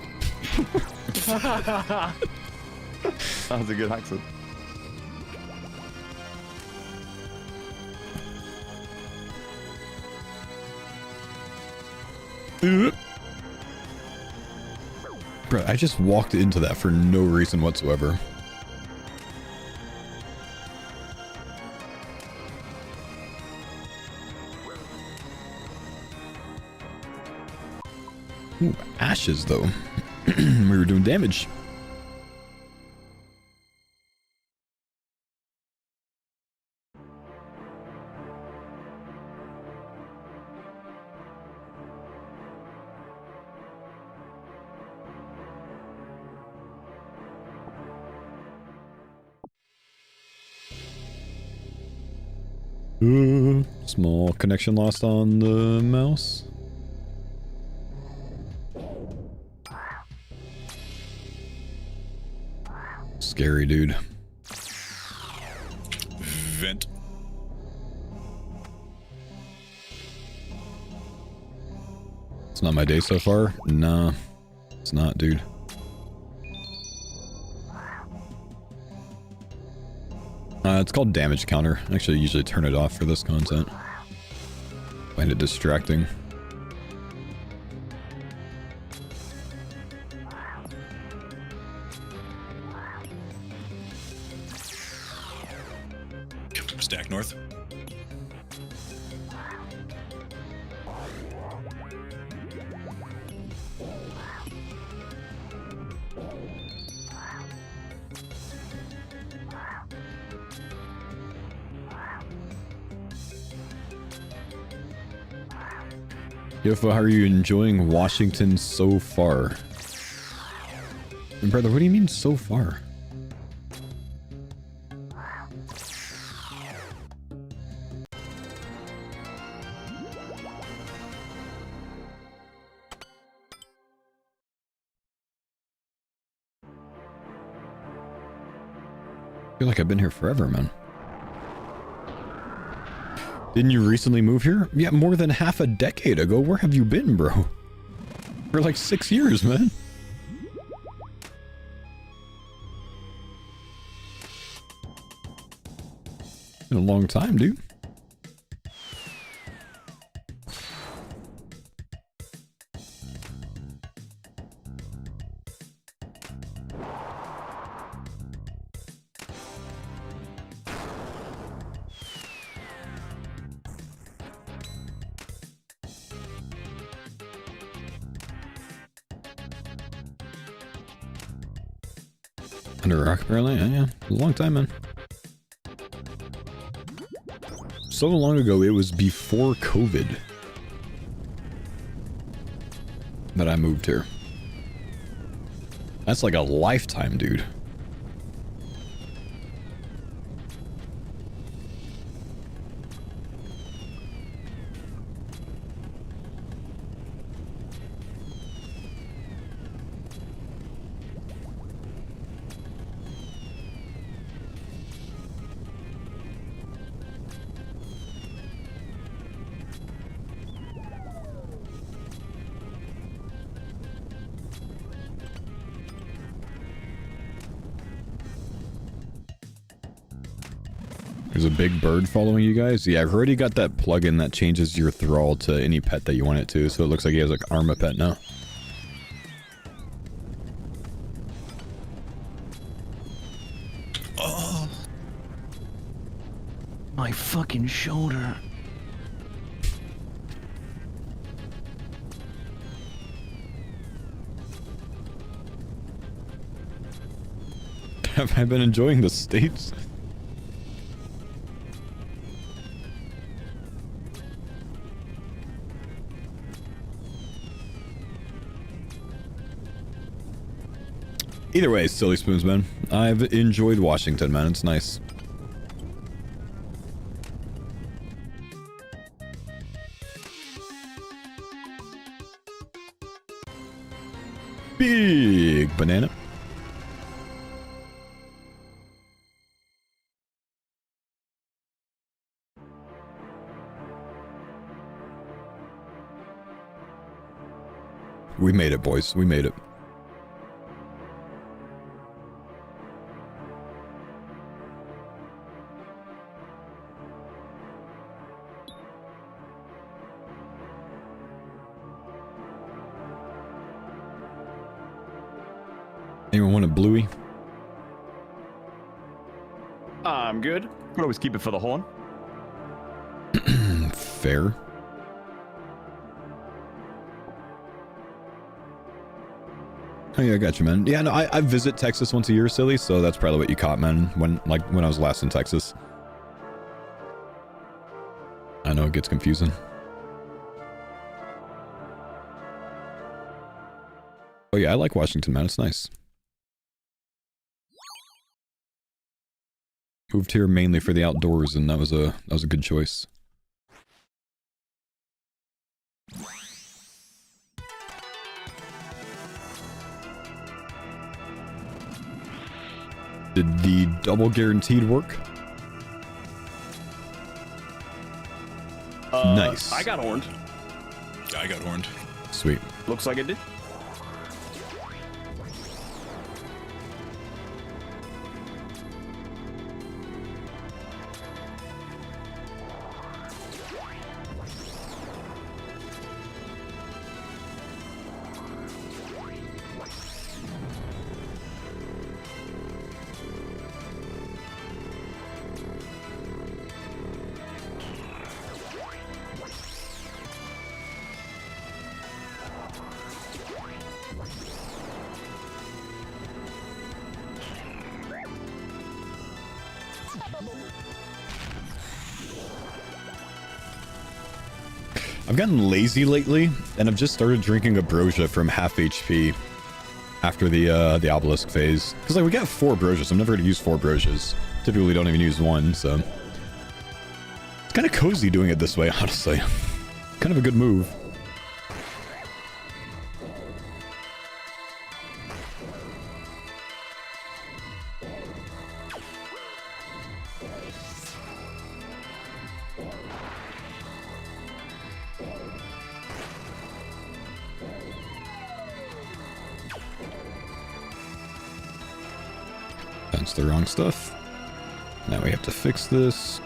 Speaker 2: That was a good accent.
Speaker 1: Bro, I just walked into that for no reason whatsoever. Ooh, ashes though. We were doing damage. Small connection lost on the mouse. Scary, dude.
Speaker 3: Vent.
Speaker 1: It's not my day so far. Nah, it's not, dude. It's called damage counter. I actually usually turn it off for this content. Find it distracting.
Speaker 3: Stack north.
Speaker 1: Yofa, how are you enjoying Washington so far? And brother, what do you mean so far? I feel like I've been here forever, man. Didn't you recently move here? Yeah, more than half a decade ago. Where have you been, bro? For like 6 years, man. Been a long time, dude. Under a rock, apparently? Yeah, a long time, man. So long ago, it was before COVID that I moved here. That's like a lifetime, dude. a big bird following you guys. Yeah, I've already got that plugin that changes your thrall to any pet that you want it to, so it looks like he has like Arma pet now.
Speaker 3: Oh,
Speaker 2: My fucking shoulder.
Speaker 1: Have I been enjoying the States? Either way, silly spoons, man. I've enjoyed Washington, man. It's nice. Big banana. We made it, boys. We made it. Anyone want a bluey?
Speaker 5: I'm good.
Speaker 2: Could always keep it for the horn.
Speaker 1: Fair. Oh yeah, I got you, man. Yeah, no, I visit Texas once a year, silly, so that's probably what you caught, man, when I was last in Texas. I know it gets confusing. Oh yeah, I like Washington, man. It's nice. Moved here mainly for the outdoors, and that was a good choice. Did the double guaranteed work? Nice.
Speaker 5: I got horned.
Speaker 3: I got horned.
Speaker 1: Sweet.
Speaker 5: Looks like it did.
Speaker 1: I've gotten lazy lately, and I've just started drinking ambrosia from half HP after the obelisk phase. Because like we got 4 ambrosias. I'm never going to use 4 ambrosias. Typically don't even use 1, so it's kind of cozy doing it this way, honestly. Kind of a good move. That's the wrong stuff. Now we have to fix this.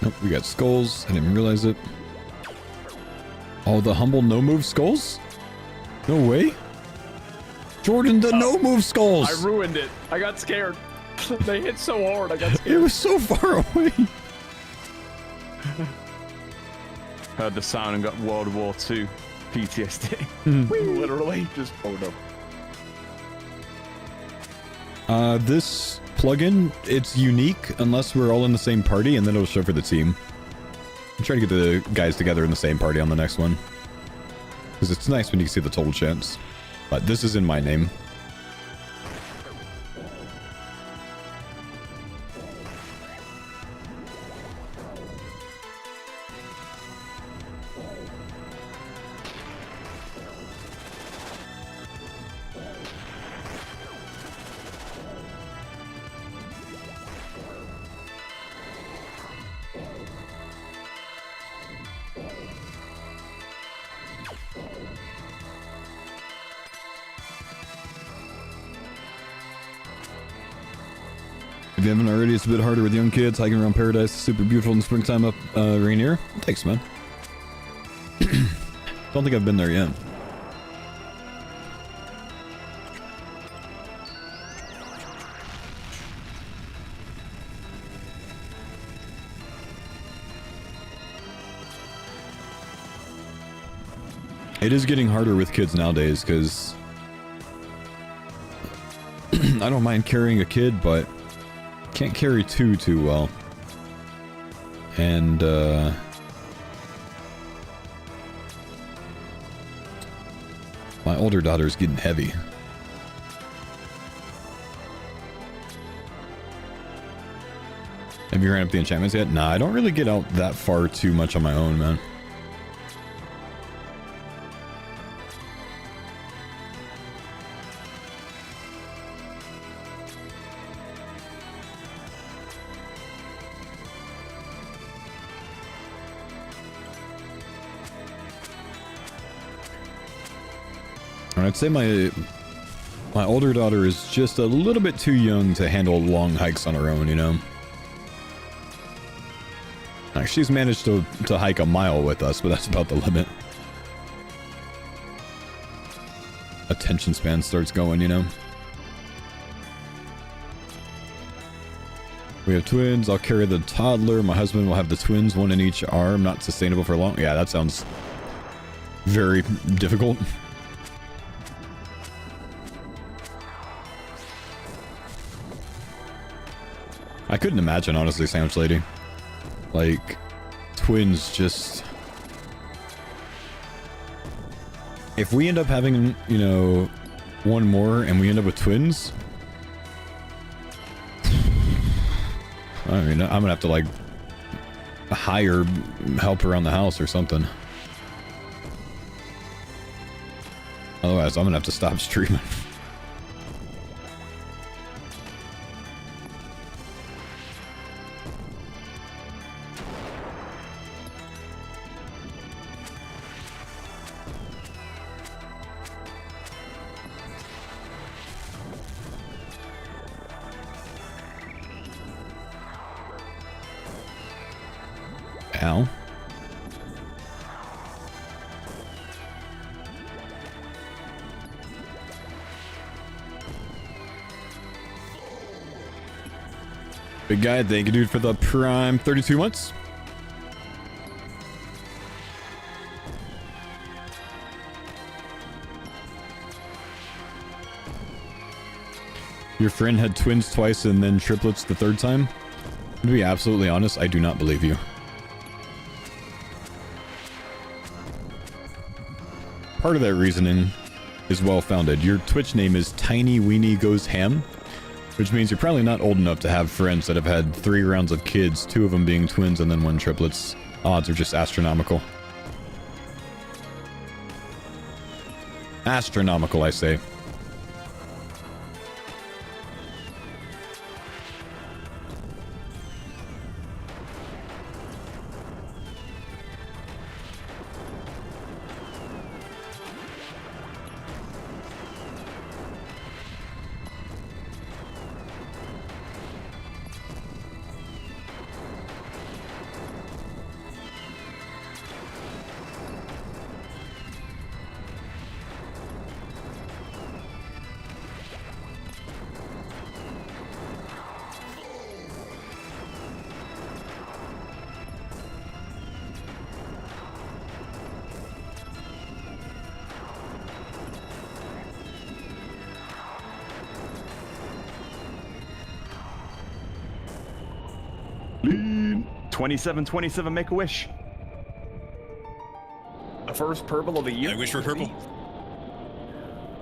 Speaker 1: Nope, we got skulls. I didn't realize it. Oh, the humble no-move skulls? No way. Jordan, the no-move skulls!
Speaker 5: I ruined it. I got scared. They hit so hard, I got
Speaker 1: It
Speaker 5: scared.
Speaker 1: was so far away.
Speaker 2: Heard the sound and got World War II PTSD.
Speaker 5: Literally, just, oh no.
Speaker 1: This plugin, it's unique unless we're all in the same party, and then it'll show for the team. I'm trying to get the guys together in the same party on the next one. Because it's nice when you see the total chance. But this is in my name. If you haven't already, it's a bit harder with young kids. Hiking around Paradise is super beautiful in the springtime up Rainier. Thanks, man. Don't think I've been there yet. It is getting harder with kids nowadays because I don't mind carrying a kid, but can't carry two too well. And my older daughter's getting heavy. Have you ran up the enchantments yet? Nah, I don't really get out that far too much on my own, man. I'd say my older daughter is just a little bit too young to handle long hikes on her own, you know? Like, she's managed to hike a mile with us, but that's about the limit. Attention span starts going, you know? We have twins. I'll carry the toddler. My husband will have the twins, one in each arm. Not sustainable for long. Yeah, that sounds very difficult. I couldn't imagine, honestly, Sandwich Lady. Like, twins just... If we end up having, you know, one more and we end up with twins... I mean, I'm gonna have to, like, hire help around the house or something. Otherwise, I'm gonna have to stop streaming. Ow. Big guy, thank you, dude, for the prime 32 months. Your friend had twins twice and then triplets the third time? To be absolutely honest, I do not believe you. Part of that reasoning is well-founded. Your Twitch name is Tiny Weenie Goes Ham, which means you're probably not old enough to have friends that have had 3 rounds of kids, 2 of them being twins and then 1 triplets. Odds are just astronomical. Astronomical, I say.
Speaker 2: Lean. 27, make a wish.
Speaker 5: The first purple of the year.
Speaker 3: I wish for purple.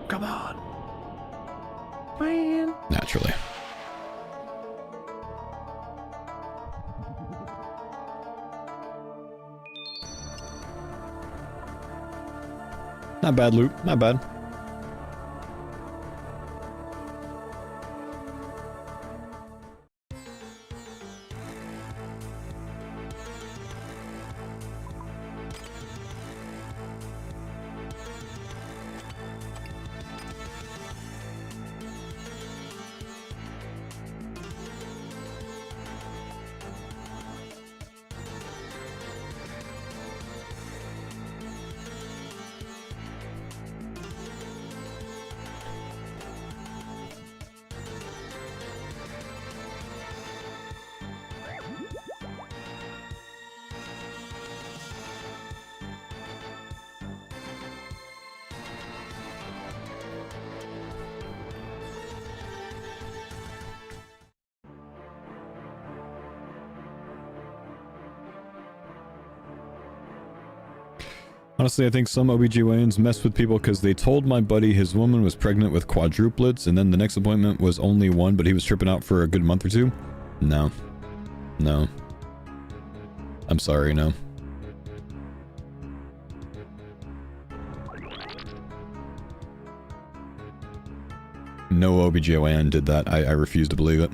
Speaker 5: Come on. Man.
Speaker 1: Naturally. Not bad, loot. Not bad. Honestly, I think some OBGYNs mess with people because they told my buddy his woman was pregnant with quadruplets, and then the next appointment was only one, but he was tripping out for a good month or two. No. No. I'm sorry, no. No OBGYN did that. I refuse to believe it.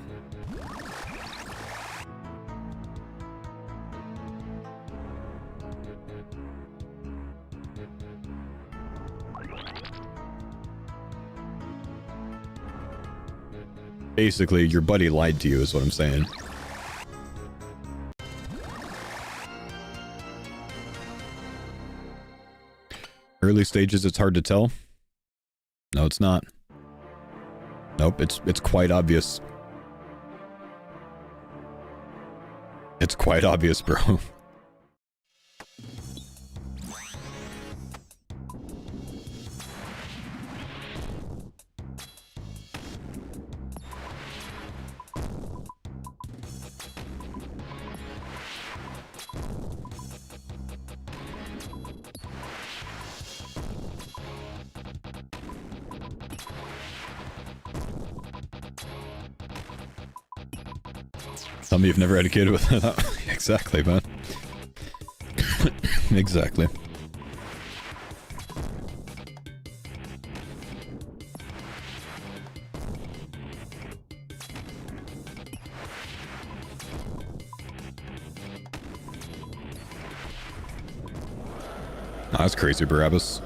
Speaker 1: Basically, your buddy lied to you is what I'm saying. Early stages, it's hard to tell. No, it's not. Nope, it's quite obvious. It's quite obvious, bro. Tell me you've never had a kid with that. Exactly, man. Exactly. Oh, that's crazy, Barabbas.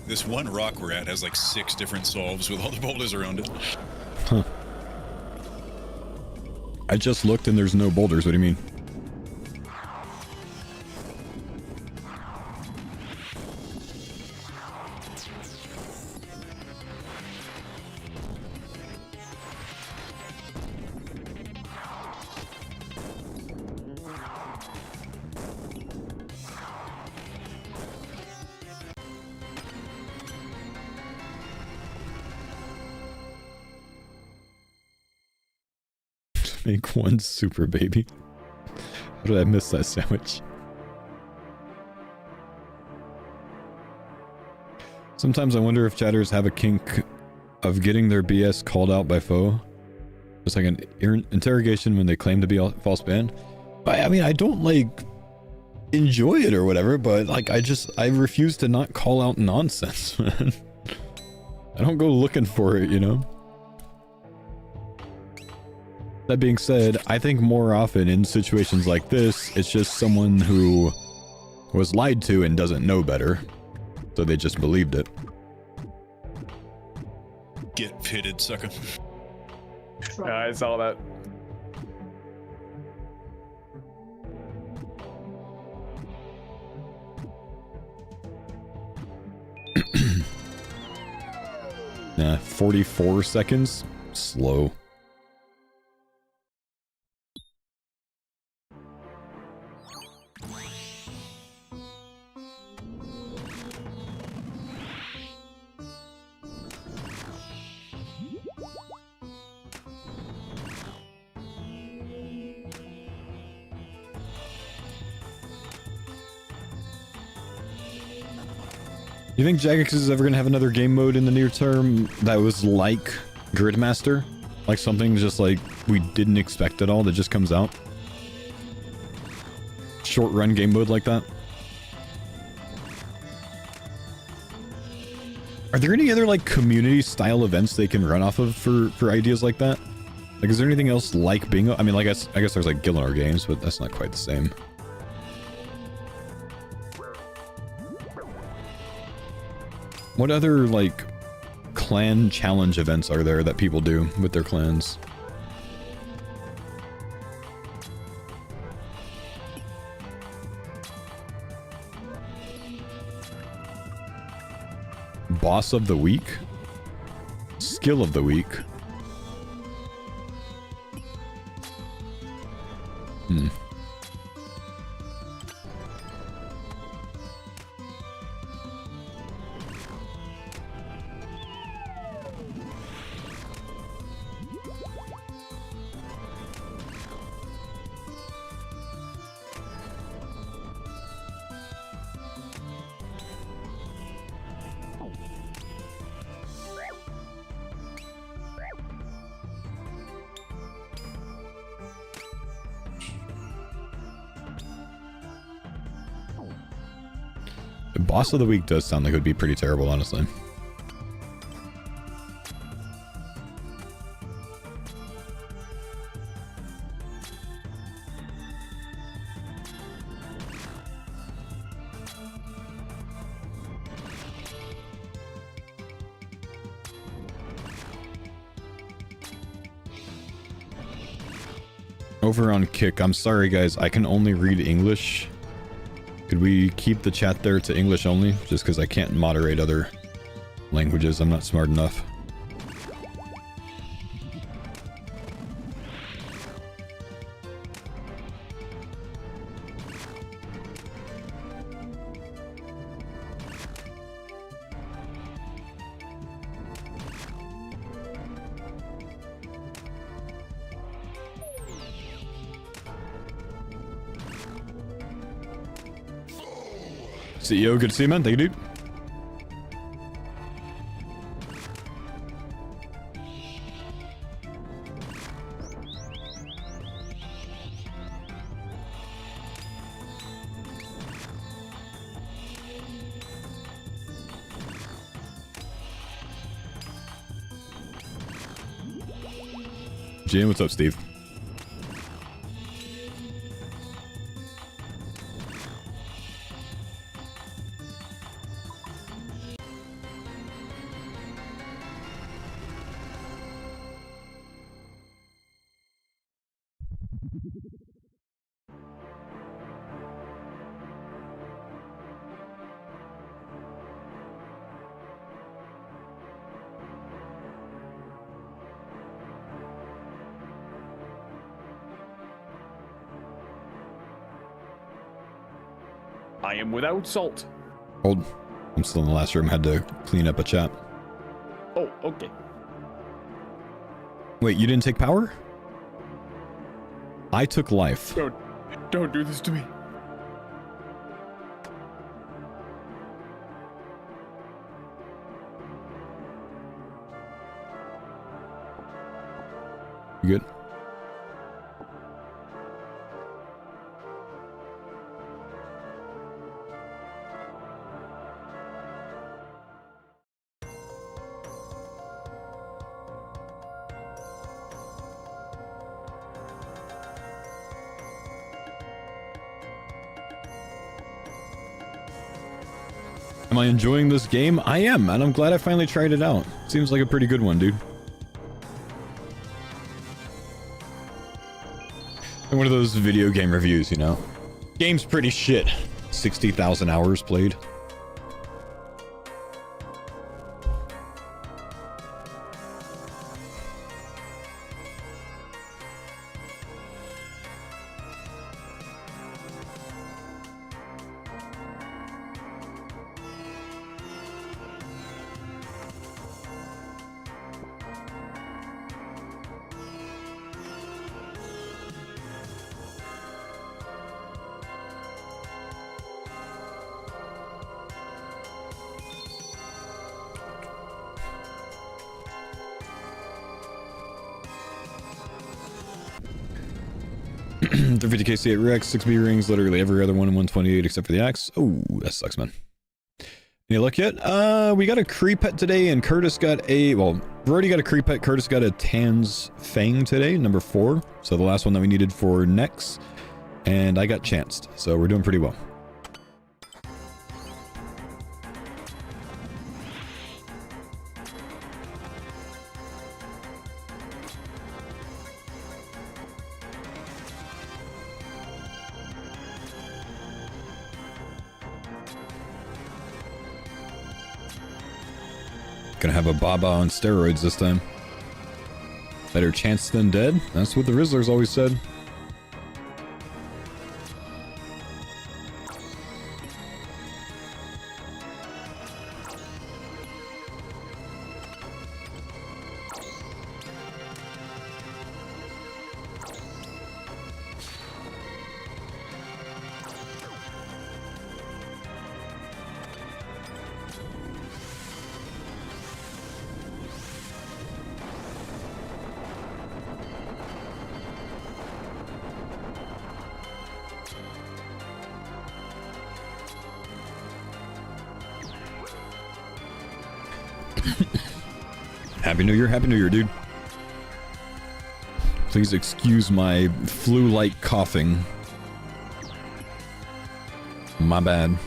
Speaker 3: This one rock we're at has like 6 different solves with all the boulders around it.
Speaker 1: Huh. I just looked and there's no boulders. What do you mean? Make one super baby. How did I miss that sandwich? Sometimes I wonder if chatters have a kink of getting their BS called out by Faux. It's like an interrogation when they claim to be a false ban. But I mean, I don't like enjoy it or whatever, but like I refuse to not call out nonsense, man. I don't go looking for it, you know? That being said, I think more often in situations like this, it's just someone who was lied to and doesn't know better. So they just believed it.
Speaker 3: Get pitted, sucker.
Speaker 5: Yeah, I saw that.
Speaker 1: Nah, 44 seconds? Slow. You think Jagex is ever going to have another game mode in the near term that was like Gridmaster? Like something just like we didn't expect at all that just comes out? Short run game mode like that? Are there any other like community style events they can run off of for ideas like that? Like, is there anything else like bingo? I mean, like, I guess there's like Gillinar games, but that's not quite the same. What other like clan challenge events are there that people do with their clans? Boss of the week? Skill of the week? Hmm. Boss of the week does sound like it would be pretty terrible, honestly. Over on Kick, I'm sorry guys, I can only read English. Could we keep the chat there to English only? Just because I can't moderate other languages. I'm not smart enough. CEO, good to see you, man. Thank you, dude. Jim, what's up, Steve?
Speaker 5: I am without salt.
Speaker 1: Hold. I'm still in the last room. Had to clean up a chat.
Speaker 5: Oh, okay.
Speaker 1: Wait, you didn't take power? I took life.
Speaker 5: Don't do this to me.
Speaker 1: You good? Am I enjoying this game? I am, and I'm glad I finally tried it out. Seems like a pretty good one, dude. And one of those video game reviews, you know. Game's pretty shit. 60,000 hours played. The 50k C8 Rex, 6B rings, literally every other one in 128 except for the axe. Oh, that sucks, man. Any luck yet? We got a creep pet today, and Curtis got a, well, we've already got a creep pet. Curtis got a Tan's Fang today, number 4. So the last one that we needed for next. And I got chanced, so we're doing pretty well. Gonna have a Baba on steroids this time. Better chance than dead. That's what the Rizzlers always said. Happy New Year, dude. Please excuse my flu-like coughing. My bad.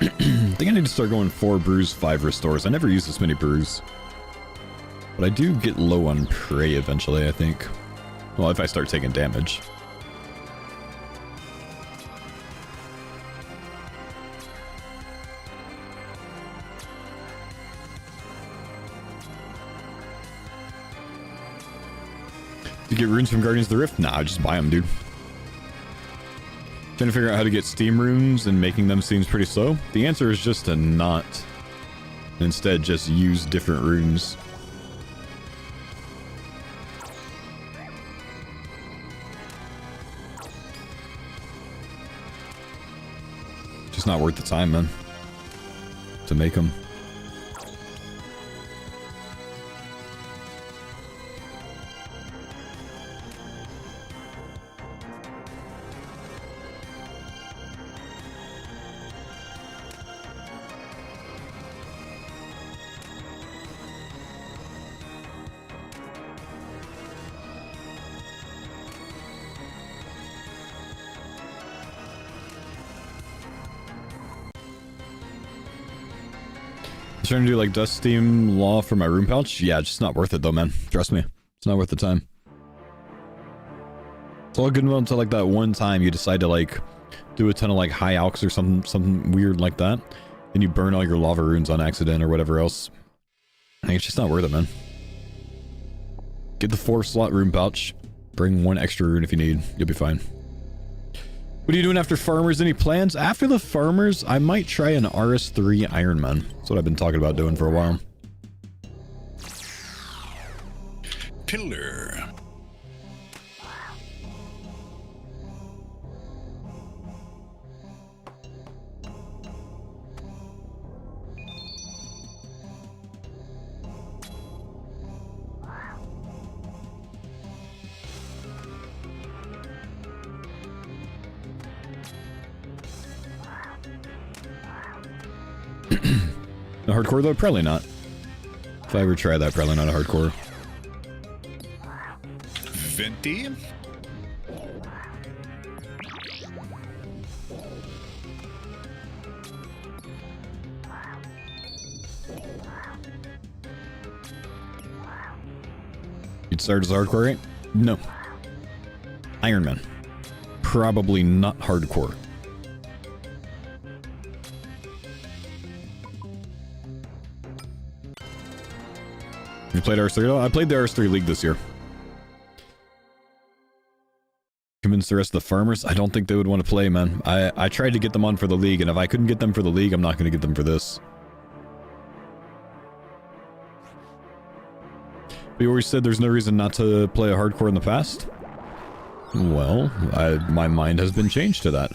Speaker 1: I think I need to start going 4 brews, 5 restores. I never use this many brews. But I do get low on prey eventually, I think. Well, if I start taking damage. You get runes from Guardians of the Rift? Nah, just buy them, dude. Trying to figure out how to get Steam runes and making them seems pretty slow. The answer is just to not. Instead, just use different runes. Just not worth the time, man. To make them. Trying to do like dust steam law for my room pouch? Yeah, it's just not worth it though, man. Trust me. It's not worth the time. It's all good and well until like that one time you decide to like do a ton of like high alks or something weird like that. Then you burn all your lava runes on accident or whatever else. I think it's just not worth it, man. Get the 4 slot room pouch. Bring 1 extra rune if you need. You'll be fine. What are you doing after farmers? Any plans? After the farmers, I might try an RS3 Ironman. That's what I've been talking about doing for a while.
Speaker 3: Pillar.
Speaker 1: A hardcore though? Probably not. If I ever try that, probably not a hardcore.
Speaker 3: Venti.
Speaker 1: You'd start as hardcore, right? No. Ironman. Probably not hardcore. You played RS3? Oh, I played the RS3 League this year. Convince the rest of the farmers? I don't think they would want to play, man. I tried to get them on for the League, and if I couldn't get them for the League, I'm not going to get them for this. You always said there's no reason not to play a hardcore in the past? Well, my mind has been changed to that.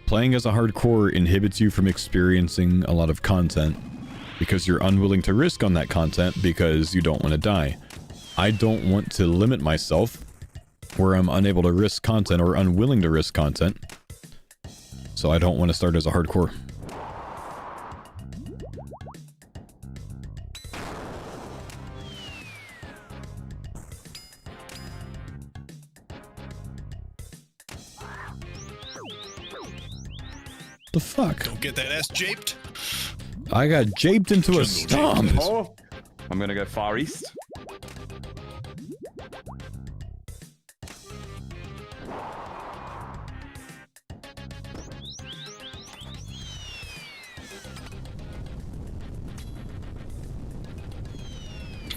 Speaker 1: Playing as a hardcore inhibits you from experiencing a lot of content because you're unwilling to risk on that content because you don't want to die. I don't want to limit myself where I'm unable to risk content or unwilling to risk content. So I don't want to start as a hardcore. The fuck?
Speaker 3: Don't get that ass japed.
Speaker 1: I got japed into a stomp.
Speaker 2: Oh, I'm gonna go far east.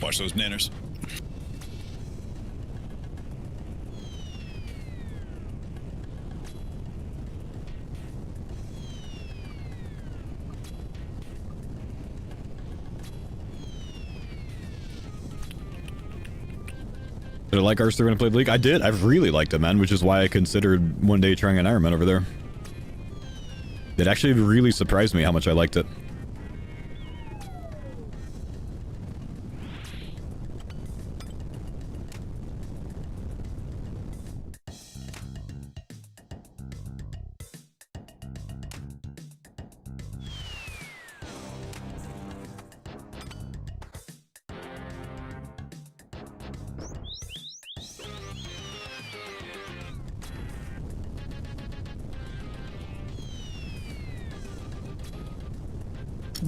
Speaker 3: Watch those nanners.
Speaker 1: Did I like RS3 when I played League? I did. I really liked it, man, which is why I considered one day trying an Ironman over there. It actually really surprised me how much I liked it.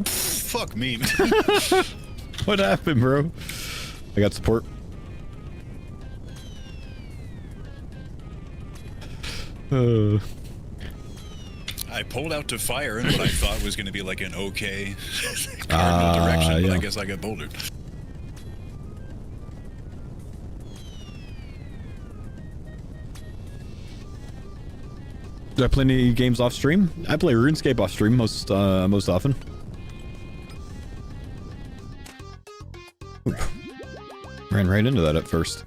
Speaker 3: Fuck me.
Speaker 1: What happened, bro? I got support.
Speaker 3: I pulled out to fire in what I thought was going to be like an okay cardinal direction, but
Speaker 1: yeah.
Speaker 3: I guess I got bouldered.
Speaker 1: Do I play any games off stream? I play RuneScape off stream most often. Oop. Ran right into that at first.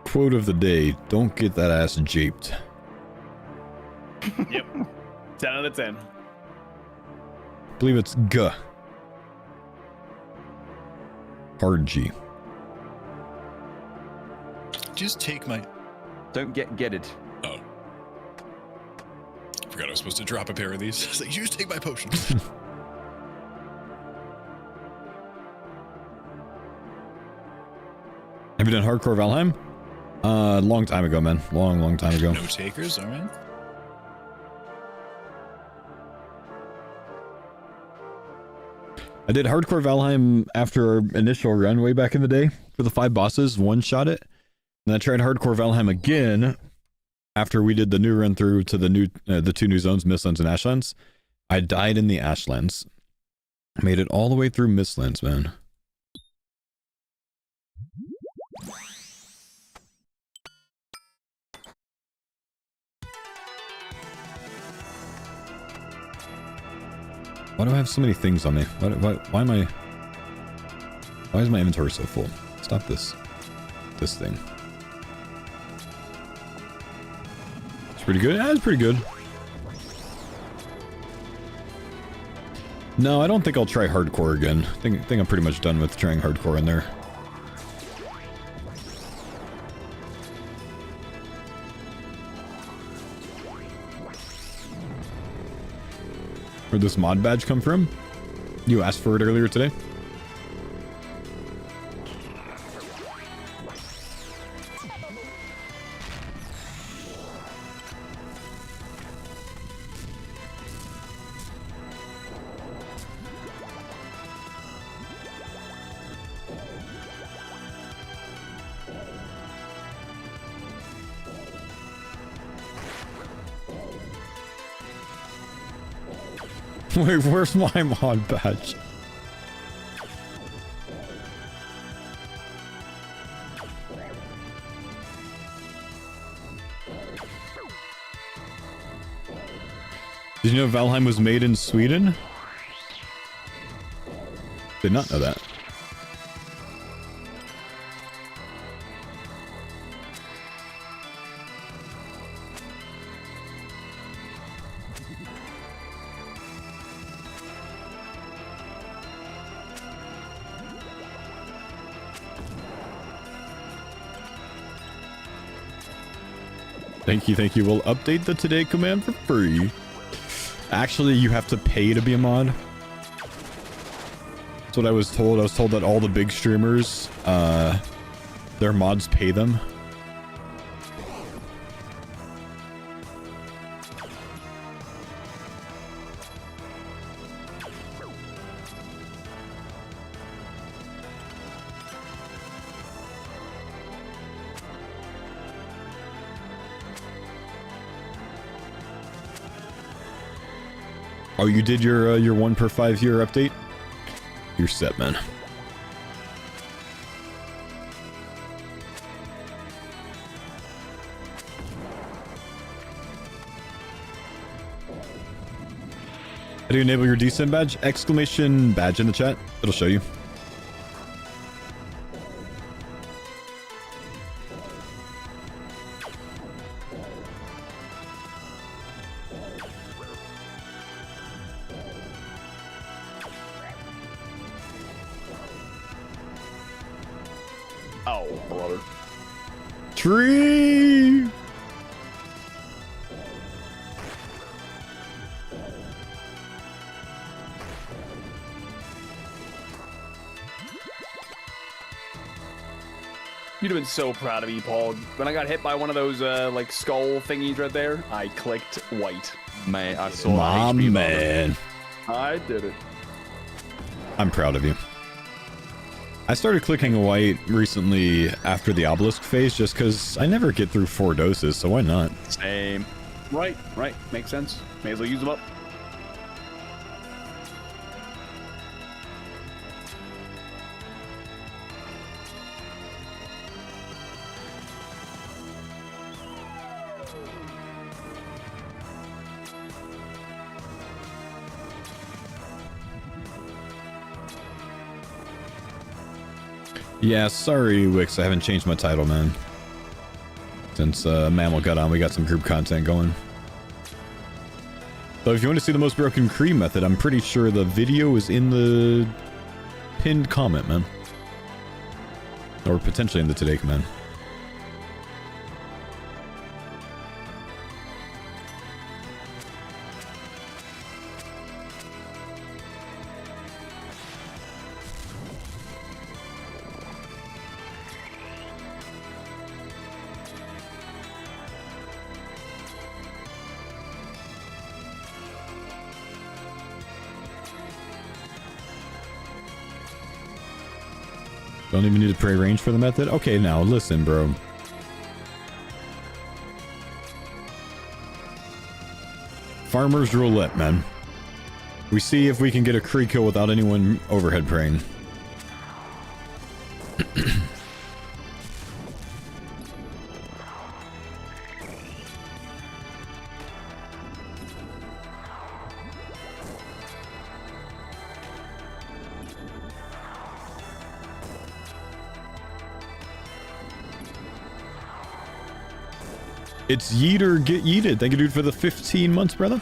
Speaker 1: Quote of the day, don't get that ass japed.
Speaker 5: Yep. 10 out of 10.
Speaker 1: I believe it's G. Hard G.
Speaker 3: Just take my...
Speaker 2: Don't get it.
Speaker 3: Oh. Forgot I was supposed to drop a pair of these. I was like, just take my potions.
Speaker 1: Have you done hardcore Valheim? Long time ago, man. Long time ago.
Speaker 3: No takers, all right.
Speaker 1: I did hardcore Valheim after our initial run way back in the day for the 5 bosses, one-shot it. And I tried hardcore Valheim again after we did the new run through to the 2 new zones, Mistlands and Ashlands. I died in the Ashlands. Made it all the way through Mistlands, man. Why do I have so many things on me? Why is my inventory so full? Stop this thing. It's pretty good. Yeah, it's pretty good. No, I don't think I'll try hardcore again. I think I'm pretty much done with trying hardcore in there. Where'd this mod badge come from? You asked for it earlier today? Wait, where's my mod badge? Did you know Valheim was made in Sweden? Did not know that. Thank you. We'll update the today command for free. Actually, you have to pay to be a mod. That's what I was told. I was told that all the big streamers, their mods pay them. Oh, you did your 1 per 5 year update? You're set, man. How do you enable your descent badge? Exclamation badge in the chat. It'll show you. Tree!
Speaker 5: You'd have been so proud of me, Paul. When I got hit by one of those, like, skull thingies right there, I clicked white.
Speaker 2: Mate, I saw
Speaker 1: My
Speaker 2: HP
Speaker 1: man.
Speaker 5: I did it.
Speaker 1: I'm proud of you. I started clicking white recently after the obelisk phase just because I never get through 4 doses, so why not?
Speaker 2: Same.
Speaker 5: Right. Makes sense. May as well use them up.
Speaker 1: Yeah, sorry, Wix, I haven't changed my title, man. Since Mammal got on, we got some group content going. So if you want to see the most broken cream method, I'm pretty sure the video is in the pinned comment, man. Or potentially in the today command. Don't even need to pre-arrange for the method? Okay, now listen, bro. Farmer's roulette, man. We see if we can get a Kree kill without anyone overhead praying. It's yeet or get yeeted. Thank you, dude, for the 15 months, brother.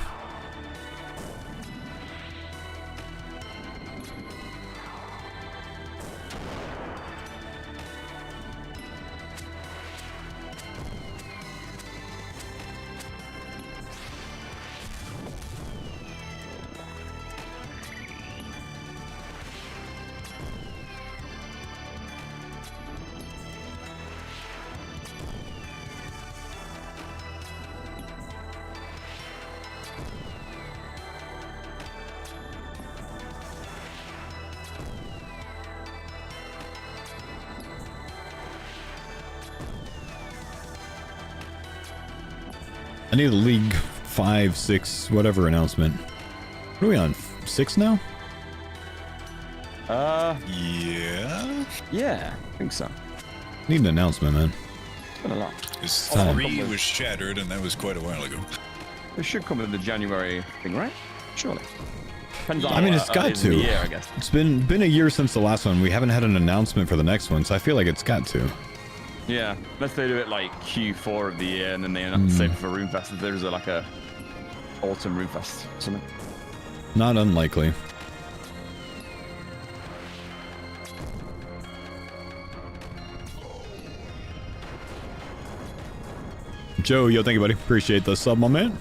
Speaker 1: I need a League 5, 6, whatever announcement. What are we on? 6 now?
Speaker 3: Yeah.
Speaker 2: Yeah, I think so.
Speaker 1: Need an announcement, man.
Speaker 2: It's been a lot.
Speaker 3: His
Speaker 1: Time.
Speaker 3: 3 was shattered, and that was quite a while ago.
Speaker 2: It should come in the January thing, right? Surely. Depends on
Speaker 1: I mean, it's got
Speaker 2: in
Speaker 1: to.
Speaker 2: the year, I guess.
Speaker 1: It's been a year since the last one. We haven't had an announcement for the next one, so I feel like it's got to.
Speaker 2: Yeah, unless they do it like Q4 of the year, and then they save it for Roomfest. If there's like a autumn Roomfest or something.
Speaker 1: Not unlikely. Joe, yo, thank you, buddy. Appreciate the sub, my man.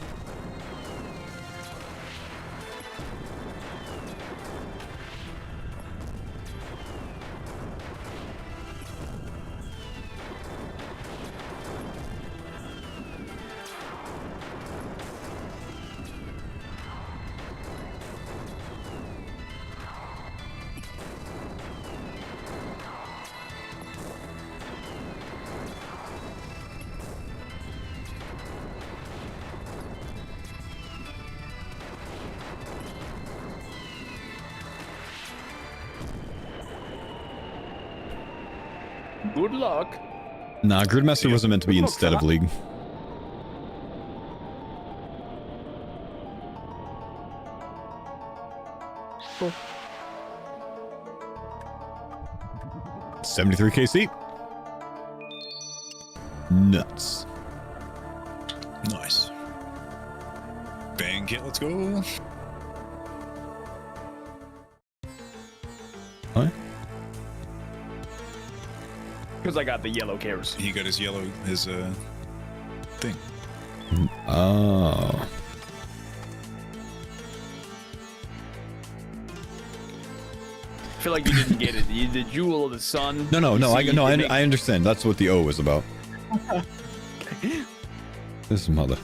Speaker 5: Good luck.
Speaker 1: Nah, Gridmaster wasn't meant to be instead of League.
Speaker 5: Cool.
Speaker 1: 73 KC. Nuts.
Speaker 3: Nice. Bang kit, let's go.
Speaker 1: Huh?
Speaker 5: Because I got the yellow cares.
Speaker 3: He got his thing.
Speaker 1: Oh.
Speaker 5: I feel like you didn't get it. The Jewel of the Sun.
Speaker 1: No,
Speaker 5: I
Speaker 1: I understand. That's what the O was about. This mother.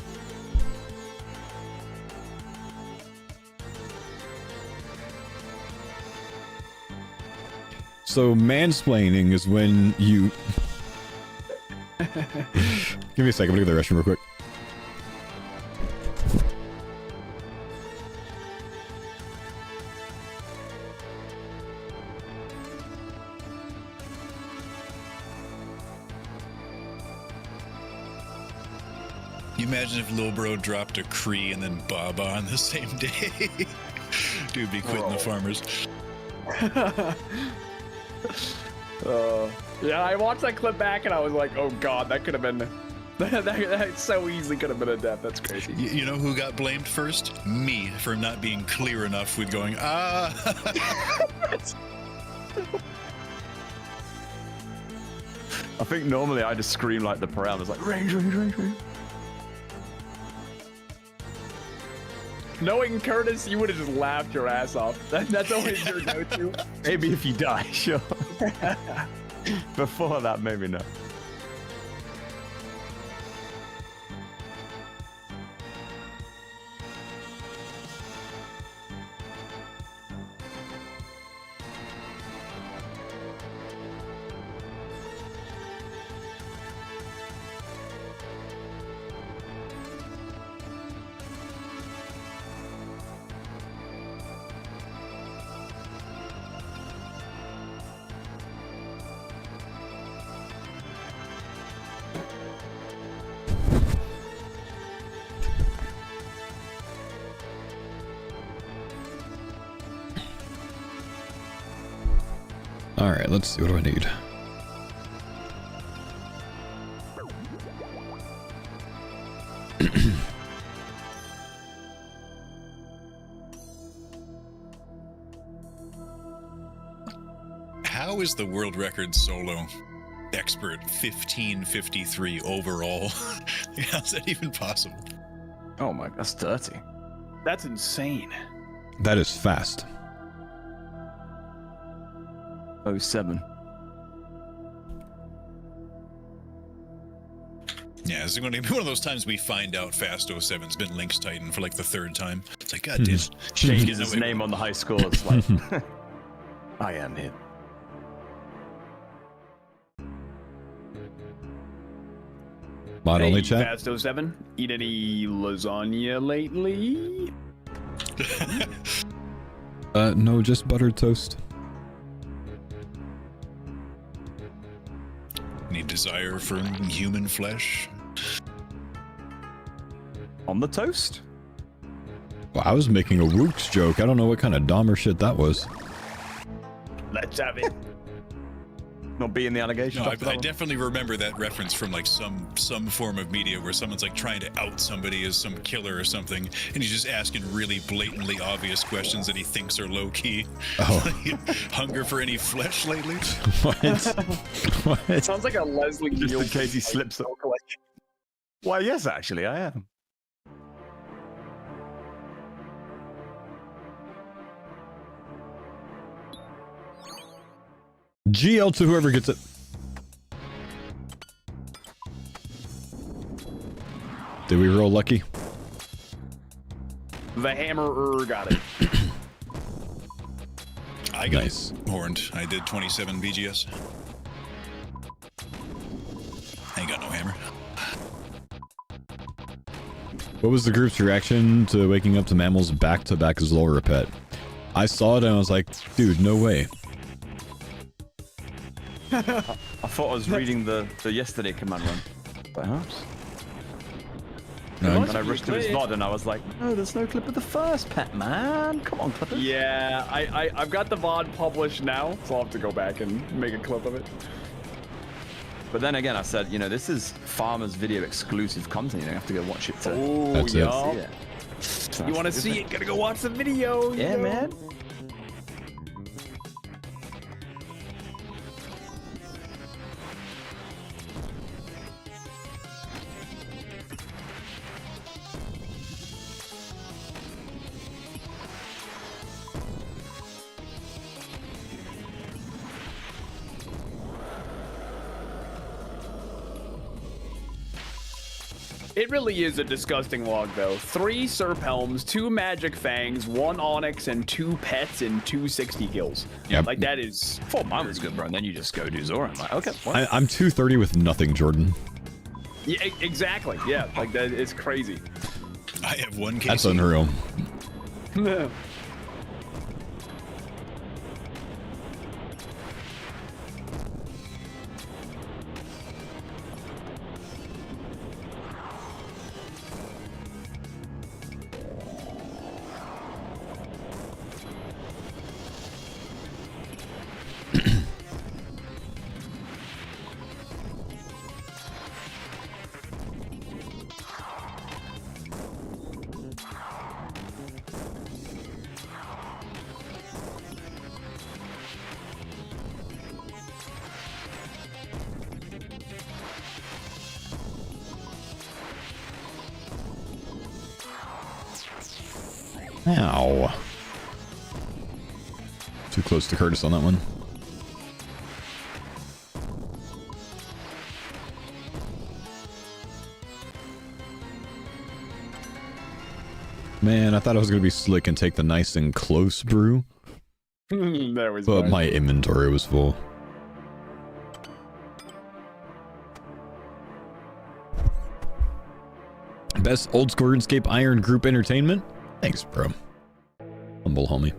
Speaker 1: So mansplaining is when you... Give me a second, I'm gonna go to the restroom real quick.
Speaker 3: You imagine if Lil Bro dropped a Cree and then Baba on the same day? Dude be quitting the farmers.
Speaker 5: Yeah, I watched that clip back and I was like, oh god, that could have been... that so easily could have been a death. That's crazy.
Speaker 3: You know who got blamed first? Me, for not being clear enough with going, ah!
Speaker 2: I think normally I just scream like the parameters, like range, range, range, range.
Speaker 5: Knowing Curtis, you would have just laughed your ass off. That's always your go-to.
Speaker 2: Maybe if you die, sure. Before that, maybe no.
Speaker 1: Alright, let's see, what do I need?
Speaker 3: How is the world record solo expert 1553 overall? How's that even possible?
Speaker 2: Oh my, that's dirty.
Speaker 5: That's insane.
Speaker 1: That is fast.
Speaker 2: 07.
Speaker 3: Yeah, this is going to be one of those times we find out Fast 07's been Link's Titan for like the third time. It's like, God damn.
Speaker 2: Changes his name on the high score. It's like, I am him.
Speaker 1: Mod only chat.
Speaker 5: Fasto7, eat any lasagna lately?
Speaker 1: No, just buttered toast.
Speaker 3: Any desire for human flesh?
Speaker 2: On the toast?
Speaker 1: Well, I was making a Wooks joke. I don't know what kind of Dahmer shit that was.
Speaker 5: Let's have it.
Speaker 2: Not being the allegation.
Speaker 3: No, I definitely remember that reference from like some form of media where someone's like trying to out somebody as some killer or something, and he's just asking really blatantly obvious questions that he thinks are low key.
Speaker 1: Oh.
Speaker 3: Hunger for any flesh lately?
Speaker 1: What? What?
Speaker 5: Sounds like a Leslie
Speaker 2: Just in
Speaker 5: Nielsen
Speaker 2: case he slips up.
Speaker 5: collection.
Speaker 2: Why, yes, actually, I am.
Speaker 1: GL to whoever gets it. Did we roll lucky?
Speaker 5: The hammerer got it.
Speaker 3: I got
Speaker 1: Nice.
Speaker 3: horned. I did 27 BGS. I ain't got no hammer.
Speaker 1: What was the group's reaction to waking up to mammals back to back as lower pet? I saw it and I was like, dude, no way.
Speaker 2: I thought I was reading the yesterday command run. Perhaps.
Speaker 1: No,
Speaker 2: And I rushed to his VOD and I was like, no, there's no clip of the first pet, man. Come on, Clippers.
Speaker 5: Yeah, I've got the VOD published now, so I'll have to go back and make a clip of it.
Speaker 2: But then again, I said, you know, this is Farmer's video exclusive content. You don't have to go watch it to
Speaker 5: Oh,
Speaker 1: That's it.
Speaker 5: yeah.
Speaker 2: see it. So
Speaker 5: You want to
Speaker 2: that's-
Speaker 5: see it? Gotta go watch the video.
Speaker 2: Yeah,
Speaker 5: yo.
Speaker 2: man.
Speaker 5: It really is a disgusting log, though. 3 Serp Helms, 2 Magic Fangs, 1 Onyx, and 2 Pets, and 2 60 kills.
Speaker 1: Yep.
Speaker 5: Like, that is...
Speaker 2: I thought mine was good, bro. And then you just go do Zora. I'm like, okay, well.
Speaker 1: I'm 230 with nothing, Jordan.
Speaker 5: Yeah, exactly. Yeah, like, that is crazy.
Speaker 3: I have one case.
Speaker 1: That's unreal. Ow. Too close to Curtis on that one. Man, I thought I was going to be slick and take the nice and close brew,
Speaker 5: There was
Speaker 1: but
Speaker 5: mine.
Speaker 1: my inventory was full. Best old school RuneScape Iron Group Entertainment? Thanks, bro. Humble homie.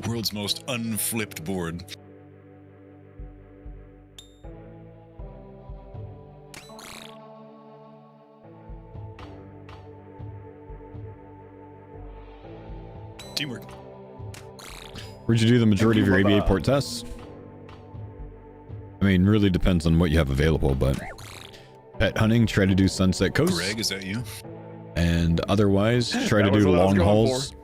Speaker 3: World's most unflipped board. Teamwork.
Speaker 1: Where'd you do the majority of your 88 port tests? I mean, really depends on what you have available, but pet hunting, try to do Sunset Coast.
Speaker 3: Greg, is that you?
Speaker 1: And otherwise, try to
Speaker 5: That was
Speaker 1: do
Speaker 5: what I was
Speaker 1: long
Speaker 5: going
Speaker 1: hauls.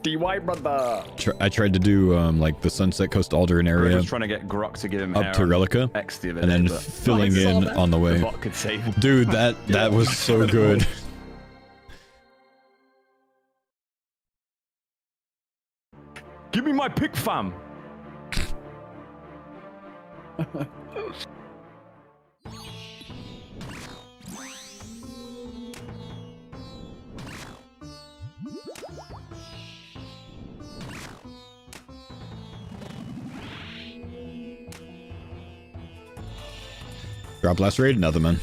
Speaker 5: DY brother.
Speaker 1: I tried to do like the Sunset Coast Alderaan
Speaker 2: I
Speaker 1: area
Speaker 2: was trying to get Grok to give him
Speaker 1: up to Relica,
Speaker 2: X the other
Speaker 1: and
Speaker 2: day,
Speaker 1: then
Speaker 2: but
Speaker 1: filling
Speaker 5: I saw
Speaker 1: in
Speaker 5: that.
Speaker 1: on the
Speaker 2: the
Speaker 1: way.
Speaker 2: bot could save him.
Speaker 1: Dude, that was so good.
Speaker 2: Give me my pick, fam.
Speaker 1: Drop blast raid? Nothing, man.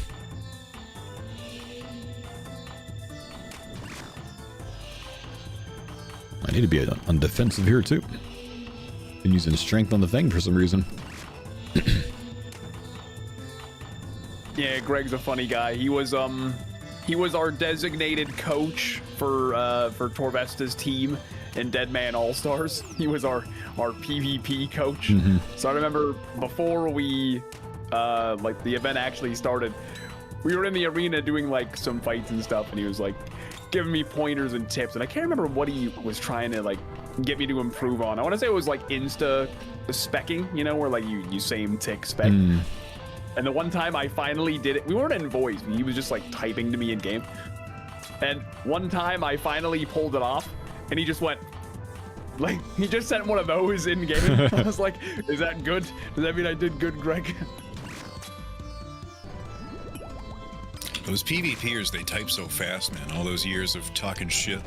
Speaker 1: I need to be on defensive here, too. Been using strength on the thing for some reason.
Speaker 5: Yeah, Greg's a funny guy. He was our designated coach for Torvesta's team in Deadman All-Stars. He was our PvP coach. So I remember before we like the event actually started, we were in the arena doing like some fights and stuff, and he was like giving me pointers and tips, and I can't remember what he was trying to like get me to improve on. I want to say it was like insta specking, you know, where like you same tick spec. And the one time I finally did it, we weren't in voice, he was just like typing to me in game. And one time I finally pulled it off, and he just went, like, he just sent one of those in game. I was like, is that good? Does that mean I did good, Greg?
Speaker 3: Those PvPers, they type so fast, man. All those years of talking shit.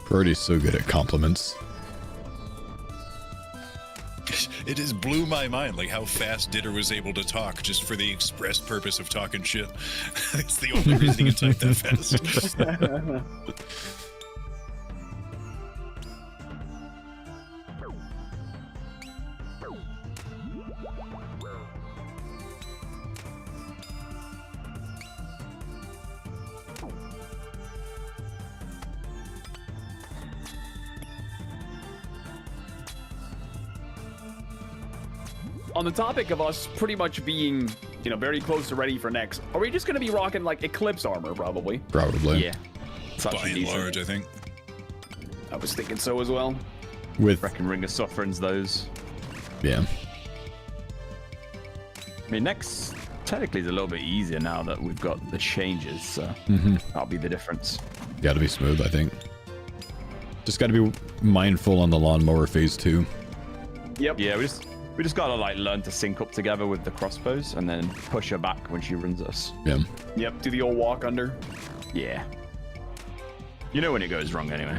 Speaker 1: Brody's so good at compliments.
Speaker 3: It just blew my mind, like how fast Ditter was able to talk just for the express purpose of talking shit. It's the only reason he can type that fast.
Speaker 5: On the topic of us pretty much being, you know, very close to ready for next, are we just going to be rocking like Eclipse armor, probably?
Speaker 1: Probably.
Speaker 2: Yeah. It's
Speaker 3: By
Speaker 2: actually
Speaker 3: and
Speaker 2: decent.
Speaker 3: large, I think.
Speaker 5: I was thinking so as well.
Speaker 1: With,
Speaker 2: Reckon Ring of Suffering's those.
Speaker 1: yeah.
Speaker 2: I mean, next technically is a little bit easier now that we've got the changes, so that'll be the difference.
Speaker 1: Gotta be smooth, I think. Just gotta be mindful on the lawnmower phase 2.
Speaker 5: Yep.
Speaker 2: Yeah, we just gotta like learn to sync up together with the crossbows and then push her back when she runs us.
Speaker 1: Yeah.
Speaker 5: Yep, do the old walk under.
Speaker 2: Yeah. You know when it goes wrong anyway.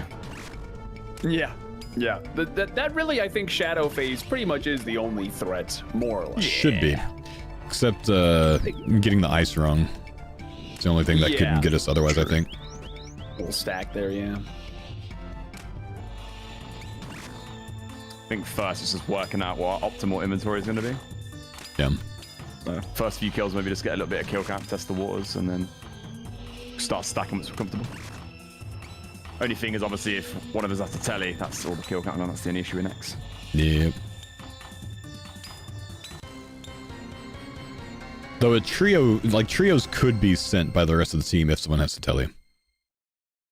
Speaker 5: Yeah. Yeah. That really, I think Shadow Phase pretty much is the only threat, more or less.
Speaker 1: Should be. Except getting the ice wrong. It's the only thing that
Speaker 5: Yeah,
Speaker 1: couldn't get us otherwise, I think.
Speaker 5: Full stack there, yeah.
Speaker 2: I think first it's just working out what our optimal inventory is going to be.
Speaker 1: Yeah.
Speaker 2: So first few kills, maybe just get a little bit of kill count, test the waters, and then start stacking once we're comfortable. Only thing is, obviously, if one of us has to telly, that's all the kill count, and that's the only issue with next.
Speaker 1: Yep. Though a trio, like trios could be sent by the rest of the team if someone has to telly.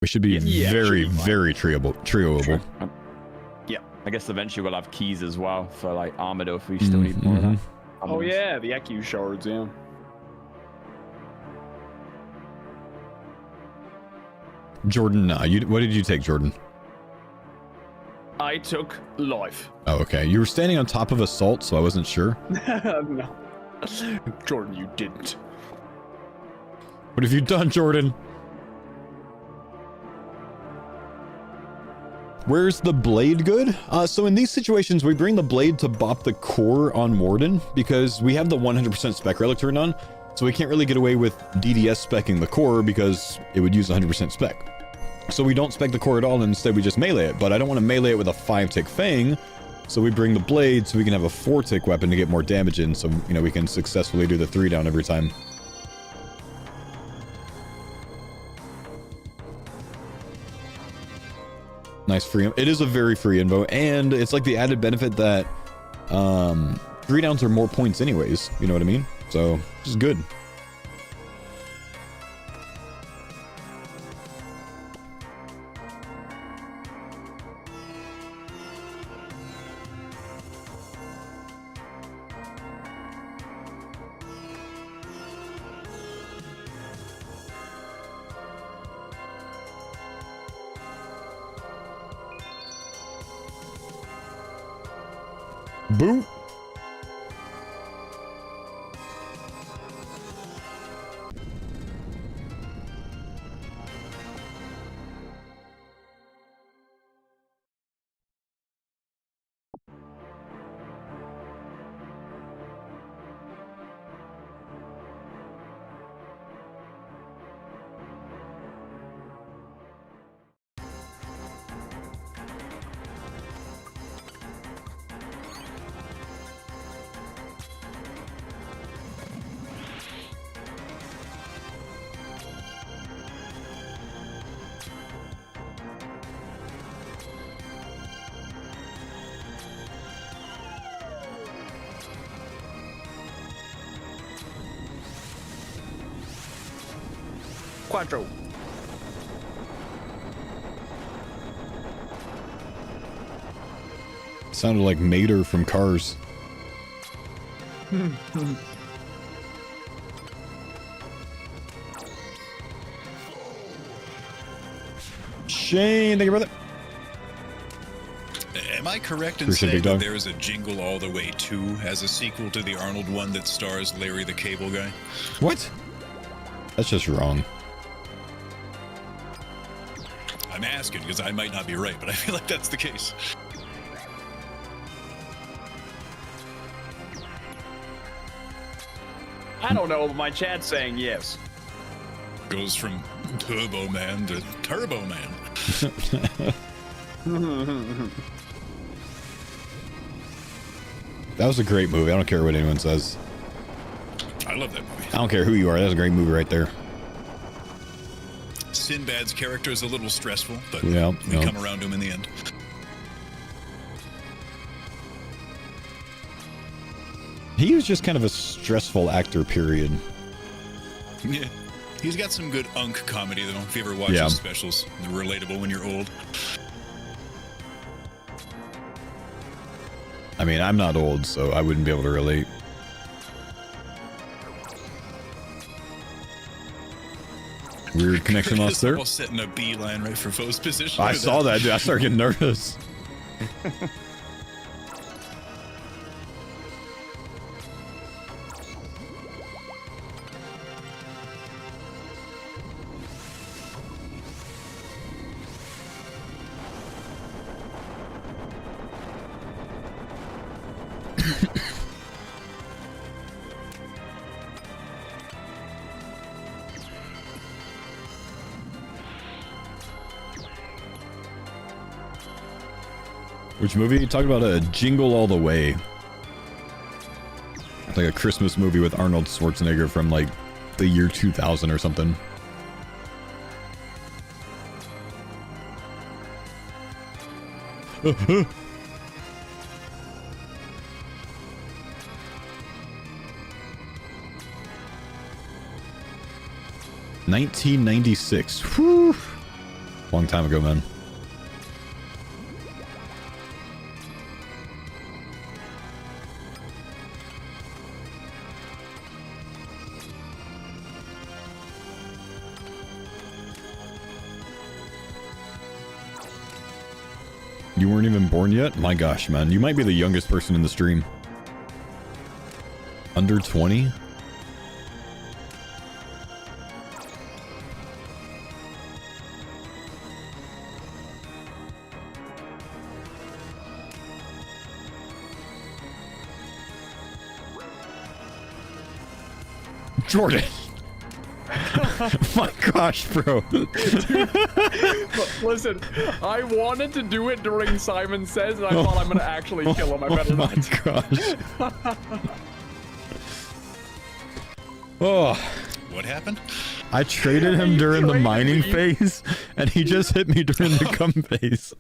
Speaker 1: We should be
Speaker 5: Yeah,
Speaker 1: very,
Speaker 5: should be fine.
Speaker 1: very trioable.
Speaker 2: I guess eventually we'll have keys as well for like Armadyl if we still need more of that.
Speaker 5: Oh yeah, the EQ shards, yeah.
Speaker 1: Jordan, what did you take, Jordan?
Speaker 5: I took life.
Speaker 1: Oh, okay. You were standing on top of Assault, so I wasn't sure.
Speaker 5: No. Jordan, you didn't.
Speaker 1: What have you done, Jordan? Where's the blade good? So in these situations, we bring the blade to bop the core on Warden because we have the 100% spec relic turned on, so we can't really get away with DDS specking the core because it would use 100% spec. So we don't spec the core at all, and instead we just melee it, but I don't want to melee it with a 5-tick fang, so we bring the blade so we can have a 4-tick weapon to get more damage in, so, you know, we can successfully do the 3-down every time. Nice free. It is a very free invo, and it's like the added benefit that 3-downs are more points anyways. You know what I mean? So, it's good. Boot.
Speaker 5: Quattro.
Speaker 1: Sounded like Mater from Cars. Shane, thank you, brother.
Speaker 3: Am I correct in
Speaker 1: Appreciate
Speaker 3: saying
Speaker 1: Big Dog.
Speaker 3: that there is a Jingle All the Way 2 as a sequel to the Arnold one that stars Larry the Cable Guy?
Speaker 1: What? That's just wrong.
Speaker 3: I'm asking because I might not be right, but I feel like that's the case.
Speaker 5: I don't know, but my chat's saying yes.
Speaker 3: Goes from Turbo Man to Turbo Man.
Speaker 1: That was a great movie. I don't care what anyone says.
Speaker 3: I love that movie.
Speaker 1: I don't care who you are. That was a great movie right there.
Speaker 3: Sinbad's character is a little stressful, but
Speaker 1: Yeah,
Speaker 3: we
Speaker 1: yeah.
Speaker 3: come around to him in the end.
Speaker 1: He was just kind of a stressful actor, period.
Speaker 3: Yeah. He's got some good unk comedy, though, if you ever watch
Speaker 1: Yeah.
Speaker 3: his specials. They're relatable when you're old.
Speaker 1: I mean, I'm not old, so I wouldn't be able to relate. Weird connection lost
Speaker 3: Just
Speaker 1: there.
Speaker 3: almost setting a beeline right for Faux position.
Speaker 1: I
Speaker 3: Look at
Speaker 1: saw that, dude. I started getting nervous. Which movie? You talking about a Jingle All the Way. It's like a Christmas movie with Arnold Schwarzenegger from like the year 2000 or something. $1996. Whew. Long time ago, man. You weren't even born yet? My gosh, man. You might be the youngest person in the stream. Under 20? Jordan! My gosh, bro.
Speaker 5: Listen, I wanted to do it during Simon Says, and I thought I'm gonna actually kill him. I better
Speaker 1: Oh my
Speaker 5: not.
Speaker 1: gosh. Oh,
Speaker 3: What happened?
Speaker 1: I traded him during the
Speaker 5: traded
Speaker 1: mining
Speaker 5: me.
Speaker 1: phase, and he just hit me during the cum phase.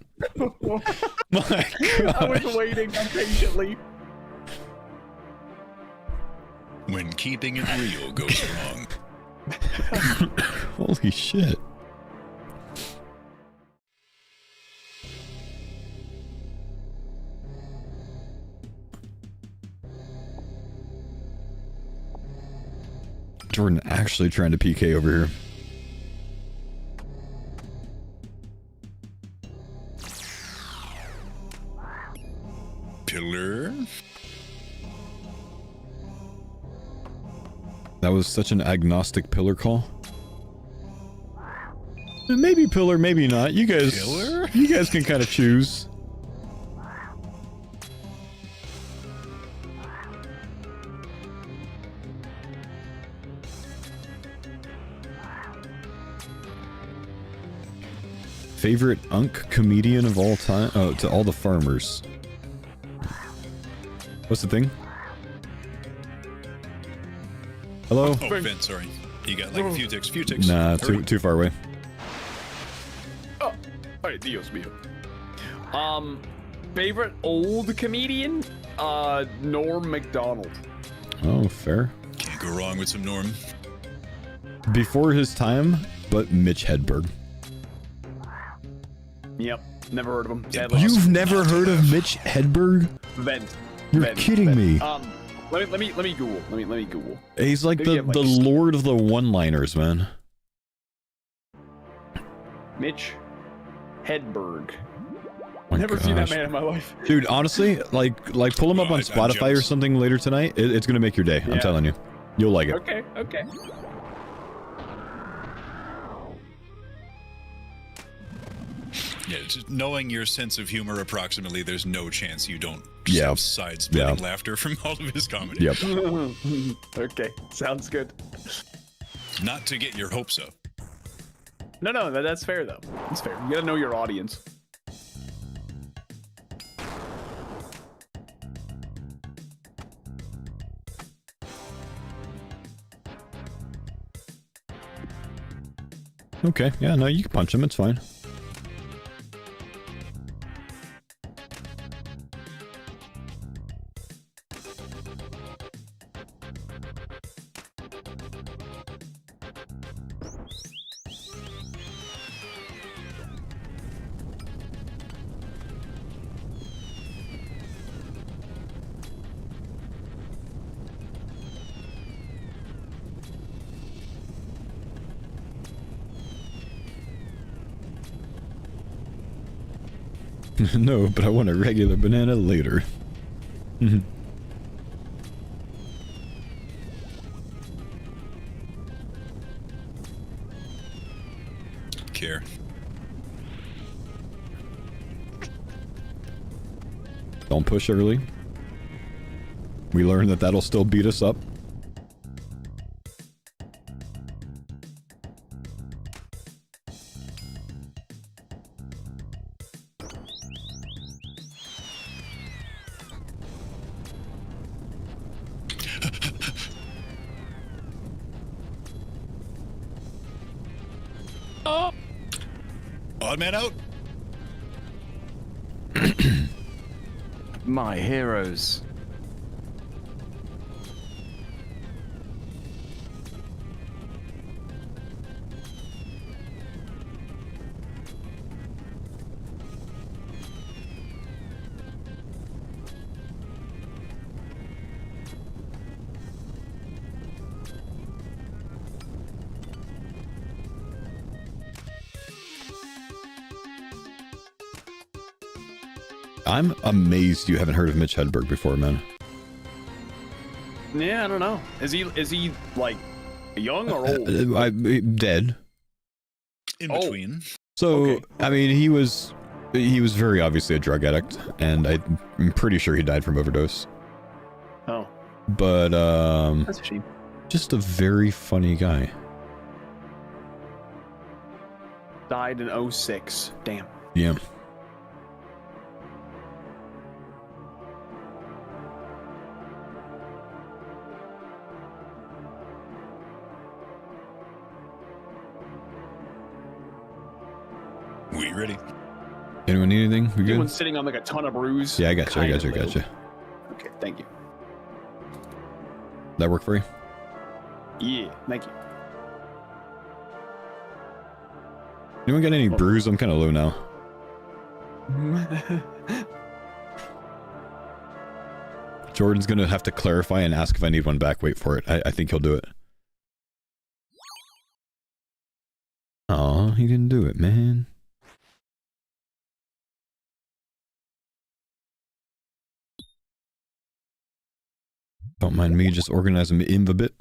Speaker 1: My
Speaker 5: I was
Speaker 1: gosh.
Speaker 5: waiting impatiently.
Speaker 3: When keeping it real goes wrong.
Speaker 1: Holy shit. Jordan actually trying to PK over here.
Speaker 3: Pillar.
Speaker 1: That was such an agnostic pillar call. Maybe pillar, maybe not. You guys,
Speaker 3: Pillar?
Speaker 1: you guys can kind of choose. Favorite unk comedian of all time? Oh, to all the farmers. What's the thing? Hello?
Speaker 3: Oh, Vince, sorry. You got like a few ticks,
Speaker 1: Nah,
Speaker 3: Hurry.
Speaker 1: too far away.
Speaker 5: Oh, ay, Dios mío. Favorite old comedian? Norm Macdonald.
Speaker 1: Oh, fair.
Speaker 3: Can't go wrong with some Norm.
Speaker 1: Before his time, but Mitch Hedberg.
Speaker 5: Yep, never heard of him.
Speaker 3: Yeah,
Speaker 5: Sadly.
Speaker 1: You've never heard of Mitch Hedberg?
Speaker 5: Vent.
Speaker 1: You're
Speaker 5: Vent,
Speaker 1: kidding
Speaker 5: vent.
Speaker 1: me.
Speaker 5: Let me Google. Let me Google.
Speaker 1: He's like
Speaker 5: Maybe
Speaker 1: the
Speaker 5: you have, like,
Speaker 1: the lord of the one-liners, man.
Speaker 5: Mitch Hedberg.
Speaker 1: My
Speaker 5: Never seen that
Speaker 1: gosh.
Speaker 5: man in my life.
Speaker 1: Dude, honestly, like pull him up
Speaker 3: Oh,
Speaker 1: on
Speaker 3: I'm
Speaker 1: Spotify or
Speaker 3: jealous.
Speaker 1: something later tonight. It's gonna make your day. I'm
Speaker 5: Yeah.
Speaker 1: telling you. You'll like it.
Speaker 5: Okay, okay.
Speaker 3: Yeah, just knowing your sense of humor approximately, there's no chance you don't
Speaker 1: Yeah.
Speaker 3: have side-splitting
Speaker 1: Yeah.
Speaker 3: laughter from all of his comedy.
Speaker 1: Yep.
Speaker 5: Okay, sounds good.
Speaker 3: Not to get your hopes up.
Speaker 5: No, that's fair though. That's fair. You gotta know your audience.
Speaker 1: Okay. Yeah. No, you can punch him. It's fine. No, but I want a regular banana later.
Speaker 3: Care.
Speaker 1: Don't push early. We learned that that'll still beat us up.
Speaker 3: Odd man out.
Speaker 2: My heroes.
Speaker 1: I'm amazed you haven't heard of Mitch Hedberg before, man.
Speaker 5: Yeah, I don't know. Is he like young or old?
Speaker 1: Dead.
Speaker 3: In
Speaker 5: Oh.
Speaker 3: between.
Speaker 1: So,
Speaker 5: Okay.
Speaker 1: I mean, he was very obviously a drug addict, and I'm pretty sure he died from overdose.
Speaker 5: Oh,
Speaker 1: But,
Speaker 5: that's a shame.
Speaker 1: just a very funny guy.
Speaker 5: Died in 06. Damn.
Speaker 1: Yeah.
Speaker 3: We ready?
Speaker 1: Anyone need anything? We good?
Speaker 5: Anyone's sitting on like a ton of brews.
Speaker 1: Yeah, I got you.
Speaker 5: Kinda little. Okay, thank you.
Speaker 1: That work for you?
Speaker 5: Yeah, thank you.
Speaker 1: Anyone got any brews? I'm kind of low now. Jordan's gonna have to clarify and ask if I need one back. Wait for it. I think he'll do it. Aw, he didn't do it, man. Don't mind me just organizing my inv a bit.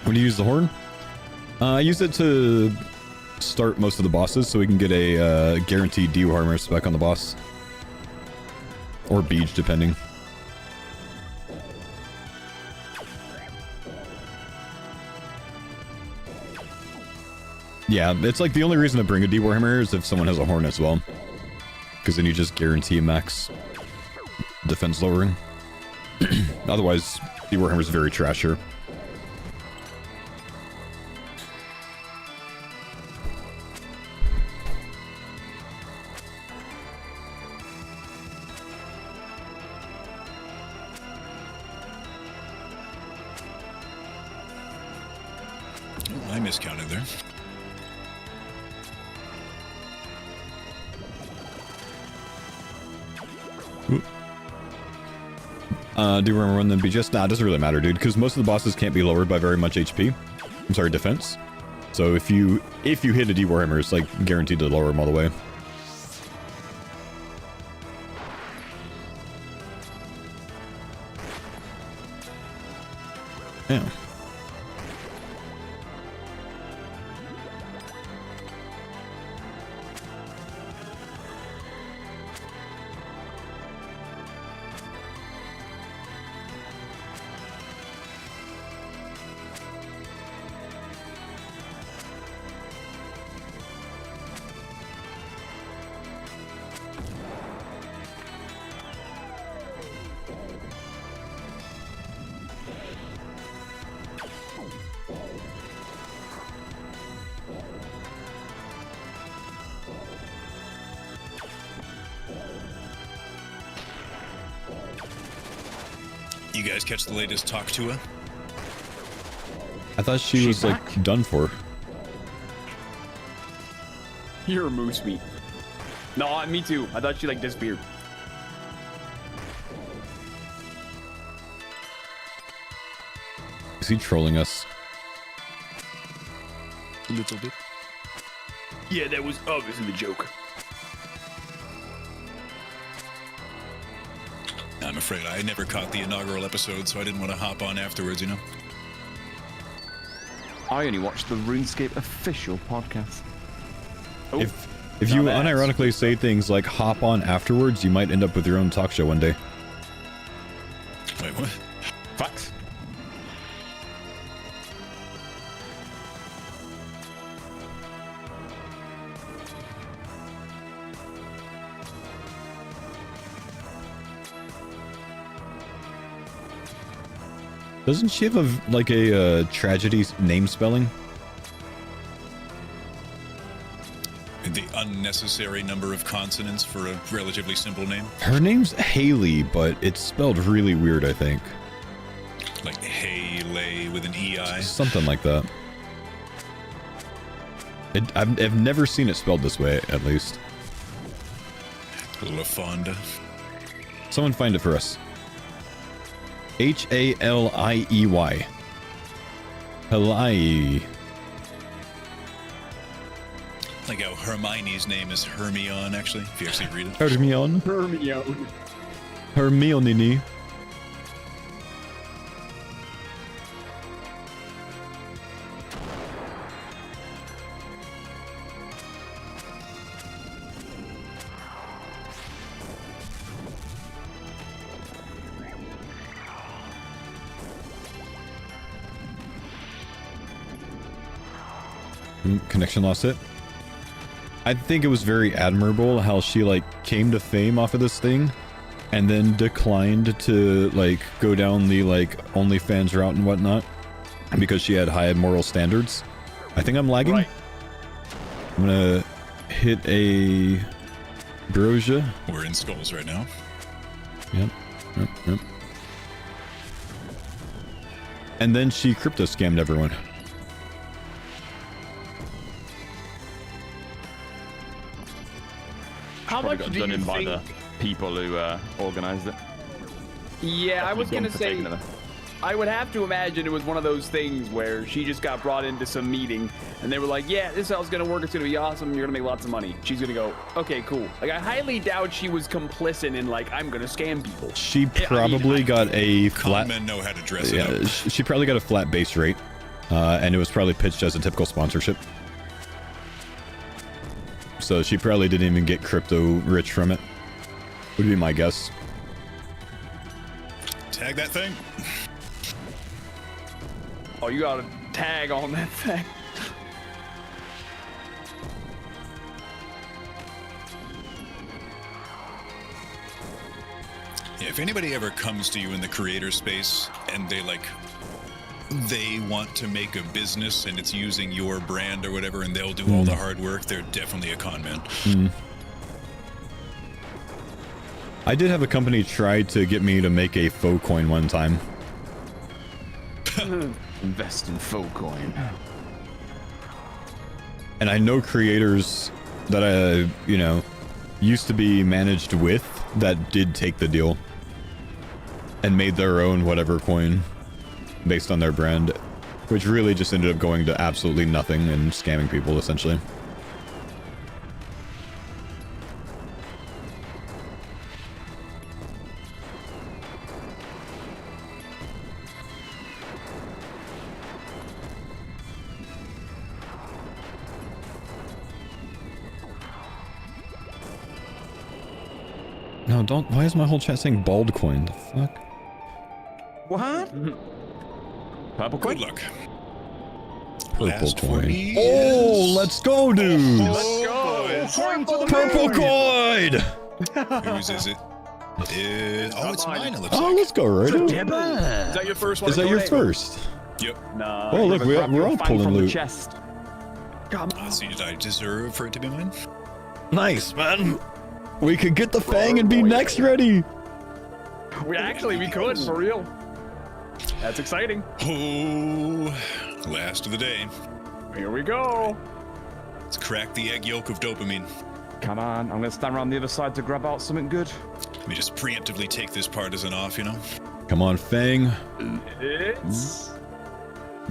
Speaker 1: When you use the horn, I use it to start most of the bosses so we can get a guaranteed dewormer spec on the boss. Or beach, depending. Yeah, it's like the only reason to bring a dewormer is if someone has a horn as well. Because then you just guarantee max defense lowering. Otherwise, dewormer is very trash here.
Speaker 3: Oh, I miscounted there.
Speaker 1: Do you remember when the BGS? Nah, it doesn't really matter, dude, because most of the bosses can't be lowered by very much HP. I'm sorry, defense. So if you hit a dewormer, it's like guaranteed to lower him all the way. Yeah.
Speaker 3: You guys catch the latest Talk to Her?
Speaker 1: I thought she was
Speaker 2: back?
Speaker 1: like done for.
Speaker 5: You're moose meat. No, me too. I thought she like disappeared.
Speaker 1: Is he trolling us?
Speaker 3: A little bit.
Speaker 5: Yeah, that was obviously the joke.
Speaker 3: I'm afraid I never caught the inaugural episode, so I didn't want to hop on afterwards, you know?
Speaker 2: I only watched the RuneScape official podcast.
Speaker 5: Oh,
Speaker 1: If you
Speaker 5: now that's-
Speaker 1: unironically say things like hop on afterwards, you might end up with your own talk show one day.
Speaker 3: Wait, what?
Speaker 2: Facts.
Speaker 1: Doesn't she have a tragedy name spelling?
Speaker 3: The unnecessary number of consonants for a relatively simple name?
Speaker 1: Her name's Haley, but it's spelled really weird, I think.
Speaker 3: Like hey, lay with an EI?
Speaker 1: Something like that. I've never seen it spelled this way, at least.
Speaker 3: LaFonda.
Speaker 1: Someone find it for us. H-A-L-I-E-Y. Halai.
Speaker 3: Like how Hermione's name is Hermione, actually, if you actually read it.
Speaker 1: Hermione.
Speaker 5: Hermione.
Speaker 1: Hermione. Connection lost it. I think it was very admirable how she like came to fame off of this thing and then declined to like go down the like OnlyFans route and whatnot because she had high moral standards. I think I'm lagging.
Speaker 5: Right.
Speaker 1: I'm gonna hit a Brosia.
Speaker 3: We're in skulls right now.
Speaker 1: Yep. And then she crypto scammed everyone.
Speaker 5: How
Speaker 2: Probably
Speaker 5: much
Speaker 2: got
Speaker 5: do
Speaker 2: done
Speaker 5: you
Speaker 2: in by
Speaker 5: think?
Speaker 2: the people who organized it.
Speaker 5: Yeah, I was
Speaker 2: Dumb
Speaker 5: gonna
Speaker 2: for
Speaker 5: say.
Speaker 2: taking it.
Speaker 5: I would have to imagine it was one of those things where she just got brought into some meeting and they were like, yeah, this is gonna work, it's gonna be awesome, you're gonna make lots of money. She's gonna go, okay, cool. Like, I highly doubt she was complicit in like, I'm gonna scam people.
Speaker 1: She probably got a
Speaker 3: Con
Speaker 1: flat.
Speaker 3: men know how to dress it
Speaker 1: Yeah,
Speaker 3: up.
Speaker 1: she probably got a flat base rate And it was probably pitched as a typical sponsorship. So she probably didn't even get crypto rich from it. Would be my guess.
Speaker 3: Tag that thing.
Speaker 5: Oh, you got a tag on that thing.
Speaker 3: Yeah, if anybody ever comes to you in the creator space and they want to make a business and it's using your brand or whatever and they'll do all the hard work, they're definitely a con man.
Speaker 1: I did have a company try to get me to make a faux coin one time.
Speaker 2: Invest in Faux coin.
Speaker 1: And I know creators that I, used to be managed with that did take the deal and made their own whatever coin based on their brand, which really just ended up going to absolutely nothing and scamming people essentially. No, don't. Why is my whole chat saying bald coin? The fuck?
Speaker 2: What? Purple coin?
Speaker 3: Good luck.
Speaker 1: Purple
Speaker 3: Last
Speaker 1: coin.
Speaker 3: 40
Speaker 1: Oh,
Speaker 3: is-
Speaker 1: let's go, dudes!
Speaker 3: Let's go.
Speaker 1: Purple coin!
Speaker 3: Whose is it? It's mine, it looks
Speaker 1: Oh,
Speaker 3: like.
Speaker 1: let's go, right?
Speaker 5: Is that your first one?
Speaker 1: Is that your first?
Speaker 3: Yep.
Speaker 2: Nah.
Speaker 1: Oh, look, we're all pulling
Speaker 2: from the
Speaker 1: loot.
Speaker 2: chest.
Speaker 5: Come on.
Speaker 3: Let's see, did I deserve for it to be mine?
Speaker 1: Nice, man. We could get the fang and be next ready.
Speaker 5: We could, for real. That's exciting.
Speaker 3: Oh, last of the day.
Speaker 5: Here we go.
Speaker 3: Let's crack the egg yolk of dopamine.
Speaker 2: Come on, I'm gonna stand around the other side to grab out something good.
Speaker 3: Let me just preemptively take this partisan off,
Speaker 1: Come on, fang.
Speaker 5: It's...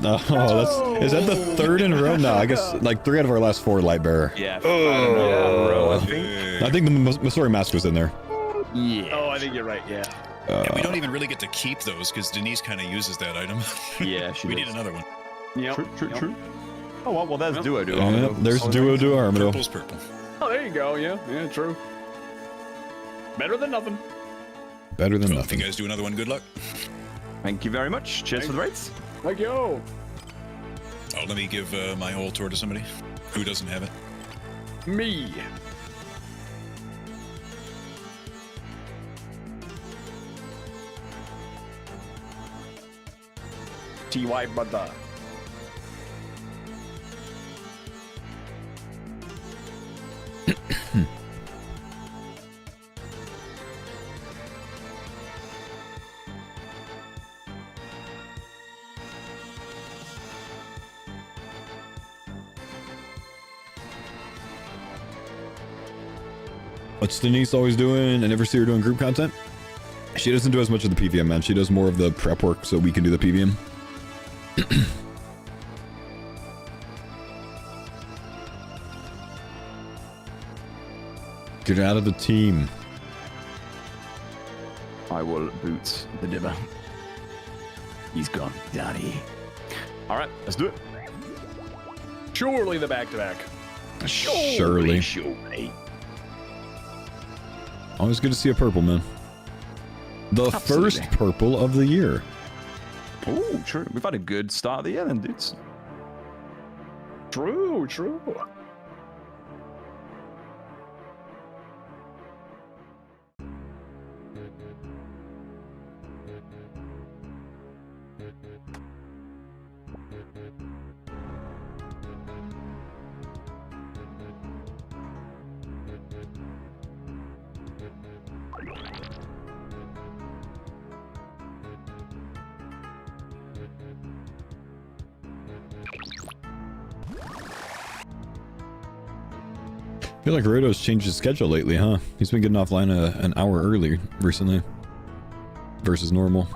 Speaker 1: Oh, is that the third in a row? No, I guess like 3 out of our last 4 light bearer.
Speaker 2: Yeah. Bro, I think.
Speaker 1: I think the Missouri mask was in there.
Speaker 2: Yeah.
Speaker 5: Oh, I think you're right, yeah.
Speaker 3: And we don't even really get to keep those because Denise kind of uses that item.
Speaker 2: Yeah, she
Speaker 3: We
Speaker 2: does.
Speaker 3: need another one.
Speaker 5: Yep.
Speaker 2: True. Oh, well, there's Duo.
Speaker 1: Yeah, there's Duo Armadyl.
Speaker 3: Purple's purple.
Speaker 5: Oh, there you go, yeah, true. Better than nothing.
Speaker 1: Better than
Speaker 3: Well, if
Speaker 1: nothing.
Speaker 3: you guys do another one, good luck.
Speaker 2: Thank you very much. Cheers for the rates.
Speaker 5: Like, yo.
Speaker 3: Oh, let me give my whole tour to somebody who doesn't have it.
Speaker 5: Me. TY brother.
Speaker 1: What's Denise always doing? I never see her doing group content. She doesn't do as much of the PVM, man. She does more of the prep work so we can do the PVM. Get out of the team.
Speaker 2: I will boot the dibber. He's gone, daddy. All right, let's do it.
Speaker 5: Surely the back-to-back.
Speaker 1: Surely. Always good to see a purple, man. The
Speaker 2: Absolutely.
Speaker 1: first purple of the year.
Speaker 2: Oh, true. We've had a good start of the year then, dudes.
Speaker 5: True.
Speaker 1: I feel like Roto's changed his schedule lately, huh? He's been getting offline an hour early recently versus normal.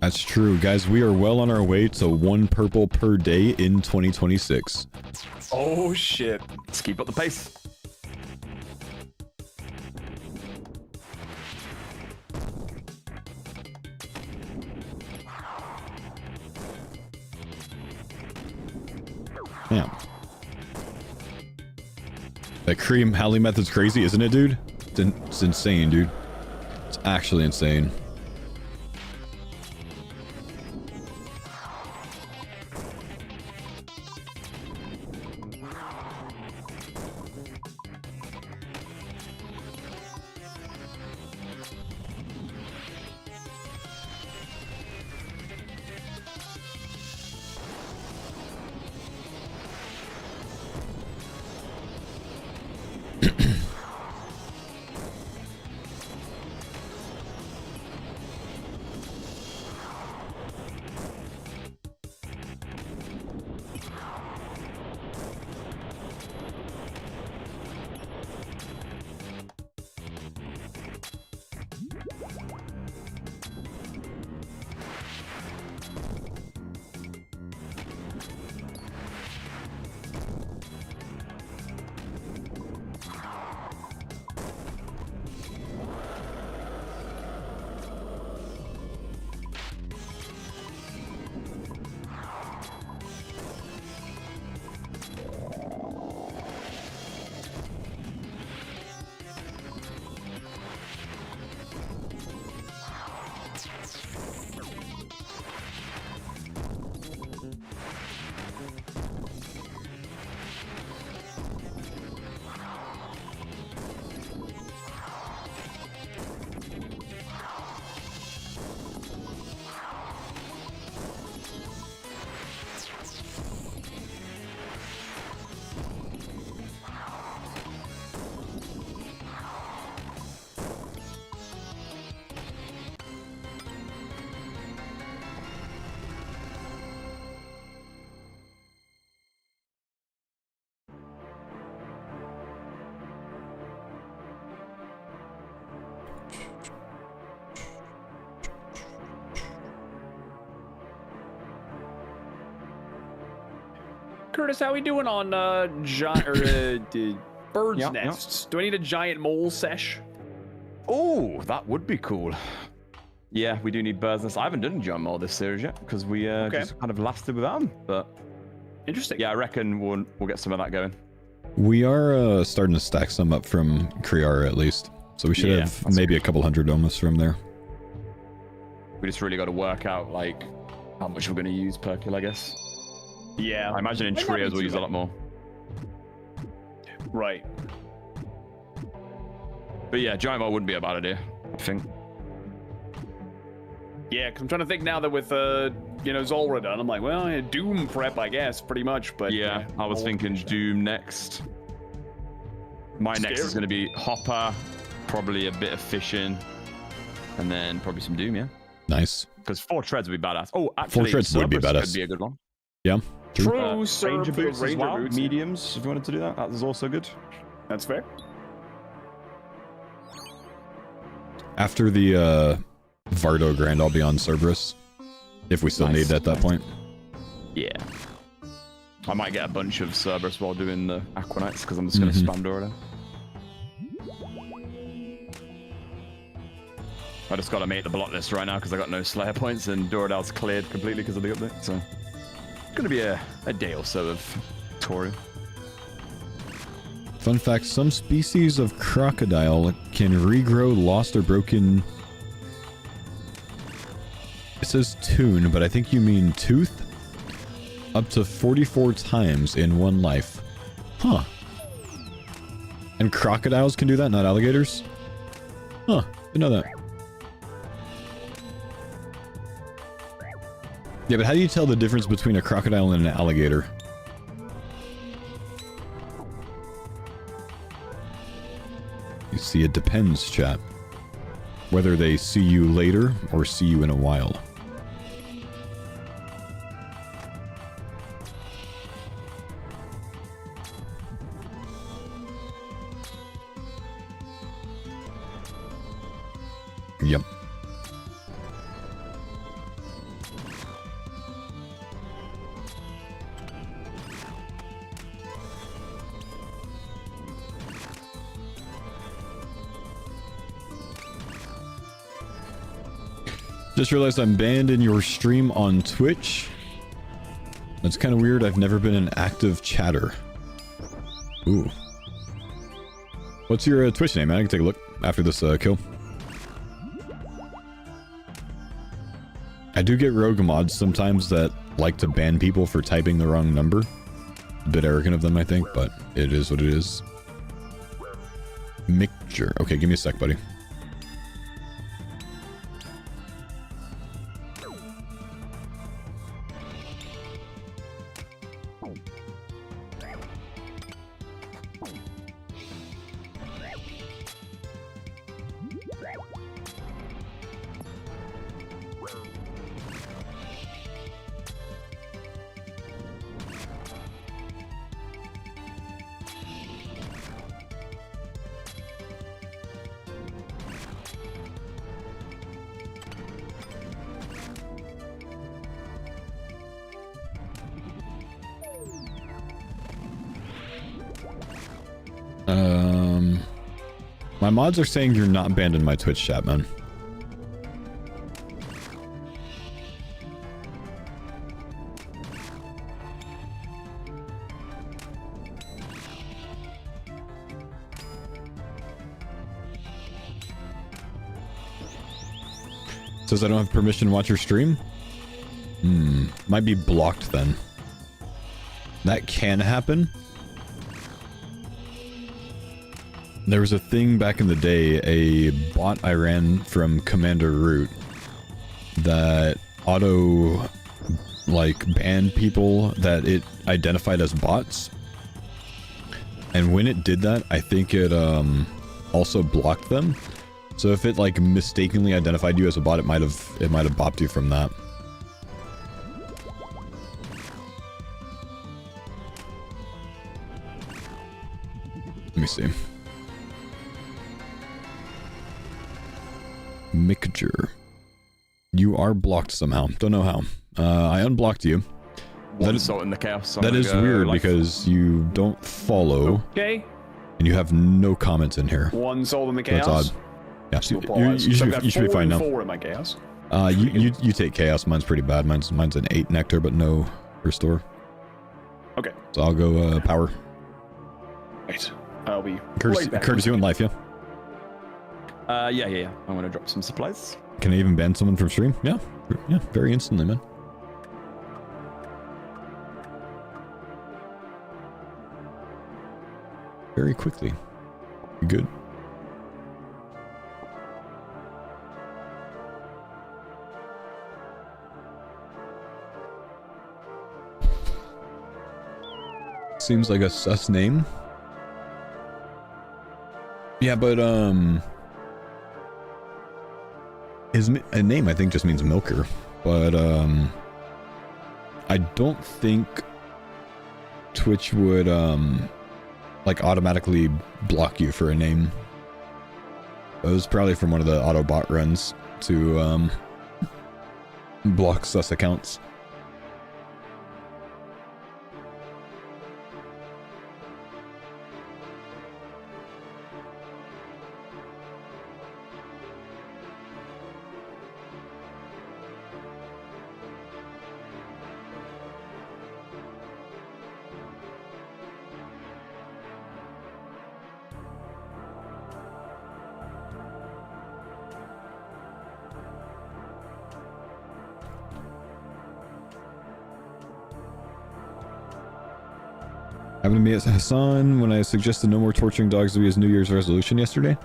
Speaker 1: That's true, guys. We are well on our way to 1 purple per day in 2026.
Speaker 5: Oh shit.
Speaker 2: Let's keep up the pace.
Speaker 1: Yeah. That cream Halley method's crazy, isn't it, dude? It's insane, dude. It's actually insane.
Speaker 5: Curtis, how we doing on bird's
Speaker 2: Yeah,
Speaker 5: nests? Do I need a giant mole sesh?
Speaker 2: Oh, that would be cool. Yeah, we do need birds nests. I haven't done John Moore this series yet because we just kind of lasted without them. But
Speaker 5: Interesting.
Speaker 2: yeah, I reckon we'll get some of that going.
Speaker 1: We are starting to stack some up from Kriara at least. So we should
Speaker 2: Yeah,
Speaker 1: have
Speaker 2: that's
Speaker 1: maybe a couple hundred almost from there.
Speaker 2: We just really got to work out like how much we're going to use per kill, I guess.
Speaker 5: Yeah.
Speaker 2: I imagine in
Speaker 5: Might not be
Speaker 2: trios we'll
Speaker 5: too
Speaker 2: use a lot more.
Speaker 5: Right.
Speaker 2: But yeah, giant ball wouldn't be a bad idea, I think.
Speaker 5: Yeah, because I'm trying to think now that with Zolra done, I'm like, well, yeah, Doom prep, I guess, pretty much. But
Speaker 2: Yeah, I was
Speaker 5: Mold
Speaker 2: thinking
Speaker 5: condition.
Speaker 2: Doom next. My next is
Speaker 5: Scary.
Speaker 2: going to be Hopper, probably a bit of fishing, and then probably some Doom, yeah.
Speaker 1: Nice.
Speaker 2: Because 4 treads would be badass. Oh, actually,
Speaker 1: treads would be
Speaker 2: Cerberus
Speaker 1: badass.
Speaker 2: could be a good one.
Speaker 1: Yeah. True.
Speaker 5: True, sir.
Speaker 2: Ranger
Speaker 5: for the
Speaker 2: boots as
Speaker 5: Ranger
Speaker 2: well.
Speaker 5: boots.
Speaker 2: Mediums, if you wanted to do that. That is also good.
Speaker 5: That's fair.
Speaker 1: After the Vardo Grand, I'll be on Cerberus. If we still
Speaker 2: Nice.
Speaker 1: need it at that point.
Speaker 2: Yeah. I might get a bunch of Cerberus while doing the Aquanites, because I'm just going to spam Dorado. I just got to make the block list right now, because I got no Slayer points, and Doradal's cleared completely because of the update, so... It's going to be a day or so of tutorial.
Speaker 1: Fun fact, some species of crocodile can regrow lost or broken... It says tune, but I think you mean tooth? Up to 44 times in one life. Huh. And crocodiles can do that, not alligators? Huh, didn't know that. Yeah, but how do you tell the difference between a crocodile and an alligator? You see, it depends, chat. Whether they see you later or see you in a while. Yep. Just realized I'm banned in your stream on Twitch. That's kind of weird. I've never been an active chatter. Ooh. What's your Twitch name, man? I can take a look after this kill. I do get rogue mods sometimes that like to ban people for typing the wrong number. A bit arrogant of them, I think, but it is what it is. Mixture. Okay, give me a sec, buddy. My mods are saying you're not banned in my Twitch chat, man. Says I don't have permission to watch your stream? Might be blocked then. That can happen. There was a thing back in the day, a bot I ran from Commander Root that auto, like, banned people that it identified as bots. And when it did that, I think it also blocked them. So if it like mistakenly identified you as a bot, it might have bopped you from that. Let me see. Mixture. You are blocked somehow. Don't know how. I unblocked you.
Speaker 2: One salt in the chaos.
Speaker 1: That is weird because you don't follow.
Speaker 5: Okay.
Speaker 1: And you have no comments in here.
Speaker 5: One soul in the chaos.
Speaker 1: That's odd. Yeah, you should be fine now.
Speaker 5: 4 in my chaos.
Speaker 1: You take chaos. Mine's pretty bad. Mine's an 8 nectar, but no restore.
Speaker 5: Okay.
Speaker 1: So I'll go power.
Speaker 5: Right. I'll be
Speaker 1: Curtis, you in life, yeah?
Speaker 2: Yeah. I'm gonna drop some supplies.
Speaker 1: Can I even ban someone from stream? Yeah, very instantly, man. Very quickly. You good? Seems like a sus name. Yeah, but his name I think just means milker, but I don't think Twitch would like automatically block you for a name. It was probably from one of the auto bot runs to block sus accounts. Happened to me as Hassan when I suggested no more torturing dogs to be his New Year's resolution yesterday.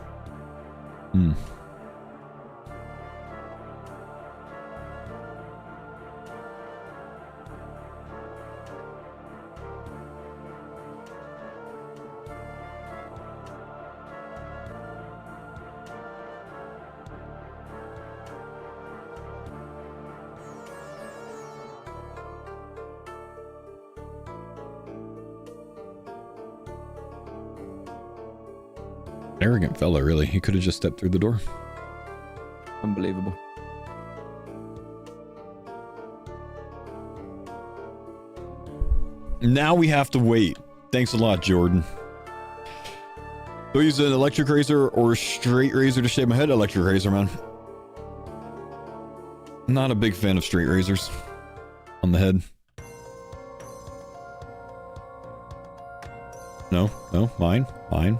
Speaker 1: Arrogant fella, really. He could have just stepped through the door.
Speaker 2: Unbelievable.
Speaker 1: Now we have to wait. Thanks a lot, Jordan. Do I use an electric razor or straight razor to shave my head? Electric razor, man. Not a big fan of straight razors on the head. No, no, mine.
Speaker 5: Mine.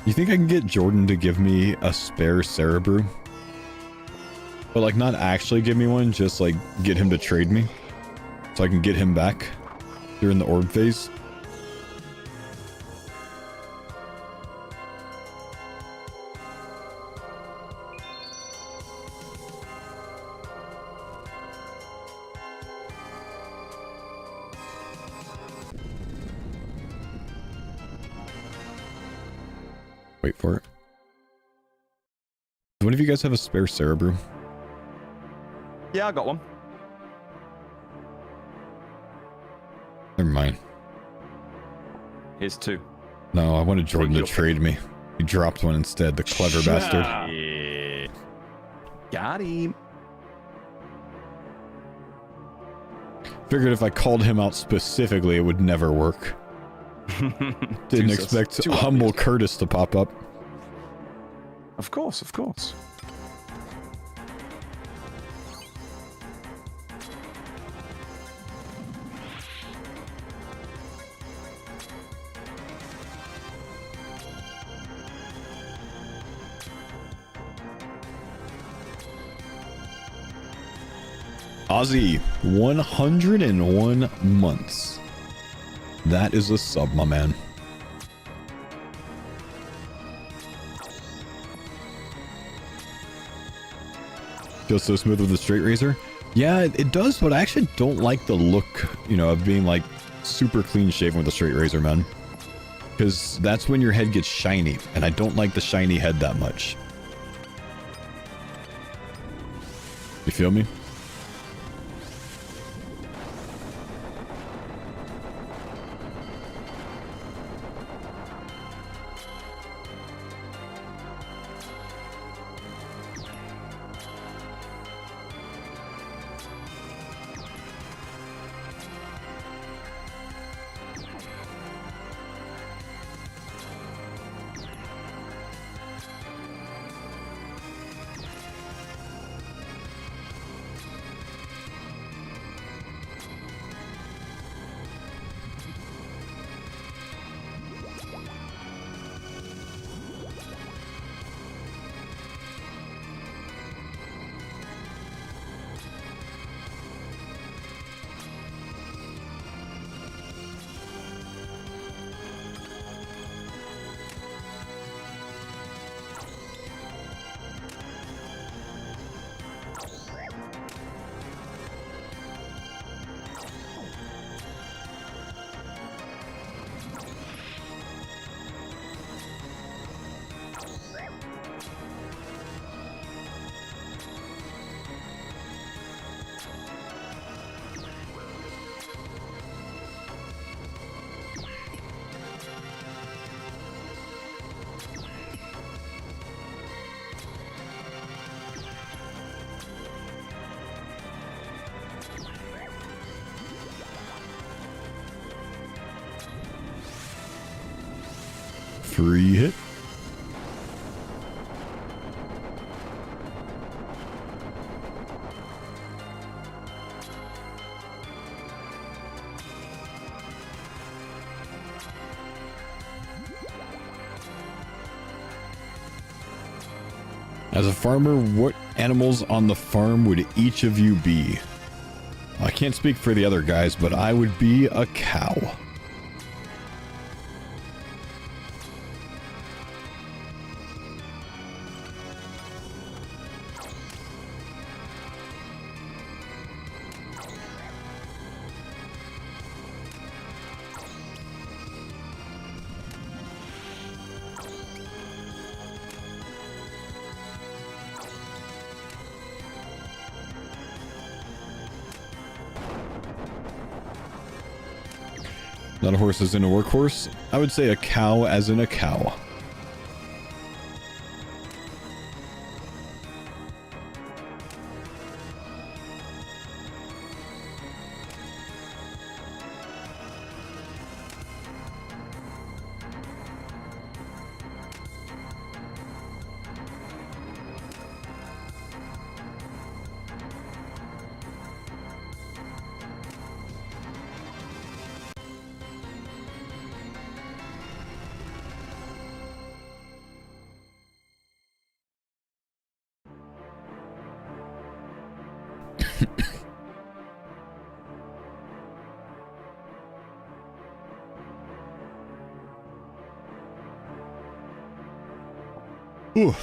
Speaker 1: You think I can get Jordan to give me a spare Cerebrew? But like not actually give me one, just like get him to trade me. So I can get him back during the orb phase. Wait for it. Do one of you guys have a spare Cerebrew?
Speaker 2: Yeah, I got one.
Speaker 1: Never mind.
Speaker 2: Here's 2.
Speaker 1: No, I wanted Jordan to
Speaker 2: your
Speaker 1: trade me. He dropped one instead, the clever bastard.
Speaker 2: Yeah. Got him.
Speaker 1: Figured if I called him out specifically, it would never work. Didn't expect
Speaker 2: Too
Speaker 1: humble
Speaker 2: obvious.
Speaker 1: Curtis to pop up.
Speaker 2: Of course.
Speaker 1: Ozzy, 101 months. That is a sub, my man. Feels so smooth with the straight razor. Yeah, it does, but I actually don't like the look, you know, of being like super clean shaven with a straight razor, man. Because that's when your head gets shiny, and I don't like the shiny head that much. You feel me? Free hit. As a farmer, what animals on the farm would each of you be? I can't speak for the other guys, but I would be a cow. Not a horse as in a workhorse. I would say a cow as in a cow. Ooh.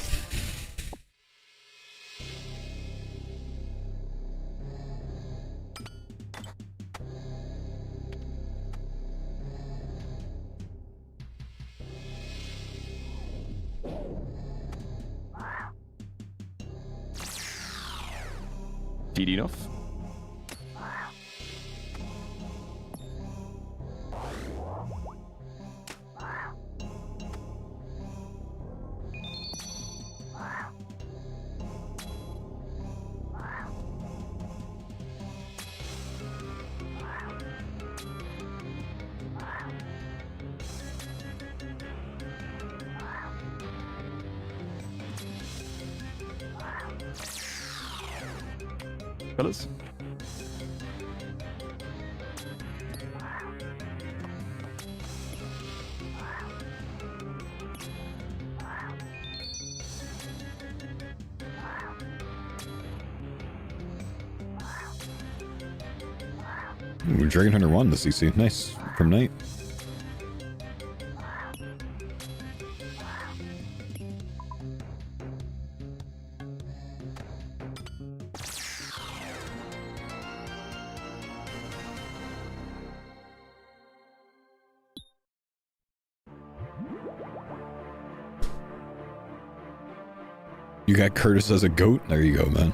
Speaker 2: Did enough? Fellas?
Speaker 1: Ooh, Dragon Hunter won the CC. Nice. From Knight. You got Curtis as a goat? There you go, man.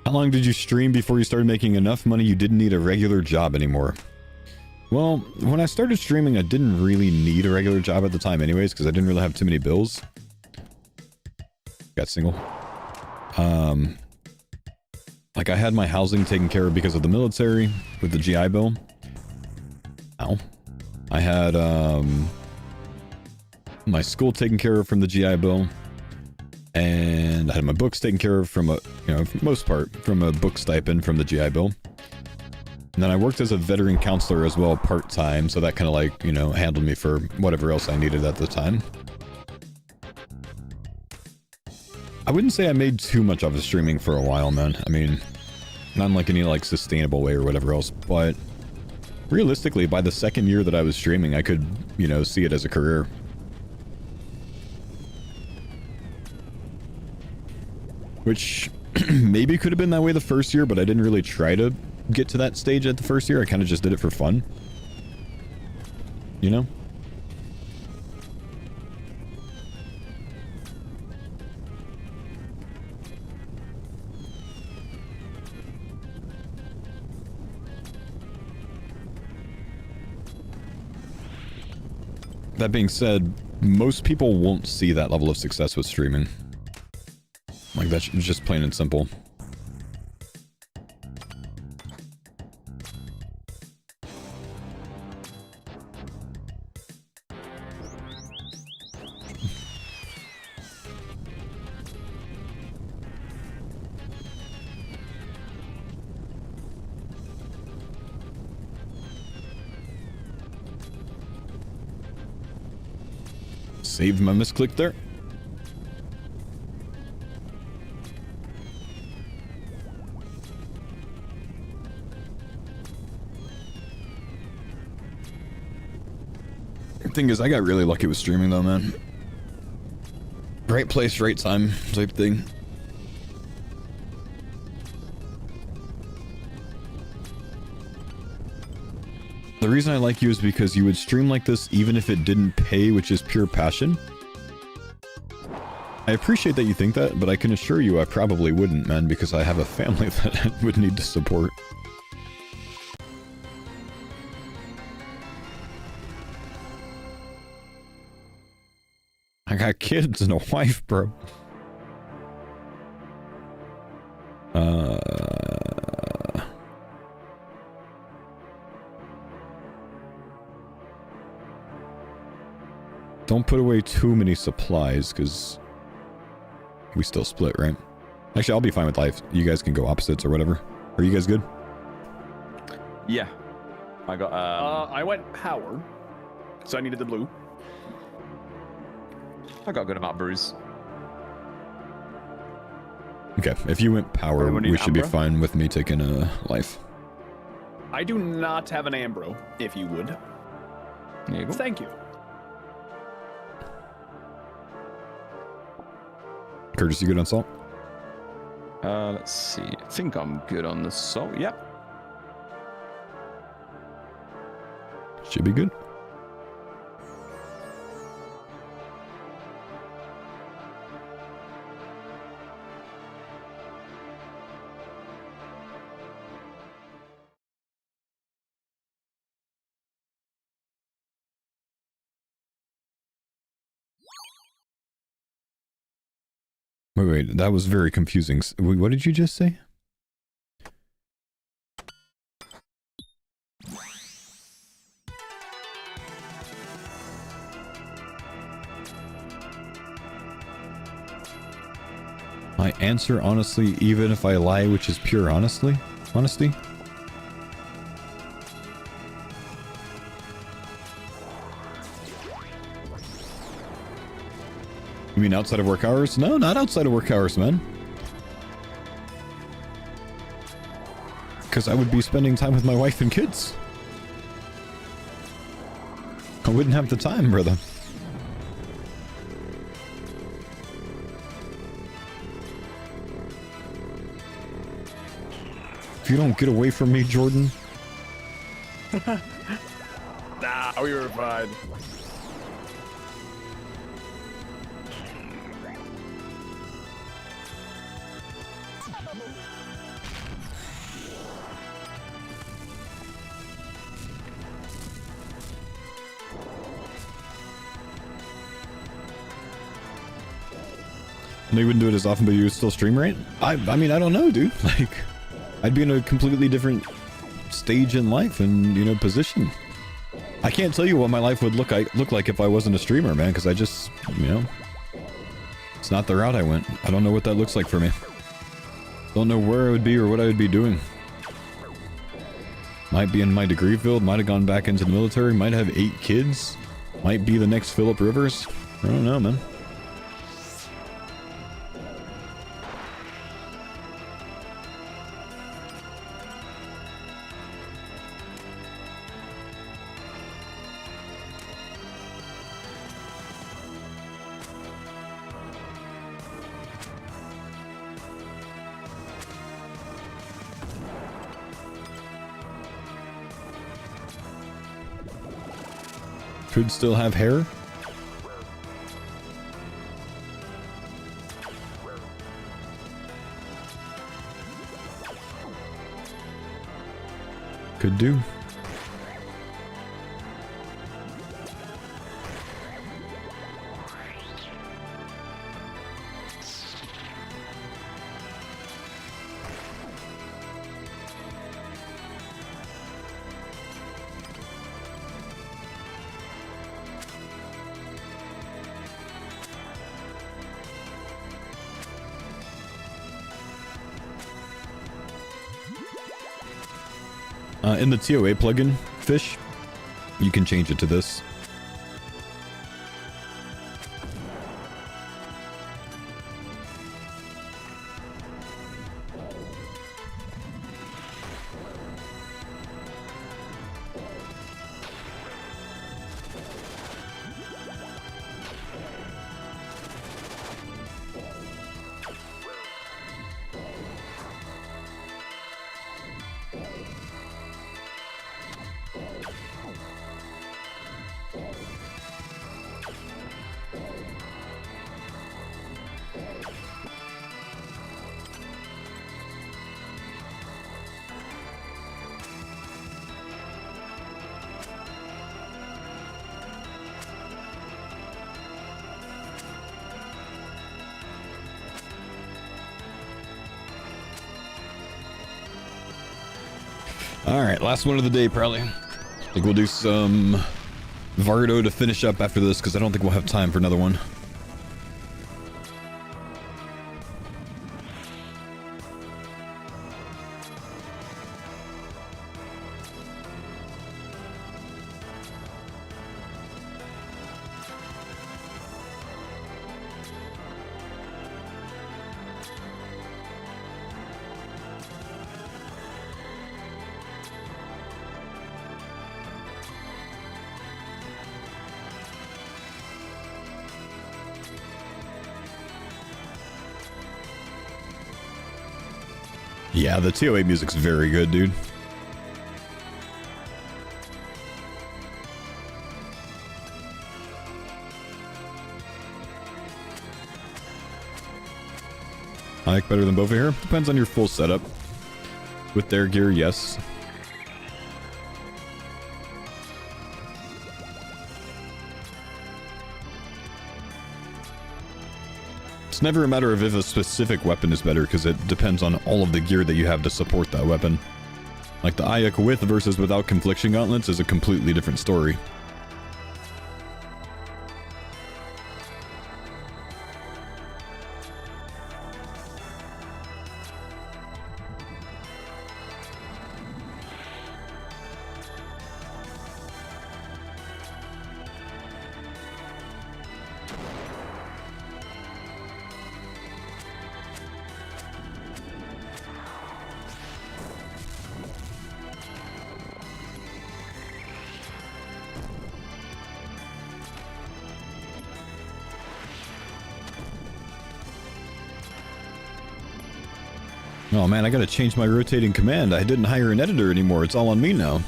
Speaker 1: How long did you stream before you started making enough money you didn't need a regular job anymore? Well, when I started streaming, I didn't really need a regular job at the time anyways, because I didn't really have too many bills. Got single. Like I had my housing taken care of because of the military with the GI Bill. Ow. I had my school taken care of from the GI Bill, and I had my books taken care of from a, you know, for the most part from a book stipend from the GI Bill. And then I worked as a veteran counselor as well part-time, so that kind of like, you know, handled me for whatever else I needed at the time. I wouldn't say I made too much of a streaming for a while, man. I mean, not in like any like sustainable way or whatever else, but realistically, by the second year that I was streaming, I could, you know, see it as a career. Which maybe could have been that way the first year, but I didn't really try to get to that stage at the first year. I kind of just did it for fun. You know? That being said, most people won't see that level of success with streaming. Like, that's just plain and simple. Save my misclick there. The thing is, I got really lucky with streaming though, man. Right place, right time type thing. The reason I like you is because you would stream like this even if it didn't pay, which is pure passion. I appreciate that you think that, but I can assure you I probably wouldn't, man, because I have a family that I would need to support. I got kids and a wife, bro. Don't put away too many supplies, because we still split, right? Actually, I'll be fine with life. You guys can go opposites or whatever. Are you guys good?
Speaker 2: Yeah. I got,
Speaker 5: I went power, so I needed the blue.
Speaker 2: I got a good amount of brews.
Speaker 1: Okay, if you went power,
Speaker 2: Anyone need
Speaker 1: we should be
Speaker 2: Ambro?
Speaker 1: fine with me taking a life.
Speaker 5: I do not have an Ambro, if you would.
Speaker 2: There you go.
Speaker 5: Thank you.
Speaker 1: Curtis, you good on salt?
Speaker 2: Let's see. I think I'm good on the salt. Yep.
Speaker 1: Should be good. Wait, that was very confusing. What did you just say? I answer honestly even if I lie, which is pure honesty? You mean outside of work hours? No, not outside of work hours, man. Because I would be spending time with my wife and kids. I wouldn't have the time, brother. If you don't get away from me, Jordan.
Speaker 5: Nah, we were fine.
Speaker 1: I know you wouldn't do it as often, but you would still stream, right? I mean, I don't know, dude. Like, I'd be in a completely different stage in life and, you know, position. I can't tell you what my life would look like if I wasn't a streamer, man, because I just, you know, it's not the route I went. I don't know what that looks like for me. Don't know where I would be or what I would be doing. Might be in my degree field, might have gone back into the military, might have 8 kids, might be the next Philip Rivers. I don't know, man. Could still have hair. Could do. In the TOA plugin, Fish, you can change it to this. All right, last one of the day, probably. I think we'll do some Vardo to finish up after this, because I don't think we'll have time for another one. Yeah, the TOA music's very good, dude. I like better than both of here. Depends on your full setup. With their gear, yes. It's never a matter of if a specific weapon is better, because it depends on all of the gear that you have to support that weapon. Like the Ayuk with versus without confliction gauntlets is a completely different story. Oh man, I gotta change my rotating command. I didn't hire an editor anymore. It's all on me now.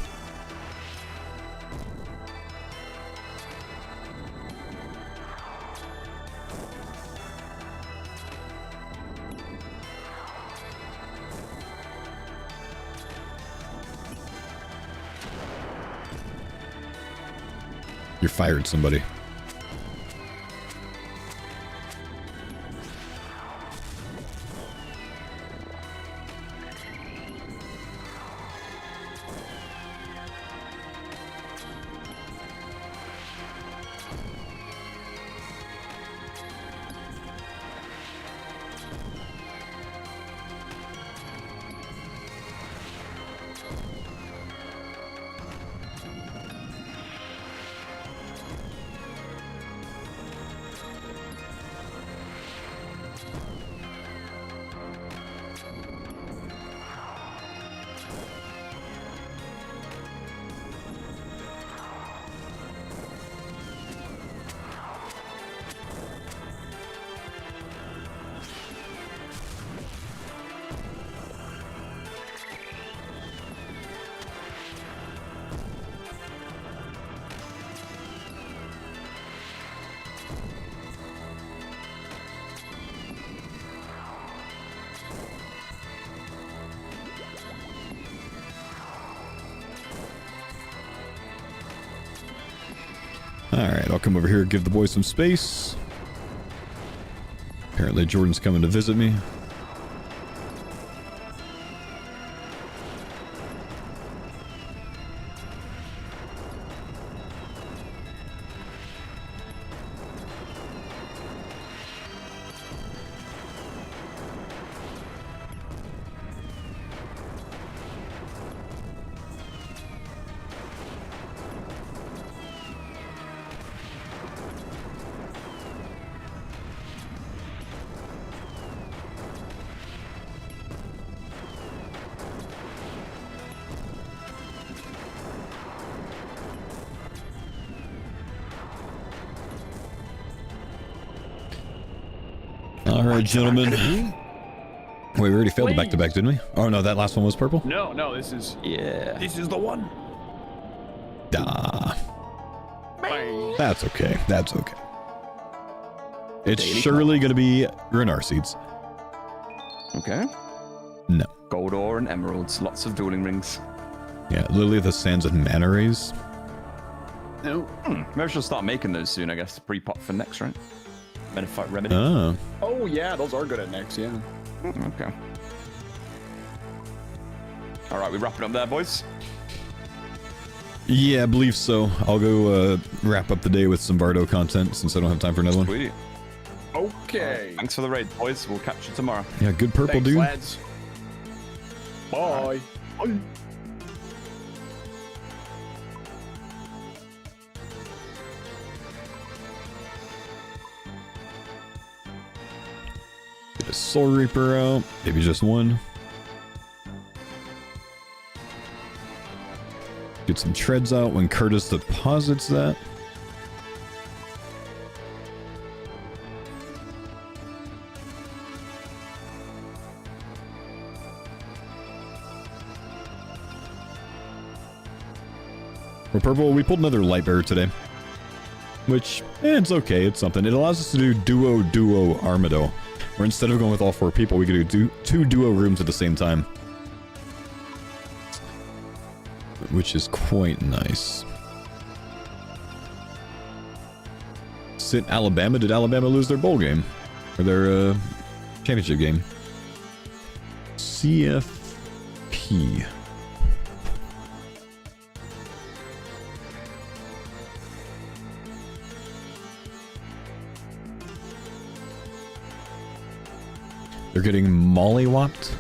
Speaker 1: You're fired, somebody. Alright, I'll come over here and give the boys some space. Apparently Jordan's coming to visit me. Alright, gentlemen. Wait, we already failed the back-to-back, didn't we? Oh, no, that last one was purple?
Speaker 5: No, this is... Yeah. This is the one.
Speaker 1: That's okay. That's okay. It's surely going to be Grenar seeds.
Speaker 2: Okay.
Speaker 1: No.
Speaker 2: Gold ore and emeralds. Lots of dueling rings.
Speaker 1: Yeah, Lily of the Sands and Mana Rays.
Speaker 5: No.
Speaker 2: Maybe she'll start making those soon, I guess. Pre-pop for next, right? Benefit remedy.
Speaker 5: Oh, yeah, those are good at next, yeah.
Speaker 2: Okay. All right, we wrapping up there, boys.
Speaker 1: Yeah, I believe so. I'll go wrap up the day with some Vardo content since I don't have time for another one.
Speaker 2: Sweet.
Speaker 5: Okay.
Speaker 2: Thanks for the raid, boys. We'll catch you tomorrow.
Speaker 1: Yeah, good purple,
Speaker 5: Thanks,
Speaker 1: dude.
Speaker 5: lads. Bye. Bye.
Speaker 1: Get a Soul Reaper out. Maybe just one. Get some treads out when Curtis deposits that. For purple, we pulled another light bearer today. Which, it's okay, it's something. It allows us to do duo Armadyl. Where instead of going with all 4 people, we could do 2 duo rooms at the same time. Which is quite nice. Sit Alabama. Did Alabama lose their bowl game? Or their championship game? CFP. They're getting mollywopped.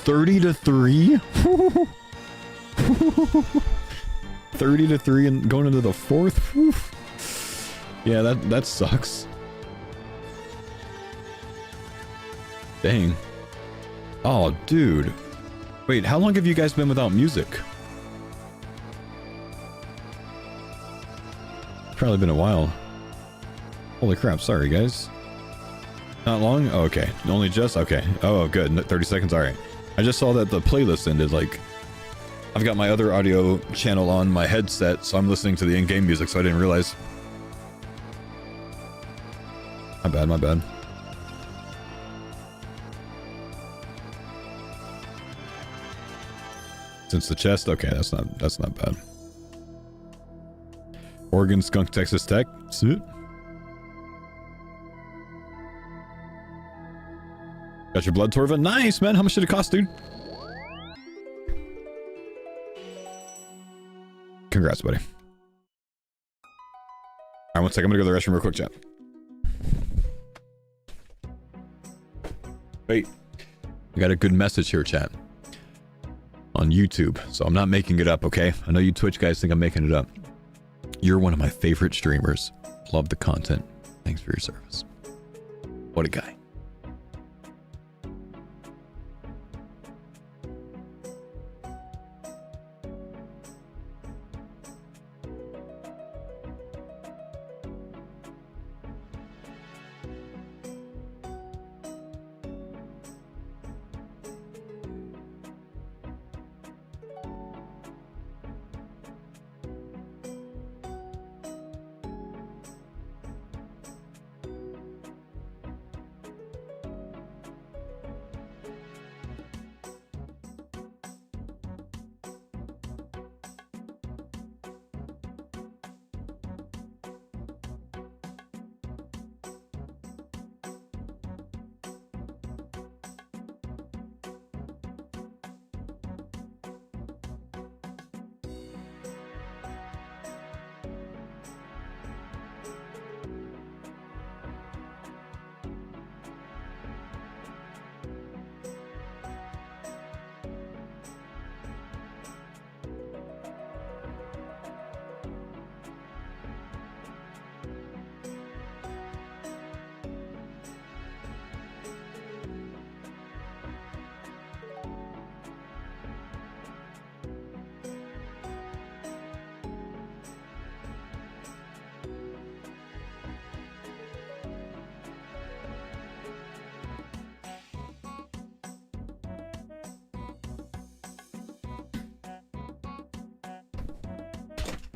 Speaker 1: 30-3. 30-3 and going into the 4th. Whew. Yeah, that sucks. Dang. Oh, dude. Wait, how long have you guys been without music? Probably been a while. Holy crap, sorry guys. Not long? Oh, okay. Only just? Okay. Oh, good. 30 seconds. Alright. I just saw that the playlist ended. Like, I've got my other audio channel on my headset, so I'm listening to the in-game music, so I didn't realize. My bad, my bad. Since the chest? Okay, that's not bad. Oregon, Skunk, Texas Tech. Suit. Got your blood, Torva? Nice, man. How much did it cost, dude? Congrats, buddy. Alright, 1 second. I'm gonna go to the restroom real quick, chat. Wait. I got a good message here, chat. On YouTube. So I'm not making it up, okay? I know you Twitch guys think I'm making it up. You're one of my favorite streamers. Love the content. Thanks for your service. What a guy.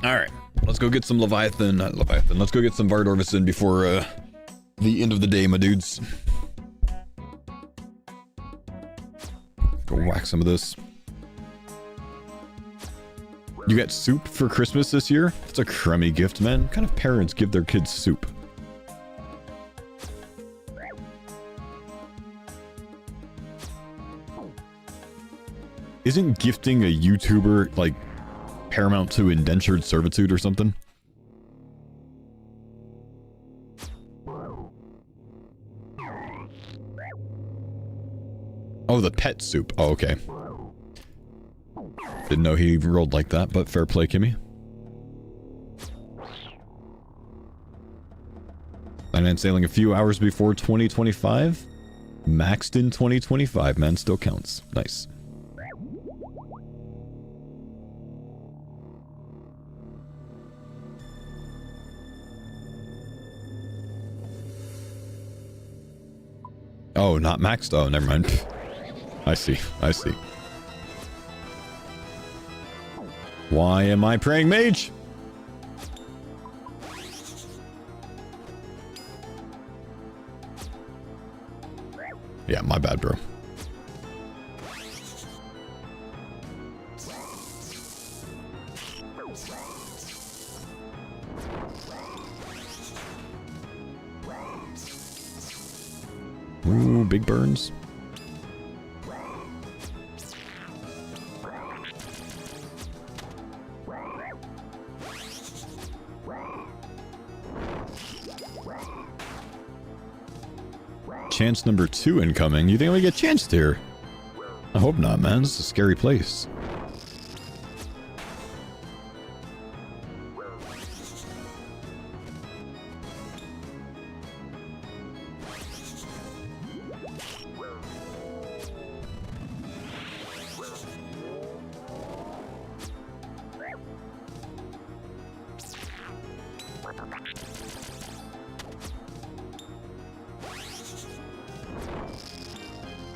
Speaker 1: Alright, let's go get some Leviathan, not Leviathan, let's go get some Vardorvis in before the end of the day, my dudes. Go whack some of this. You got soup for Christmas this year? That's a crummy gift, man. What kind of parents give their kids soup? Isn't gifting a YouTuber, like, paramount to indentured servitude or something? Oh, the pet soup. Oh, okay. Didn't know he rolled like that, but fair play, Kimmy. Finance sailing a few hours before 2025. Maxed in 2025, man. Still counts. Nice. Oh, not maxed? Oh, never mind. I see. I see. Why am I praying mage? Yeah, my bad, bro. Ooh, big burns. Chance number 2 incoming. You think we get chanced here? I hope not, man. This is a scary place.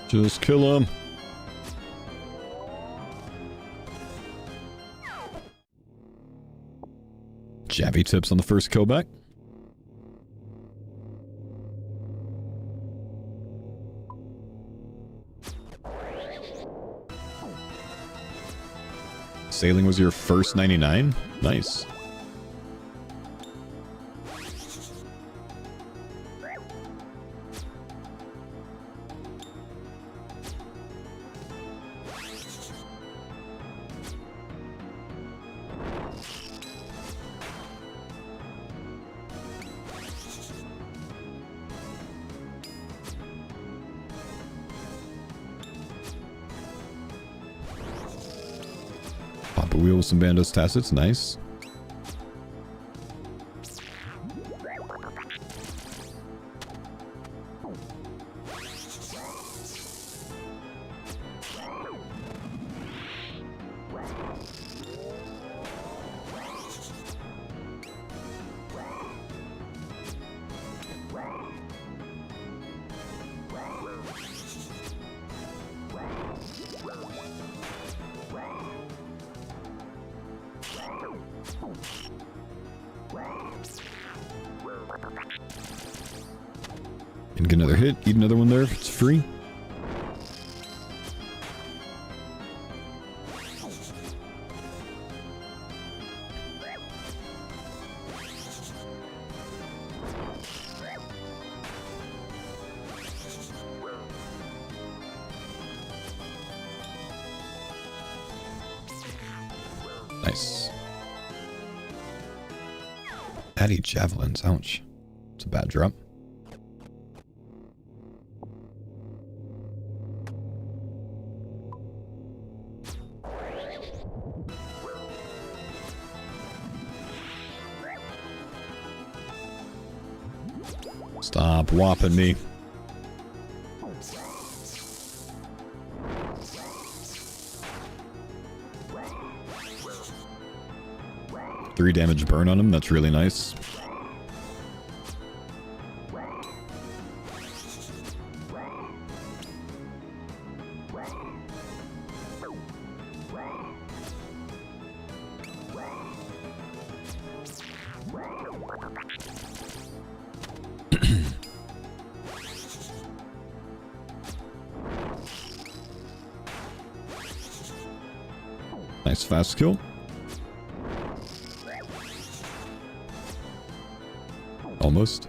Speaker 1: Just kill him. Jabby tips on the first kill back. Sailing was your first 99? Nice. Pop a wheel with some Bandos Tacits, nice. And get another hit, eat another one there if it's free. Nice. Patty javelins, ouch. It's a bad drop. Stop whopping me. Three damage burn on him, that's really nice. Nice fast kill. Almost.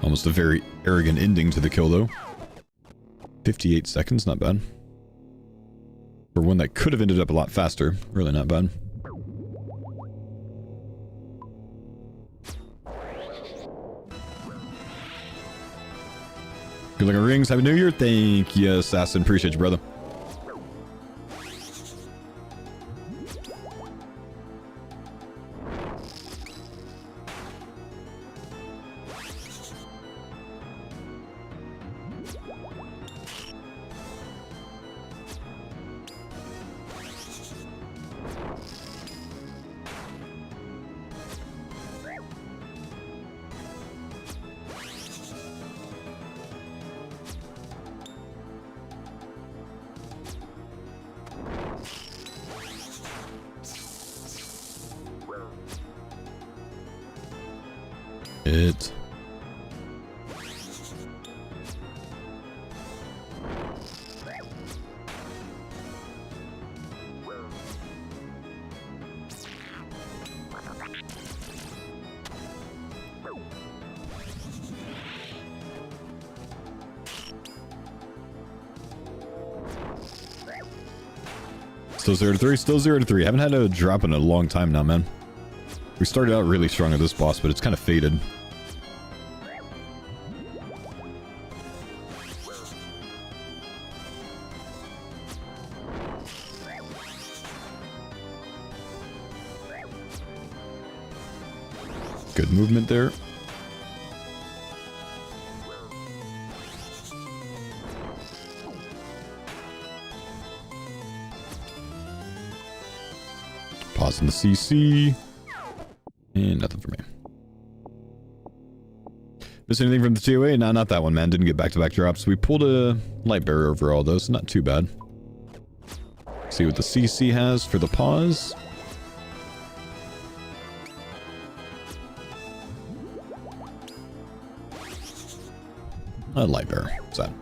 Speaker 1: Almost a very arrogant ending to the kill, though. 58 seconds, not bad. For one that could have ended up a lot faster, really not bad. Good looking rings. Happy New Year. Thank you, Assassin. Appreciate you, brother. It. Still 0-3, still 0-3. Haven't had a drop in a long time now, man. We started out really strong at this boss, but it's kind of faded. Good movement there. Pause in the CC. And nothing for me. Miss anything from the TOA? No, not that one, man. Didn't get back-to-back drops. We pulled a light bearer overall, though, so not too bad. See what the CC has for the pause. A light bearer. Sad.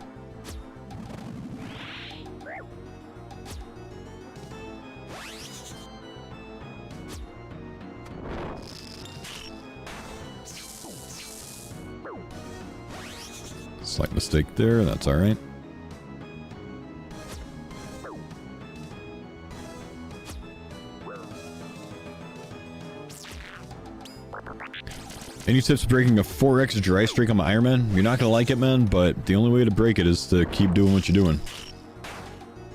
Speaker 1: Slight mistake there, that's alright. Any tips for breaking a 4x dry streak on my Ironman? You're not gonna like it, man, but the only way to break it is to keep doing what you're doing.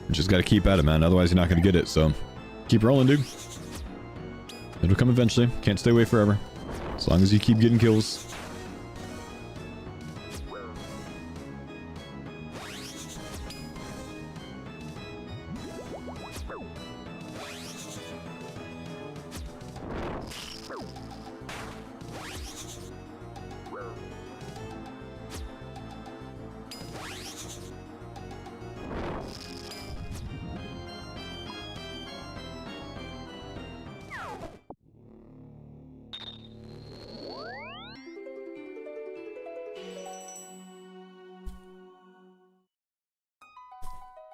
Speaker 1: You just gotta keep at it, man, otherwise you're not gonna get it, so keep rolling, dude. It'll come eventually. Can't stay away forever. As long as you keep getting kills.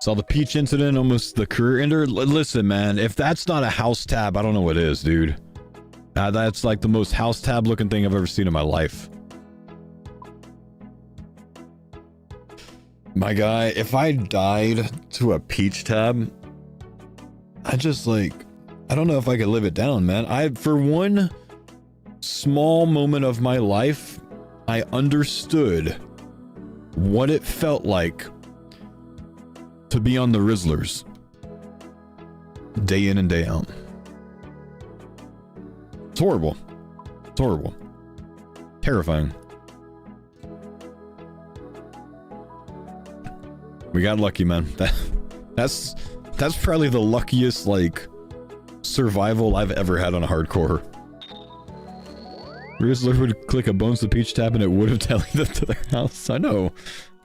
Speaker 1: Saw the Peach incident, almost the career ender. Listen, man, if that's not a house tab, I don't know what is, dude. That's like the most house tab looking thing I've ever seen in my life. My guy, if I died to a Peach tab, I just like, I don't know if I could live it down, man. For one small moment of my life, I understood what it felt like to be on the Rizzlers day in and day out. It's horrible. It's horrible. Terrifying. We got lucky, man. That's probably the luckiest like survival I've ever had on a hardcore. Rizzler would click a Bones to Peach tab and it would have tallied them to their house. I know.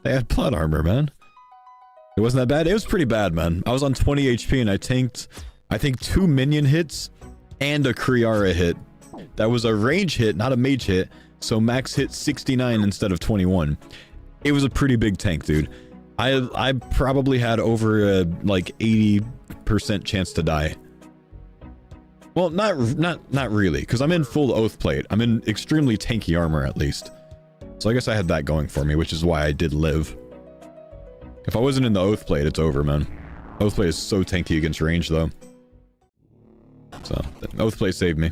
Speaker 1: They had plot armor, man. It wasn't that bad. It was pretty bad, man. I was on 20 HP and I tanked, I think, 2 minion hits and a Kriara hit. That was a range hit, not a mage hit. So max hit 69 instead of 21. It was a pretty big tank, dude. I probably had over a like 80% chance to die. Well, not really, because I'm in full oath plate. I'm in extremely tanky armor at least. So I guess I had that going for me, which is why I did live. If I wasn't in the Oath Plate, it's over, man. Oath Plate is so tanky against range, though. So, the Oath Plate saved me.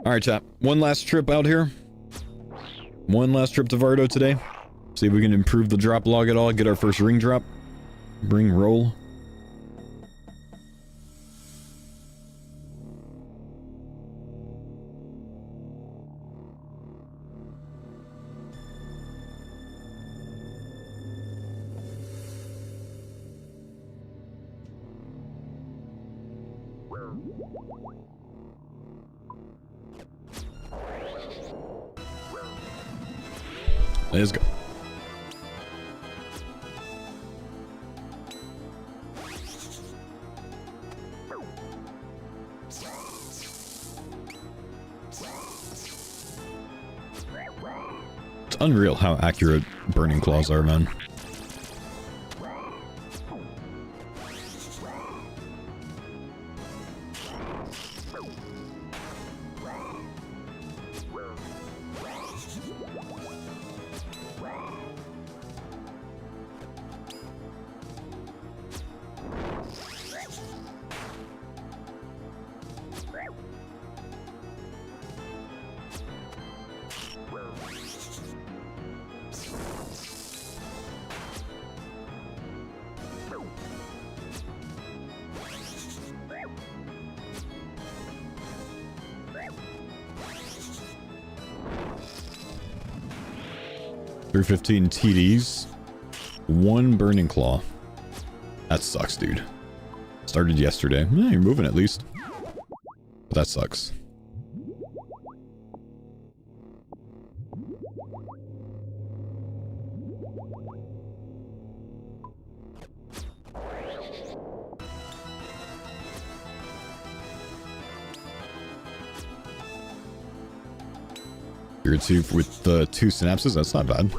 Speaker 1: Alright, chat. One last trip out here. One last trip to Vardo today. See if we can improve the drop log at all. Get our first ring drop. Ring roll. Let's go. It's unreal how accurate burning claws are, man. $315 TDs, 1 burning claw. That sucks, dude. Started yesterday. You're moving at least. But that sucks. You're 2 with the 2 synapses, that's not bad.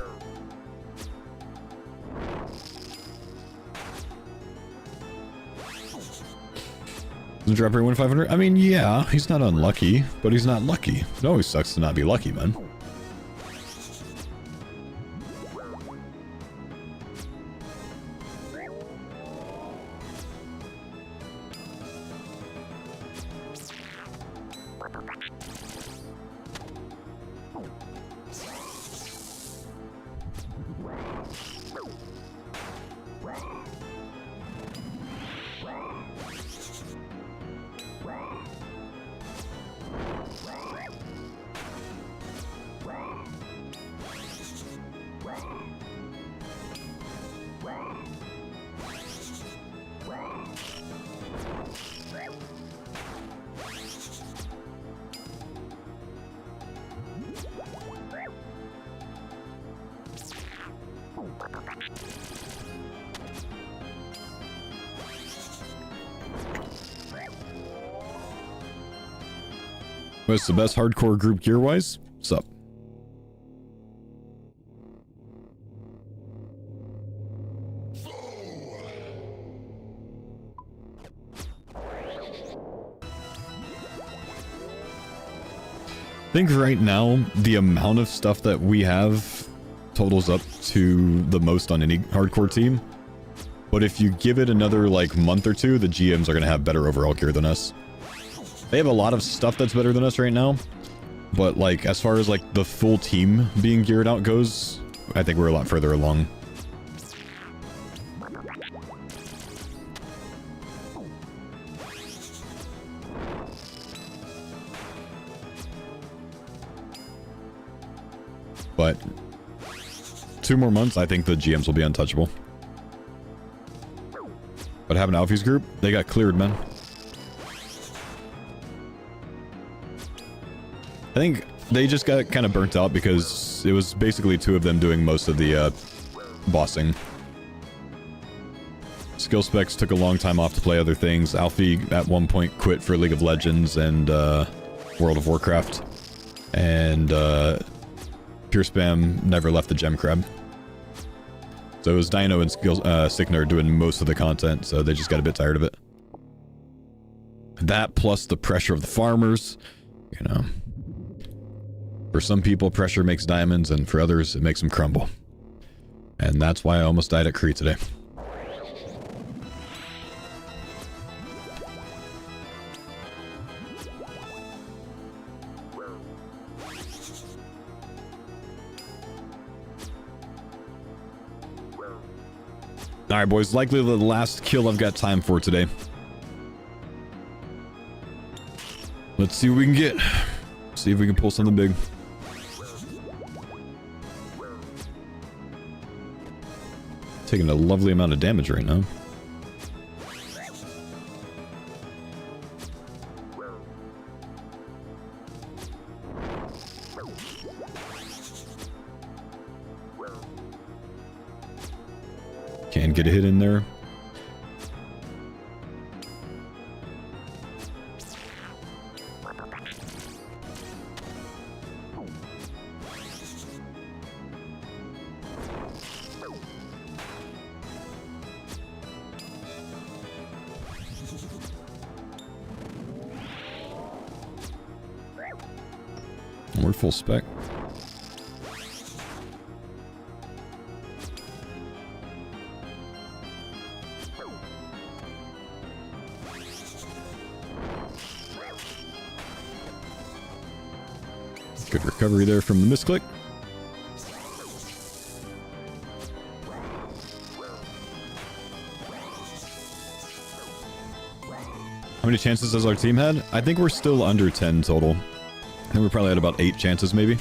Speaker 1: Doesn't drop rate 1,500? I mean, yeah, he's not unlucky, but he's not lucky. It always sucks to not be lucky, man. What's the best hardcore group gear-wise? What's up? I think right now, the amount of stuff that we have totals up to the most on any hardcore team. But if you give it another, like, month or two, the GMs are going to have better overall gear than us. They have a lot of stuff that's better than us right now, but like as far as like the full team being geared out goes, I think we're a lot further along. But 2 more months, I think the GMs will be untouchable. But having Alfie's group, they got cleared, man. I think they just got kind of burnt out because it was basically 2 of them doing most of the bossing. Skill Specs took a long time off to play other things. Alfie at one point quit for League of Legends and World of Warcraft. And Pure Spam never left the Gem Crab. So it was Dino and Sickner doing most of the content, so they just got a bit tired of it. That plus the pressure of the farmers, you know. For some people, pressure makes diamonds, and for others, it makes them crumble. And that's why I almost died at Cree today. Alright, boys, likely the last kill I've got time for today. Let's see what we can get. See if we can pull something big. Taking a lovely amount of damage right now. Can't get a hit in there. We're full spec. Good recovery there from the misclick. How many chances has our team had? I think we're still under 10 total. I think we're probably at about 8 chances maybe.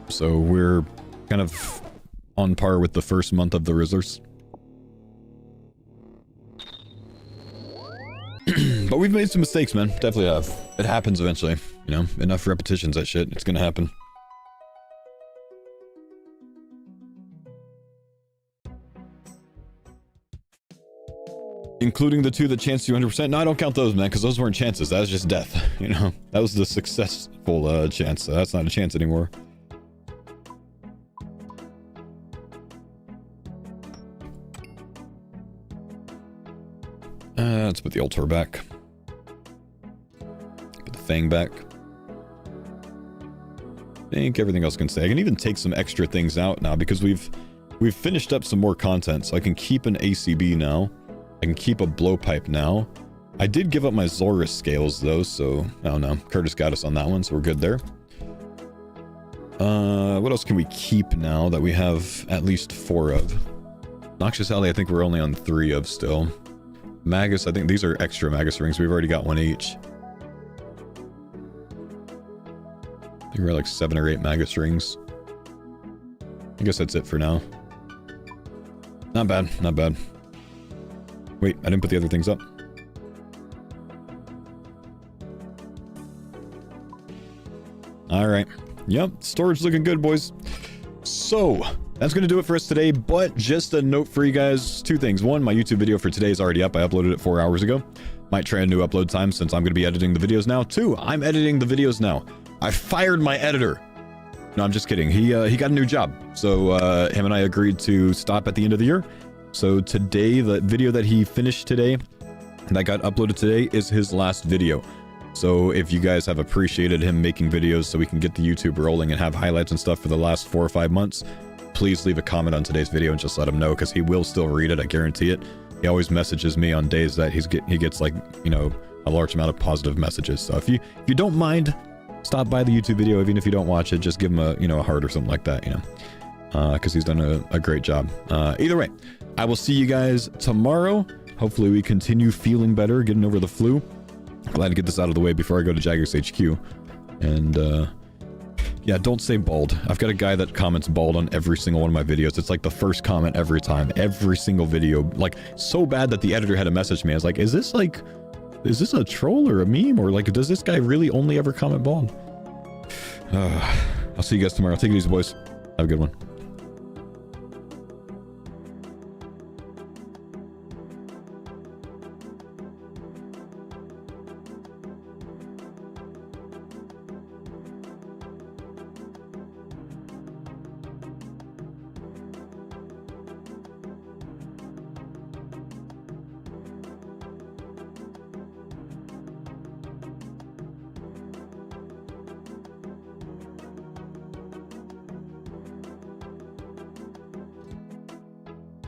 Speaker 1: So we're kind of on par with the first month of the Rizzlers. But we've made some mistakes, man. Definitely have. It happens eventually. You know, enough repetitions, that shit. It's gonna happen. Including the 2 that chanced you 100%. No, I don't count those, man, because those weren't chances. That was just death, you know? That was the successful chance. So that's not a chance anymore. Let's put the Ultor back. Put the Fang back. I think everything else can stay. I can even take some extra things out now because we've finished up some more content. So I can keep an ACB now. I can keep a blowpipe now. I did give up my Zorus scales though, so I don't know. Curtis got us on that one, so we're good there. What else can we keep now that we have at least 4 of? Noxious Alley, I think we're only on 3 of still. Magus, I think these are extra Magus rings. We've already got 1 each. I think we're like 7 or 8 Magus rings. I guess that's it for now. Not bad, not bad. Wait, I didn't put the other things up. Alright. Yep, storage looking good, boys. So, that's going to do it for us today, but just a note for you guys. 2 things. 1, my YouTube video for today is already up. I uploaded it 4 hours ago. Might try a new upload time since I'm going to be editing the videos now. 2, I'm editing the videos now. I fired my editor. No, I'm just kidding. He got a new job. So, him and I agreed to stop at the end of the year. So today, the video that he finished today, that got uploaded today, is his last video. So if you guys have appreciated him making videos so we can get the YouTube rolling and have highlights and stuff for the last 4 or 5 months, please leave a comment on today's video and just let him know, because he will still read it, I guarantee it. He always messages me on days that he gets like, you know, a large amount of positive messages. So if you don't mind, stop by the YouTube video, even if you don't watch it, just give him a, you know, a heart or something like that, you know, because he's done a great job. Either way, I will see you guys tomorrow. Hopefully we continue feeling better, getting over the flu. Glad to get this out of the way before I go to Jaggers HQ. And, yeah, don't say bald. I've got a guy that comments bald on every single one of my videos. It's like the first comment every time, every single video. Like, so bad that the editor had to message me. I was like, is this a troll or a meme? Or, like, does this guy really only ever comment bald? I'll see you guys tomorrow. Take it easy, boys. Have a good one.